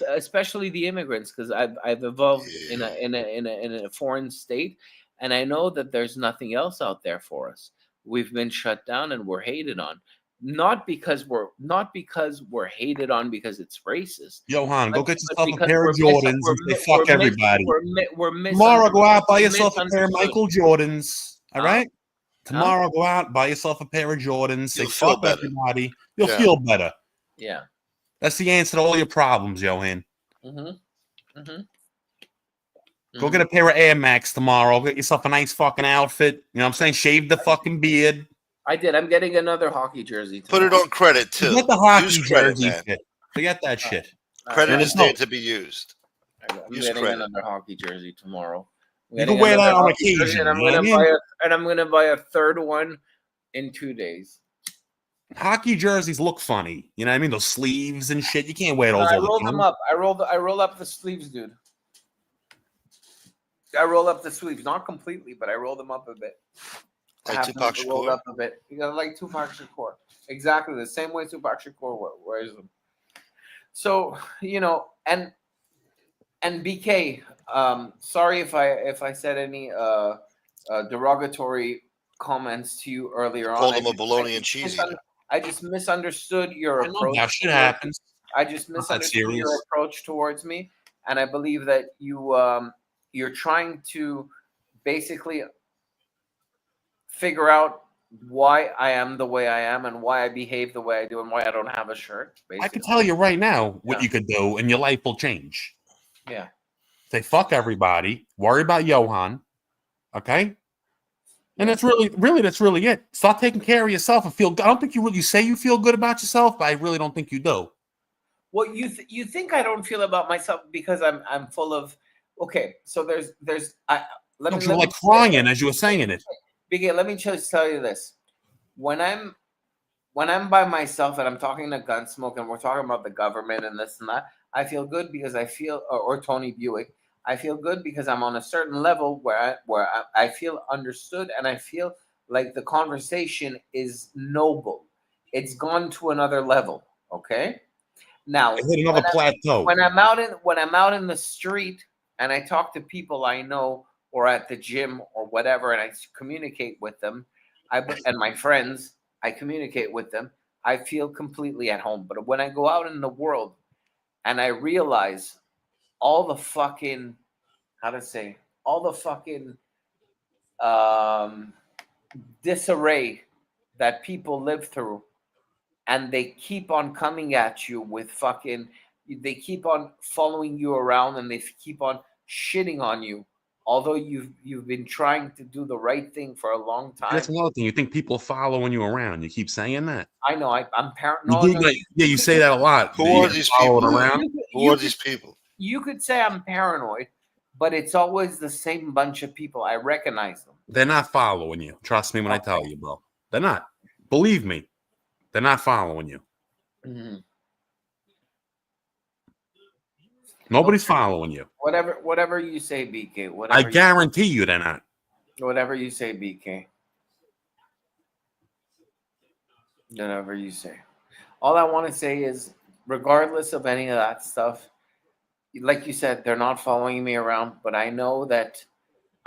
Especially the immigrants, because I've evolved in a foreign state, and I know that there's nothing else out there for us. We've been shut down and we're hated on. Not because we're hated on because it's racist. Yohan, go get yourself a pair of Jordans and say fuck everybody. Tomorrow, go out, buy yourself a pair of Michael Jordans. All right? Tomorrow, go out, buy yourself a pair of Jordans. Say fuck everybody. You'll feel better. Yeah. That's the answer to all your problems, Yohan. Go get a pair of Air Max tomorrow. Get yourself a nice fucking outfit. You know what I'm saying? Shave the fucking beard. I did. I'm getting another hockey jersey Put tomorrow. it on credit too. Forget the hockey jersey shit. Forget that shit. Credit is there to be used. I'm getting another hockey jersey tomorrow. You can wear that on occasion. I'm gonna buy a third one in 2 days. Hockey jerseys look funny. You know what I mean? Those sleeves and shit. You can't wear those. I roll them up. I roll up the sleeves, dude. I roll up the sleeves, not completely, but I roll them up a bit. Like Tupac Shakur. Up a bit. You got like Tupac Shakur. Exactly the same way Tupac Shakur wears them. So and BK, sorry if I said any derogatory comments to you earlier on. Called him a bologna and cheesy. I just misunderstood your approach. That shit happens. I just misunderstood your approach towards me, and I believe that you're trying to basically figure out why I am the way I am and why I behave the way I do and why I don't have a shirt. Basically. I can tell you right now what you could do, and your life will change. Yeah. Say fuck everybody. Worry about Yohan. Okay. And that's really it. Start taking care of yourself and feel. I don't think you say you feel good about yourself, but I really don't think you do. Well, you think I don't feel about myself because I'm full of. Okay, so there's You were like crying as you were saying it. BK, let me just tell you this: when I'm by myself and I'm talking to Gunsmoke and we're talking about the government and this and that, I feel good because I feel, or Tony Buick, I feel good because I'm on a certain level where I feel understood and I feel like the conversation is noble. It's gone to another level. Okay. Now, hit another plateau. When I'm out in the street and I talk to people I know or at the gym or whatever, and I communicate with them, and my friends, I communicate with them, I feel completely at home. But when I go out in the world and I realize all the fucking, disarray that people live through, and they keep on coming at you with they keep on following you around and they keep on shitting on you, although you've been trying to do the right thing for a long time. That's another thing. You think people are following you around? You keep saying that. I know. I'm paranoid. You say that a lot. Who are these people? Who are these people? You could say I'm paranoid, but it's always the same bunch of people. I recognize them. They're not following you. Trust me when I tell you, bro. They're not. Believe me. They're not following you. Mm-hmm. Nobody's following you. Whatever you say, BK. I guarantee you they're not. Whatever you say, BK. Whatever you say. All I want to say is, regardless of any of that stuff, like you said, they're not following me around, but I know that.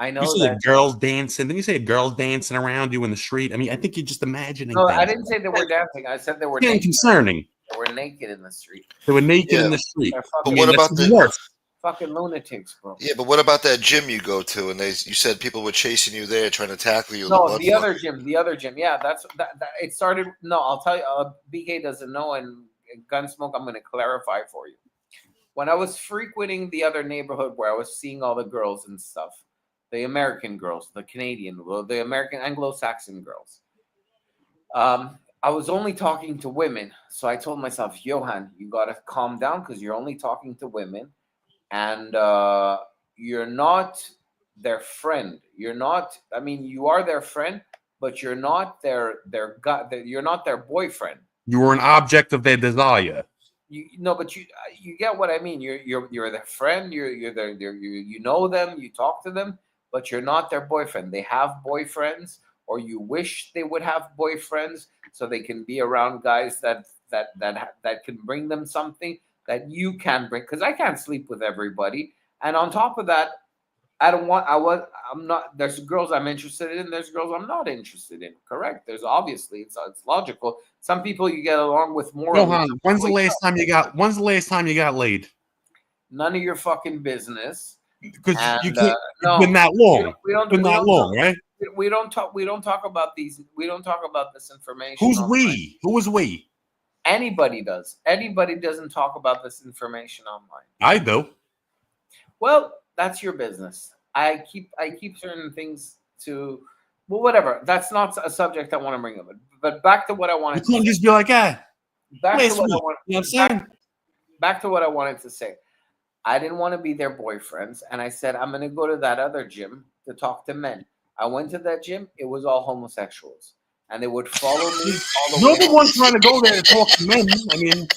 You said girls dancing. Then you say girls dancing around you in the street. I mean, I think you're just imagining. No, things. I didn't say they were dancing. I said they were naked. Concerning. They were naked in the street. They were naked in the street. But what about the fucking lunatics, bro? Yeah, but what about that gym you go to? And you said people were chasing you there, trying to tackle you. No, the other gym. Yeah, that's that. It started. No, I'll tell you. BK doesn't know, and Gunsmoke, I'm going to clarify for you. When I was frequenting the other neighborhood where I was seeing all the girls and stuff, the American girls, the Canadian, the American Anglo-Saxon girls, I was only talking to women. So I told myself, Yohan, you got to calm down because you're only talking to women, and you're not their friend. You're not. I mean, you are their friend, but you're not you're not their boyfriend. You were an object of their desire. But you get what I mean. You're their friend. You know them. You talk to them, but you're not their boyfriend. They have boyfriends, or you wish they would have boyfriends, so they can be around guys that can bring them something that you can bring. Because I can't sleep with everybody, and on top of that, I'm not. There's girls I'm interested in. There's girls I'm not interested in. Correct. There's obviously it's logical. Some people you get along with more. Yohan, when's the last time you got laid? None of your fucking business. Because you can't. It's been that long. Right? We don't talk about these. We don't talk about this information. Who's we? Who is we? Anybody does. Anybody doesn't talk about this information online. I do. Well, that's your business. I keep certain things to, well, whatever. That's not a subject I want to bring up. But back to what I wanted. You can't just be like, back to what I wanted to say. I didn't want to be their boyfriends, and I said I'm going to go to that other gym to talk to men. I went to that gym. It was all homosexuals, and they would follow me. You're the one trying to go there to talk to men. I mean,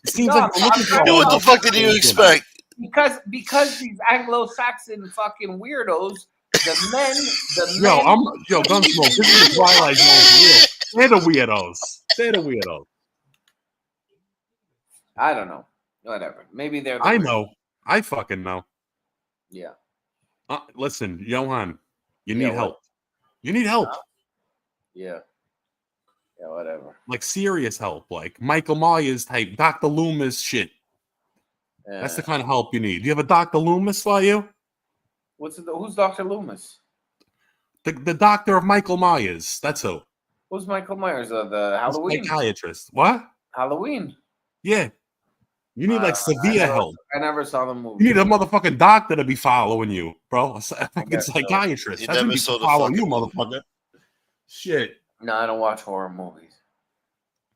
it seems like what the fuck did you expect? Because these Anglo-Saxon fucking weirdos, the men. Gunsmoke. This is the Twilight Zone for real. They're the weirdos. I don't know. Whatever. Maybe they're. I know. I fucking know. Yeah. Listen, Yohan, you need help. You need help. Yeah. Yeah, whatever. Like serious help, like Michael Myers type, Dr. Loomis shit. Yeah. That's the kind of help you need. Do you have a Dr. Loomis for you? Who's Dr. Loomis? The doctor of Michael Myers. That's who. Who's Michael Myers? The Halloween psychiatrist. What? Halloween. Yeah. You need like severe help. I never saw the movie. You need a motherfucking doctor to be following you, bro. A fucking psychiatrist. You That's never gonna be saw the following you, fucking motherfucker. Shit. No, I don't watch horror movies.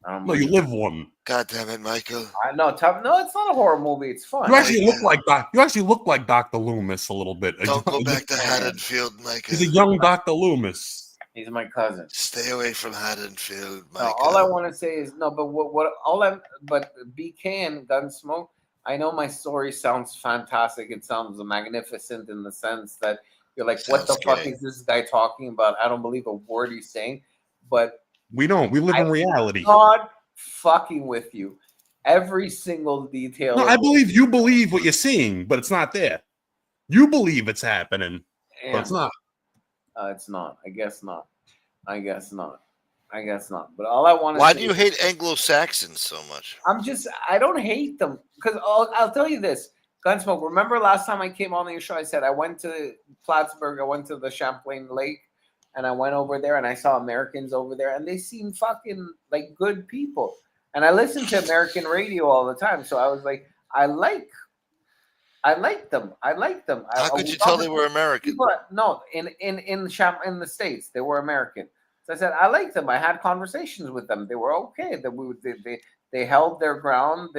No, you live one. God damn it, Michael. I know. No, it's not a horror movie. It's fun. You actually look like Dr. Loomis a little bit. Don't go back to Haddonfield, Michael. He's a young Dr. Loomis. He's my cousin. Stay away from Haddonfield, Michael. No, all I want to say is no, but BK and Gunsmoke. I know my story sounds fantastic. It sounds magnificent in the sense that you're like, what the fuck is this guy talking about? I don't believe a word he's saying. But we don't. We live in reality. Not fucking with you. Every single detail. No, I believe you believe what you're seeing, but it's not there. You believe it's happening, but it's not. It's not. I guess not. I guess not. But all I want to Why do you hate Anglo-Saxons so much? I don't hate them because I'll tell you this. Gunsmoke, remember last time I came on your show, I said I went to Plattsburgh, I went to the Champlain Lake, and I went over there and I saw Americans over there, and they seem fucking like good people. And I listen to American radio all the time, so I was like, I like them. How could you tell they were American? No, in the States, they were American. So I said, I like them. I had conversations with them. They were okay. They held their ground.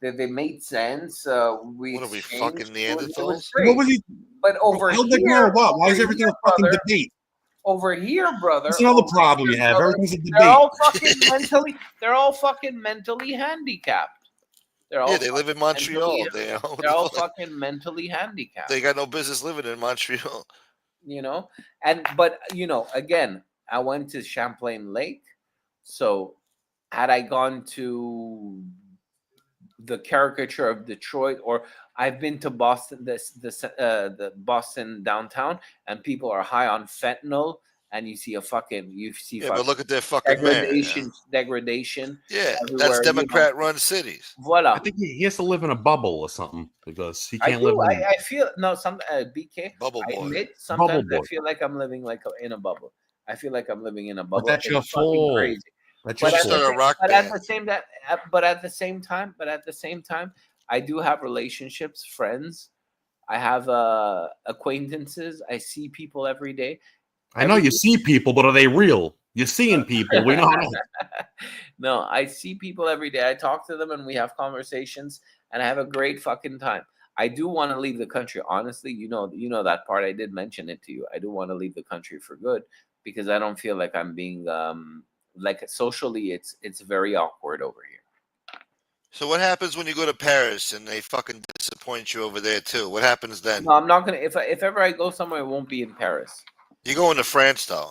They made sense. What are we, fucking Neanderthals? What was he? But over here, why is everything a fucking debate? Over here, brother. That's another problem you have. Everything's a debate. They're all fucking mentally handicapped. They live in Montreal. They're all fucking mentally handicapped. They got no business living in Montreal. But again, I went to Champlain Lake. So had I gone to the caricature of Detroit, or I've been to Boston, the Boston downtown, and people are high on fentanyl, and you see but look at their fucking degradation. Yeah, that's Democrat-run cities. Voila. I think he has to live in a bubble or something because he can't live. I feel BK. Bubble boy. I admit sometimes I feel like I'm living in a bubble. I feel like I'm living in a bubble. But that's your fault. Crazy. But at the same time, I do have relationships, friends. I have acquaintances. I see people every day. I know you see people, but are they real? You're seeing people. We know. No, I see people every day. I talk to them and we have conversations, and I have a great fucking time. I do want to leave the country. Honestly, you know that part. I did mention it to you. I do want to leave the country for good because I don't feel like I'm being socially. It's very awkward over here. So what happens when you go to Paris and they fucking disappoint you over there too? What happens then? No, I'm not gonna. If ever I go somewhere, it won't be in Paris. You're going to France, though.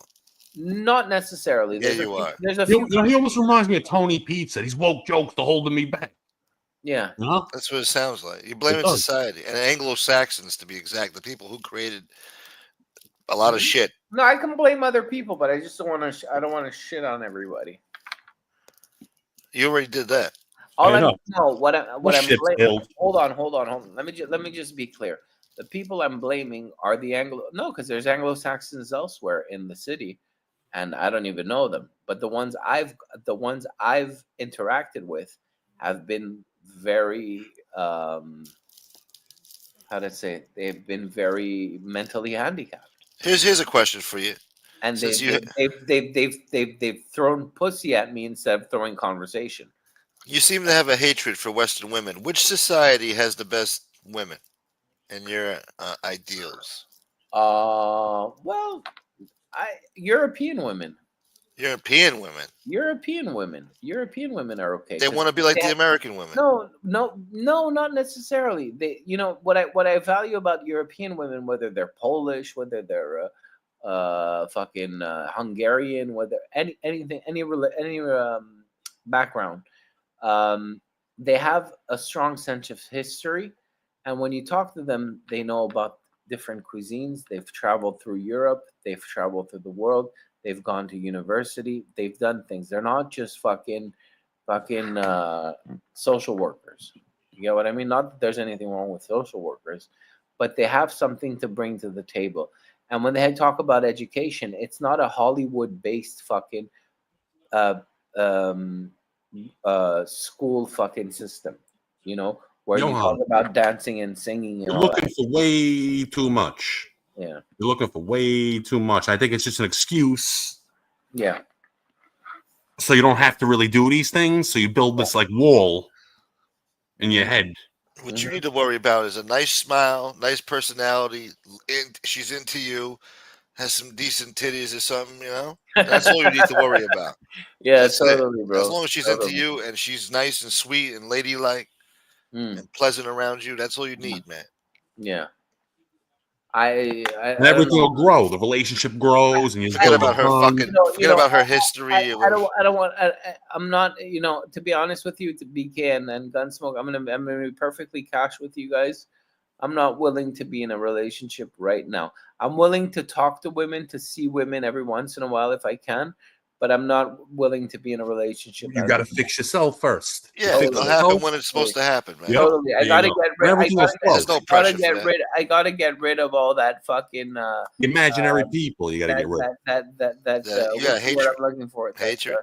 Not necessarily. You are. There's a few. He almost reminds me of Tony Pizza. These woke jokes are holding me back. Yeah. That's what it sounds like. You're blaming society and Anglo-Saxons, to be exact, the people who created a lot of shit. No, I can blame other people, but I just don't want to. I don't want to shit on everybody. You already did that. What I'm blaming. Hold on. Let me just be clear. The people I'm blaming are the because there's Anglo-Saxons elsewhere in the city, and I don't even know them. But the ones I've interacted with have been very they've been very mentally handicapped. Here's a question for you. And they've thrown pussy at me instead of throwing conversation. You seem to have a hatred for Western women. Which society has the best women in your ideals? European women. European women are okay. They want to be like the American women. No, not necessarily. They, what I value about European women, whether they're Polish, whether they're fucking Hungarian, whether any background, they have a strong sense of history, and when you talk to them, they know about different cuisines. They've traveled through Europe. They've traveled through the world. They've gone to university. They've done things. They're not just fucking social workers. You get what I mean? Not that there's anything wrong with social workers, but they have something to bring to the table. And when they talk about education, it's not a Hollywood-based fucking school fucking system, you know, where you talk about dancing and singing. You're looking for way too much. Yeah. You're looking for way too much. I think it's just an excuse. Yeah. So you don't have to really do these things. So you build this like wall in your head. What you need to worry about is a nice smile, nice personality. She's into you, has some decent titties or something, you know? That's all you need to worry about. Yeah, that's totally, it. bro. As long as she's into you and she's nice and sweet and ladylike and pleasant around you, that's all you need, man. Yeah. And everything will grow. The relationship grows, and you forget about her fucking. Forget about her history. I don't want. I'm not. You know, to be honest with you, to BK and Gunsmoke, I'm gonna be perfectly cash with you guys. I'm not willing to be in a relationship right now. I'm willing to talk to women, to see women every once in a while if I can, but I'm not willing to be in a relationship. You got to fix yourself first. Yeah, it'll happen when it's supposed to happen, man. Totally. I gotta get rid. There's no pressure for that. I gotta get rid of all that fucking imaginary people. You gotta get rid of that. Hatred. What I'm looking for. Hatred.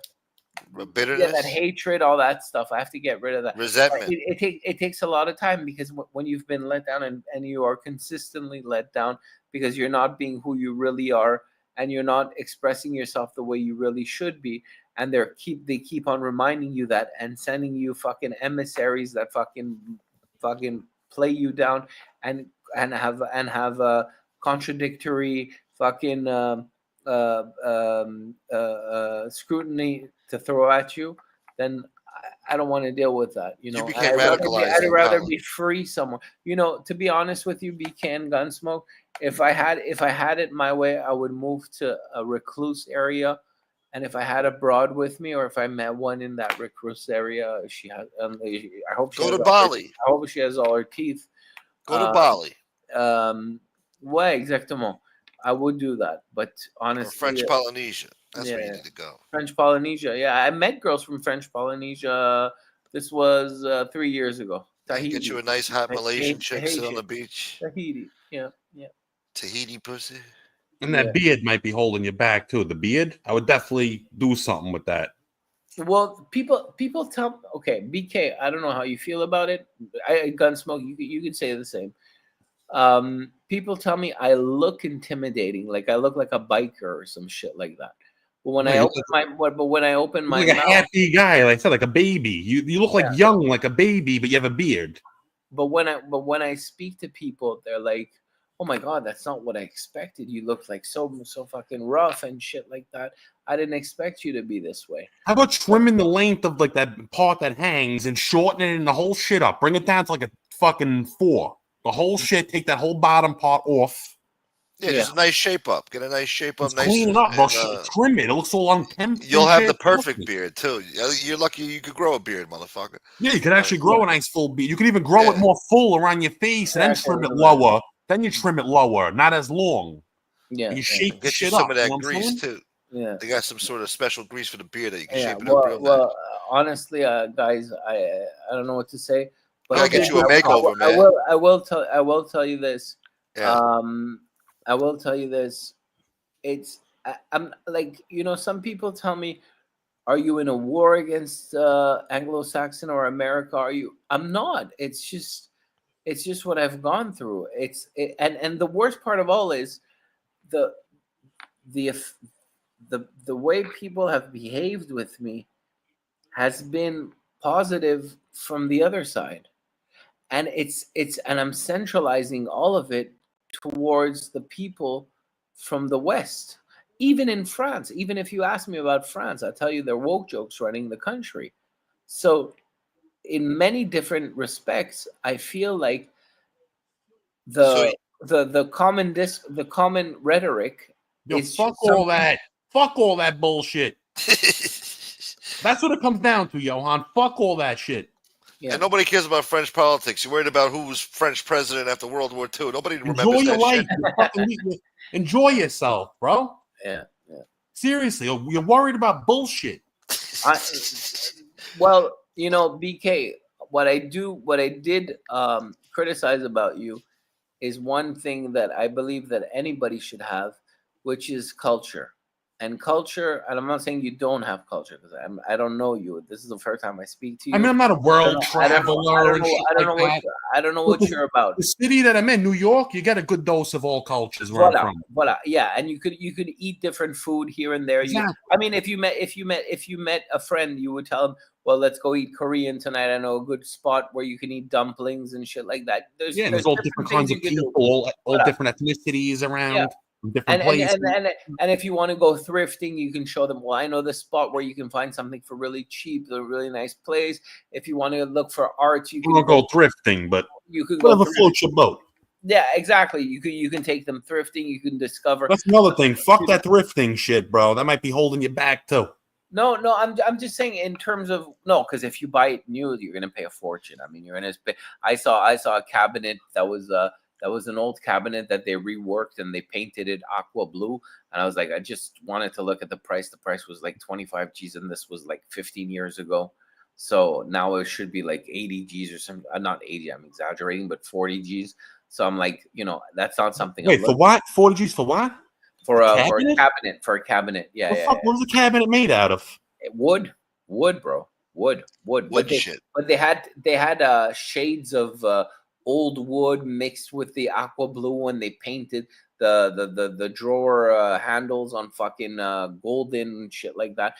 Bitterness. Yeah, that hatred, all that stuff. I have to get rid of that. Resentment. It takes a lot of time because when you've been let down and you are consistently let down because you're not being who you really are and you're not expressing yourself the way you really should be, and they keep on reminding you that and sending you fucking emissaries that fucking play you down and have a contradictory fucking scrutiny to throw at you, then I don't want to deal with that. You know, you became radicalized. I'd rather be free somewhere. You know, to be honest with you, BK and Gunsmoke, if I had it my way, I would move to a recluse area. And if I had a broad with me, or if I met one in that recluse area, she had. I hope she go to Bali. I hope she has all her teeth. Go to Bali. Ouais, exactement. I would do that, but honestly, or French Polynesia. That's where you need to go. French Polynesia. Yeah, I met girls from French Polynesia. This was 3 years ago. Tahiti. Get you a nice hot Malaysian chick, sit on the beach. Tahiti. Yeah. Tahiti pussy. And that beard might be holding you back too. The beard, I would definitely do something with that. Well, people tell. Okay, BK, I don't know how you feel about it. Gunsmoke, you could say the same. People tell me I look intimidating, like I look like a biker or some shit like that. But when I open my like mouth, a happy guy, like I said, like a baby. You look like young, like a baby, but you have a beard. But when I speak to people, they're like, "Oh my god, that's not what I expected. You look like so fucking rough and shit like that. I didn't expect you to be this way." How about trimming the length of like that part that hangs and shortening it and the whole shit up? Bring it down to like a fucking 4. The whole shit. Take that whole bottom part off. Yeah, just a nice shape up. Get a nice shape up. Nice clean it up, bro. Trim it. It looks all unkempt. You'll have the perfect beard too. You're lucky you could grow a beard, motherfucker. Yeah, you could actually grow a nice full beard. You could even grow it more full around your face and then trim it lower. Then you trim it lower, not as long. Yeah, you shape get shit you some up, of that you know grease too. Yeah, they got some sort of special grease for the beard that you can shape it well, up real nice. Honestly, guys, I don't know what to say. But I'll get you a makeover, man. I will tell you this. Yeah. I will tell you this. I'm like, you know, some people tell me, "Are you in a war against Anglo-Saxon or America?" I'm not. It's just what I've gone through. And the worst part of all is the way people have behaved with me has been positive from the other side. And and I'm centralizing all of it towards the people from the West. Even in France, even if you ask me about France, I'll tell you they're woke jokes running the country. So in many different respects, I feel like the common rhetoric is fuck all that. Fuck all that bullshit. That's what it comes down to, Yohan. Fuck all that shit. Yeah. And nobody cares about French politics. You're worried about who was French president after World War II. Nobody remembers Enjoy your that life. shit. Enjoy yourself, bro. Yeah. Seriously, you're worried about bullshit. Well, you know, BK, what I did criticize about you is one thing that I believe that anybody should have, which is culture. And culture, and I'm not saying you don't have culture because I don't know you. This is the first time I speak to you. I mean, I'm not a world traveler. I don't know what you're about. The city that I'm in, New York, you get a good dose of all cultures where I'm from. Yeah, and you could eat different food here and there. Exactly. I mean, if you met a friend, you would tell him, well, let's go eat Korean tonight. I know a good spot where you can eat dumplings and shit like that. There's all different kinds of people, all different ethnicities around. Yeah. Different places. And if you want to go thrifting, you can show them, well, I know this spot where you can find something for really cheap, a really nice place. If you want to look for art, you can go thrifting, but you could whatever floats your boat. Yeah, exactly. You can take them thrifting. You can discover. That's another thing. Fuck that thrifting shit, bro. That might be holding you back too. No, I'm just saying in terms of because if you buy it new, you're gonna pay a fortune. I mean, you're in I saw a cabinet that was an old cabinet that they reworked and they painted it aqua blue. And I was like, I just wanted to look at the price. The price was like 25 G's and this was like 15 years ago. So now it should be like 80 G's or something. Not 80, I'm exaggerating, but 40 G's. So I'm like, that's not something. Wait, for what? 40 G's for what? For a cabinet. Yeah. What was the cabinet made out of? Wood, bro. Wood. Shit. But they had shades of old wood mixed with the aqua blue, and they painted the drawer handles on fucking golden shit like that.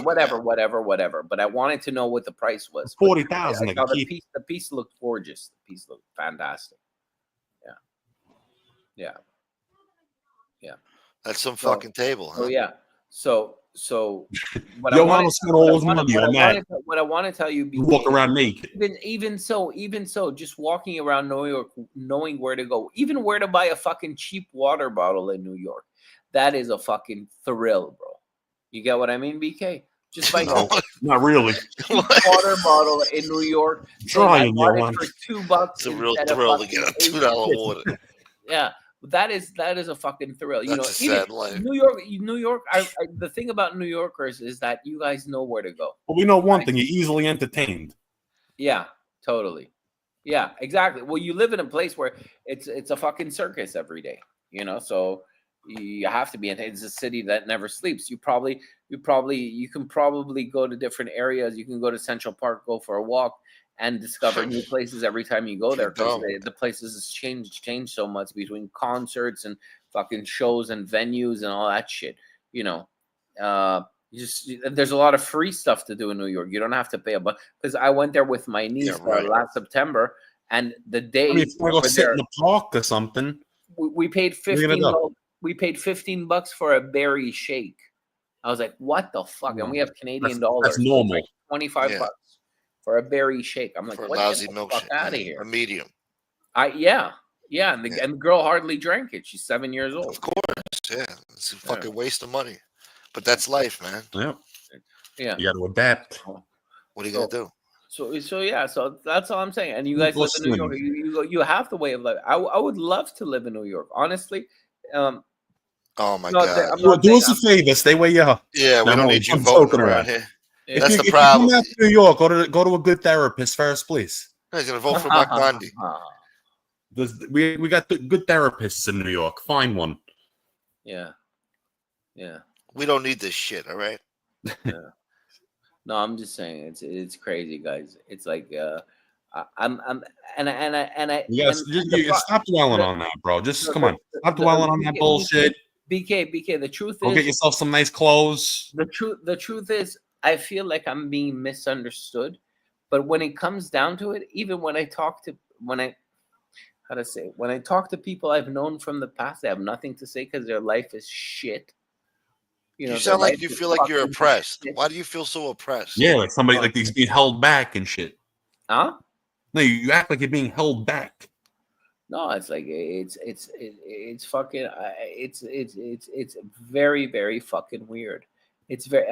Whatever. But I wanted to know what the price was. 40,000. The piece looked gorgeous. The piece looked fantastic. Yeah. That's some fucking table, huh? Oh yeah. So what Yohan spent all his money on that. What I want to tell you, you walk around naked. Even so, just walking around New York, knowing where to go, even where to buy a fucking cheap water bottle in New York, that is a fucking thrill, bro. You get what I mean, BK? Just by not really. Cheap water bottle in New York. Trying, Yohan. For $2. It's a real thrill to get a $2 water. Yeah. That is a fucking thrill. That's a sad life. New York. The thing about New Yorkers is that you guys know where to go. Well, we know one thing: you're easily entertained. Yeah, totally. Yeah, exactly. Well, you live in a place where it's a fucking circus every day. So you have to be. It's a city that never sleeps. You can probably go to different areas. You can go to Central Park, go for a walk, and discover new places every time you go there, because the places has changed so much between concerts and fucking shows and venues and all that shit. There's a lot of free stuff to do in New York. You don't have to pay a bunch, because I went there with my niece last September, and the day if I go sit in the park or something, we paid $15. We paid $15 for a berry shake. I was like, what the fuck? And we have Canadian dollars. That's normal. Like $25 for a berry shake. I'm like, for a what lousy the milkshake, fuck out of here? A medium. And the girl hardly drank it. She's 7 years old. Of course, yeah. It's a fucking waste of money. But that's life, man. Yeah. You got to adapt. What are you gonna do? So that's all I'm saying. And you guys live in New York. You have the way of life. I would love to live in New York, honestly. Oh my God! Do us a favor. Stay where you are. Yeah, we don't need you voting around here. That's the If problem. you come out to New York, go to a good therapist first, please. He's gonna vote for Gandhi. We got good therapists in New York. Find one. Yeah. We don't need this shit. All right. Yeah. No, I'm just saying it's crazy, guys. It's like I'm stop dwelling on that, bro. Just come on, stop dwelling on that bullshit. BK. The truth is, go get yourself some nice clothes. The truth is, I feel like I'm being misunderstood. But when it comes down to it, even when I talk to when I talk to people I've known from the past, they have nothing to say because their life is shit. You sound like you feel like you're oppressed. Why do you feel so oppressed? Yeah, like somebody like he's being held back and shit. Huh? No, you act like you're being held back. No, it's like it's fucking it's very, very fucking weird.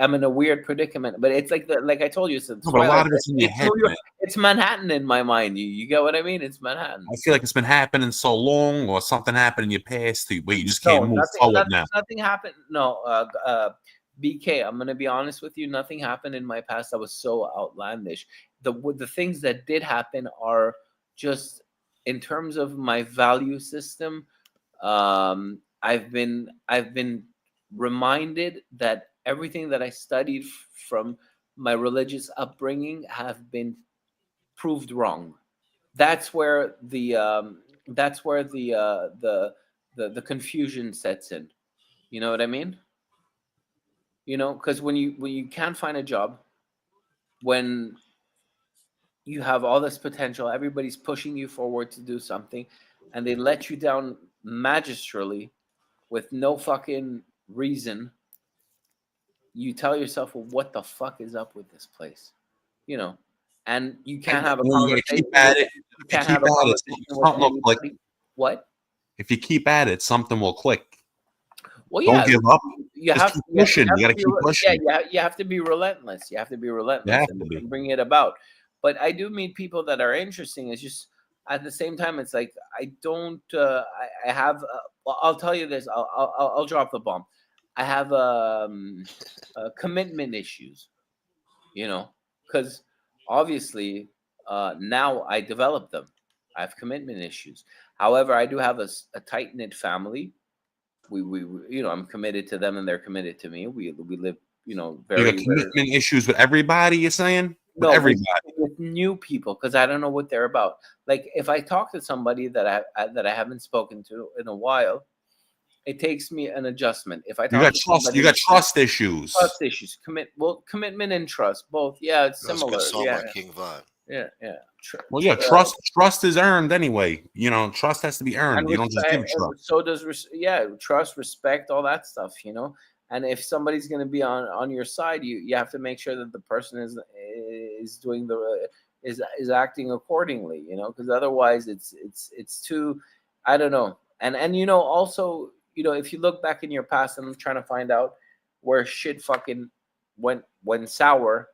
I'm in a weird predicament, but it's like like I told you, it's No, but a lot of it's in your head, man. It's Manhattan in my mind. You get what I mean? It's Manhattan. I feel like it's been happening so long, or something happened in your past. Wait, you just can't move forward now. Nothing happened. No, BK, I'm gonna be honest with you. Nothing happened in my past that was so outlandish. The things that did happen are just in terms of my value system. I've been reminded that everything that I studied from my religious upbringing have been proved wrong. That's where the confusion sets in. You know what I mean? Because when you can't find a job, when you have all this potential, everybody's pushing you forward to do something, and they let you down magistrally with no fucking reason, you tell yourself, well, what the fuck is up with this place? And you can't have a conversation. Keep at it. You can't have a conversation with anybody. What? If you keep at it, something will click. Well, yeah, don't give up. You Just keep pushing. You got to keep pushing. Yeah, you have to be relentless. You have to be relentless and bring it about. But I do meet people that are interesting. It's just at the same time, it's like I don't. I have. Well, I'll tell you this. I'll drop the bomb. I have commitment issues. Because obviously now I develop them. I have commitment issues. However, I do have a tight knit family. We I'm committed to them and they're committed to me. We live very. You got commitment issues with everybody. You're saying no, everybody with new people because I don't know what they're about. Like if I talk to somebody that I haven't spoken to in a while, it takes me an adjustment. If I talk you got trust issues. Trust issues. Commitment and trust both. Yeah, it's similar. Yeah. King Von. Yeah. Well, yeah, trust is earned anyway. Trust has to be earned. You don't just give trust. So does trust, respect, all that stuff. And if somebody's going to be on your side, you have to make sure that the person is doing is acting accordingly. Because otherwise it's too, I don't know. And also if you look back in your past, and I'm trying to find out where shit fucking went sour.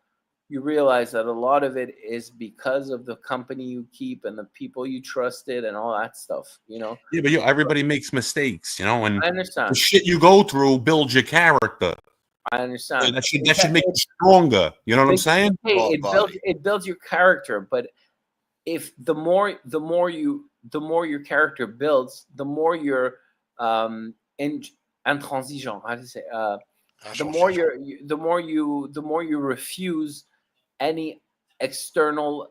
You realize that a lot of it is because of the company you keep and the people you trusted and all that stuff, Yeah, but everybody makes mistakes, and I understand. The shit you go through builds your character. I understand. And that should make you stronger. You know what I'm saying? It builds your character, but if the more your character builds, the more you're intransigeant. How to say? The more you refuse any external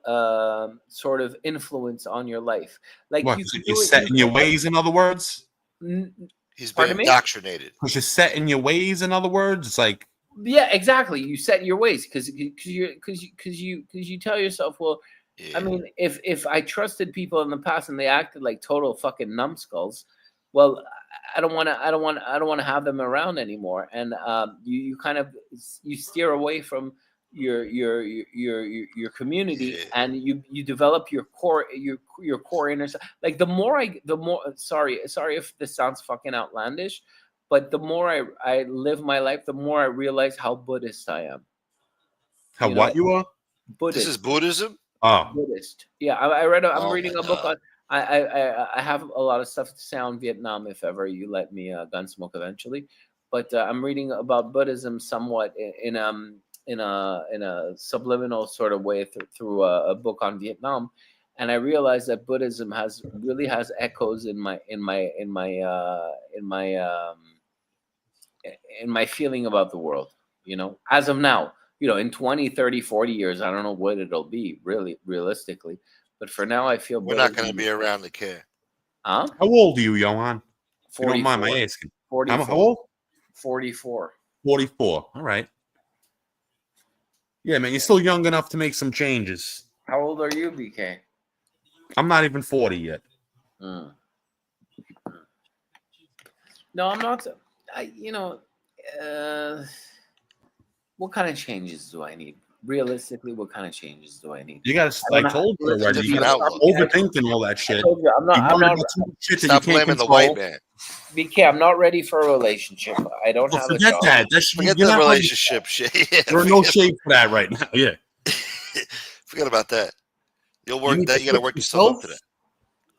sort of influence on your life. Like you're set in your ways, in other words. He's been indoctrinated. Because you're set in your ways, in other words. It's like exactly. You set your ways because you tell yourself, well, I mean, if I trusted people in the past and they acted like total fucking numbskulls, well, I don't want to have them around anymore. And you kind of steer away from your community, and you develop your core inner. Like the more sorry if this sounds fucking outlandish, but the more I live my life, the more I realize how Buddhist I am. What you are? Buddhist. This is Buddhism. Oh, Buddhist. Yeah, I'm reading a book on. I have a lot of stuff to say on Vietnam if ever you let me gunsmoke eventually, but I'm reading about Buddhism somewhat in a subliminal sort of way through a book on Vietnam, and I realized that Buddhism really has echoes in my feeling about the world. As of now. In 20, 30, 40 years, I don't know what it'll be, really, realistically. But for now, I feel we're not going to be around to care. Huh? How old are you, Yohan? 44. You don't mind my asking. 44. How old? 44. 44. All right. Yeah, man, you're still young enough to make some changes. How old are you, BK? I'm not even 40 yet. No, I'm not. What kind of changes do I need? realistically, what kind of changes do I need? You got to. I told you already. You got to overthinking all that shit. I told you, I'm not. Shit Stop that you can't blaming control. the white man. BK, I'm not ready for a relationship. I don't have a Forget job. that. Forget the relationship shit. Yeah, there are no shape for that right now. Yeah. Forget about that. You'll work that. You got to work yourself up to that.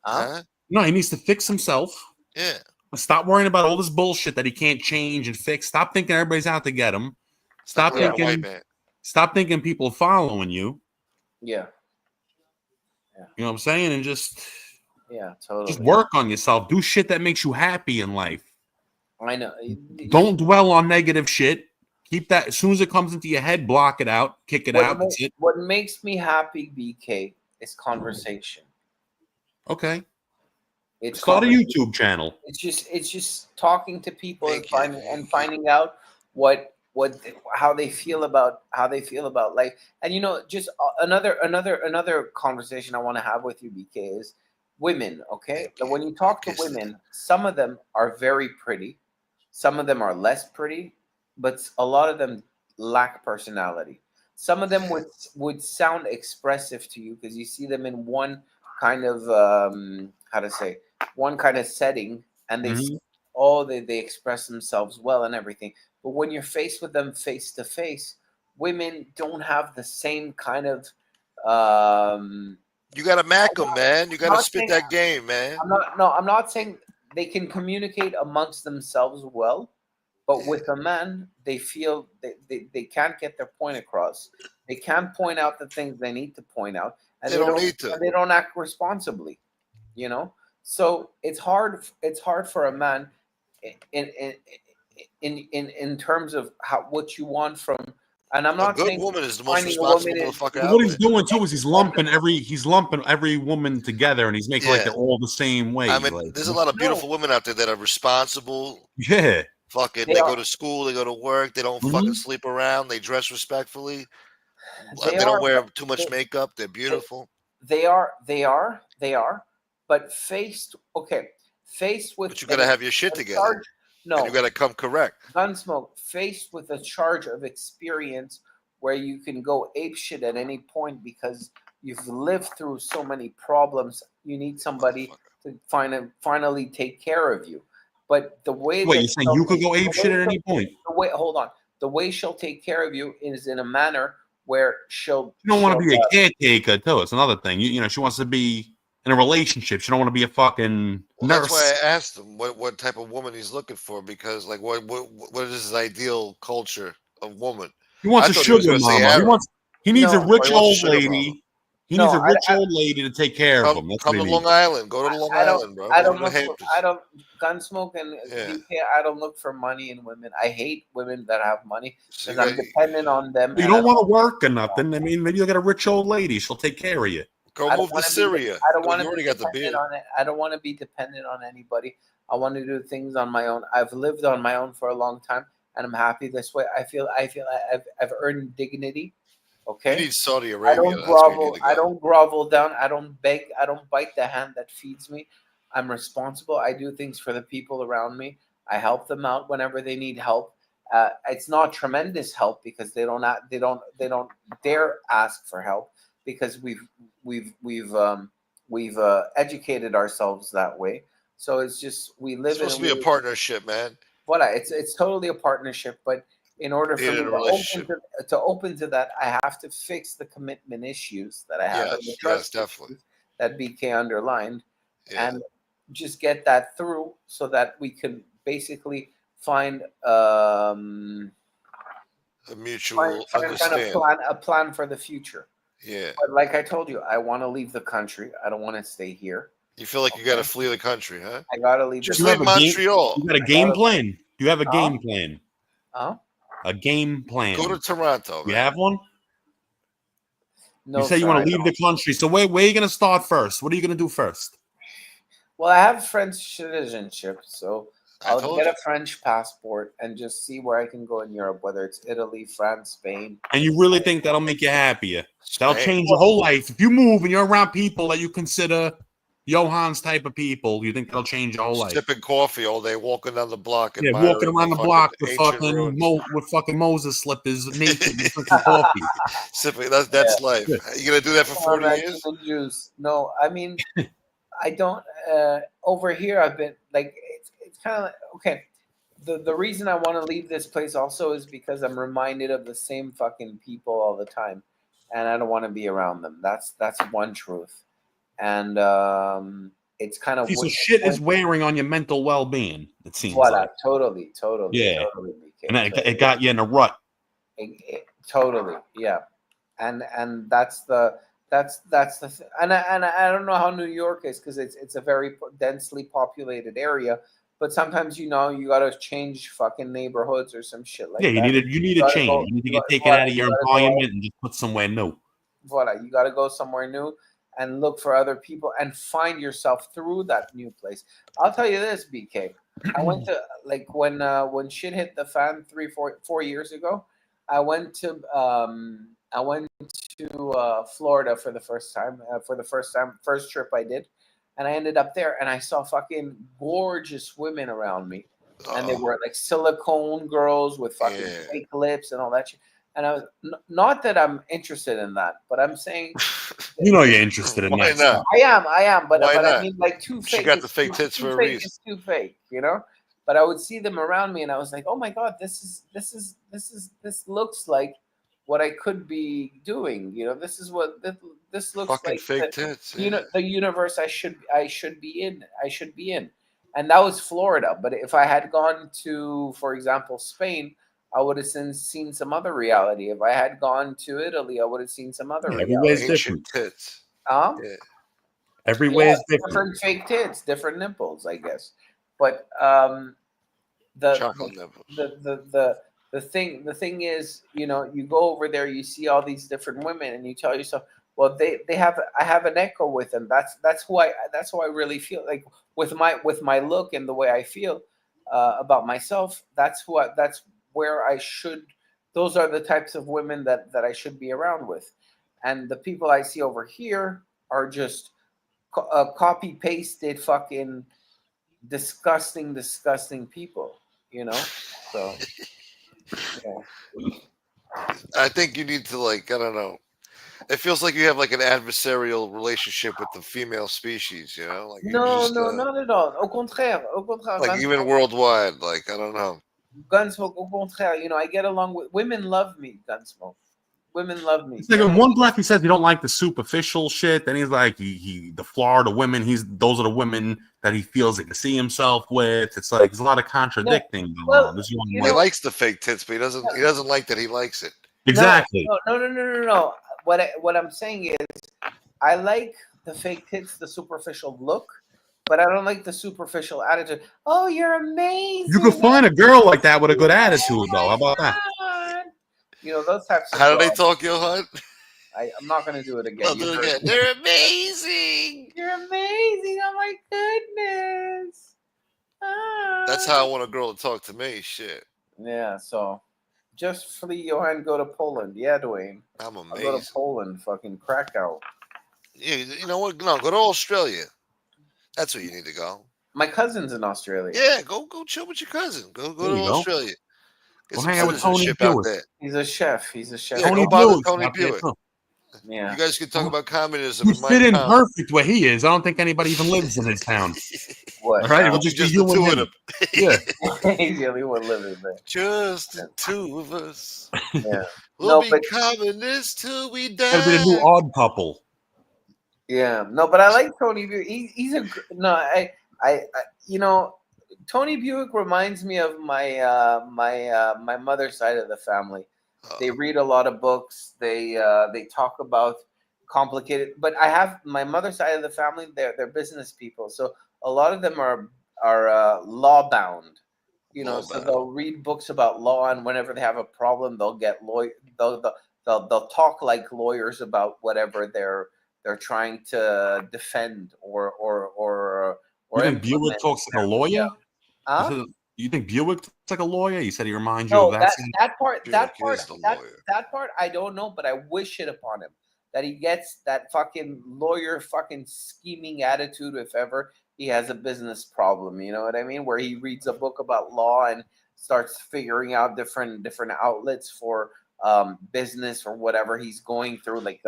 Huh? No, he needs to fix himself. Yeah. Stop worrying about all this bullshit that he can't change and fix. Stop thinking everybody's out to get him. Stop thinking. White man. Stop thinking people are following you. Yeah. You know what I'm saying? And just totally. Just work on yourself. Do shit that makes you happy in life. I know. Don't dwell on negative shit. Keep that as soon as it comes into your head, block it out, kick it out. That's it. What makes me happy, BK, is conversation. Okay. It's start a YouTube channel. It's just talking to people and finding out how they feel about life. And just another conversation I want to have with you, BK, is women. Okay, when you talk to women, some of them are very pretty, some of them are less pretty, but a lot of them lack personality. Some of them would sound expressive to you because you see them in one kind of one kind of setting, and they express themselves well and everything. But when you're faced with them face to face, women don't have the same kind of. You got to mack them, man. You got to spit that game, man. I'm not saying they can communicate amongst themselves well, but with a man, they feel they can't get their point across. They can't point out the things they need to point out, and they don't need to. They don't act responsibly, So it's hard. It's hard for a man, in terms of what you want from. And I'm not saying a good woman is the most responsible motherfucker. What he's doing too is he's lumping every woman together, and he's making like they're all the same way. I mean, there's a lot of beautiful women out there that are responsible. Yeah. Fucking, they go to school, they go to work, they don't fucking sleep around, they dress respectfully. They don't wear too much makeup. They're beautiful. They are. But faced with. But you gotta have your shit together. And you gotta come correct. Gunsmoke, faced with a charge of experience where you can go apeshit at any point because you've lived through so many problems. You need somebody to finally take care of you. But the way you're saying you could go apeshit at any point. Hold on. The way she'll take care of you is in a manner where she'll. You don't want to be a caretaker too. It's another thing. She wants to be in a relationship. She don't want to be a fucking nurse. That's why I asked him what type of woman he's looking for, because like what is his ideal culture of woman? He wants a sugar mama. He needs a rich old lady. He needs a rich old lady to take care of him. Come to Long Island. Go to Long Island, bro. I don't Gunsmoke and BK, I don't look for money in women. I hate women that have money because I'm dependent on them. You don't want to work or nothing. I mean, maybe you'll get a rich old lady. She'll take care of you. Go move to Syria. I don't want to be dependent on it. I don't want to be dependent on anybody. I want to do things on my own. I've lived on my own for a long time, and I'm happy this way. I feel I've earned dignity. Okay. You need Saudi Arabia. I don't grovel down. I don't beg. I don't bite the hand that feeds me. I'm responsible. I do things for the people around me. I help them out whenever they need help. It's not tremendous help because they don't dare ask for help because we've educated ourselves that way. So it's just we live. It's supposed to be a partnership, man. It's totally a partnership, but in order for me to open to that, I have to fix the commitment issues that I have and the trust definitely that BK underlined, and just get that through so that we can basically find a mutual understanding, a plan for the future. Yeah. But like I told you, I want to leave the country. I don't want to stay here. You feel like you got to flee the country, huh? I got to leave. Just leave Montreal. You got a game plan? Do you have a game plan? Huh? A game plan. Go to Toronto. You have one? No, you say you want to leave the country. So where are you going to start first? What are you going to do first? Well, I have French citizenship, so I'll get a French passport and just see where I can go in Europe, whether it's Italy, France, Spain. And you really think that'll make you happier? That'll change your whole life. If you move and you're around people that you consider Yohan's type of people, you think that'll change your whole life? Sipping coffee all day, walking down the block, Yeah, walking around the block with fucking Moses slippers, naked, and drinking coffee. Sipping, that's life. You gonna do that for 40 years? Juice. No, I mean, I don't. Over here, I've been like, it's kind of like, okay. The reason I want to leave this place also is because I'm reminded of the same fucking people all the time, and I don't want to be around them. That's one truth, and it's kind of so shit is wearing on your mental well-being. It seems like totally, yeah, totally, and it got you in a rut. Totally, yeah, and that's the thing. And I don't know how New York is because it's a very densely populated area. But sometimes you got to change fucking neighborhoods or some shit like that. Yeah, you need a change. You need to get taken out of your environment and just put somewhere new. Voila, you got to go somewhere new and look for other people and find yourself through that new place. I'll tell you this, BK. I went to like when shit hit the fan 4 years ago. I went to Florida for the first time. First trip I did. And I ended up there, and I saw fucking gorgeous women around me, and they were like silicone girls with fucking fake lips and all that shit. And I was not that I'm interested in that, but I'm saying, you're interested in that. Not? I am, but Why not? I mean, like too fake. She got the fake tits for a reason. It's too fake, But I would see them around me, and I was like, oh my god, this looks like what I could be doing. This is what this looks fucking like. Fake tits. The universe I should be in. And that was Florida. But if I had gone to, for example, Spain, I would have seen some other reality. If I had gone to Italy, I would have seen some other reality. Everywhere's different. Tits. Everywhere's different. Fake tits, different nipples, I guess. But chocolate nipples. The thing is, you go over there, you see all these different women, and you tell yourself, well, I have an echo with them. That's who I really feel like with my look and the way I feel about myself. That's where I should. Those are the types of women that I should be around with, and the people I see over here are just copy pasted fucking disgusting people. So. Yeah. I think you need to I don't know. It feels like you have like an adversarial relationship with the female species, No, not at all. Au contraire. Like even worldwide, I don't know. Gunsmoke, au contraire. I get along with women. Love me, Gunsmoke. Women love me. It's like in one breath he says he don't like the superficial shit. Then he's like the Florida women. Those are the women that he feels he can see himself with. It's like there's a lot of contradicting going on. He likes the fake tits, but he doesn't like that he likes it. Exactly. No. What I'm saying is, I like the fake tits, the superficial look, but I don't like the superficial attitude. Oh, you're amazing. You could find a girl like that with a good attitude, though. How about that? Those types of How do they talk, Yohan? I'm not going to do it again. I'll do it again. They're amazing. You're amazing. Oh, my goodness. That's how I want a girl to talk to me. Shit. Yeah, so just flee, Yohan, go to Poland. Yeah, Dwayne. I'm amazing. I'll go to Poland, fucking Krakow. Yeah, you know what? No, go to Australia. That's where you need to go. My cousin's in Australia. Yeah, go chill with your cousin. Go to Australia. Go hang out with Tony Buick. He's a chef. Yeah, Tony Buick. Yeah. You guys can talk about communism. You fit in perfect where he is. I don't think anybody even lives in his town. What? All right, it'll just be you and him. Yeah. He's the only one living there. Just the two of us. Yeah. We'll be communists till we die. It'll be a new odd couple. Yeah. No, but I like Tony Buick. He's a Tony Buick reminds me of my mother's side of the family. They read a lot of books. They talk about complicated. But I have my mother's side of the family. They're business people, so a lot of them are law bound. So they'll read books about law, and whenever they have a problem, they'll get they'll talk like lawyers about whatever they're trying to defend or. You think Buick talks like a lawyer? You think Buick's like a lawyer? You said he reminds you of that. That part I don't know, but I wish it upon him. that he gets that fucking lawyer fucking scheming attitude if ever he has a business problem. You know what I mean? Where he reads a book about law and starts figuring out different outlets for business or whatever he's going through, like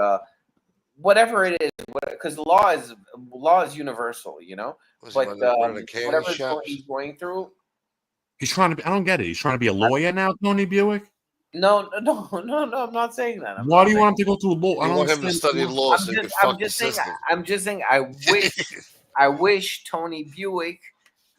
whatever it is, because law is universal, you know. But whatever he's going through, he's trying to be, I don't get it. He's trying to be a lawyer now, Tony Buick? No, I'm not saying that. Why do you want him to go to law? I don't want him to study law so he could fuck the system. I'm just saying. I wish Tony Buick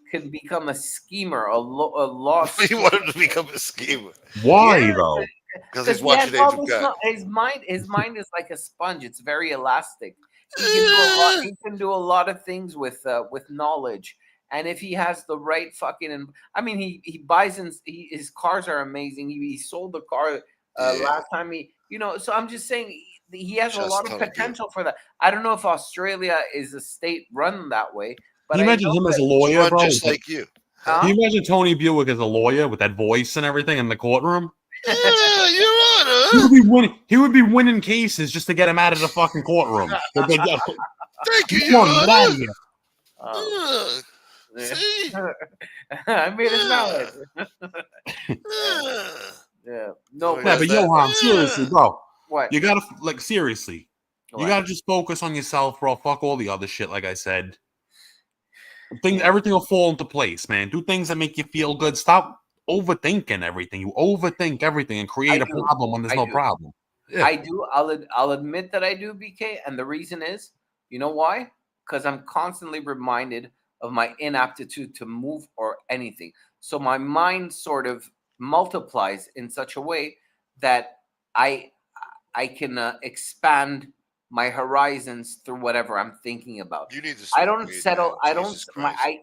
could become a schemer, a law. You want him to become a schemer? Why though? Because he's watching Age of God. His mind is like a sponge. It's very elastic. He can do a lot of things with knowledge. And if he has the right fucking, I mean, he buys his cars are amazing. He sold the car last time so I'm just saying he has a lot of potential for that. I don't know if Australia is a state run that way, but can you imagine him as a lawyer, bro? Just like you. Can you imagine Tony Buick as a lawyer with that voice and everything in the courtroom? Yeah, Your Honor. He would be winning cases just to get him out of the fucking courtroom. Thank you, Your Honor. See? I made it valid. Yeah. No. Yeah, but Yohan, seriously, bro. What? You gotta seriously. What? You gotta just focus on yourself, bro. Fuck all the other shit, like I said. Everything will fall into place, man. Do things that make you feel good. Stop overthinking everything. You overthink everything and create a problem when there's no problem. Yeah. I do. I'll admit that I do, BK, and the reason is, you know why? Because I'm constantly reminded of my inaptitude to move or anything. So my mind sort of multiplies in such a way that I can expand my horizons through whatever I'm thinking about. You need to. I don't settle. I don't.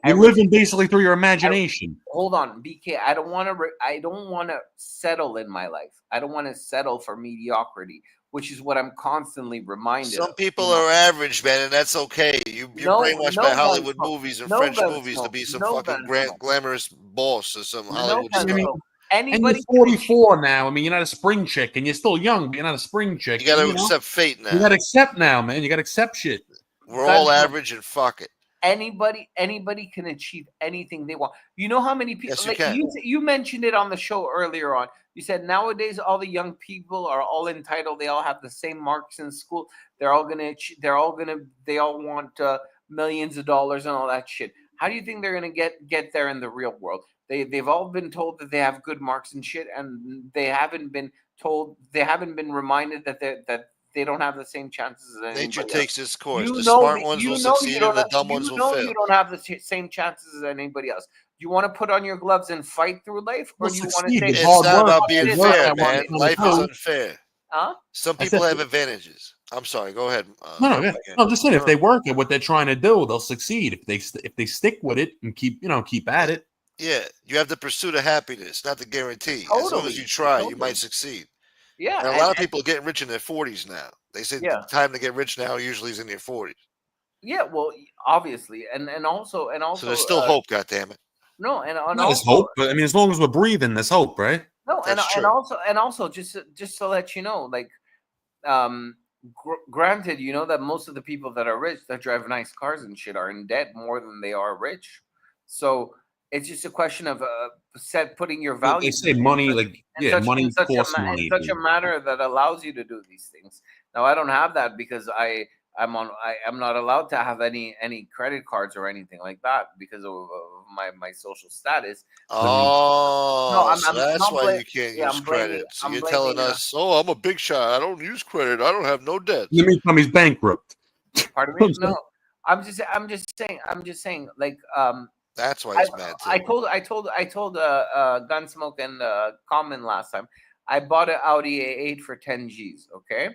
You're living basically through your imagination. Hold on, BK. I don't want to settle in my life. I don't want to settle for mediocrity, which is what I'm constantly reminded of. Some people are average, man, and that's okay. You're brainwashed by Hollywood movies and French movies to be some fucking glamorous boss or some Hollywood star. And you're 44 now. I mean, you're not a spring chick, and you're still young, but you're not a spring chick. You got to accept fate now. You got to accept now, man. You got to accept shit. We're all average, and fuck it. Anybody can achieve anything they want. You know how many people? Yes, you mentioned it on the show earlier on. You said nowadays all the young people are all entitled. They all have the same marks in school. They all want millions of dollars and all that shit. How do you think they're gonna get there in the real world? They've all been told that they have good marks and shit, and they haven't been reminded that they don't have the same chances as anybody Nature else. takes its course. The smart ones will succeed and the dumb ones will fail. You don't have the same chances as anybody else. You want to put on your gloves and fight through life, or do you want to say it's not about being fair, man? Life is unfair. Huh? Some people have advantages. I'm sorry. Go ahead. No, just saying, if they work at what they're trying to do, they'll succeed. If they stick with it and keep at it. Yeah, you have the pursuit of happiness, not the guarantee. Totally. As long as you try, you might succeed. Yeah, and a lot of people are getting rich in their 40s now. They say the time to get rich now usually is in their 40s. Yeah, well, obviously, and also. So there's still hope, goddammit. No, and there's hope, but I mean, as long as we're breathing, there's hope, right? No, and also, just to let you know, like, granted, you know that most of the people that are rich that drive nice cars and shit are in debt more than they are rich. So it's just a question of putting your value. They say money, money costs money. In such a manner that allows you to do these things. Now, I don't have that because I'm not allowed to have any credit cards or anything like that because of my social status. That's why you can't use credit. So you're telling us, I'm a big shot. I don't use credit. I don't have no debt. You mean he's bankrupt? Pardon me? No, I'm just saying, like, that's why he's mad too. I told Gunsmoke and Common last time. I bought an Audi A8 for 10 G's. Okay,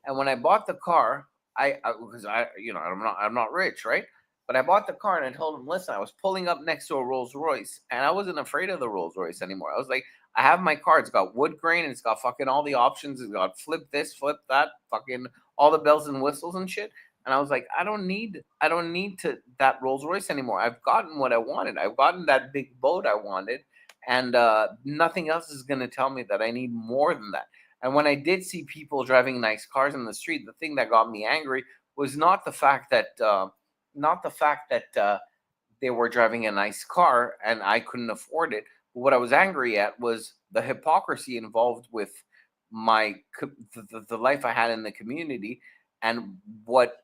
and when I bought the car, because I'm not rich, right? But I bought the car and I told him, listen, I was pulling up next to a Rolls Royce and I wasn't afraid of the Rolls Royce anymore. I was like, I have my car. It's got wood grain and it's got fucking all the options. It's got flip this, flip that, fucking all the bells and whistles and shit. And I was like, I don't need that Rolls Royce anymore. I've gotten what I wanted. I've gotten that big boat I wanted, and nothing else is going to tell me that I need more than that. And when I did see people driving nice cars in the street, the thing that got me angry was not the fact that they were driving a nice car and I couldn't afford it. But what I was angry at was the hypocrisy involved with the life I had in the community and what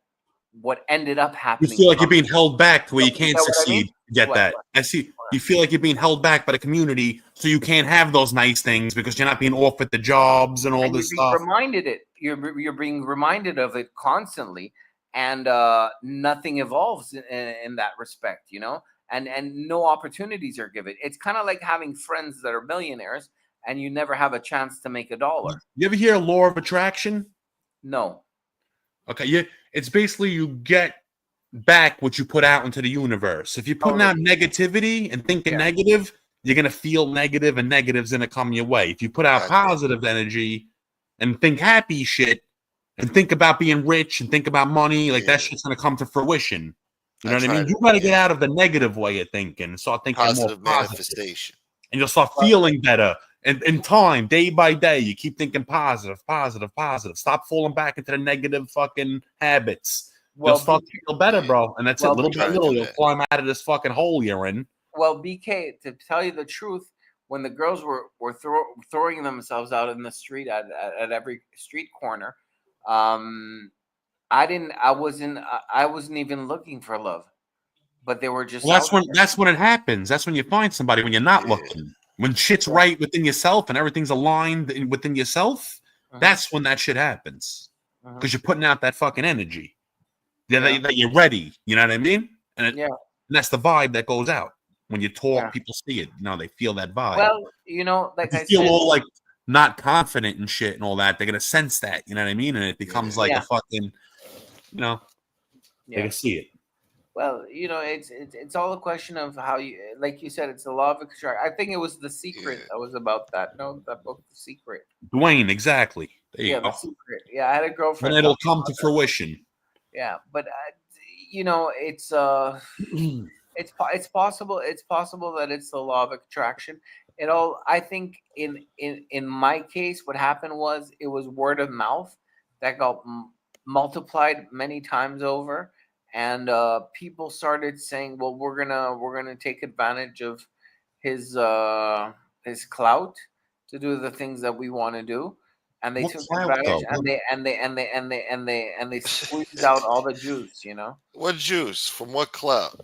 ended up You happening. feel like you're being held back to where you can't succeed. I mean? Get that? I see. You feel like you're being held back by the community, so you can't have those nice things because you're not being offered the jobs and all this stuff. You're being reminded of it constantly, and nothing evolves in that respect, and no opportunities are given. It's kind of like having friends that are millionaires and you never have a chance to make $1. You ever hear law of attraction? No. Okay, yeah. It's basically you get back what you put out into the universe. If you're putting out negativity and thinking negative, you're gonna feel negative, and negative's gonna come your way. If you put out positive energy and think happy shit and think about being rich and think about money, like that shit's gonna come to fruition. You know what I mean? You gotta get out of the negative way of thinking and start thinking positive more positive. Manifestation. And you'll start feeling better. And in time, day by day, you keep thinking positive. Stop falling back into the negative fucking habits. You'll start to feel better, bro. And that's it. Little by little, you'll climb out of this fucking hole you're in. Well, BK, to tell you the truth, when the girls were throwing themselves out in the street at every street corner, I wasn't even looking for love, but they were just. Well, that's when it happens. That's when you find somebody when you're not looking. When shit's right within yourself and everything's aligned within yourself, that's when that shit happens. Because you're putting out that fucking energy. That you're ready. You know what I mean? And that's the vibe that goes out. When you talk, people see it. They feel that vibe. Well, like if you feel all like not confident and shit and all that, they're gonna sense that. You know what I mean? And it becomes like a fucking, they can see it. Well, it's all a question of how you, like you said, it's the law of attraction. I think it was The Secret that was about that. No, that book, The Secret. Dwayne, exactly. There you go. The Secret. Yeah, I had a girlfriend. And it'll come to fruition. Yeah, but it's it's possible. It's possible that it's the law of attraction. I think in my case, what happened was it was word of mouth that got multiplied many times over. And people started saying, "Well, we're gonna take advantage of his clout to do the things that we want to do," and they took advantage, and they squeezed out all the juice. What juice? From what clout?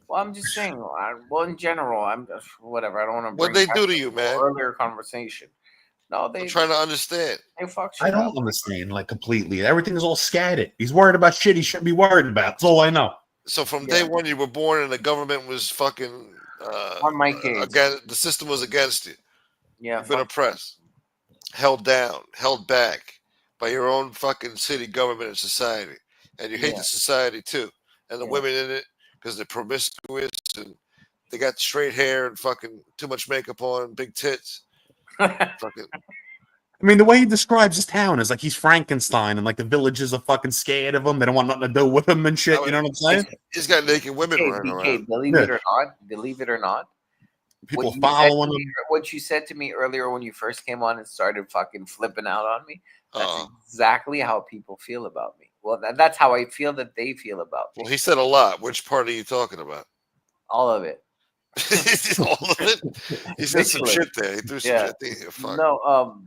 Well, I'm just saying. Well, in general, I'm whatever. I don't want to. What they do to you, man? Earlier conversation. No, I'm trying to understand. I don't understand completely. Everything is all scattered. He's worried about shit he shouldn't be worried about. That's all I know. So from day one, you were born and the government was fucking on my case. Again, the system was against you. Yeah, you've been oppressed, held down, held back by your own fucking city government and society, and you hate the society too, and the women in it because they're promiscuous and they got straight hair and fucking too much makeup on, big tits. Fucking. I mean, the way he describes his town is like he's Frankenstein, and like the villagers are fucking scared of him. They don't want nothing to do with him and shit. You know what I'm saying? He's got naked women running around. Believe it or not, people following him. What you said to me earlier when you first came on and started fucking flipping out on me, that's exactly how people feel about me. Well, that's how I feel that they feel about me. Well, he said a lot. Which part are you talking about? All of it. All of it. He said some shit there. He threw some shit there. Fuck. No,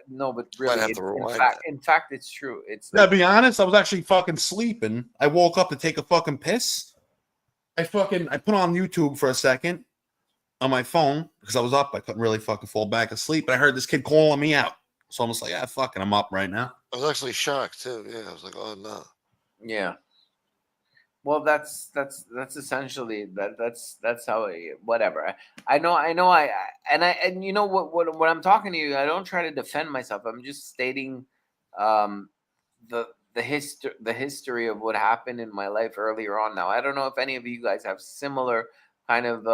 no, but really, in fact, it's true. It's to be honest, I was actually fucking sleeping. I woke up to take a fucking piss. I put on YouTube for a second on my phone because I was up. I couldn't really fucking fall back asleep, but I heard this kid calling me out. So I'm just like, fucking, I'm up right now. I was actually shocked too. Yeah, I was like, oh no. Yeah. Well, that's essentially that's how whatever. I know. And you know what when I'm talking to you, I don't try to defend myself. I'm just stating the history of what happened in my life earlier on. Now, I don't know if any of you guys have similar kind of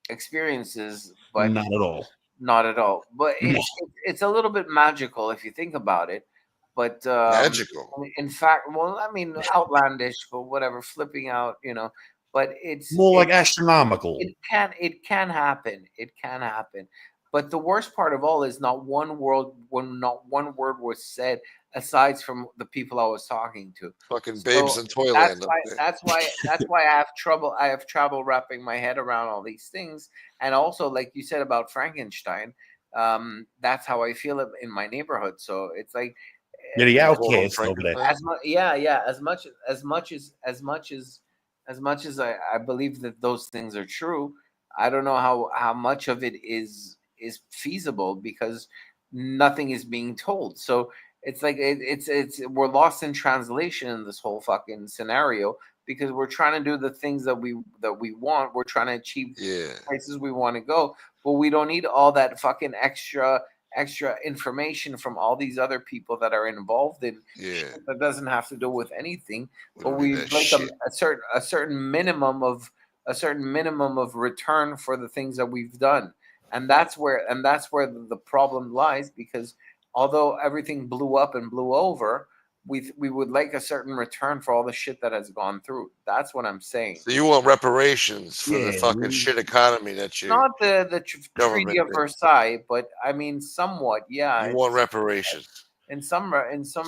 experiences, but not at all. Not at all. But it's a little bit magical if you think about it. But magical. In fact, well, I mean, outlandish, but whatever, flipping out, But it's more like astronomical. It can happen. It can happen. But the worst part of all is not one word was said aside from the people I was talking to. Fucking babes So in Toyland. that's why I have trouble wrapping my head around all these things. And also, like you said about Frankenstein, that's how I feel it in my neighborhood. So it's like You're the outcast over there. As much as I believe that those things are true, I don't know how much of it is feasible because nothing is being told. So it's like it's we're lost in translation in this whole fucking scenario because we're trying to do the things that we want. We're trying to achieve places we want to go, but we don't need all that fucking extra information from all these other people that are involved in shit that doesn't have to do with anything. But we like a certain minimum of return for the things that we've done, and that's where the problem lies. Because although everything blew up and blew over, we would like a certain return for all the shit that has gone through. That's what I'm saying. So you want reparations for the fucking shit economy that you not the Treaty of Versailles, but I mean somewhat, yeah. You want reparations in some. So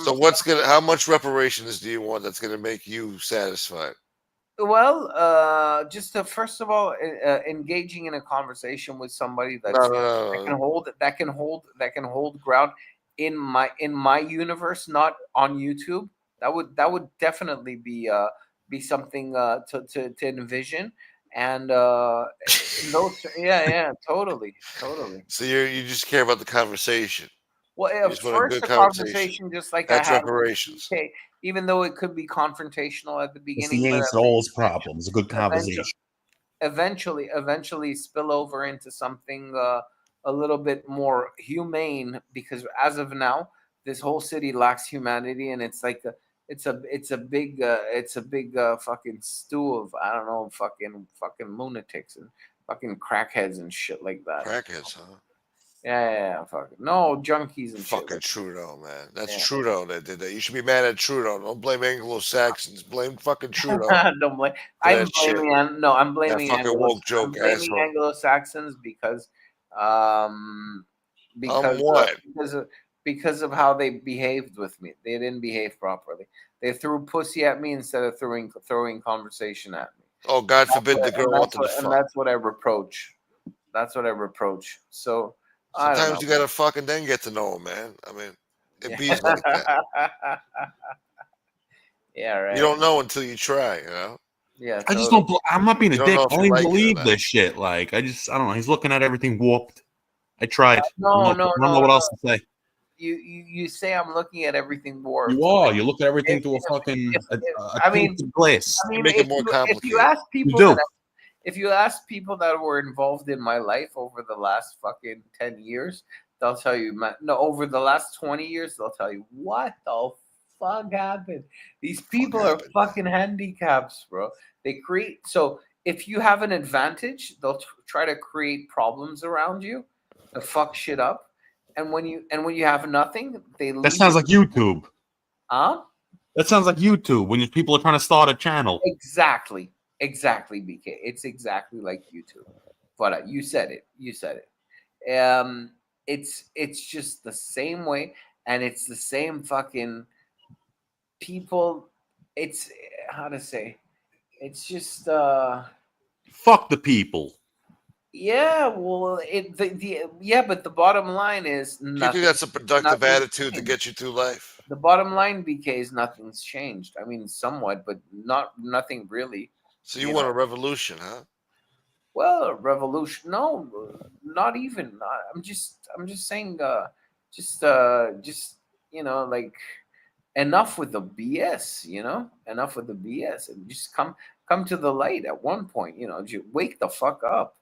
how much reparations do you want that's gonna make you satisfied? Well, just first of all, engaging in a conversation with somebody that can hold ground in my universe, not on YouTube. That would definitely be something to envision. And totally. So you just care about the conversation. Well, first a conversation, just like that's I had reparations. with BK, even though it could be confrontational at the It's beginning. the answer to all his problems. A good conversation. Eventually spill over into something a little bit more humane, because as of now, this whole city lacks humanity, and it's like it's a big fucking stew of, I don't know, fucking lunatics and fucking crackheads and shit like that. Crackheads, huh? Yeah, fucking no junkies and fucking shit. Trudeau, man. That's Trudeau that did that. You should be mad at Trudeau. Don't blame Anglo-Saxons. Blame fucking Trudeau. Don't blame. I'm blaming that fucking woke joke asshole. Anglo-Saxons because because of how they behaved with me. They didn't behave properly. They threw pussy at me instead of throwing conversation at me. Oh, God forbid the girl wanted to fuck. And that's what I reproach. So sometimes you gotta fuck and then get to know him, man. I mean, it be like that. Yeah, right. You don't know until you try, you know. Yeah, I just don't. I'm not being a dick. I don't even believe this shit. Like, I don't know. He's looking at everything warped. I tried. I don't know what else to say. You say I'm looking at everything warped. You are. You look at everything through a fucking glass. I mean, make it more complicated. If you ask people, if you ask people that were involved in my life over the last fucking 10 years, they'll tell you, no, over the last 20 years, they'll tell you, what the fuck happened? These people are fucking handicaps, bro. They create, so if you have an advantage, they'll try to create problems around you to fuck shit up. And when you have nothing, they leave. That sounds like YouTube. Huh? That sounds like YouTube when people are trying to start a channel. Exactly, BK. It's exactly like YouTube. But you said it. It's just the same way, and it's the same fucking people. It's how to say. It's just fuck the people. Yeah, well, but the bottom line is nothing. Do you think that's a productive attitude to get you through life? The bottom line, BK, is nothing's changed. I mean, somewhat, but nothing really. So you want a revolution, huh? Well, a revolution? No, not even. I'm just saying. Just like enough with the BS. Enough with the BS, and just come to the light at one point. Just wake the fuck up.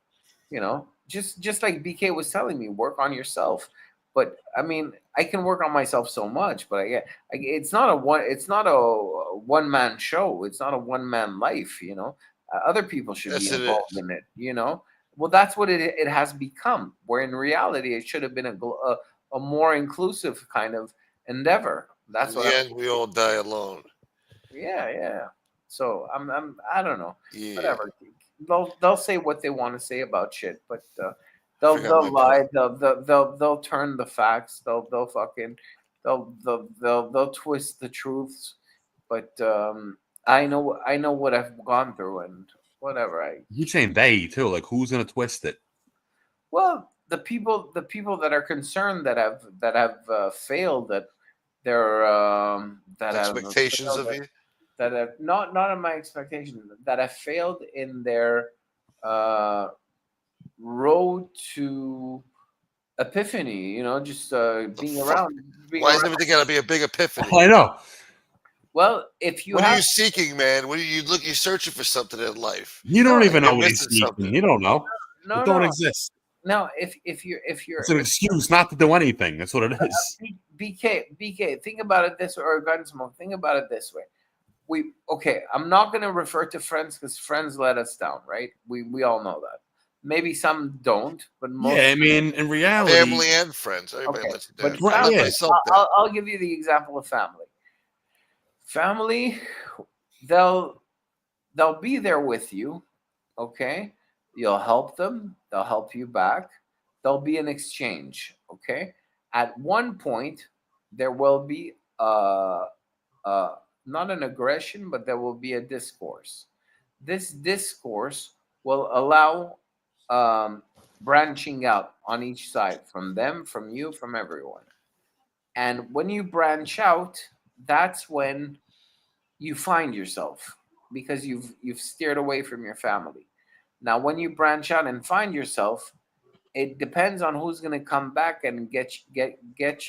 Just like BK was telling me, work on yourself. But I mean, I can work on myself so much, but it's not a one man show. It's not a one man life. Other people should be involved in it. Well, that's what it has become. Where in reality, it should have been a more inclusive kind of endeavor. That's in the end, we all die alone. Yeah. So I don't know. Yeah. Whatever. They'll say what they want to say about shit, but They'll lie. They'll turn the facts. They'll twist the truths. But I know what I've gone through and whatever. You saying they too? Like who's gonna twist it? Well, the people that are concerned that have failed at their that expectations have of you, that have not in my expectation, that have failed in their road to epiphany. Just being around. Why is everything gotta be a big epiphany? I know. Well, if you what have, are you seeking, man? What are you look? You're searching for something in life. You don't even know You're what he's missing seeking. something. You don't know. No, It don't exist. No, if you're It's an excuse not to do anything. That's what it is. BK, think about it this way, or Gunsmoke, think about it this way. I'm not going to refer to friends because friends let us down, right? We all know that. Maybe some don't, but most. Yeah, I mean, in reality, family and friends, everybody lets you down. But I let myself down. I'll give you the example of family. Family, they'll be there with you, okay? You'll help them. They'll help you back. There'll be an exchange, okay? At one point, there will be not an aggression, but there will be a discourse. This discourse will allow branching out on each side, from them, from you, from everyone. And when you branch out, that's when you find yourself, because you've steered away from your family. Now, when you branch out and find yourself, it depends on who's going to come back and get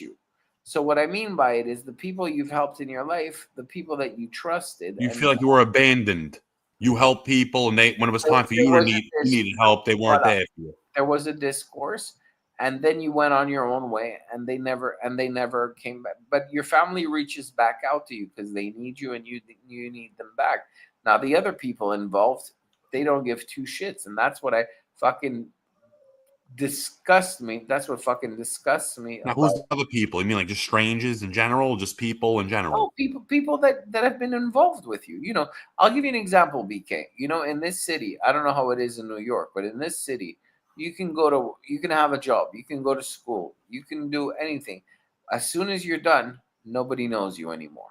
you. So what I mean by it is the people you've helped in your life, the people that you trusted. You feel like you were abandoned. You helped people, and when it was time for you to needed help, they weren't there for you. There was a discourse, and then you went on your own way, and they never came back. But your family reaches back out to you because they need you, and you need them back. Now, the other people involved, they don't give two shits, and that's what disgusts me. That's what fucking disgusts me. Now, who's the other people? You mean like just strangers in general, just people in general? No, people that have been involved with you. I'll give you an example, BK. In this city, I don't know how it is in New York, but in this city, you can have a job, you can go to school, you can do anything. As soon as you're done, nobody knows you anymore.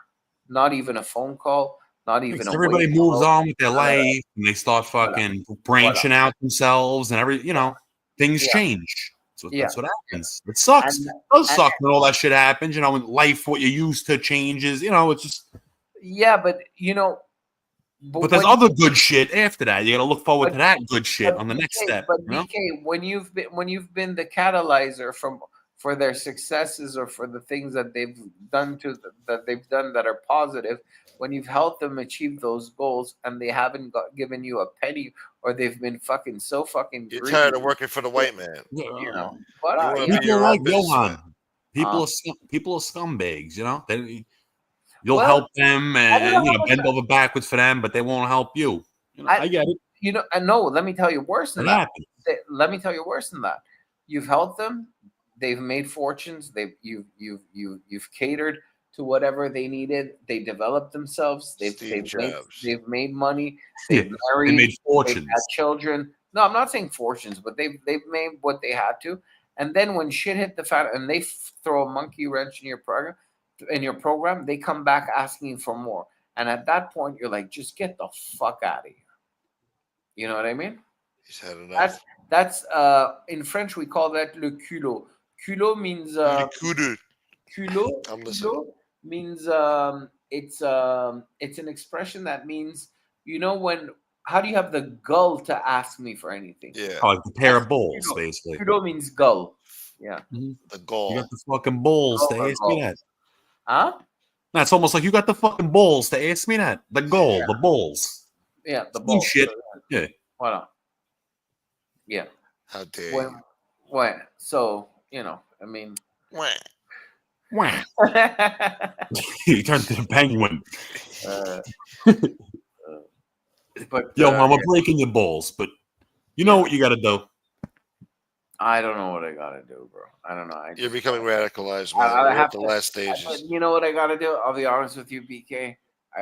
Not even a phone call, not even everybody moves on with their life, and they start fucking branching out themselves, and things change. That's what happens. It sucks. It does suck when all that shit happens. When life, what you're used to, changes. It's just. Yeah, but But there's other good shit after that. You got to look forward to that good shit on the next step. But BK, when you've been the catalyzer for their successes, or for the things that they've done that are positive, when you've helped them achieve those goals and they haven't given you a penny, or they've been fucking so fucking You're greedy, tired of working for the white man. But people like Yohan. People are scumbags. You'll help them and bend over backwards for them, but they won't help you. I get it. And no, let me tell you worse than that. Let me tell you worse than that. You've helped them. They've made fortunes. You've catered to whatever they needed. They developed themselves. They've made money. They've married. They made fortunes. They've had children. No, I'm not saying fortunes, but they've made what they had to. And then when shit hit the fan, and they throw a monkey wrench in your program, they come back asking for more. And at that point, you're like, just get the fuck out of here. You know what I mean? He's had enough. That's in French we call that le culot. Culot means culot means it's an expression that means how do you have the gull to ask me for anything? Yeah. Like a pair of balls, basically. Culot means gull. Yeah. The gull. You got the fucking balls to ask me that. Huh? That's almost like you got the fucking balls to ask me that. The goal, the balls. Yeah, the balls. Shit. Yeah. Voilà. Yeah. How dare you? What? So, I mean. Wah. He turned to the penguin. But yo, Mama, breaking your balls, but you know what you got to do. I don't know what I got to do, bro. I don't know. You're becoming radicalized, man. We're at the last stages. You know what I got to do? I'll be honest with you, BK.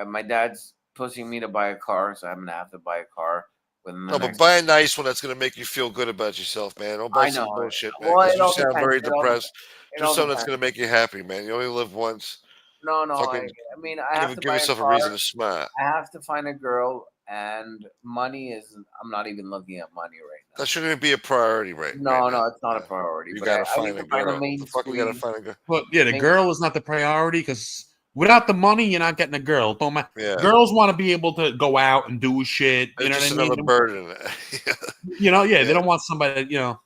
My dad's pushing me to buy a car, so I'm going to have to buy a car. No, but buy a nice one that's gonna make you feel good about yourself, man. Don't buy some bullshit, man. Well, Because it you all sound depends. very depressed. It Do all something that's depends. gonna make you happy, man. You only live once. No, Fucking I mean, I have to give buy a yourself a car. reason to smile. I have to find a girl, and money is. I'm not even looking at money right now. That shouldn't even be a priority right No, now. it's not a priority. You But gotta I need find a to find a girl. main The fuck you gotta squeeze. find a girl. But yeah, the girl is not the priority because without the money, you're not getting a girl. Don't matter. Yeah. Girls want to be able to go out and do shit. You know just what I mean? another burden. You know, they don't want somebody that,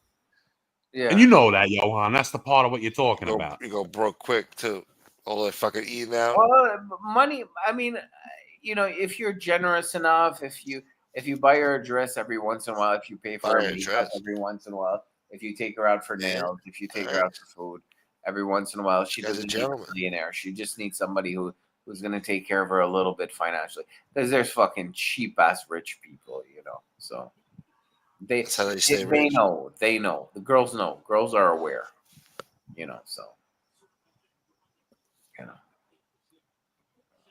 Yeah. And you know that, Yohan. That's the part of what you're talking about. You go broke quick too. All that fucking eating out. Well, money. I mean, if you're generous enough, if you buy her a dress every once in a while, if you pay for her makeup every once in a while, if you take her out for nails, if you take her out for food every once in a while, she doesn't need a millionaire. She just needs somebody who's going to take care of her a little bit financially. Because there's fucking cheap ass rich people, So that's how they know. They know. The girls know. Girls are aware. So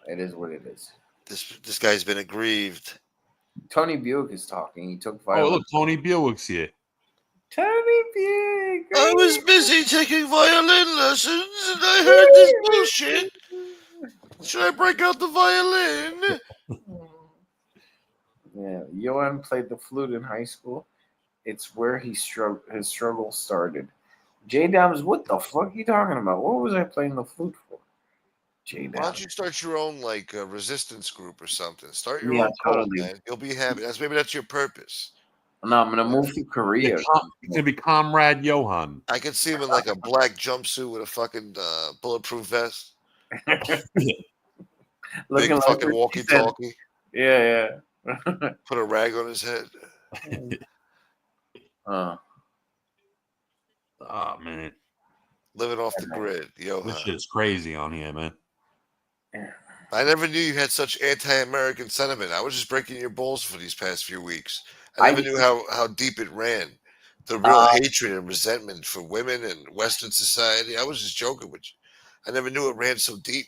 it is what it is. This guy's been aggrieved. Tony Buick is talking. He took violin. Oh, look, Tony Buick's here. Tony Buick. I was busy taking violin lessons and I heard this bullshit. Should I break out the violin? Yeah, Yohan played the flute in high school. It's where his struggle started. J Dams, what the fuck are you talking about? What was I playing the flute for? Why don't you start your own resistance group or something? Start your own cult, man. You'll be happy. Maybe that's your purpose. No, I'm gonna move to Korea. It's gonna be Comrade Yohan. I can see him in a black jumpsuit with a fucking bulletproof vest. Big fucking walkie-talkie. Yeah. Put a rag on his head. Oh man. Living off the grid, Yohan. This shit's crazy on here, man. I never knew you had such anti-American sentiment. I was just breaking your balls for these past few weeks. I never knew how deep it ran. The real hatred and resentment for women and Western society. I was just joking with you. I never knew it ran so deep.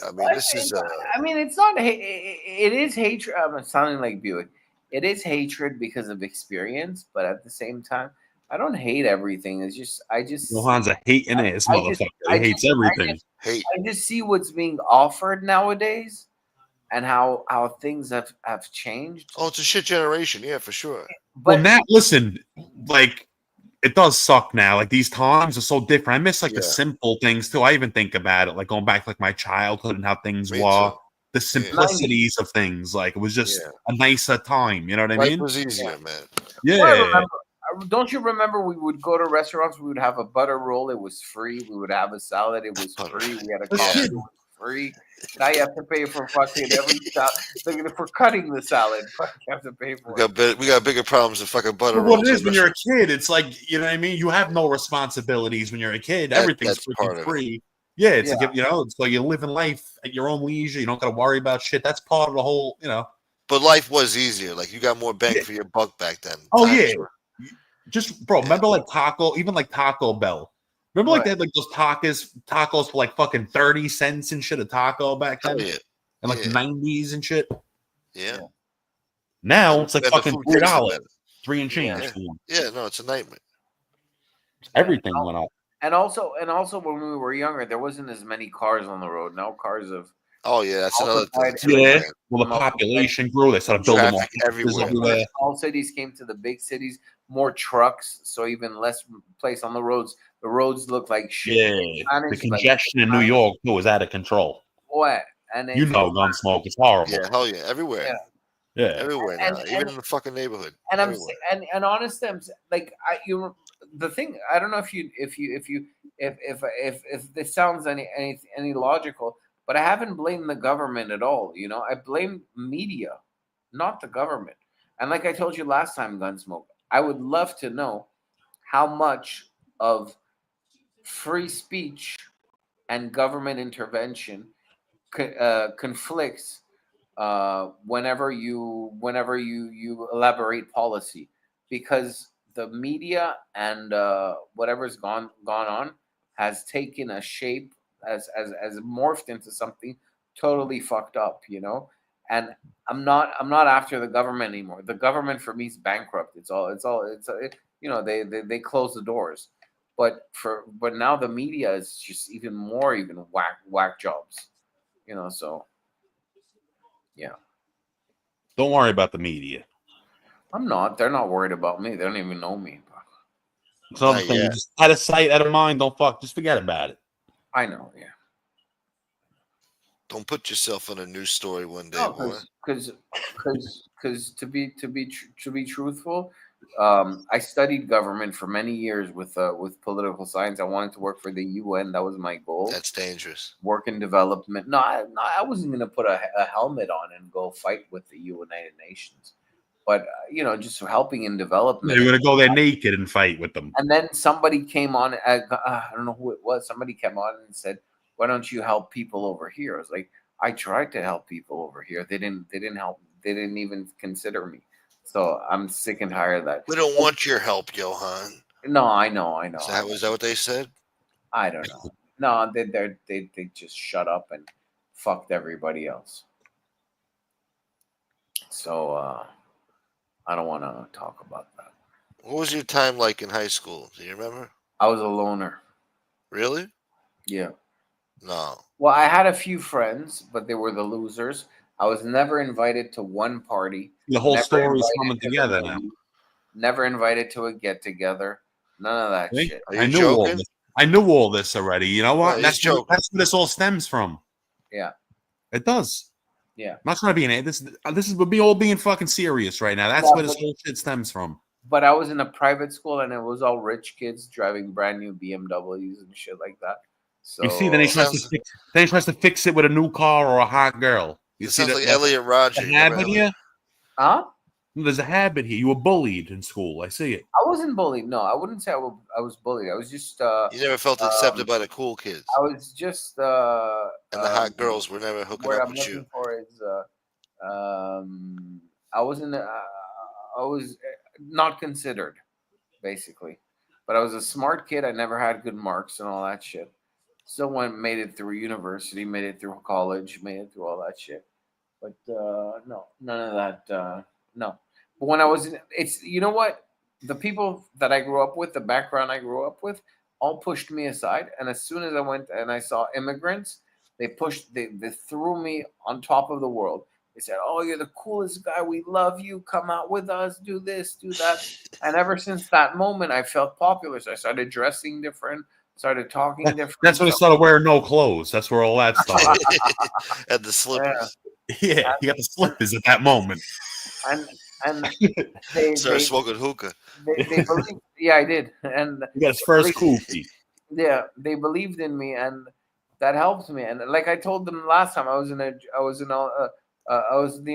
I mean, this is. I mean, it's not. It is hatred. I'm sounding like Buick. It is hatred because of experience, but at the same time, I don't hate everything. It's just Yohan's a hating ass motherfucker. He hates everything. I just see what's being offered nowadays, and how things have changed. Oh, it's a shit generation, yeah, for sure. But now, listen, it does suck now. These times are so different. I miss the simple things too. I even think about it, going back to my childhood and how things were. The simplicities of things, it was just a nicer time. You know what I mean? Life was easier, man. Yeah. Don't you remember we would go to restaurants? We would have a butter roll. It was free. We would have a salad. It was free. We had a coffee. It was free. Now you have to pay for fucking every salad. For cutting the salad, you have to pay for it. We got bigger problems than fucking butter rolls. What it is when you're a kid, it's you know what I mean? You have no responsibilities when you're a kid. Everything's freaking free. Yeah, it's it's like you're living life at your own leisure. You don't got to worry about shit. That's part of the whole, But life was easier. You got more bang for your buck back then. Oh, yeah. Just, bro, remember Taco Bell? Remember they had those tacos for fucking 30 cents and shit a taco back then? Yeah. And 90s and shit? Yeah. Now it's fucking $3. 3 and change. Yeah, no, it's a nightmare. Everything went up. And also when we were younger, there wasn't as many cars on the road. Now cars have. Oh yeah, that's another thing. Yeah, well, the population grew. They started building more everywhere. All cities came to the big cities. More trucks, so even less place on the roads. The roads look like shit. Yeah, the congestion in New York too was out of control. What? And Gunsmoke is horrible. Yeah, hell yeah, everywhere. Yeah, everywhere now, even in the fucking neighborhood. And and honestly, the thing. I don't know if this sounds any logical, but I haven't blamed the government at all. I blame media, not the government. And like I told you last time, Gunsmoke, I would love to know how much of free speech and government intervention conflicts whenever you elaborate policy, because the media and whatever's gone on has taken a shape as morphed into something totally fucked up, and I'm not after the government anymore. The government for me is bankrupt. They close the doors. But now the media is just even whack jobs. So yeah. Don't worry about the media. I'm not. They're not worried about me. They don't even know me. It's another thing. You just out of sight, out of mind. Just forget about it. I know. Yeah. Don't put yourself on a news story one day, boy. Because to be truthful, I studied government for many years with political science. I wanted to work for the UN. That was my goal. That's dangerous. Work in development. No, I wasn't going to put a helmet on and go fight with the United Nations. But just helping in development. You're going to go there naked and fight with them. And then somebody came on. I don't know who it was. Somebody came on and said, "Why don't you help people over here?" I was like, I tried to help people over here. They didn't help. They didn't even consider me. So I'm sick and tired of that. We don't want your help, Yohan. No, I know. Was that what they said? I don't know. No, they just shut up and fucked everybody else. So I don't want to talk about that. What was your time like in high school? Do you remember? I was a loner. Really? Yeah. No. Well, I had a few friends, but they were the losers. I was never invited to one party. The whole story is coming together now. Never invited to a get together. None of that shit. Are you joking? I knew all this already. You know what? No, that's where this all stems from. Yeah. It does. Yeah. I'm not trying to be an this is we all being fucking serious right now. That's where this whole shit stems from. But I was in a private school and it was all rich kids driving brand new BMWs and shit like that. So you see, then he tries to fix it with a new car or a hot girl. You see, sounds like Elliot Rodger. Habit here? Huh? There's a habit here. You were bullied in school. I see it. I wasn't bullied. No, I wouldn't say I was bullied. I was just. You never felt accepted by the cool kids. I was just. And the hot girls were never hooking up with you. What I'm looking for is, I wasn't. I was not considered, basically, but I was a smart kid. I never had good marks and all that shit. Still made it through university, made it through college, made it through all that shit. But no, none of that. No. But when I was you know what? The people that I grew up with, the background I grew up with, all pushed me aside. And as soon as I went and I saw immigrants, they threw me on top of the world. They said, "Oh, you're the coolest guy. We love you. Come out with us. Do this, do that." And ever since that moment, I felt popular. So I started dressing different. Started talking different. That's when he started wearing no clothes. That's where all that started. And the slippers. Yeah, he got the slippers at that moment. And they started smoking hookah. They believed, yeah, I did. And he got his first koofy. Yeah, they believed in me, and that helped me. And like I told them last time, I was the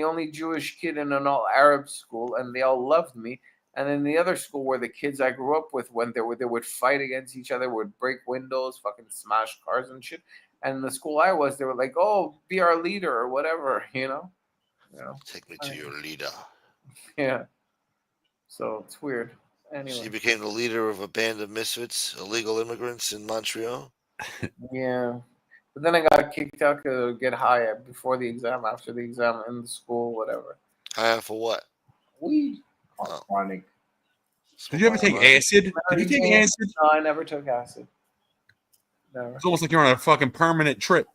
only Jewish kid in an all Arab school, and they all loved me. And in the other school where the kids I grew up with, when they would fight against each other, would break windows, fucking smash cars and shit. And in the school I was, they were like, "Oh, be our leader," or whatever, you know. Take me to your leader. Yeah. So it's weird. Anyway. So you became the leader of a band of misfits, illegal immigrants in Montreal? Yeah. But then I got kicked out to get high before the exam, after the exam, in the school, whatever. High for what? Weed. Chronic. Did you ever take acid? Did you take acid? No, I never took acid. Never. It's almost like you're on a fucking permanent trip.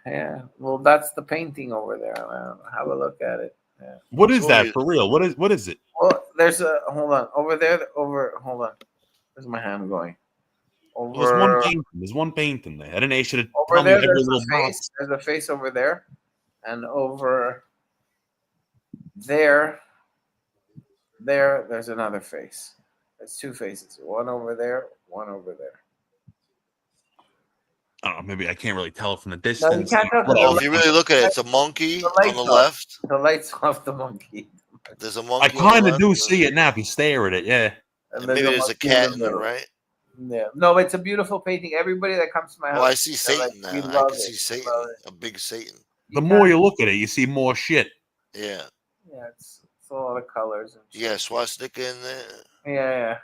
Yeah. Well, that's the painting over there, man. Have a look at it. Yeah. What is that for real? What is it? Well, there's hold on. Over there, hold on. Where's my hand going? There's one painting there. I didn't know you should have over there, there's a face. There's a face over there. And over there's another face. There's two faces. One over there, one over there. I don't know, maybe I can't really tell from the distance. No, you can't tell. Well, if you really look at it, it's a monkey on the left. The light's off the monkey. There's a monkey. I kind of do see it now if you stare at it, yeah. And maybe there's a cat in there, right? Yeah. No, it's a beautiful painting. Everybody that comes to my house. Oh, I see Satan now. I can see Satan. A big Satan. The more you look at it, you see more shit. Yeah. Yeah, it's a lot of colors. And yeah, swastika in there. Yeah.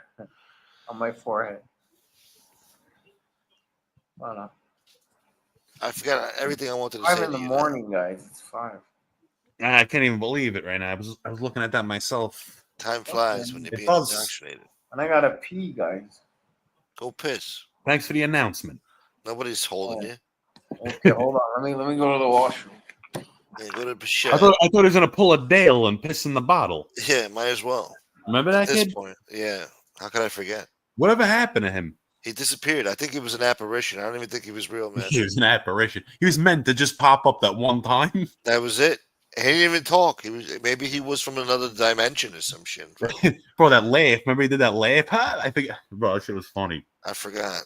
On my forehead. I don't know. I forgot everything I wanted to say. 5 in the morning, guys. It's 5. I can't even believe it right now. I was looking at that myself. Time flies when you're It being does. indoctrinated. And I gotta pee, guys. Go piss. Thanks for the announcement. Nobody's holding you. Okay, hold on. Let me go to the washroom. Yeah, go to the I thought he was gonna pull a Dale and piss in the bottle. Yeah, might as well. Remember that At this kid? point, yeah. How could I forget? Whatever happened to him? He disappeared. I think it was an apparition. I don't even think he was real, man. He was an apparition. He was meant to just pop up that one time. That was it. He didn't even talk. Maybe he was from another dimension or some shit. Bro, that laugh. Remember he did that laugh? Huh? I think, bro, that shit was funny. I forgot.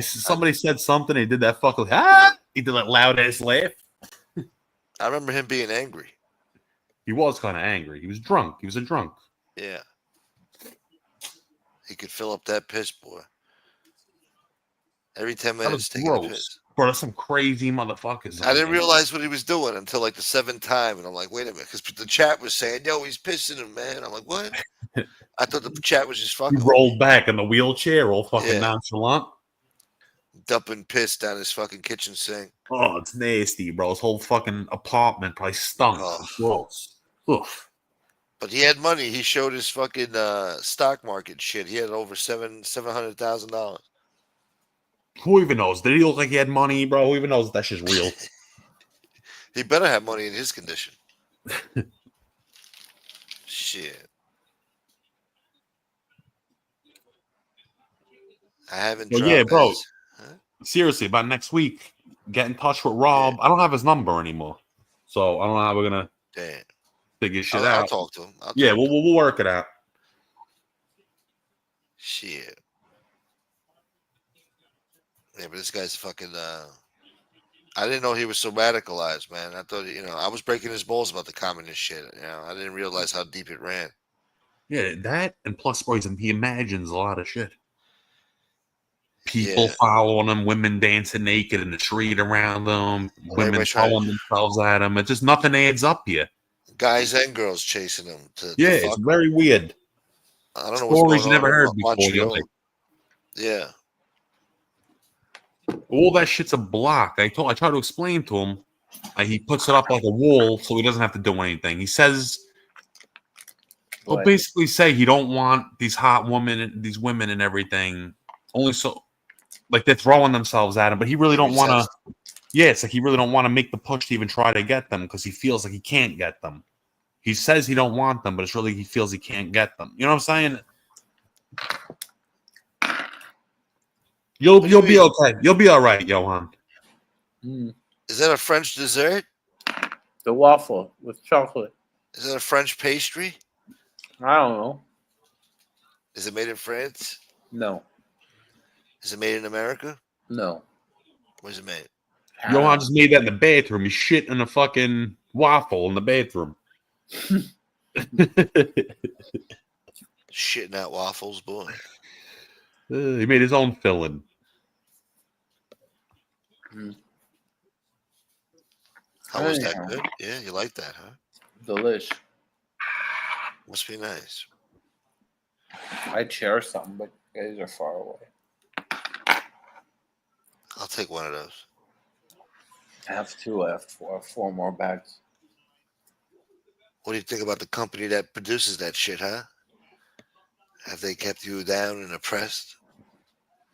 Somebody said something. He did that fucking. Ah! He did that loud ass laugh. I remember him being angry. He was kind of angry. He was drunk. He was a drunk. Yeah. He could fill up that piss, boy. Every 10 minutes, taking a piss. Bro, that's some crazy motherfuckers. I didn't realize what he was doing until like the 7th time, and I'm like, wait a minute, because the chat was saying, "Yo, he's pissing him, man." I'm like, what? I thought the chat was just fucking. He rolled back in the wheelchair, all fucking nonchalant, dumping piss down his fucking kitchen sink. Oh, it's nasty, bro. His whole fucking apartment probably stunk. Gross. Oof. But he had money. He showed his fucking stock market shit. He had over $700,000. Who even knows? Did he look like he had money, bro? Who even knows if that shit's real? He better have money in his condition. Shit. I haven't. Well, yeah, bro. Seriously, about next week, get in touch with Rob. I don't have his number anymore, so I don't know how we're gonna figure shit out. I'll talk to him. We'll work it out. Shit. Yeah, but this guy's fucking. I didn't know he was so radicalized, man. I thought, I was breaking his balls about the communist shit. I didn't realize how deep it ran. Yeah, that and plus, bro, he imagines a lot of shit. People following him, women dancing naked in the street around them, women throwing themselves at him. It's just nothing adds up here. Guys and girls chasing him. It's very weird. I don't know stories you never heard before. Yeah. All that shit's a block. I try to explain to him. He puts it up like a wall so he doesn't have to do anything. He says, he'll basically say he don't want these hot women, these women and everything. Only so, like they're throwing themselves at him, but he really don't want to. Yeah, it's like he really don't want to make the push to even try to get them because he feels like he can't get them. He says he don't want them, but it's really he feels he can't get them. You know what I'm saying? You'll be okay. You'll be all right, Yohan. Is that a French dessert? The waffle with chocolate. Is that a French pastry? I don't know. Is it made in France? No. Is it made in America? No. Where's it made? Yohan just made that in the bathroom. He shit in a fucking waffle in the bathroom. Shitting out waffles, boy. He made his own filling. How was that? Good? Yeah, you like that, huh? Delish. Must be nice. I'd share something, but you guys are far away. I'll take one of those. I have two. I have four more bags. What do you think about the company that produces that shit, huh? Have they kept you down and oppressed?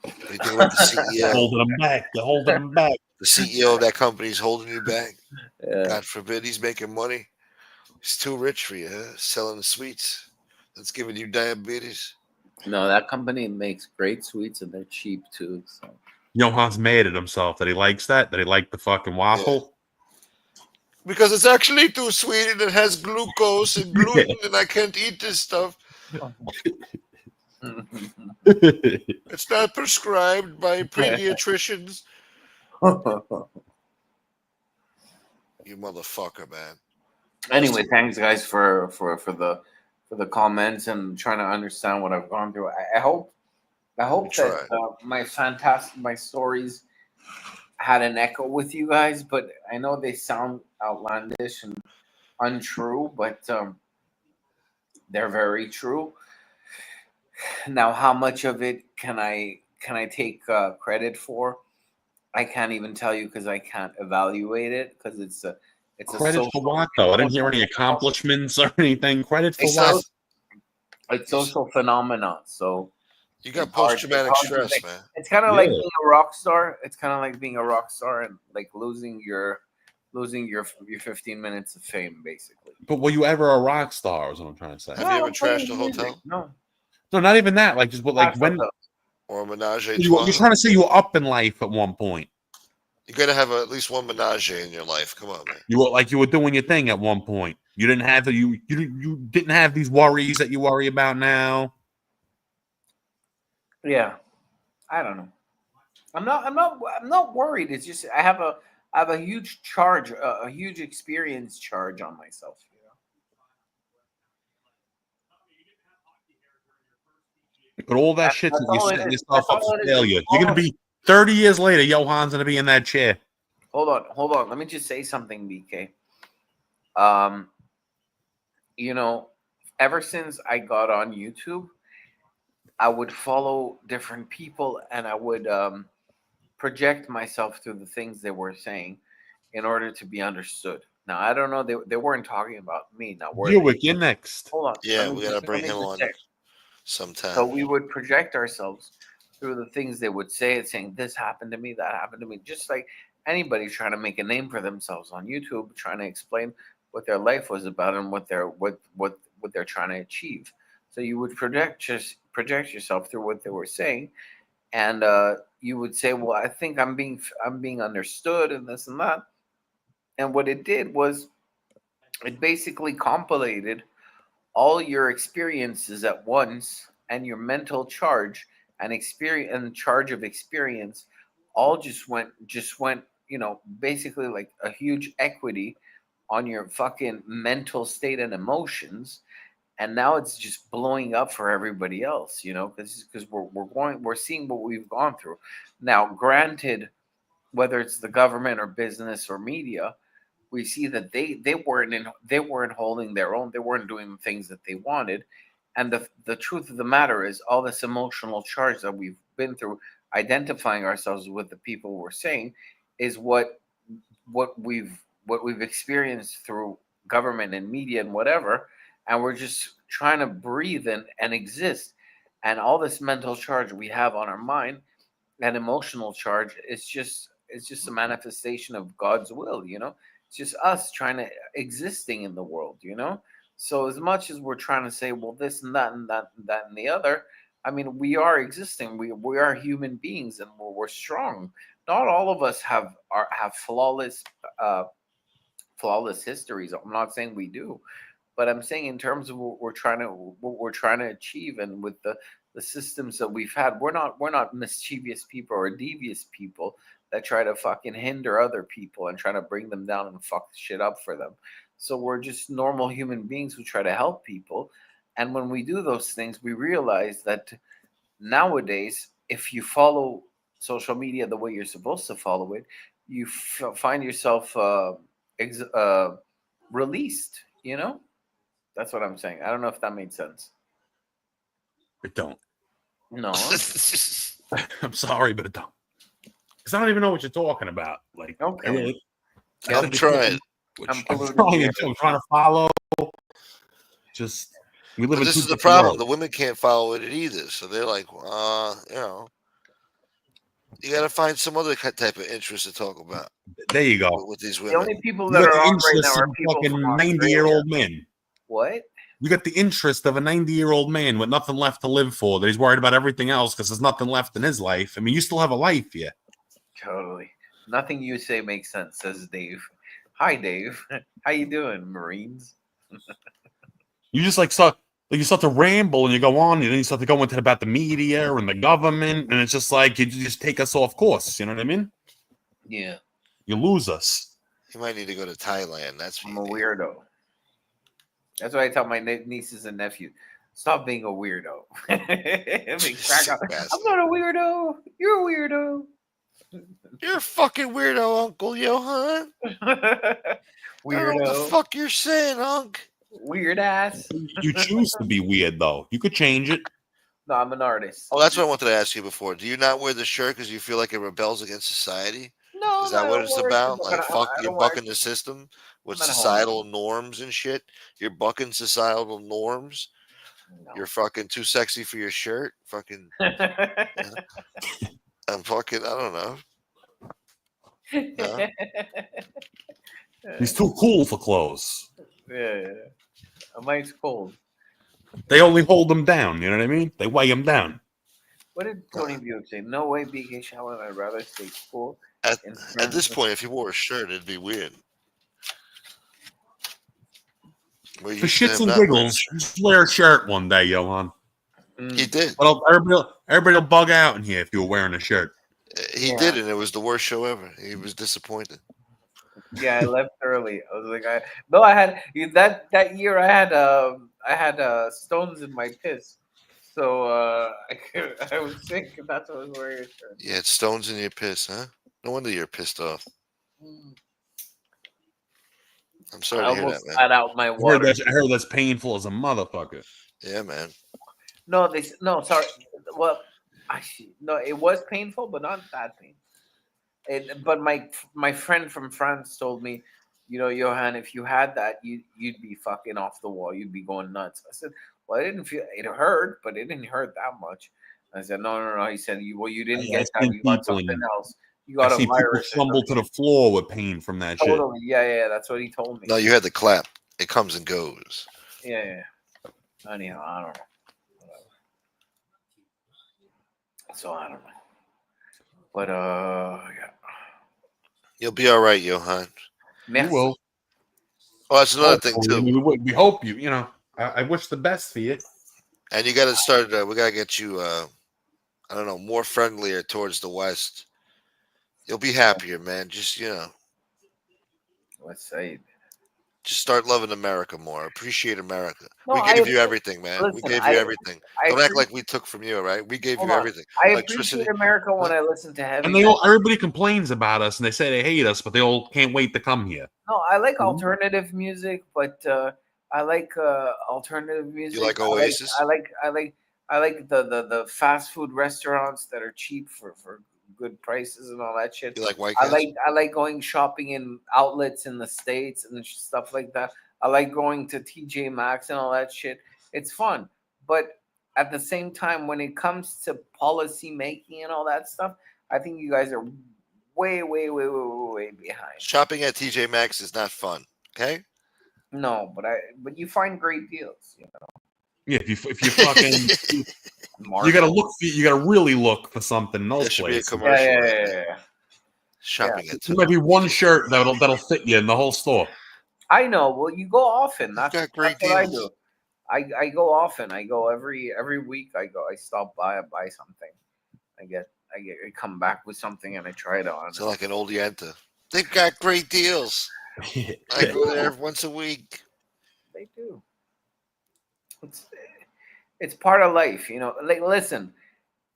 What do you think about the CEO? Holding them back. They're holding them back. The CEO of that company is holding you back. Yeah. God forbid he's making money. He's too rich for you, huh? Selling the sweets. That's giving you diabetes. No, that company makes great sweets and they're cheap too. So. Yohan's mad at himself that he likes that he liked the fucking waffle. Yeah. Because it's actually too sweet and it has glucose and gluten and I can't eat this stuff. It's not prescribed by pediatricians. You motherfucker, man. Anyway, thanks guys for the comments and trying to understand what I've gone through. I hope that my stories had an echo with you guys, but I know they sound outlandish and untrue, but they're very true. Now, how much of it can I take credit for? I can't even tell you because I can't evaluate it because It's credit for what though? I didn't hear any accomplishments or anything. Credit for what? It's social phenomenon. So you got post-traumatic stress, man. It's kind of like being a rock star. It's kind of like being a rock star and like losing your 15 minutes of fame, basically. But were you ever a rock star? Is what I'm trying to say. Have you ever trashed a hotel? No, not even that. Like just like when or a menage a you're trois. trying to say you were up in life at one point. You got to have at least one menage in your life. Come on, man. You were doing your thing at one point. You didn't have you didn't have these worries that you worry about now. Yeah, I don't know. I'm not worried. It's just I have a huge charge, a huge experience charge on myself. But all that shit that you're setting yourself up for failure. You're gonna be 30 years later. Yohan's gonna be in that chair. Hold on. Let me just say something, BK. Ever since I got on YouTube, I would follow different people and I would project myself through the things they were saying in order to be understood. Now, I don't know. They weren't talking about me. Now, you're next. Hold on. Yeah, we got to bring him on sometime. So we would project ourselves through the things they would say, saying, this happened to me, that happened to me. Just like anybody trying to make a name for themselves on YouTube, trying to explain what their life was about and what they're trying to achieve. So you would project yourself through what they were saying, and you would say, "Well, I think I'm being understood and this and that." And what it did was, it basically compilated all your experiences at once and your mental charge and experience and charge of experience, all just went. Basically like a huge equity on your fucking mental state and emotions. And now it's just blowing up for everybody else, because we're seeing what we've gone through. Now, granted, whether it's the government or business or media, we see that they weren't holding their own. They weren't doing the things that they wanted. And the truth of the matter is, all this emotional charge that we've been through, identifying ourselves with the people we're saying, is what we've experienced through government and media and whatever. And we're just trying to breathe and exist. And all this mental charge we have on our mind and emotional charge it's just a manifestation of God's will. It's just us trying to existing in the world. So as much as we're trying to say, well, this and that and that and that and the other, I mean, we are existing. We are human beings and we're strong. Not all of us have flawless histories. I'm not saying we do, but I'm saying in terms of what we're trying to achieve, and with the systems that we've had, we're not mischievous people or devious people that try to fucking hinder other people and try to bring them down and fuck shit up for them. So we're just normal human beings who try to help people. And when we do those things, we realize that nowadays, if you follow social media the way you're supposed to follow it, you find yourself released. That's what I'm saying. I don't know if that made sense. It don't. No. I'm sorry, but it don't. Because I don't even know what you're talking about. Like, okay. I'm trying. I'm trying to follow. Just we live. But this is the problem. The women can't follow it either, so they're like, you got to find some other type of interest to talk about. There you go. With these women, the only people that are on right now are people fucking 90-year-old men. What? You got the interest of a 90-year-old man with nothing left to live for. That he's worried about everything else because there's nothing left in his life. I mean, you still have a life here. Totally. Nothing you say makes sense, says Dave. Hi, Dave. How you doing, Marines? You just you start to ramble and you go on, and then you start to go into about the media and the government, and it's just like you just take us off course. You know what I mean? Yeah. You lose us. You might need to go to Thailand. I'm a weirdo. That's why I tell my nieces and nephews, stop being a weirdo. Crack up. I'm not a weirdo. You're a weirdo. You're a fucking weirdo, Uncle Yohan. Weirdo. I don't know what the fuck you're saying, Unc. Weird ass. You choose to be weird, though. You could change it. No, I'm an artist. Oh, that's what I wanted to ask you before. Do you not wear the shirt because you feel like it rebels against society? No, is that what it's about? Like, fuck, you're bucking the system with I'm at societal norms and shit. You're bucking societal norms. No. You're fucking too sexy for your shirt. Fucking. I'm fucking. I don't know. No? He's too cool for clothes. Yeah. Mike's cold. They only hold him down. You know what I mean? They weigh him down. What did Tony Buick say? No way, BK Shaolin. I'd rather stay cool. At this point, if you wore a shirt, it'd be weird. For shits and giggles, just wear a shirt one day, Yohan. He did. Well, everybody will bug out in here if you were wearing a shirt. He did, and it was the worst show ever. He was disappointed. Yeah, I left early. I was like, I had that year. I had stones in my piss, so I was sick. And that's why I was wearing a shirt. You had stones in your piss, huh? No wonder you're pissed off. I'm sorry to hear that, man. Spat out my water. I heard that's painful as a motherfucker. Yeah, man. No, sorry. Well, no, it was painful, but not that painful. But my friend from France told me, Yohan, if you had that, you'd be fucking off the wall. You'd be going nuts. I said, well, I didn't feel it hurt, but it didn't hurt that much. I said, no. He said, you didn't get that. You got something else. You got a virus. People stumble to the floor with pain from that shit. Totally. Yeah. That's what he told me. No, you had the clap. It comes and goes. Yeah. Anyhow, I don't know. So I don't know. But yeah. You'll be all right, Yohan. You will. Well, that's another thing too. We hope you. You know, I wish the best for you. And you got to start. We got to get you. I don't know, more friendlier towards the West. You'll be happier, man. Just let's say. Just start loving America more. Appreciate America. No, we gave you everything, man. Listen, we gave you everything. Don't act like we took from you, right? We gave you everything. I appreciate America when I listen to heavy. And everybody complains about us, and they say they hate us, but they all can't wait to come here. No, I like alternative music, but I like alternative music. You like Oasis? I like the fast food restaurants that are cheap for good prices and all that shit. You like White Castle? I like going shopping in outlets in the States and stuff like that. I like going to TJ Maxx and all that shit. It's fun. But at the same time, when it comes to policy making and all that stuff, I think you guys are way behind. Shopping at TJ Maxx is not fun. Okay? No, but you find great deals, Yeah, if you fucking you gotta look. You gotta really look for something in those places. Yeah. Shopping at. There might be one shirt that'll fit you in the whole store. I know. Well, you go often. That's what I do. I go often. I go every week. I stop by. I buy something. I come back with something and I try it on. So like an old Yenta. They've got great deals. I go there once a week. They do. It's part of life, Like, listen,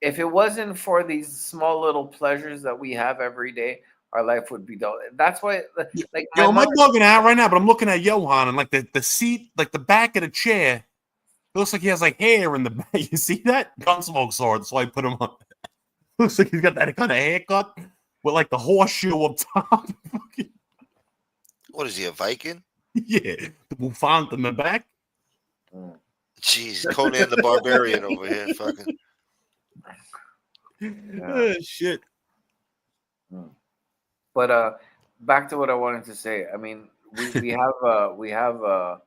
if it wasn't for these small little pleasures that we have every day, our life would be dull. That's why, like, I'm bugging out right now, but I'm looking at Yohan and like the seat, like the back of the chair, it looks like he has like hair in the back. You see that? Gunsmoke sword. That's why I put him on. Looks like he's got that kind of haircut with like the horseshoe up top. What is he, a Viking? Yeah, the bouffant in the back. Jeez, Conan the Barbarian over here, fucking. Oh, shit. But back to what I wanted to say. I mean, we have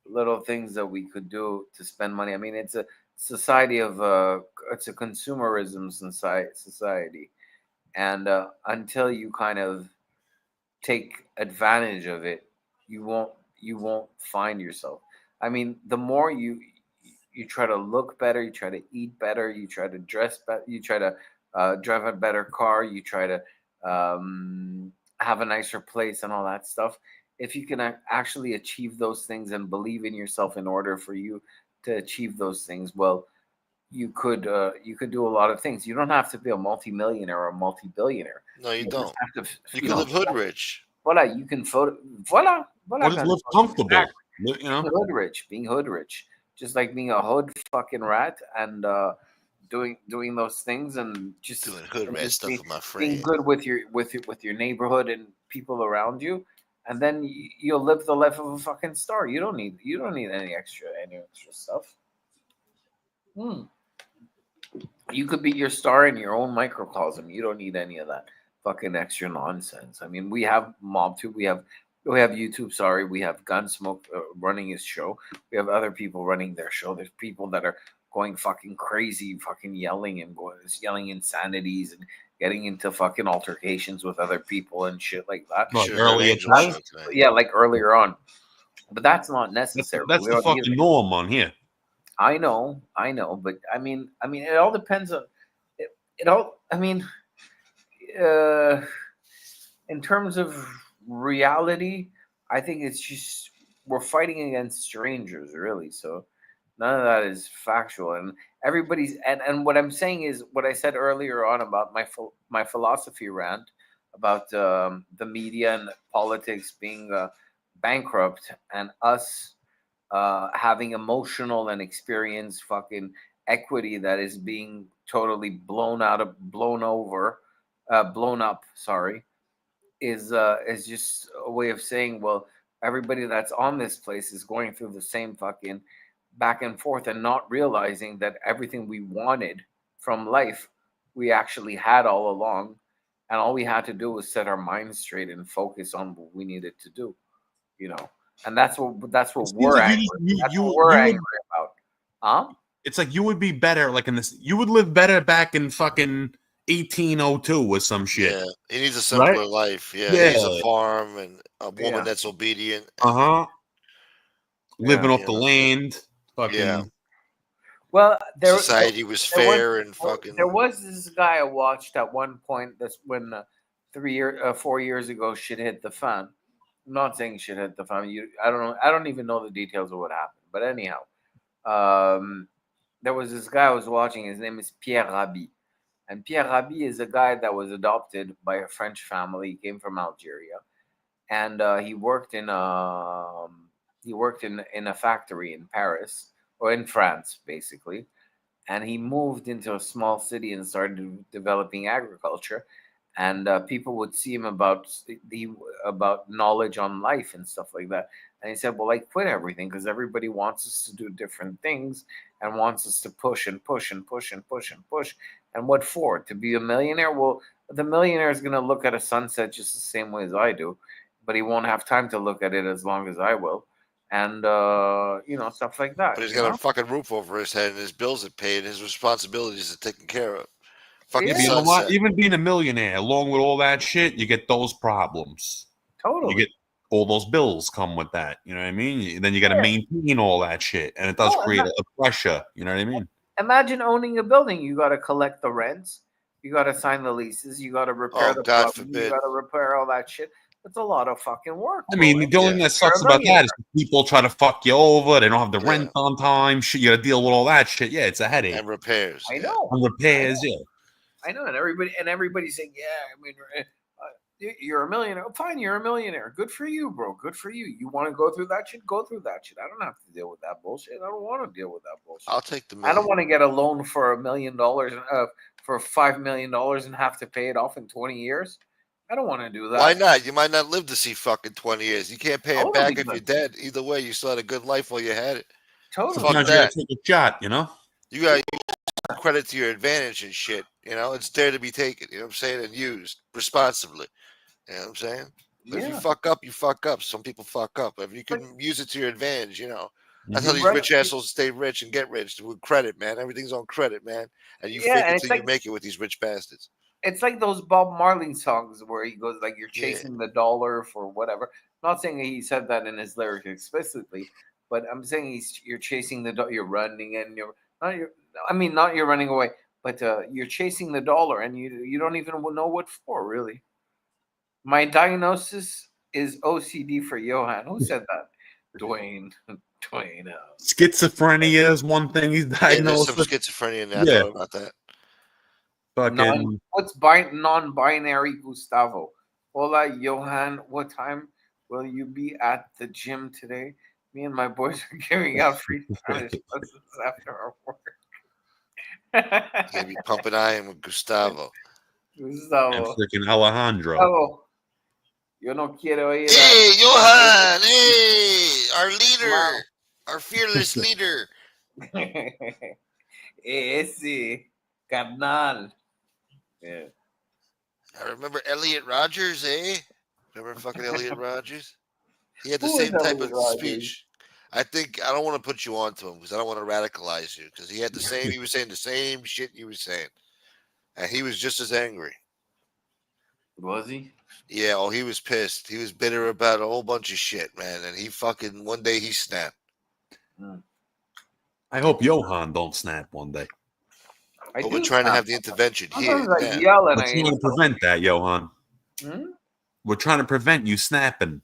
little things that we could do to spend money. I mean, it's a society of it's a consumerism society, and until you kind of take advantage of it, you won't find yourself. I mean, the more you try to look better, you try to eat better, you try to dress better, you try to drive a better car, you try to have a nicer place and all that stuff. If you can actually achieve those things and believe in yourself in order for you to achieve those things, well, you could do a lot of things. You don't have to be a multimillionaire or a multi-billionaire. No, you don't. Have to, you can live hood rich. Voila, you can voila. Or just live comfortable. Hood rich, being hood rich, just like being a hood fucking rat and doing those things and just doing hood rat stuff with my friends. Being good with your neighborhood and people around you. and then you'll live the life of a fucking star. You don't need any extra stuff. You could be your star in your own microcosm. You don't need any of that fucking extra nonsense. I mean, we have MobTube, we have YouTube. Sorry, we have Gunsmoke running his show. We have other people running their show. There's people that are going fucking crazy, fucking yelling insanities and getting into fucking altercations with other people and shit like that. Like earlier on. But that's not necessary. That's the fucking norm on here. I know, but I mean, it all depends on it all. I mean, in terms of reality, I think it's just we're fighting against strangers, really. So none of that is factual, and everybody's and what I'm saying is what I said earlier on about my philosophy rant about the media and politics being bankrupt and us having emotional and experience fucking equity that is being totally blown up, sorry, is just a way of saying, well, everybody that's on this place is going through the same fucking back and forth and not realizing that everything we wanted from life we actually had all along, and all we had to do was set our minds straight and focus on what we needed to do, and that's what we're angry. That's what we're angry about. It's like you would be better, like in this. You would live better back in fucking 1802 with some shit. Yeah, he needs a simpler life. Yeah, he needs a farm and a woman that's obedient. Living off the land. Fucking. Yeah. Well, society was fair and fucking. There was this guy I watched at one point. That's when 4 years ago shit hit the fan. I'm not saying shit hit the fan. I don't know. I don't even know the details of what happened. But anyhow, there was this guy I was watching. His name is Pierre Rabhi, and Pierre Rabhi is a guy that was adopted by a French family. He came from Algeria, and he worked in a factory in Paris or in France, basically. And he moved into a small city and started developing agriculture. And people would see him about knowledge on life and stuff like that. And he said, well, I quit everything because everybody wants us to do different things and wants us to push and push and push and push and push. And what for? To be a millionaire? Well, the millionaire is going to look at a sunset just the same way as I do, but he won't have time to look at it as long as I will. And, stuff like that. But he's got a fucking roof over his head and his bills are paid and his responsibilities are taken care of. Fucking sunset. Even being a millionaire, along with all that shit, you get those problems. Totally. You get all those bills come with that. You know what I mean? Then you got to maintain all that shit. And it does create a pressure. You know what I mean? Imagine owning a building. You got to collect the rents. You got to sign the leases. You got to repair the property. You got to repair all that shit. It's a lot of fucking work. I mean, the only thing that sucks about that is people try to fuck you over. They don't have the rent on time. Shit, you got to deal with all that shit. Yeah, it's a headache. And repairs. I know. And repairs, I know, and everybody's saying, I mean, you're a millionaire. Fine, you're a millionaire. Good for you, bro. Good for you. You want to go through that shit? Go through that shit. I don't have to deal with that bullshit. I don't want to deal with that bullshit. I'll take the. I don't want to get a loan for $1 million, for $5 million, and have to pay it off in 20 years. I don't want to do that. Why not? You might not live to see fucking 20 years. You can't pay it back if you're dead. Either way, you still had a good life while you had it. Totally. Sometimes you gotta take a shot, You got to use credit to your advantage and shit. It's there to be taken. You know what I'm saying? And used responsibly. You know what I'm saying? But if you fuck up, you fuck up. Some people fuck up. If you can use it to your advantage, That's how these rich assholes stay rich and get rich with credit, man. Everything's on credlet, man. And you fake it till you make it with these rich bastards. It's like those Bob Marley songs where he goes like, you're chasing the dollar for whatever. I'm not saying he said that in his lyrics explicitly, but I'm saying you're chasing the dollar. You're running and not you're running away, but you're chasing the dollar and you don't even know what for, really. My diagnosis is OCD for Yohan. Who said that? Dwayne. Schizophrenia is one thing he's diagnosed with. There's some schizophrenia in there. I thought about that. What's non-binary Gustavo? Hola, Yohan. What time will you be at the gym today? Me and my boys are giving out free Spanish lessons after our work. You're gonna be pumping iron with Gustavo. And freaking Alejandro. Yo no quiero ir Hey, Yohan! Hey, our leader, our fearless leader. Ese carnal. Yeah. I remember Elliot Rogers, eh? Remember fucking Elliot Rogers? He had the Who is same type Elliot of Rogers? speech. I think I don't want to put you on to him because I don't want to radicalize you because he had the same. He was saying the same shit you were saying, and he was just as angry. Was he? Yeah. Oh, he was pissed. He was bitter about a whole bunch of shit, man. And he fucking one day he snapped. I hope Yohan don't snap one day. But we're trying to have the intervention here. Sometimes I yell and We're trying to prevent that, Yohan. We're trying to prevent you snapping.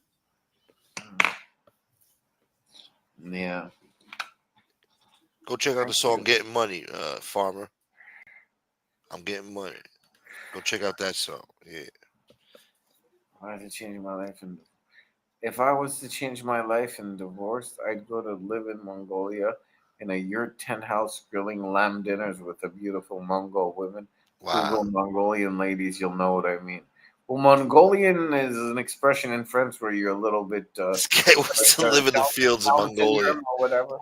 Yeah. Go check out the song "Getting Money," Farmer. I'm getting money. Go check out that song. Yeah. I had to change my life, and if I was to change my life and divorced, I'd go to live in Mongolia in a yurt tent house, grilling lamb dinners with the beautiful Mongol women. Wow. Google Mongolian ladies, you'll know what I mean. Well, Mongolian is an expression in French where you're a little bit. This guy wants to live in the fields of Mongolia. Or whatever.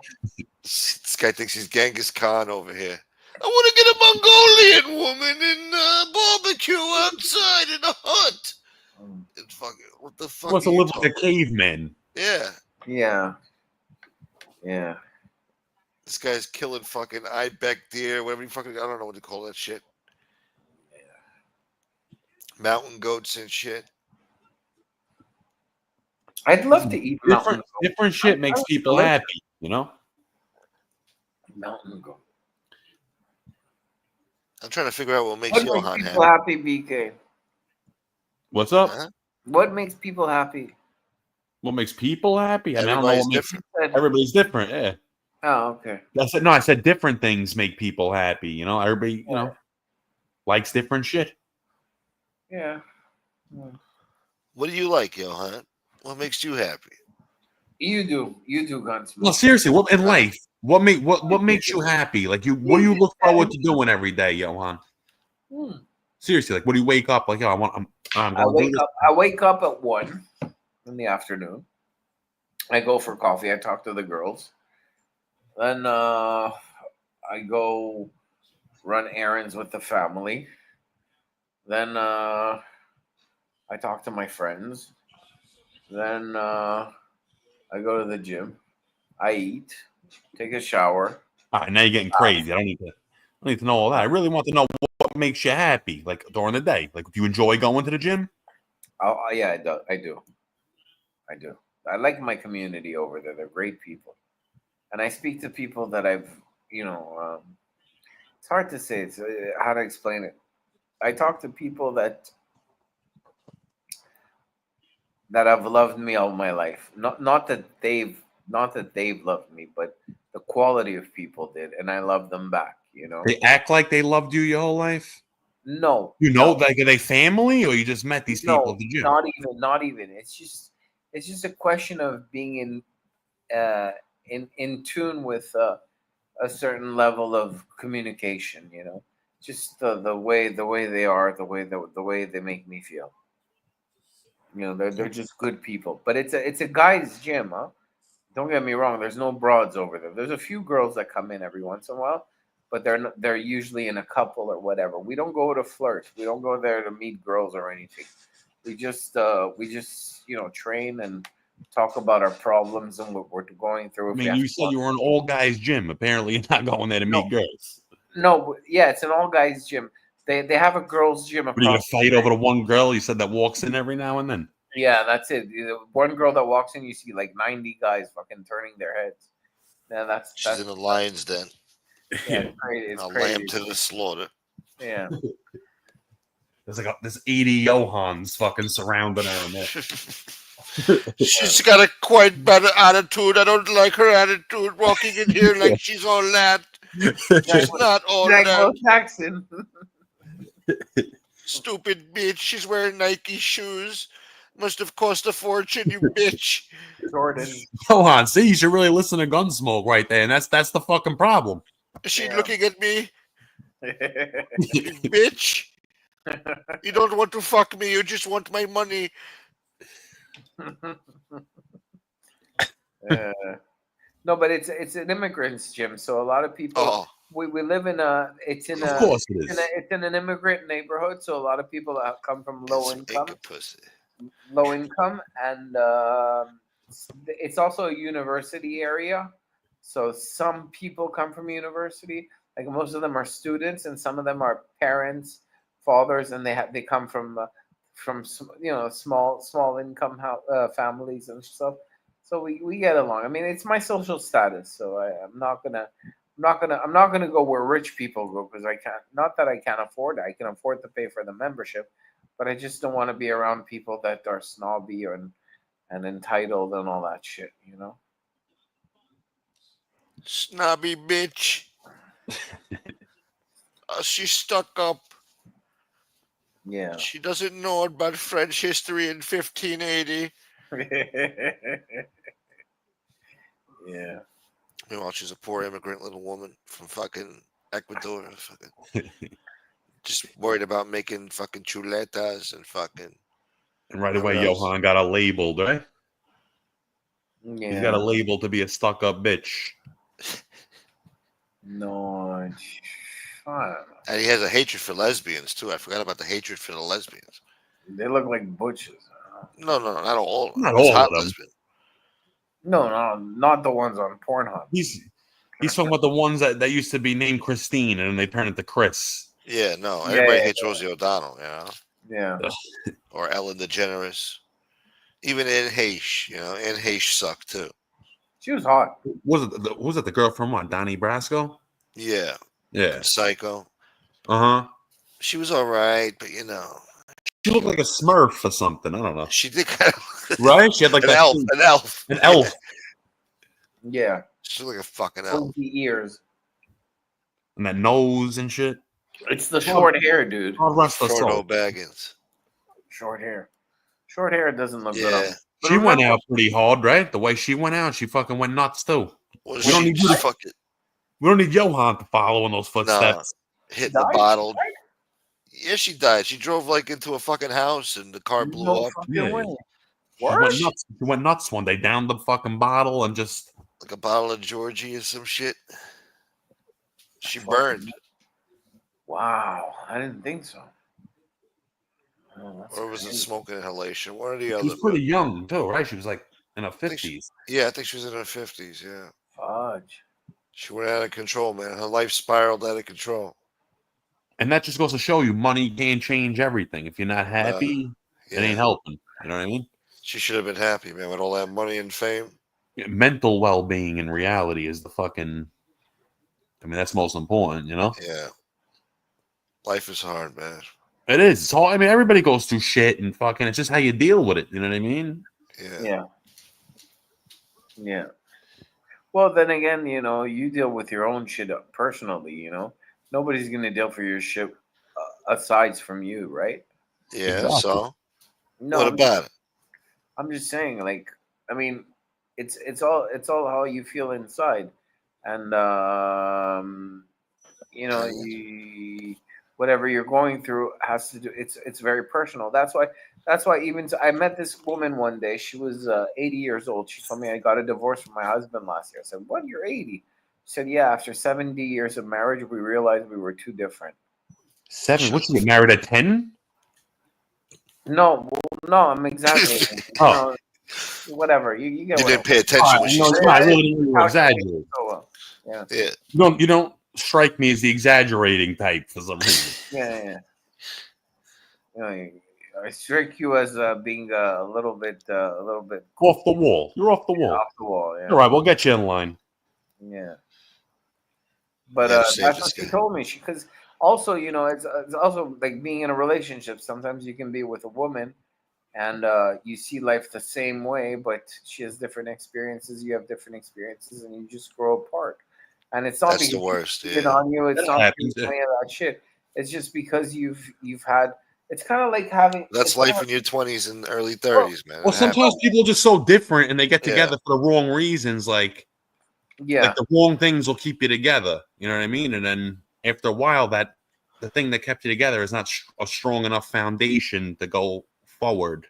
This guy thinks he's Genghis Khan over here. I want to get a Mongolian woman and barbecue outside in a hut. And fucking, what the fuck? He wants to live like a caveman. Yeah. Yeah. Yeah. This guy's killing fucking ibex deer, whatever you fucking, I don't know what to call that shit. Mountain goats and shit. I'd love to eat different shit makes people happy, you know? Mountain goat. I'm trying to figure out what makes Yohan happy, BK. What's up? Huh? What makes people happy? What makes people happy? I mean, I don't know Everybody's what different. Everybody's different, yeah. Oh, okay. I said different things make people happy, you know? Everybody, you know, likes different shit. Yeah. What do you like, Yohan? What makes you happy? You do, Gunsmoke. No, seriously, what in life? What makes you happy? Like what do you look forward to doing every day, Yohan? Seriously, like what do you wake up like? Yo, I wake up at 1 in the afternoon. I go for coffee. I talk to the girls. Then I go run errands with the family. Then I talk to my friends. Then I go to the gym. I eat, take a shower. All right, now you're getting crazy. I don't need to know all that. I really want to know what makes you happy, like during the day. Like, do you enjoy going to the gym? Oh yeah, I do. I like my community over there. They're great people, and I speak to people that I've, it's hard to say. It's how to explain it. I talk to people that have loved me all my life. Not that they've loved me, but the quality of people did, and I love them back. You know, they act like they loved you your whole life. No, like are they family or you just met these people at the gym? Not even. It's just a question of being in tune with a certain level of communication. You know, just the way they are, the way they make me feel. You know, they're just good people. But it's a guy's gym, huh? Don't get me wrong. There's no broads over there. There's a few girls that come in every once in a while, but they're usually in a couple or whatever. We don't go to flirt. We don't go there to meet girls or anything. We just train and talk about our problems and what we're going through. I mean, you said you were an all guys gym. Apparently, you're not going there to meet girls. No, yeah, it's an all guys gym. They have a girls gym. But you gonna fight over the one girl you said that walks in every now and then? Yeah, that's it. One girl that walks in, you see like 90 guys fucking turning their heads. Yeah, She's in the lion's den. Yeah, it's crazy. It's a crazy. lamb to the slaughter. Yeah. There's like there's 80 Johans fucking surrounding her in there. She's got a quite bad attitude. I don't like her attitude walking in here like she's all that. She's not all that. Jackson. Stupid bitch. She's wearing Nike shoes. Must have cost a fortune, you bitch. Jordan. Johan, see, you should really listen to Gunsmoke right there, and that's the fucking problem. Is she looking at me? You bitch. You don't want to fuck me, you just want my money. No, but it's an immigrants gym, so a lot of people. Oh, We live in a. It's in Of a. course it It's in, is. it's in an immigrant neighborhood, so a lot of people come from and some Inca pussy. low income, and it's also a university area. So some people come from university. Like most of them are students, and some of them are parents, fathers, and they come from small income families and stuff. So we get along. I mean, it's my social status, so I'm not gonna go where rich people go because I can't. Not that I can't afford it. I can afford to pay for the membership, but I just don't want to be around people that are snobby and entitled and all that shit. You know. Snobby bitch. She's stuck up. Yeah. She doesn't know about French history in 1580. Yeah. Meanwhile, she's a poor immigrant little woman from fucking Ecuador. Fucking just worried about making fucking chuletas and fucking. And right away, Yohan got a labeled, right? Yeah. He's got a label to be a stuck-up bitch. No, I don't know. And he has a hatred for lesbians too. I forgot about the hatred for the lesbians. They look like butches. No, not all. Not It's all hot of them. lesbian. No, not the ones on Pornhub. He's talking about the ones that used to be named Christine and then they turn into Chris. Yeah, no. Everybody hates Rosie O'Donnell, you know? Yeah. Or Ellen DeGeneres. Even Anne Heche, you know, Anne Heche sucked too. She was hot. Was it the girl from what? Donnie Brasco? Yeah. Yeah. And Psycho. Uh-huh. She was all right, but you know. She looked like a Smurf or something. I don't know. She did kind of. Right? She had like an that. elf. An elf. An elf. Yeah. She looked like a fucking elf. The ears. And that nose and shit. It's the short hair, dude. Frodo Baggins. Short hair. Short hair doesn't look good on me. She went out pretty hard, right? The way she went out, she fucking went nuts too. Well, we don't need we don't need Yohan to follow in those footsteps. Hit the bottle. Yeah, she died. She drove like into a fucking house and the car blew up. Yeah. She went nuts one day, downed the fucking bottle and just like a bottle of Georgie or some shit. She burned. Wow, I didn't think so. Or was it smoke inhalation? One or the other. She was pretty young too, right? She was like in her 50s. I think she was in her 50s, yeah. Fudge. She went out of control, man. Her life spiraled out of control. And that just goes to show you money can't change everything. If you're not happy, it ain't helping. You know what I mean? She should have been happy, man, with all that money and fame. Yeah, mental well-being in reality is the fucking... I mean, that's most important, you know? Yeah. Life is hard, man. It is. It's all, I mean, everybody goes through shit and fucking... It's just how you deal with it. You know what I mean? Yeah. Well, then again, you know, you deal with your own shit personally, you know? Nobody's going to deal for your shit aside from you, right? Yeah, exactly. So? No, what about it? I'm just saying, like, I mean, it's all how you feel inside. And, you know, whatever you're going through has to do, it's very personal. That's why even I met this woman one day. She was 80 years old. She told me, I got a divorce from my husband last year. I said, what, you're 80? She said, yeah, after 70 years of marriage, we realized we were too different. 7? What, you get married at 10? No, I'm exaggerating. Oh. Whatever. You get. You didn't pay attention. I really didn't exaggerate. Yeah. You don't strike me as the exaggerating type for some reason. Yeah. You know, I strike you as being a little bit off the wall. You're off the wall. Off the wall. Yeah. All right, we'll get you in line. Yeah. But that's what she told me. Because also, you know, it's also like being in a relationship. Sometimes you can be with a woman, and you see life the same way, but she has different experiences. You have different experiences, and you just grow apart. And it's not because the worst. It's on you. It's not because of that shit. It's just because you've had. It's kind of like having. That's life in your 20s and early 30s, man. Well, sometimes people are just so different, and they get together for the wrong reasons. Like the wrong things will keep you together. You know what I mean? And then after a while, the thing that kept you together is not a strong enough foundation to go forward.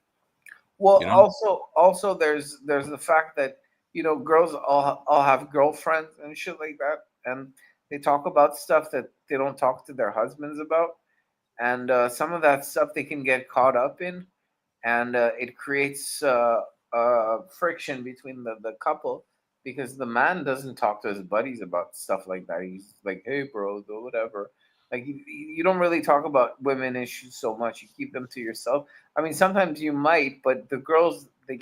Well, You know? also there's the fact that girls all have girlfriends and shit like that, and they talk about stuff that they don't talk to their husbands about, and some of that stuff they can get caught up in, and it creates friction between the couple because the man doesn't talk to his buddies about stuff like that. He's like, "Hey, bro, do whatever." Like you don't really talk about women issues so much. You keep them to yourself. I mean, sometimes you might, but the girls the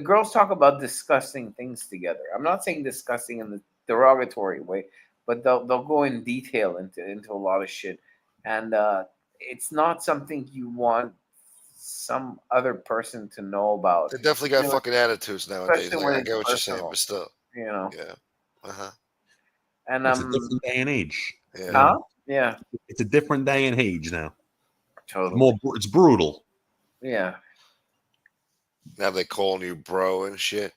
girls talk about disgusting things together. I'm not saying disgusting in the derogatory way, but they'll go in detail into a lot of shit, and it's not something you want some other person to know about. They definitely got fucking attitudes nowadays. Especially Like when I it's get what you're saying, personal, but still, Yeah. And It's a different day and age. Yeah. You know? Yeah. It's a different day and age now. Totally. It's brutal. Yeah. Now they calling you bro and shit.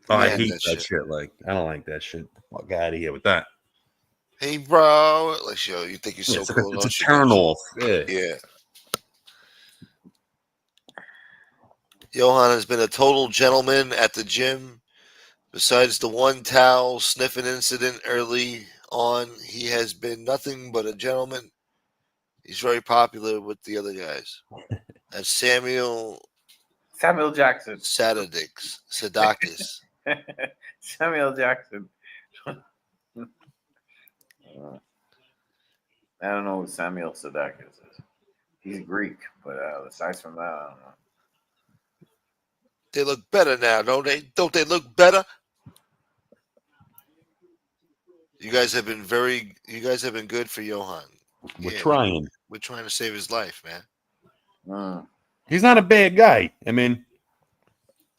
Oh, I hate that shit. Like, I don't like that shit. Fuck out of here with that. Hey, bro. Like, yo, you think you're so cool? It's a turn off. Yeah. Yeah. Yohan has been a total gentleman at the gym. Besides the one towel sniffing incident early on, he has been nothing but a gentleman. He's very popular with the other guys. That's Samuel Jackson. Sadakis. Samuel Jackson. I don't know who Samuel Sadakis is. He's Greek, but aside from that, I don't know. They look better now, don't they? Don't they look better? You guys have been good for Yohan. We're trying. We're trying to save his life, man. He's not a bad guy. I mean,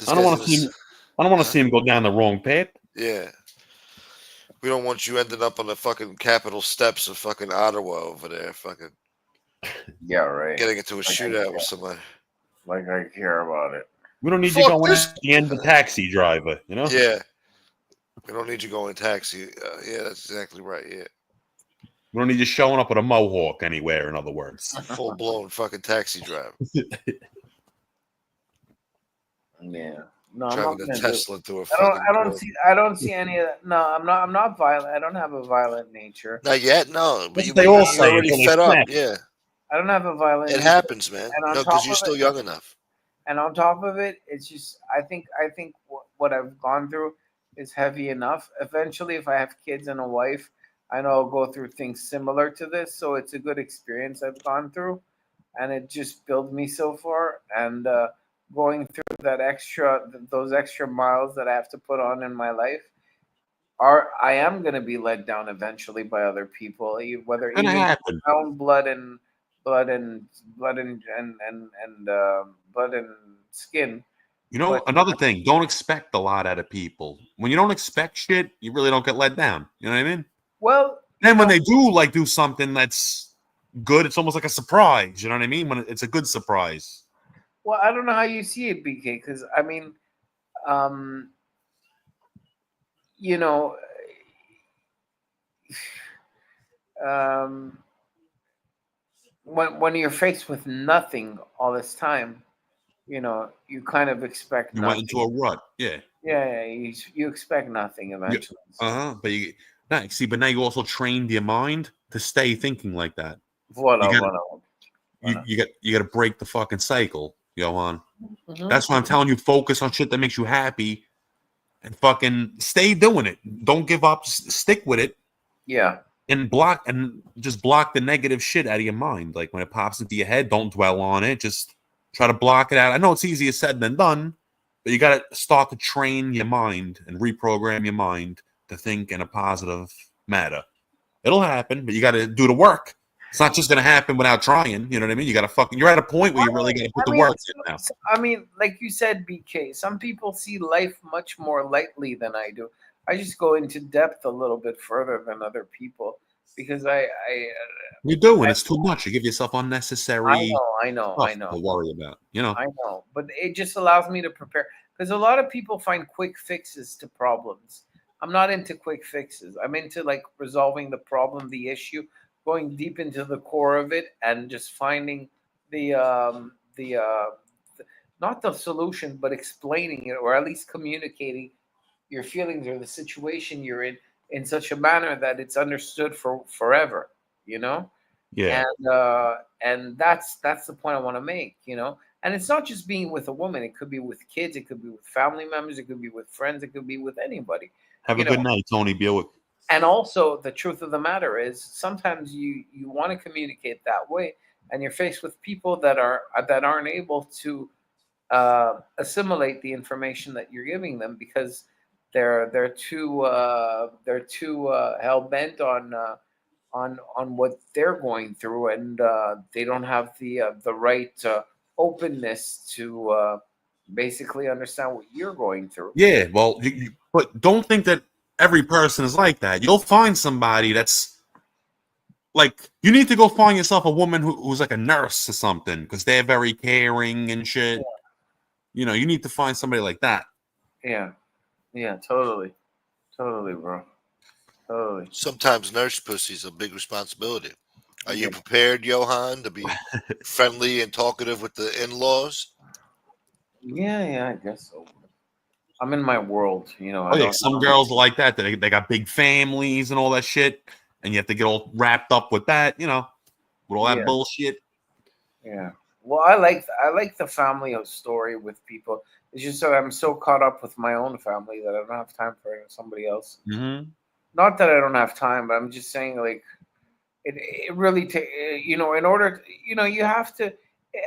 I don't want to see him go down the wrong path. Yeah. We don't want you ending up on the fucking Capitol steps of fucking Ottawa over there, fucking. Yeah, right. Getting into a shootout with somebody. Like I care about it. We don't need you going at the end of the taxi driver, you know? Yeah. We don't need you going taxi. Yeah, that's exactly right. Yeah. We don't need you showing up with a mohawk anywhere, in other words. Full blown fucking taxi driver. Yeah. No, driving a Tesla through a I don't see any of that. No, I'm not violent. I don't have a violent nature. Not yet, no. But they all say already fed up. Yeah. I don't have a violent It happens, man. And No, because you're still young enough. And on top of it, it's just I think what I've gone through is heavy enough. Eventually, if I have kids and a wife, I know I'll go through things similar to this. So it's a good experience I've gone through, and it just built me so far. And going through those extra miles that I have to put on in my life, I am going to be let down eventually by other people, whether even my own blood and skin. You know, another thing, don't expect a lot out of people. When you don't expect shit, you really don't get let down. You know what I mean? Well, then when they do something that's good, it's almost like a surprise. You know what I mean? When it's a good surprise. Well, I don't know how you see it, BK, because I mean, you know, when you're faced with nothing all this time, you know, you kind of expect nothing. Went into a rut, yeah. Yeah, you expect nothing eventually. But but now you also trained your mind to stay thinking like that. You got to break the fucking cycle, Yohan. Mm-hmm. That's why I'm telling you, focus on shit that makes you happy, and fucking stay doing it. Don't give up. Stick with it. Yeah. And just block the negative shit out of your mind. Like when it pops into your head, don't dwell on it. Just try to block it out. I know it's easier said than done, but you got to start to train your mind and reprogram your mind to think in a positive manner. It'll happen, but you got to do the work. It's not just going to happen without trying. You know what I mean? You got to you're at a point where you really got to put the work in now. I mean, like you said, BK, some people see life much more lightly than I do. I just go into depth a little bit further than other people because you do, and it's too much. You give yourself unnecessary. I know. To worry about, you know. I know, but it just allows me to prepare because a lot of people find quick fixes to problems. I'm not into quick fixes. I'm into like resolving the problem, the issue, going deep into the core of it, and just finding not not the solution, but explaining it, or at least communicating your feelings or the situation you're in such a manner that it's understood for forever. You know, Yeah. And that's the point I want to make. You know, and it's not just being with a woman. It could be with kids. It could be with family members. It could be with friends. It could be with anybody. Have a You know, good night, Tony Buick. and also the truth of the matter is sometimes you want to communicate that way, and you're faced with people that aren't able to assimilate the information that you're giving them because they're too hell bent on what they're going through, and they don't have the right openness to basically understand what you're going through. Yeah, well, but don't think that every person is like that. You'll find somebody that's like, you need to go find yourself a woman who's like a nurse or something because they're very caring and shit. You know, you need to find somebody like that. Yeah, yeah, totally, bro, totally. Sometimes nurse pussy's a big responsibility. Are you prepared, Yohan, to be friendly and talkative with the in-laws? Yeah, I guess so. I'm in my world, you know. Oh yeah, some girls are like that. They got big families and all that shit, and you have to get all wrapped up with that, you know, with all that bullshit. Yeah. Well, I like the family story with people. It's just so I'm so caught up with my own family that I don't have time for somebody else. Mm-hmm. Not that I don't have time, but I'm just saying like it really takes, you know, in order to, you know, you have to,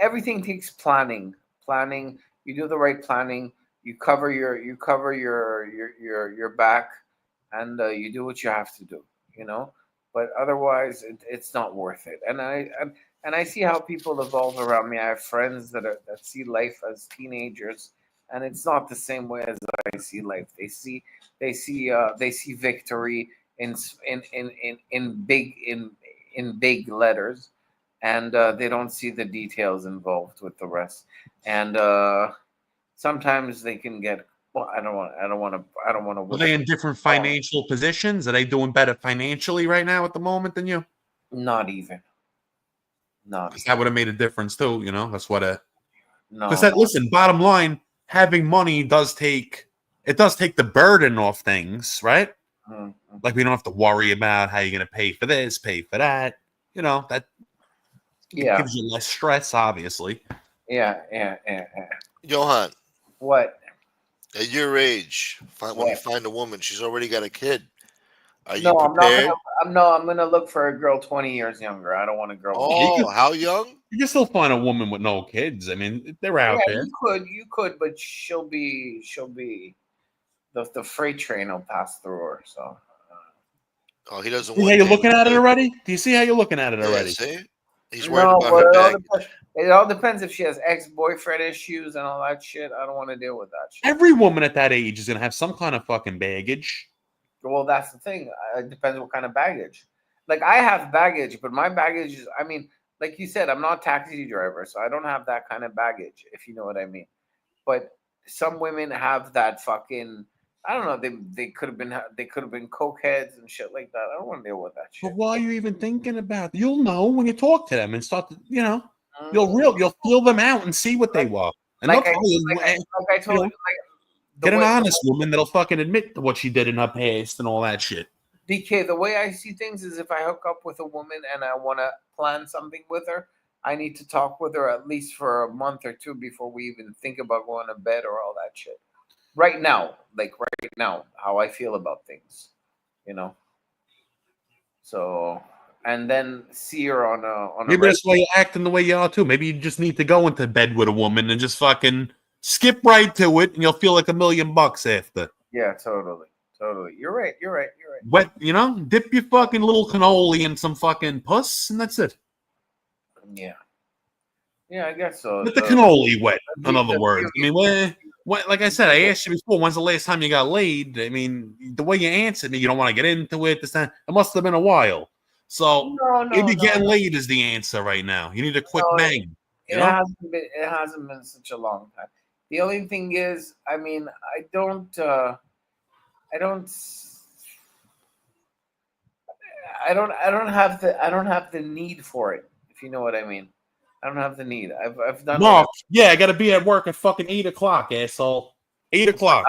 everything takes planning. You do the right planning, you cover your back, and you do what you have to do, you know. But otherwise it's not worth it. And I see how people evolve around me. I have friends that see life as teenagers, and it's not the same way as I see life. They see victory in big letters, and they don't see the details involved with the rest. And sometimes they can get. Well, I don't want to. Are they in different financial positions? Are they doing better financially right now at the moment than you? Not even. Not. That would have made a difference too. You know, that's what a. No. Because listen, bottom line, having money does take the burden off things, right? Mm-hmm. Like we don't have to worry about how you're going to pay for this, pay for that. You know, that gives you less stress, obviously. Yeah. Yohan. What? At your age, when you find a woman, she's already got a kid. Are you No, prepared? I'm gonna look for a girl 20 years younger. I don't want a girl. Oh, how young? You can still find a woman with no kids. I mean, they're out there. You could, but she'll be the freight train will pass through her. So. Oh, he doesn't See want. how you're looking at it already? Do you see how you're looking at it already? See? He's worried about her baggage. It all depends if she has ex-boyfriend issues and all that shit. I don't want to deal with that shit. Every woman at that age is gonna have some kind of fucking baggage. Well, that's the thing. It depends what kind of baggage. Like I have baggage, but my baggage is, I mean, like you said, I'm not a taxi driver, so I don't have that kind of baggage, if you know what I mean. But some women have that fucking, I don't know, they could have been cokeheads and shit like that. I don't want to deal with that shit. But why are you even thinking about it? You'll know when you talk to them and start to, you know, you'll feel them out and see what they want. And like I told you, get an honest woman that'll fucking admit to what she did in her past and all that shit. DK, the way I see things is if I hook up with a woman and I want to plan something with her, I need to talk with her at least for a month or two before we even think about going to bed or all that shit. Right now, how I feel about things, you know. So, and then see her on a. Maybe that's why you're acting the way you are too. Maybe you just need to go into bed with a woman and just fucking skip right to it, and you'll feel like $1 million after. Yeah, totally. You're right. Wet, you know, dip your fucking little cannoli in some fucking puss, and that's it. Yeah, I guess so. Let the cannoli wet. In other words, I mean, like I said, I asked you before. When's the last time you got laid? I mean, the way you answered me, you don't want to get into it. This time, it must have been a while. So maybe getting laid is the answer right now. You need a quick bang. It hasn't been such a long time. The only thing is, I mean, I don't have the need for it, if you know what I mean. I don't have the need. I've done. Mark, yeah, I got to be at work at fucking 8:00, asshole. 8:00.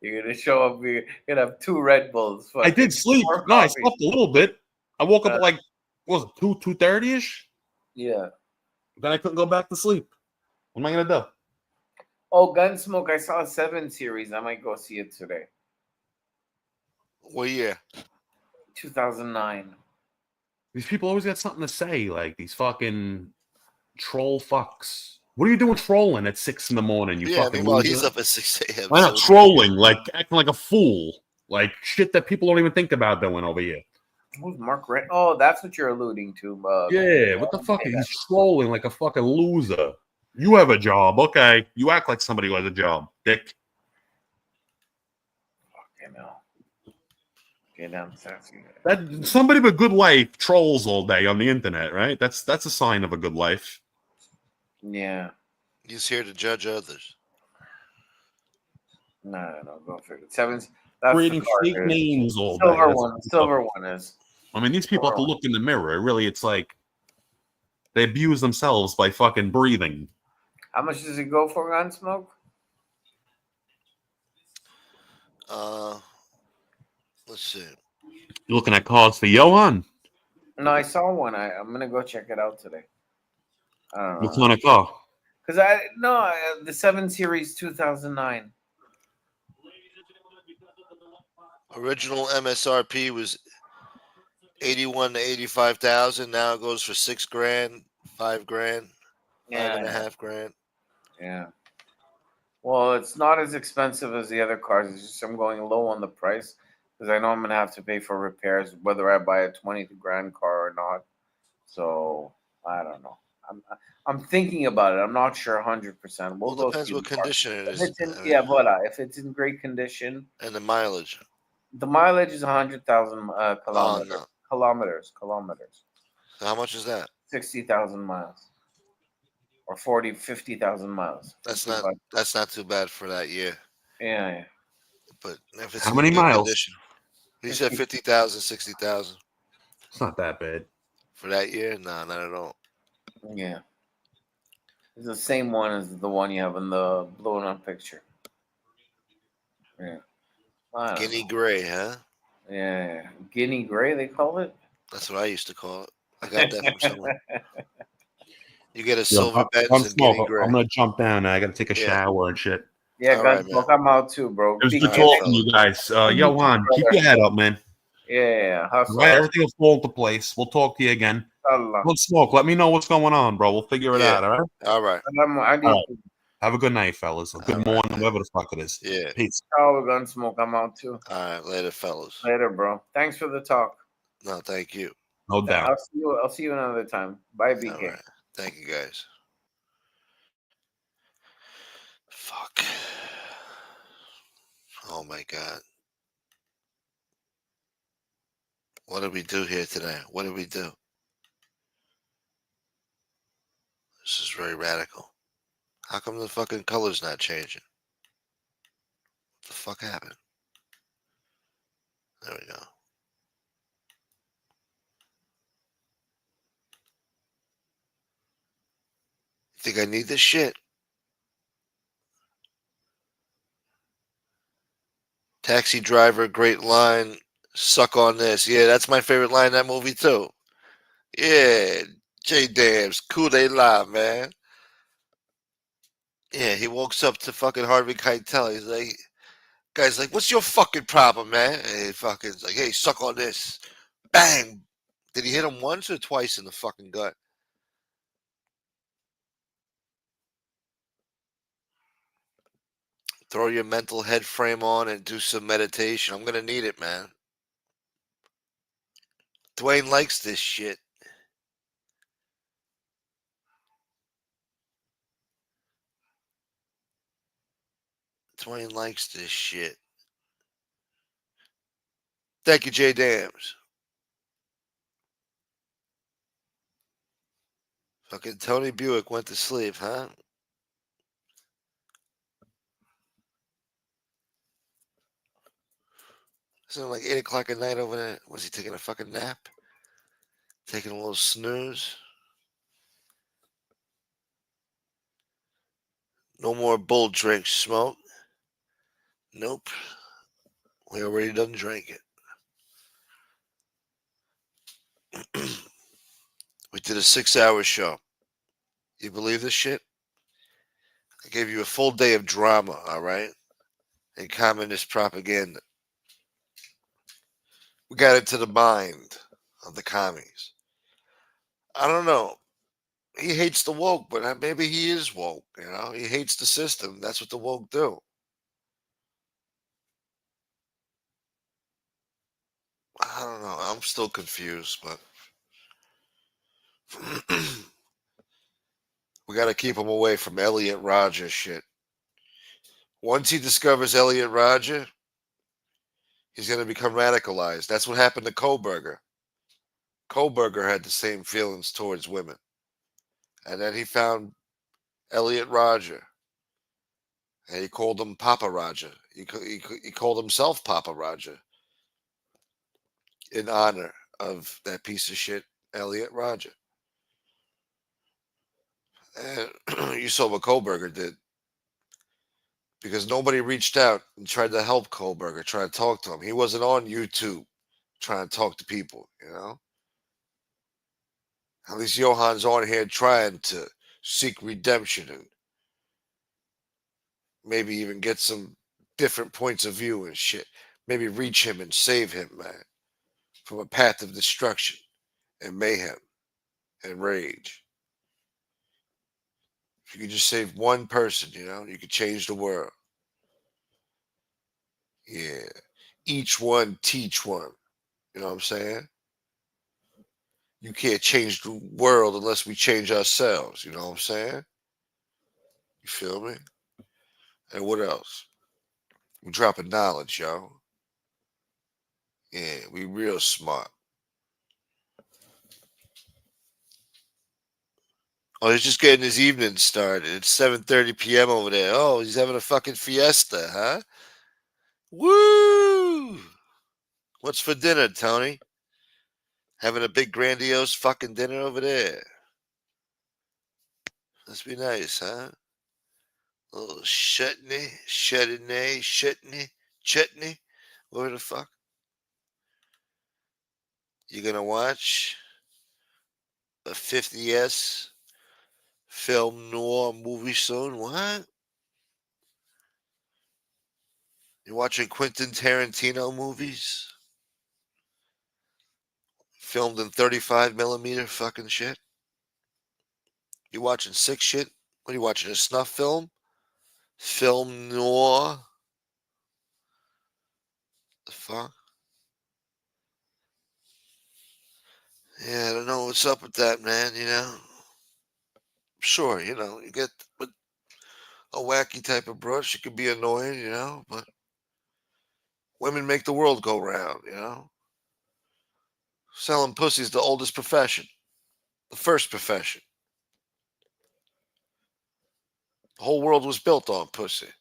You're gonna show up. You're gonna have 2 Red Bulls. I did sleep. No, I slept a little bit. I woke up at like, what was it, 2:30ish? Yeah. Then I couldn't go back to sleep. What am I gonna do? Oh, Gunsmoke! I saw a 7 series. I might go see it today. What year? 2009. These people always got something to say, like these fucking troll fucks. What are you doing trolling at 6 in the morning? You fucking meanwhile, loser? he's up at 6 a.m. Why not trolling? Like acting like a fool, like shit that people don't even think about doing over here. Who's Mark Rent? Oh, that's what you're alluding to. Yeah, what the fuck? He's trolling like a fucking loser. You have a job, okay? You act like somebody who has a job, dick. Fucking hell. Get down, sassy. That somebody with a good life trolls all day on the internet, right? That's a sign of a good life. Yeah. He's here to judge others. No, go figure. 7's. That's creating the card, fake dude. names all day. Silver one. Silver one is. I mean, these people have to look in the mirror. Really, it's like they abuse themselves by fucking breathing. How much does it go for, Gunsmoke? Let's see. You looking at cards for Yohan? No, I saw one. I'm gonna go check it out today. I don't know. What kind of car? Because the 7 Series 2009. Original MSRP was 81 to 85,000. Now it goes for $6,000, $5,000, $5.5 grand. Yeah. Well, it's not as expensive as the other cars. It's just I'm going low on the price because I know I'm gonna have to pay for repairs whether I buy a 20 grand car or not. So I don't know. I'm thinking about it. I'm not sure 100%. Well, it depends what condition it is. If it's in great condition. And the mileage. The mileage is 100,000 kilometers. Oh, no. Kilometers. So how much is that? 60,000 miles. Or 50,000 miles. That's not too bad for that year. Yeah. But if it's how many miles? Condition, he said 50,000, 60,000. It's not that bad for that year. No, not at all. Yeah, it's the same one as the one you have in the blown up picture. Yeah, Guinea gray, huh? Yeah, Guinea gray they call it. That's what I used to call it. I got that from someone. You get a silver Benz and Guinea gray. I'm gonna jump down. I gotta take a shower and shit. Yeah, guys, I'm out too, bro. It was good talking to you guys. Yohan, keep your head up, man. Yeah, right, everything will fall into place. We'll talk to you again. Don't smoke. Let me know what's going on, bro. We'll figure it out. All right. All right. All right. Have a good night, fellas. Good morning, whatever the fuck it is. Yeah. Peace. Oh, we're gonna smoke. I'm out too. All right, later, fellas. Later, bro. Thanks for the talk. No, thank you. No doubt. I'll see you another time. Bye, BK. All right. Thank you, guys. Fuck. Oh my God. What did we do here today? What did we do? This is very radical. How come the fucking color's not changing? What the fuck happened? There we go. Think I need this shit? Taxi driver, great line. Suck on this. Yeah, that's my favorite line in that movie too. Yeah, J Dams, cool they lie, man. Yeah, he walks up to fucking Harvey Keitel. He's like, guy's like, what's your fucking problem, man? And he fucking's like, hey, suck on this. Bang. Did he hit him once or twice in the fucking gut? Throw your mental head frame on and do some meditation. I'm going to need it, man. Dwayne likes this shit. Dwayne likes this shit. Thank you, J Dams. Fucking Tony Buick went to sleep, huh? Isn't it like 8 o'clock at night over there? Was he taking a fucking nap? Taking a little snooze? No more bull drink smoke? Nope. We already done drank it. We did a 6-hour show. You believe this shit? I gave you a full day of drama, all right? And communist propaganda. We got into the mind of the commies. I don't know. He hates the woke, but maybe he is woke, you know? He hates the system. That's what the woke do. I don't know. I'm still confused, but we got to keep him away from Elliot Rodger shit. Once he discovers Elliot Rodger, he's going to become radicalized. That's what happened to Koberger. Koberger had the same feelings towards women. And then he found Elliot Rodger. And he called him Papa Rodger. He called himself Papa Rodger in honor of that piece of shit, Elliot Rodger. And you saw what Koberger did. Because nobody reached out and tried to help Koberger, try to talk to him. He wasn't on YouTube trying to talk to people, you know? At least Yohan's on here trying to seek redemption and maybe even get some different points of view and shit. Maybe reach him and save him, man, from a path of destruction and mayhem and rage. If you could just save one person, you know, you could change the world. Yeah. Each one, teach one. You know what I'm saying? You can't change the world unless we change ourselves. You know what I'm saying? You feel me? And what else? We dropping knowledge, yo. Yeah, we real smart. Oh, he's just getting his evening started. It's 7:30 p.m. over there. Oh, he's having a fucking fiesta, huh? Woo! What's for dinner, Tony? Having a big grandiose fucking dinner over there. Must be nice, huh? A little chutney. Where the fuck? You gonna watch a 50s film noir movie soon? What? You watching Quentin Tarantino movies? Filmed in 35 millimeter fucking shit? You watching sick shit? What are you watching? A snuff film? Film noir? The fuck? Yeah, I don't know what's up with that, man, you know? Sure, you know, you get with a wacky type of brush, it could be annoying, you know, but women make the world go round, you know? Selling pussy is the oldest profession, the first profession. The whole world was built on pussy.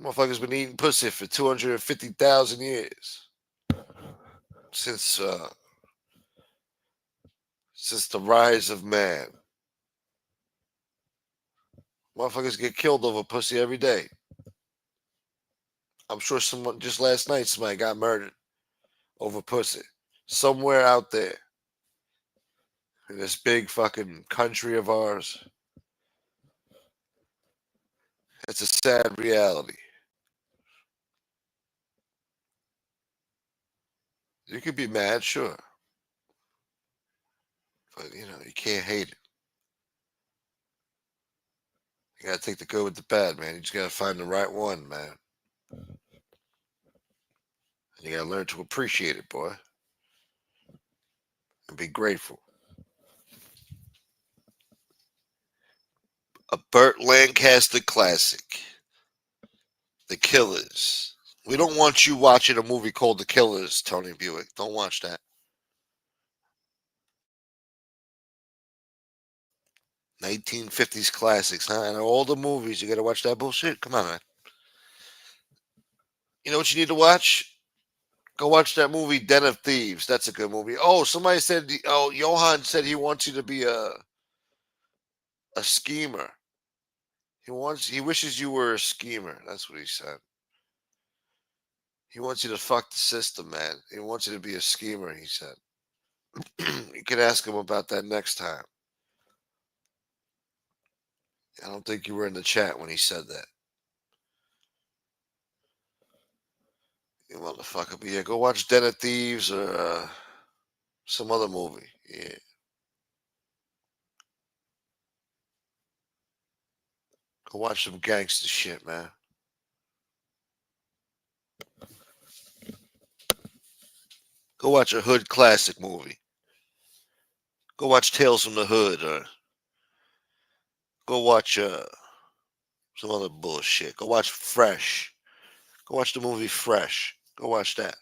Motherfuckers been eating pussy for 250,000 years. Since the rise of man. Motherfuckers get killed over pussy every day. I'm sure someone, just last night, somebody got murdered over pussy. Somewhere out there. In this big fucking country of ours. It's a sad reality. You could be mad, sure. But, you know, you can't hate it. You gotta take the good with the bad, man. You just gotta find the right one, man. And you gotta learn to appreciate it, boy. And be grateful. A Burt Lancaster classic. The Killers. We don't want you watching a movie called The Killers, Tony Buick. Don't watch that. 1950s classics, huh? And all the movies, you gotta watch that bullshit? Come on, man. You know what you need to watch? Go watch that movie Den of Thieves. That's a good movie. Oh, somebody said. Oh, Yohan said he wants you to be a schemer. He wishes you were a schemer. That's what he said. He wants you to fuck the system, man. He wants you to be a schemer, he said. You can ask him about that next time. I don't think you were in the chat when he said that. You motherfucker. But yeah, go watch Den of Thieves or some other movie. Yeah. Go watch some gangster shit, man. Go watch a hood classic movie. Go watch Tales from the Hood or go watch some other bullshit. Go watch Fresh. Go watch the movie Fresh. Go watch that.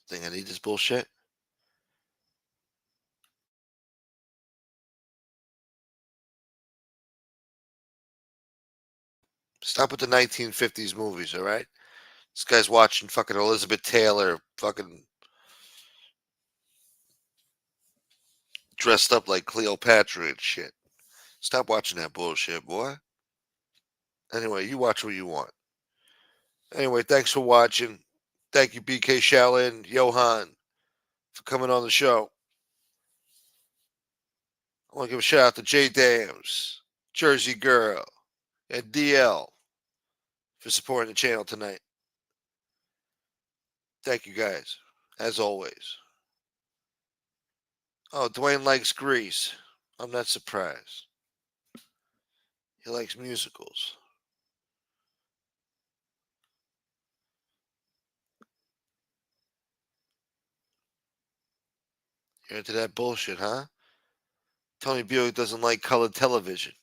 Think I need this bullshit? Stop with the 1950s movies, all right? This guy's watching fucking Elizabeth Taylor fucking dressed up like Cleopatra and shit. Stop watching that bullshit, boy. Anyway, you watch what you want. Anyway, thanks for watching. Thank you, BK Shaolin, Yohan, for coming on the show. I want to give a shout out to J Dams, Jersey Girl, and DL for supporting the channel tonight. Thank you guys, as always. Oh, Dwayne likes Grease. I'm not surprised. He likes musicals. You're into that bullshit, huh? Tony Buick doesn't like colored television.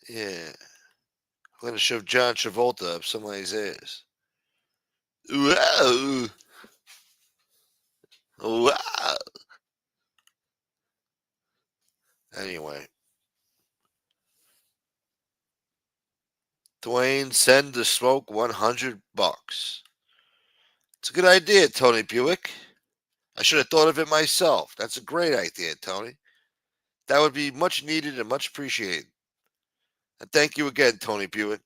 Yeah. We're going to shove John Travolta up somebody's ass. Wow. Wow. Anyway. Dwayne, send the smoke $100. It's a good idea, Tony Buick. I should have thought of it myself. That's a great idea, Tony. That would be much needed and much appreciated. And thank you again, Tony Buick.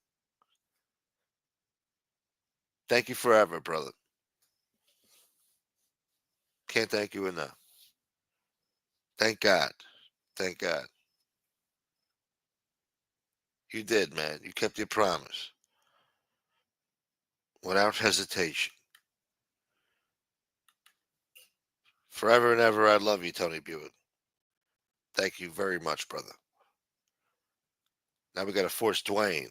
Thank you forever, brother. Can't thank you enough. Thank God. Thank God. You did, man. You kept your promise. Without hesitation. Forever and ever, I love you, Tony Buick. Thank you very much, brother. Now we got to force Dwayne.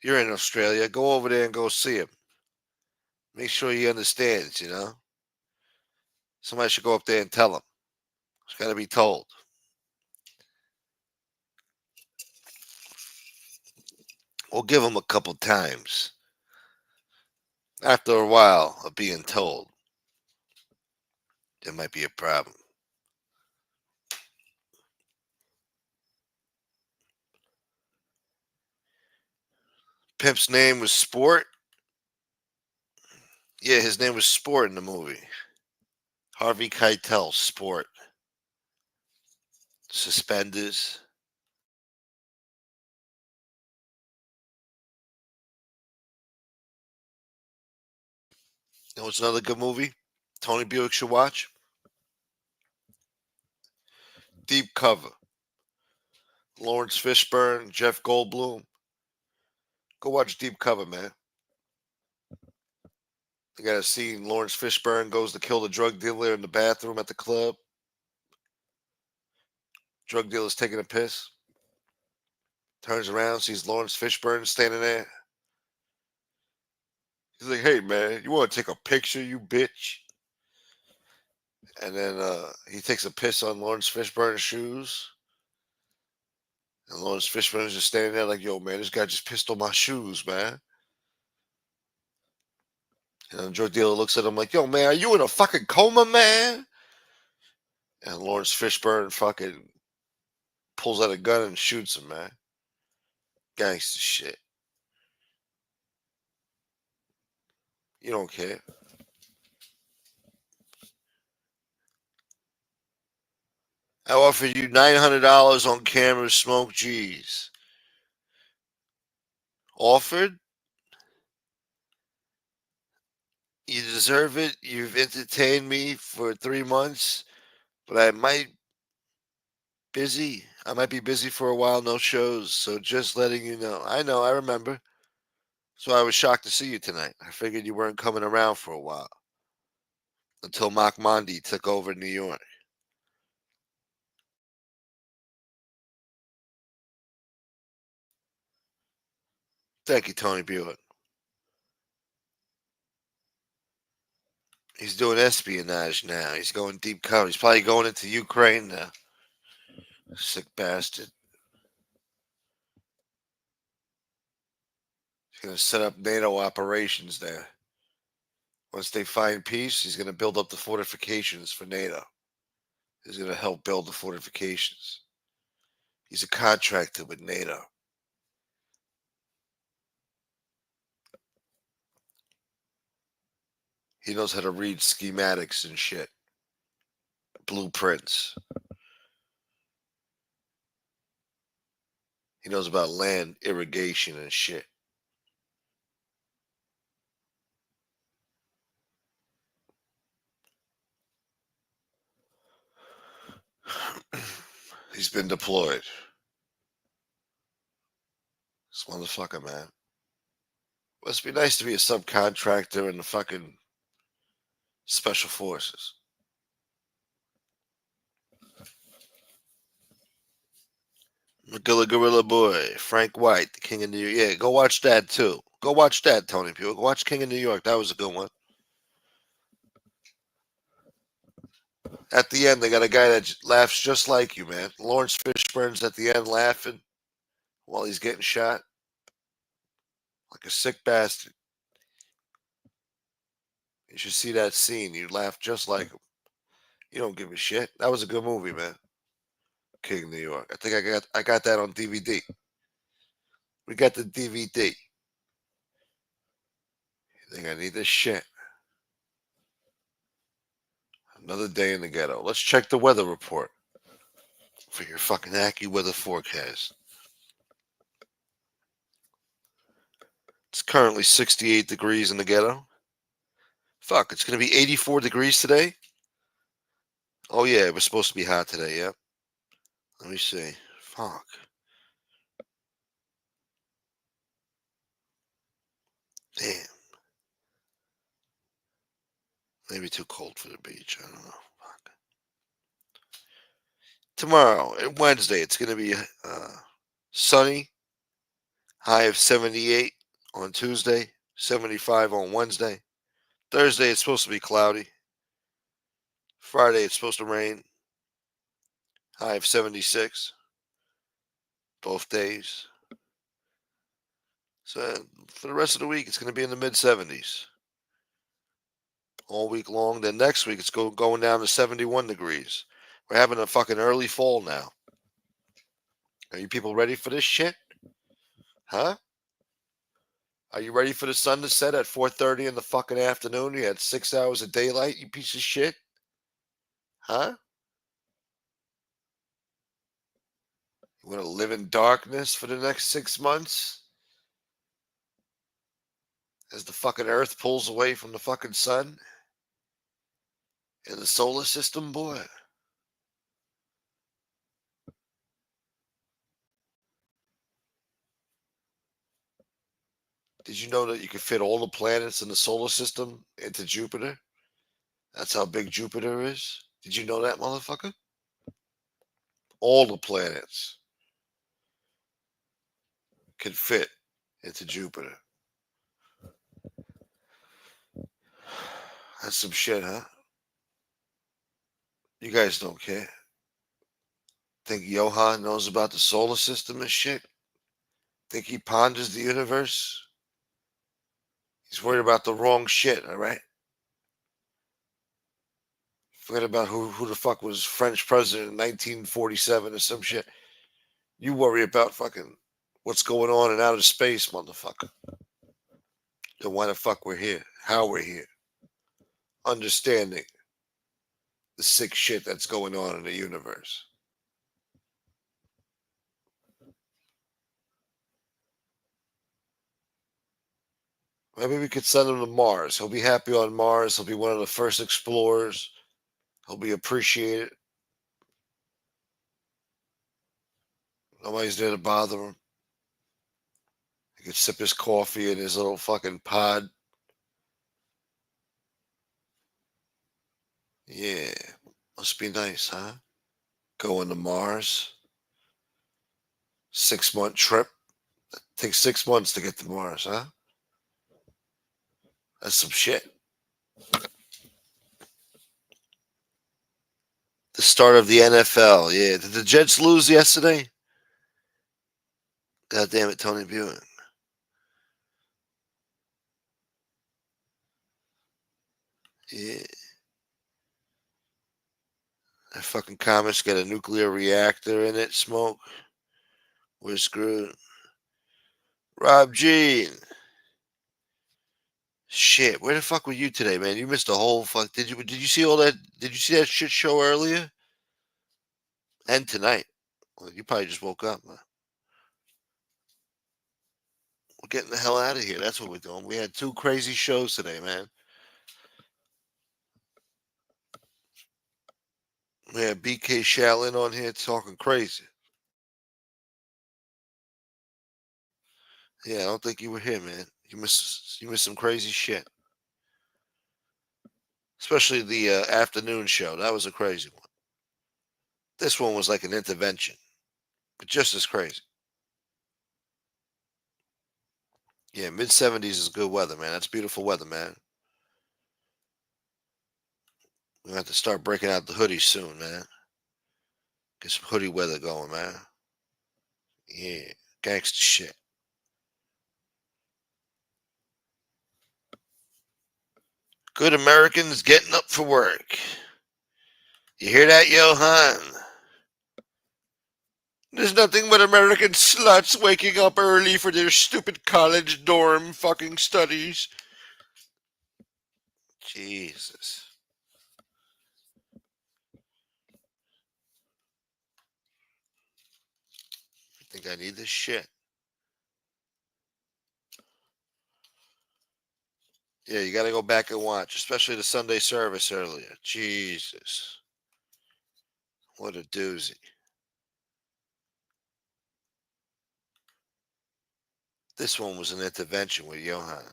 You're in Australia. Go over there and go see him. Make sure he understands, you know? Somebody should go up there and tell him. It's got to be told. We'll give him a couple times. After a while of being told, there might be a problem. Pimp's name was Sport. Yeah, his name was Sport in the movie. Harvey Keitel, Sport. Suspenders. You know what's another good movie Tony Buick should watch? Deep Cover. Lawrence Fishburne, Jeff Goldblum. Go watch Deep Cover, man. You got a scene Lawrence Fishburne goes to kill the drug dealer in the bathroom at the club. Drug dealer's taking a piss. Turns around, sees Lawrence Fishburne standing there. He's like, hey, man, you want to take a picture, you bitch? And then he takes a piss on Lawrence Fishburne's shoes. And Lawrence Fishburne's just standing there like, yo, man, this guy just pissed on my shoes, man. And the drug dealer looks at him like, yo, man, are you in a fucking coma, man? And Lawrence Fishburne fucking pulls out a gun and shoots him, man. Gangster shit. You don't care. I offered you $900 on camera, smoke G's. Offered? You deserve it. You've entertained me for 3 months, but I might be busy for a while, no shows. So just letting you know. I know, I remember. So I was shocked to see you tonight. I figured you weren't coming around for a while. Until Mark Mondi took over New York. Thank you, Tony Buick. He's doing espionage now. He's going deep cover. He's probably going into Ukraine now. Sick bastard. He's going to set up NATO operations there. Once they find peace, he's going to build up the fortifications for NATO. He's going to help build the fortifications. He's a contractor with NATO. He knows how to read schematics and shit. Blueprints. He knows about land irrigation and shit. He's been deployed. This motherfucker, man. Must be nice to be a subcontractor in the fucking special forces. McGilla Gorilla Boy, Frank White, the King of New York. Yeah, go watch that too. Go watch that, Tony Pugh. Go watch King of New York. That was a good one. At the end, they got a guy that laughs just like you, man. Lawrence Fishburne's at the end laughing while he's getting shot. Like a sick bastard. You should see that scene. You laugh just like him. You don't give a shit. That was a good movie, man. King of New York. I think I got that on DVD. We got the DVD. You think I need this shit? Another day in the ghetto. Let's check the weather report for your fucking AccuWeather forecast. It's currently 68 degrees in the ghetto. Fuck, it's going to be 84 degrees today? Oh, yeah, it was supposed to be hot today, yep. Let me see. Fuck. Damn. Maybe too cold for the beach. I don't know. Fuck. Tomorrow, Wednesday, it's going to be sunny. High of 78 on Tuesday. 75 on Wednesday. Thursday, it's supposed to be cloudy. Friday, it's supposed to rain. High of 76. Both days. So for the rest of the week, it's going to be in the mid 70s. All week long. Then next week, it's going down to 71 degrees. We're having a fucking early fall now. Are you people ready for this shit? Huh? Are you ready for the sun to set at 4:30 in the fucking afternoon? You had 6 hours of daylight, you piece of shit? Huh? You want to live in darkness for the next 6 months? As the fucking earth pulls away from the fucking sun? In the solar system, boy? Did you know that you could fit all the planets in the solar system into Jupiter? That's how big Jupiter is. Did you know that, motherfucker? All the planets can fit into Jupiter. That's some shit, huh? You guys don't care. Think Yohan knows about the solar system and shit? Think he ponders the universe? He's worried about the wrong shit, all right? Forget about who the fuck was French president in 1947 or some shit. You worry about fucking what's going on in outer space, motherfucker. And why the fuck we're here, how we're here. Understanding the sick shit that's going on in the universe. Maybe we could send him to Mars. He'll be happy on Mars. He'll be one of the first explorers. He'll be appreciated. Nobody's there to bother him. He could sip his coffee in his little fucking pod. Yeah, must be nice, huh? Going to Mars. 6-month trip. Takes 6 months to get to Mars, huh? That's some shit. The start of the NFL. Yeah, did the Jets lose yesterday? God damn it, Tony Buick. Yeah. That fucking comet's got a nuclear reactor in it, smoke. We're screwed. Rob Jean. Shit, where the fuck were you today, man? You missed the whole fuck. Did you see all that? Did you see that shit show earlier? And tonight? Well, you probably just woke up, man. We're getting the hell out of here. That's what we're doing. We had 2 crazy shows today, man. We had BK Shaolin on here talking crazy. Yeah, I don't think you were here, man. You missed some crazy shit. Especially the afternoon show. That was a crazy one. This one was like an intervention, but just as crazy. Yeah, mid-70s is good weather, man. That's beautiful weather, man. We're going to have to start breaking out the hoodies soon, man. Get some hoodie weather going, man. Yeah, gangsta shit. Good Americans getting up for work. You hear that, Yohan? There's nothing but American sluts waking up early for their stupid college dorm fucking studies. Jesus. I think I need this shit. Yeah, you got to go back and watch, especially the Sunday service earlier. Jesus. What a doozy. This one was an intervention with Yohan.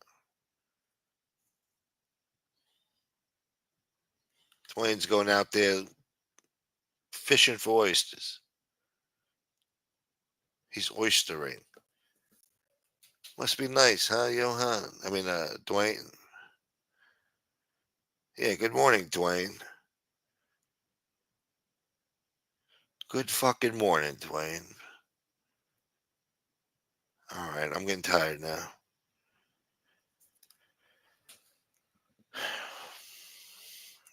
Twain's going out there fishing for oysters. He's oystering. Must be nice, huh, Yohan? I mean, Dwayne. Yeah, good morning, Dwayne. Good fucking morning, Dwayne. All right, I'm getting tired now.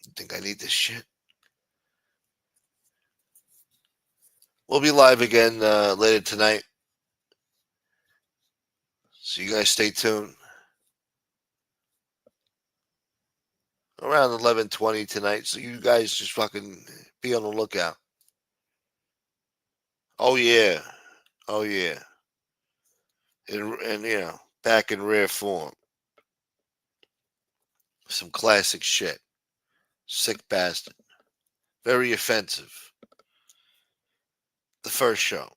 You think I need this shit? We'll be live again later tonight. So you guys stay tuned. Around 11:20 tonight. So you guys just fucking be on the lookout. Oh, yeah. Oh, yeah. And you know, back in rare form. Some classic shit. Sick bastard. Very offensive. The first show.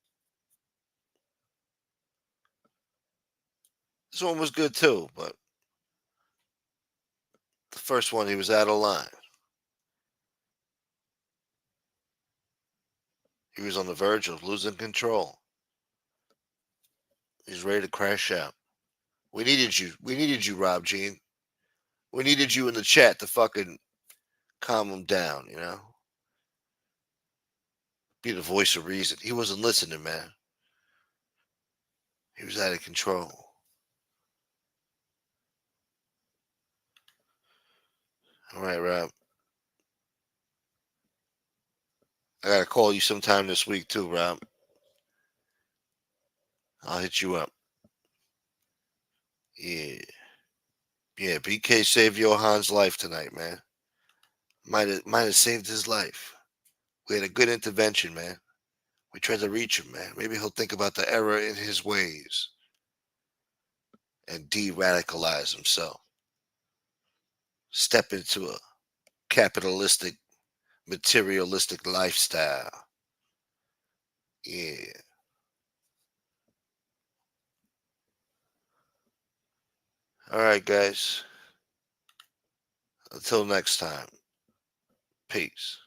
This one was good too, but the first one he was out of line. He was on the verge of losing control. He's ready to crash out. We needed you. We needed you, Rob Jean. We needed you in the chat to fucking calm him down, you know? Be the voice of reason. He wasn't listening, man. He was out of control. All right, Rob. I gotta call you sometime this week too, Rob. I'll hit you up. Yeah. Yeah, BK saved Yohan's life tonight, man. Might have saved his life. We had a good intervention, man. We tried to reach him, man. Maybe he'll think about the error in his ways and de-radicalize himself. Step into a capitalistic, materialistic lifestyle. Yeah. All right, guys. Until next time. Peace.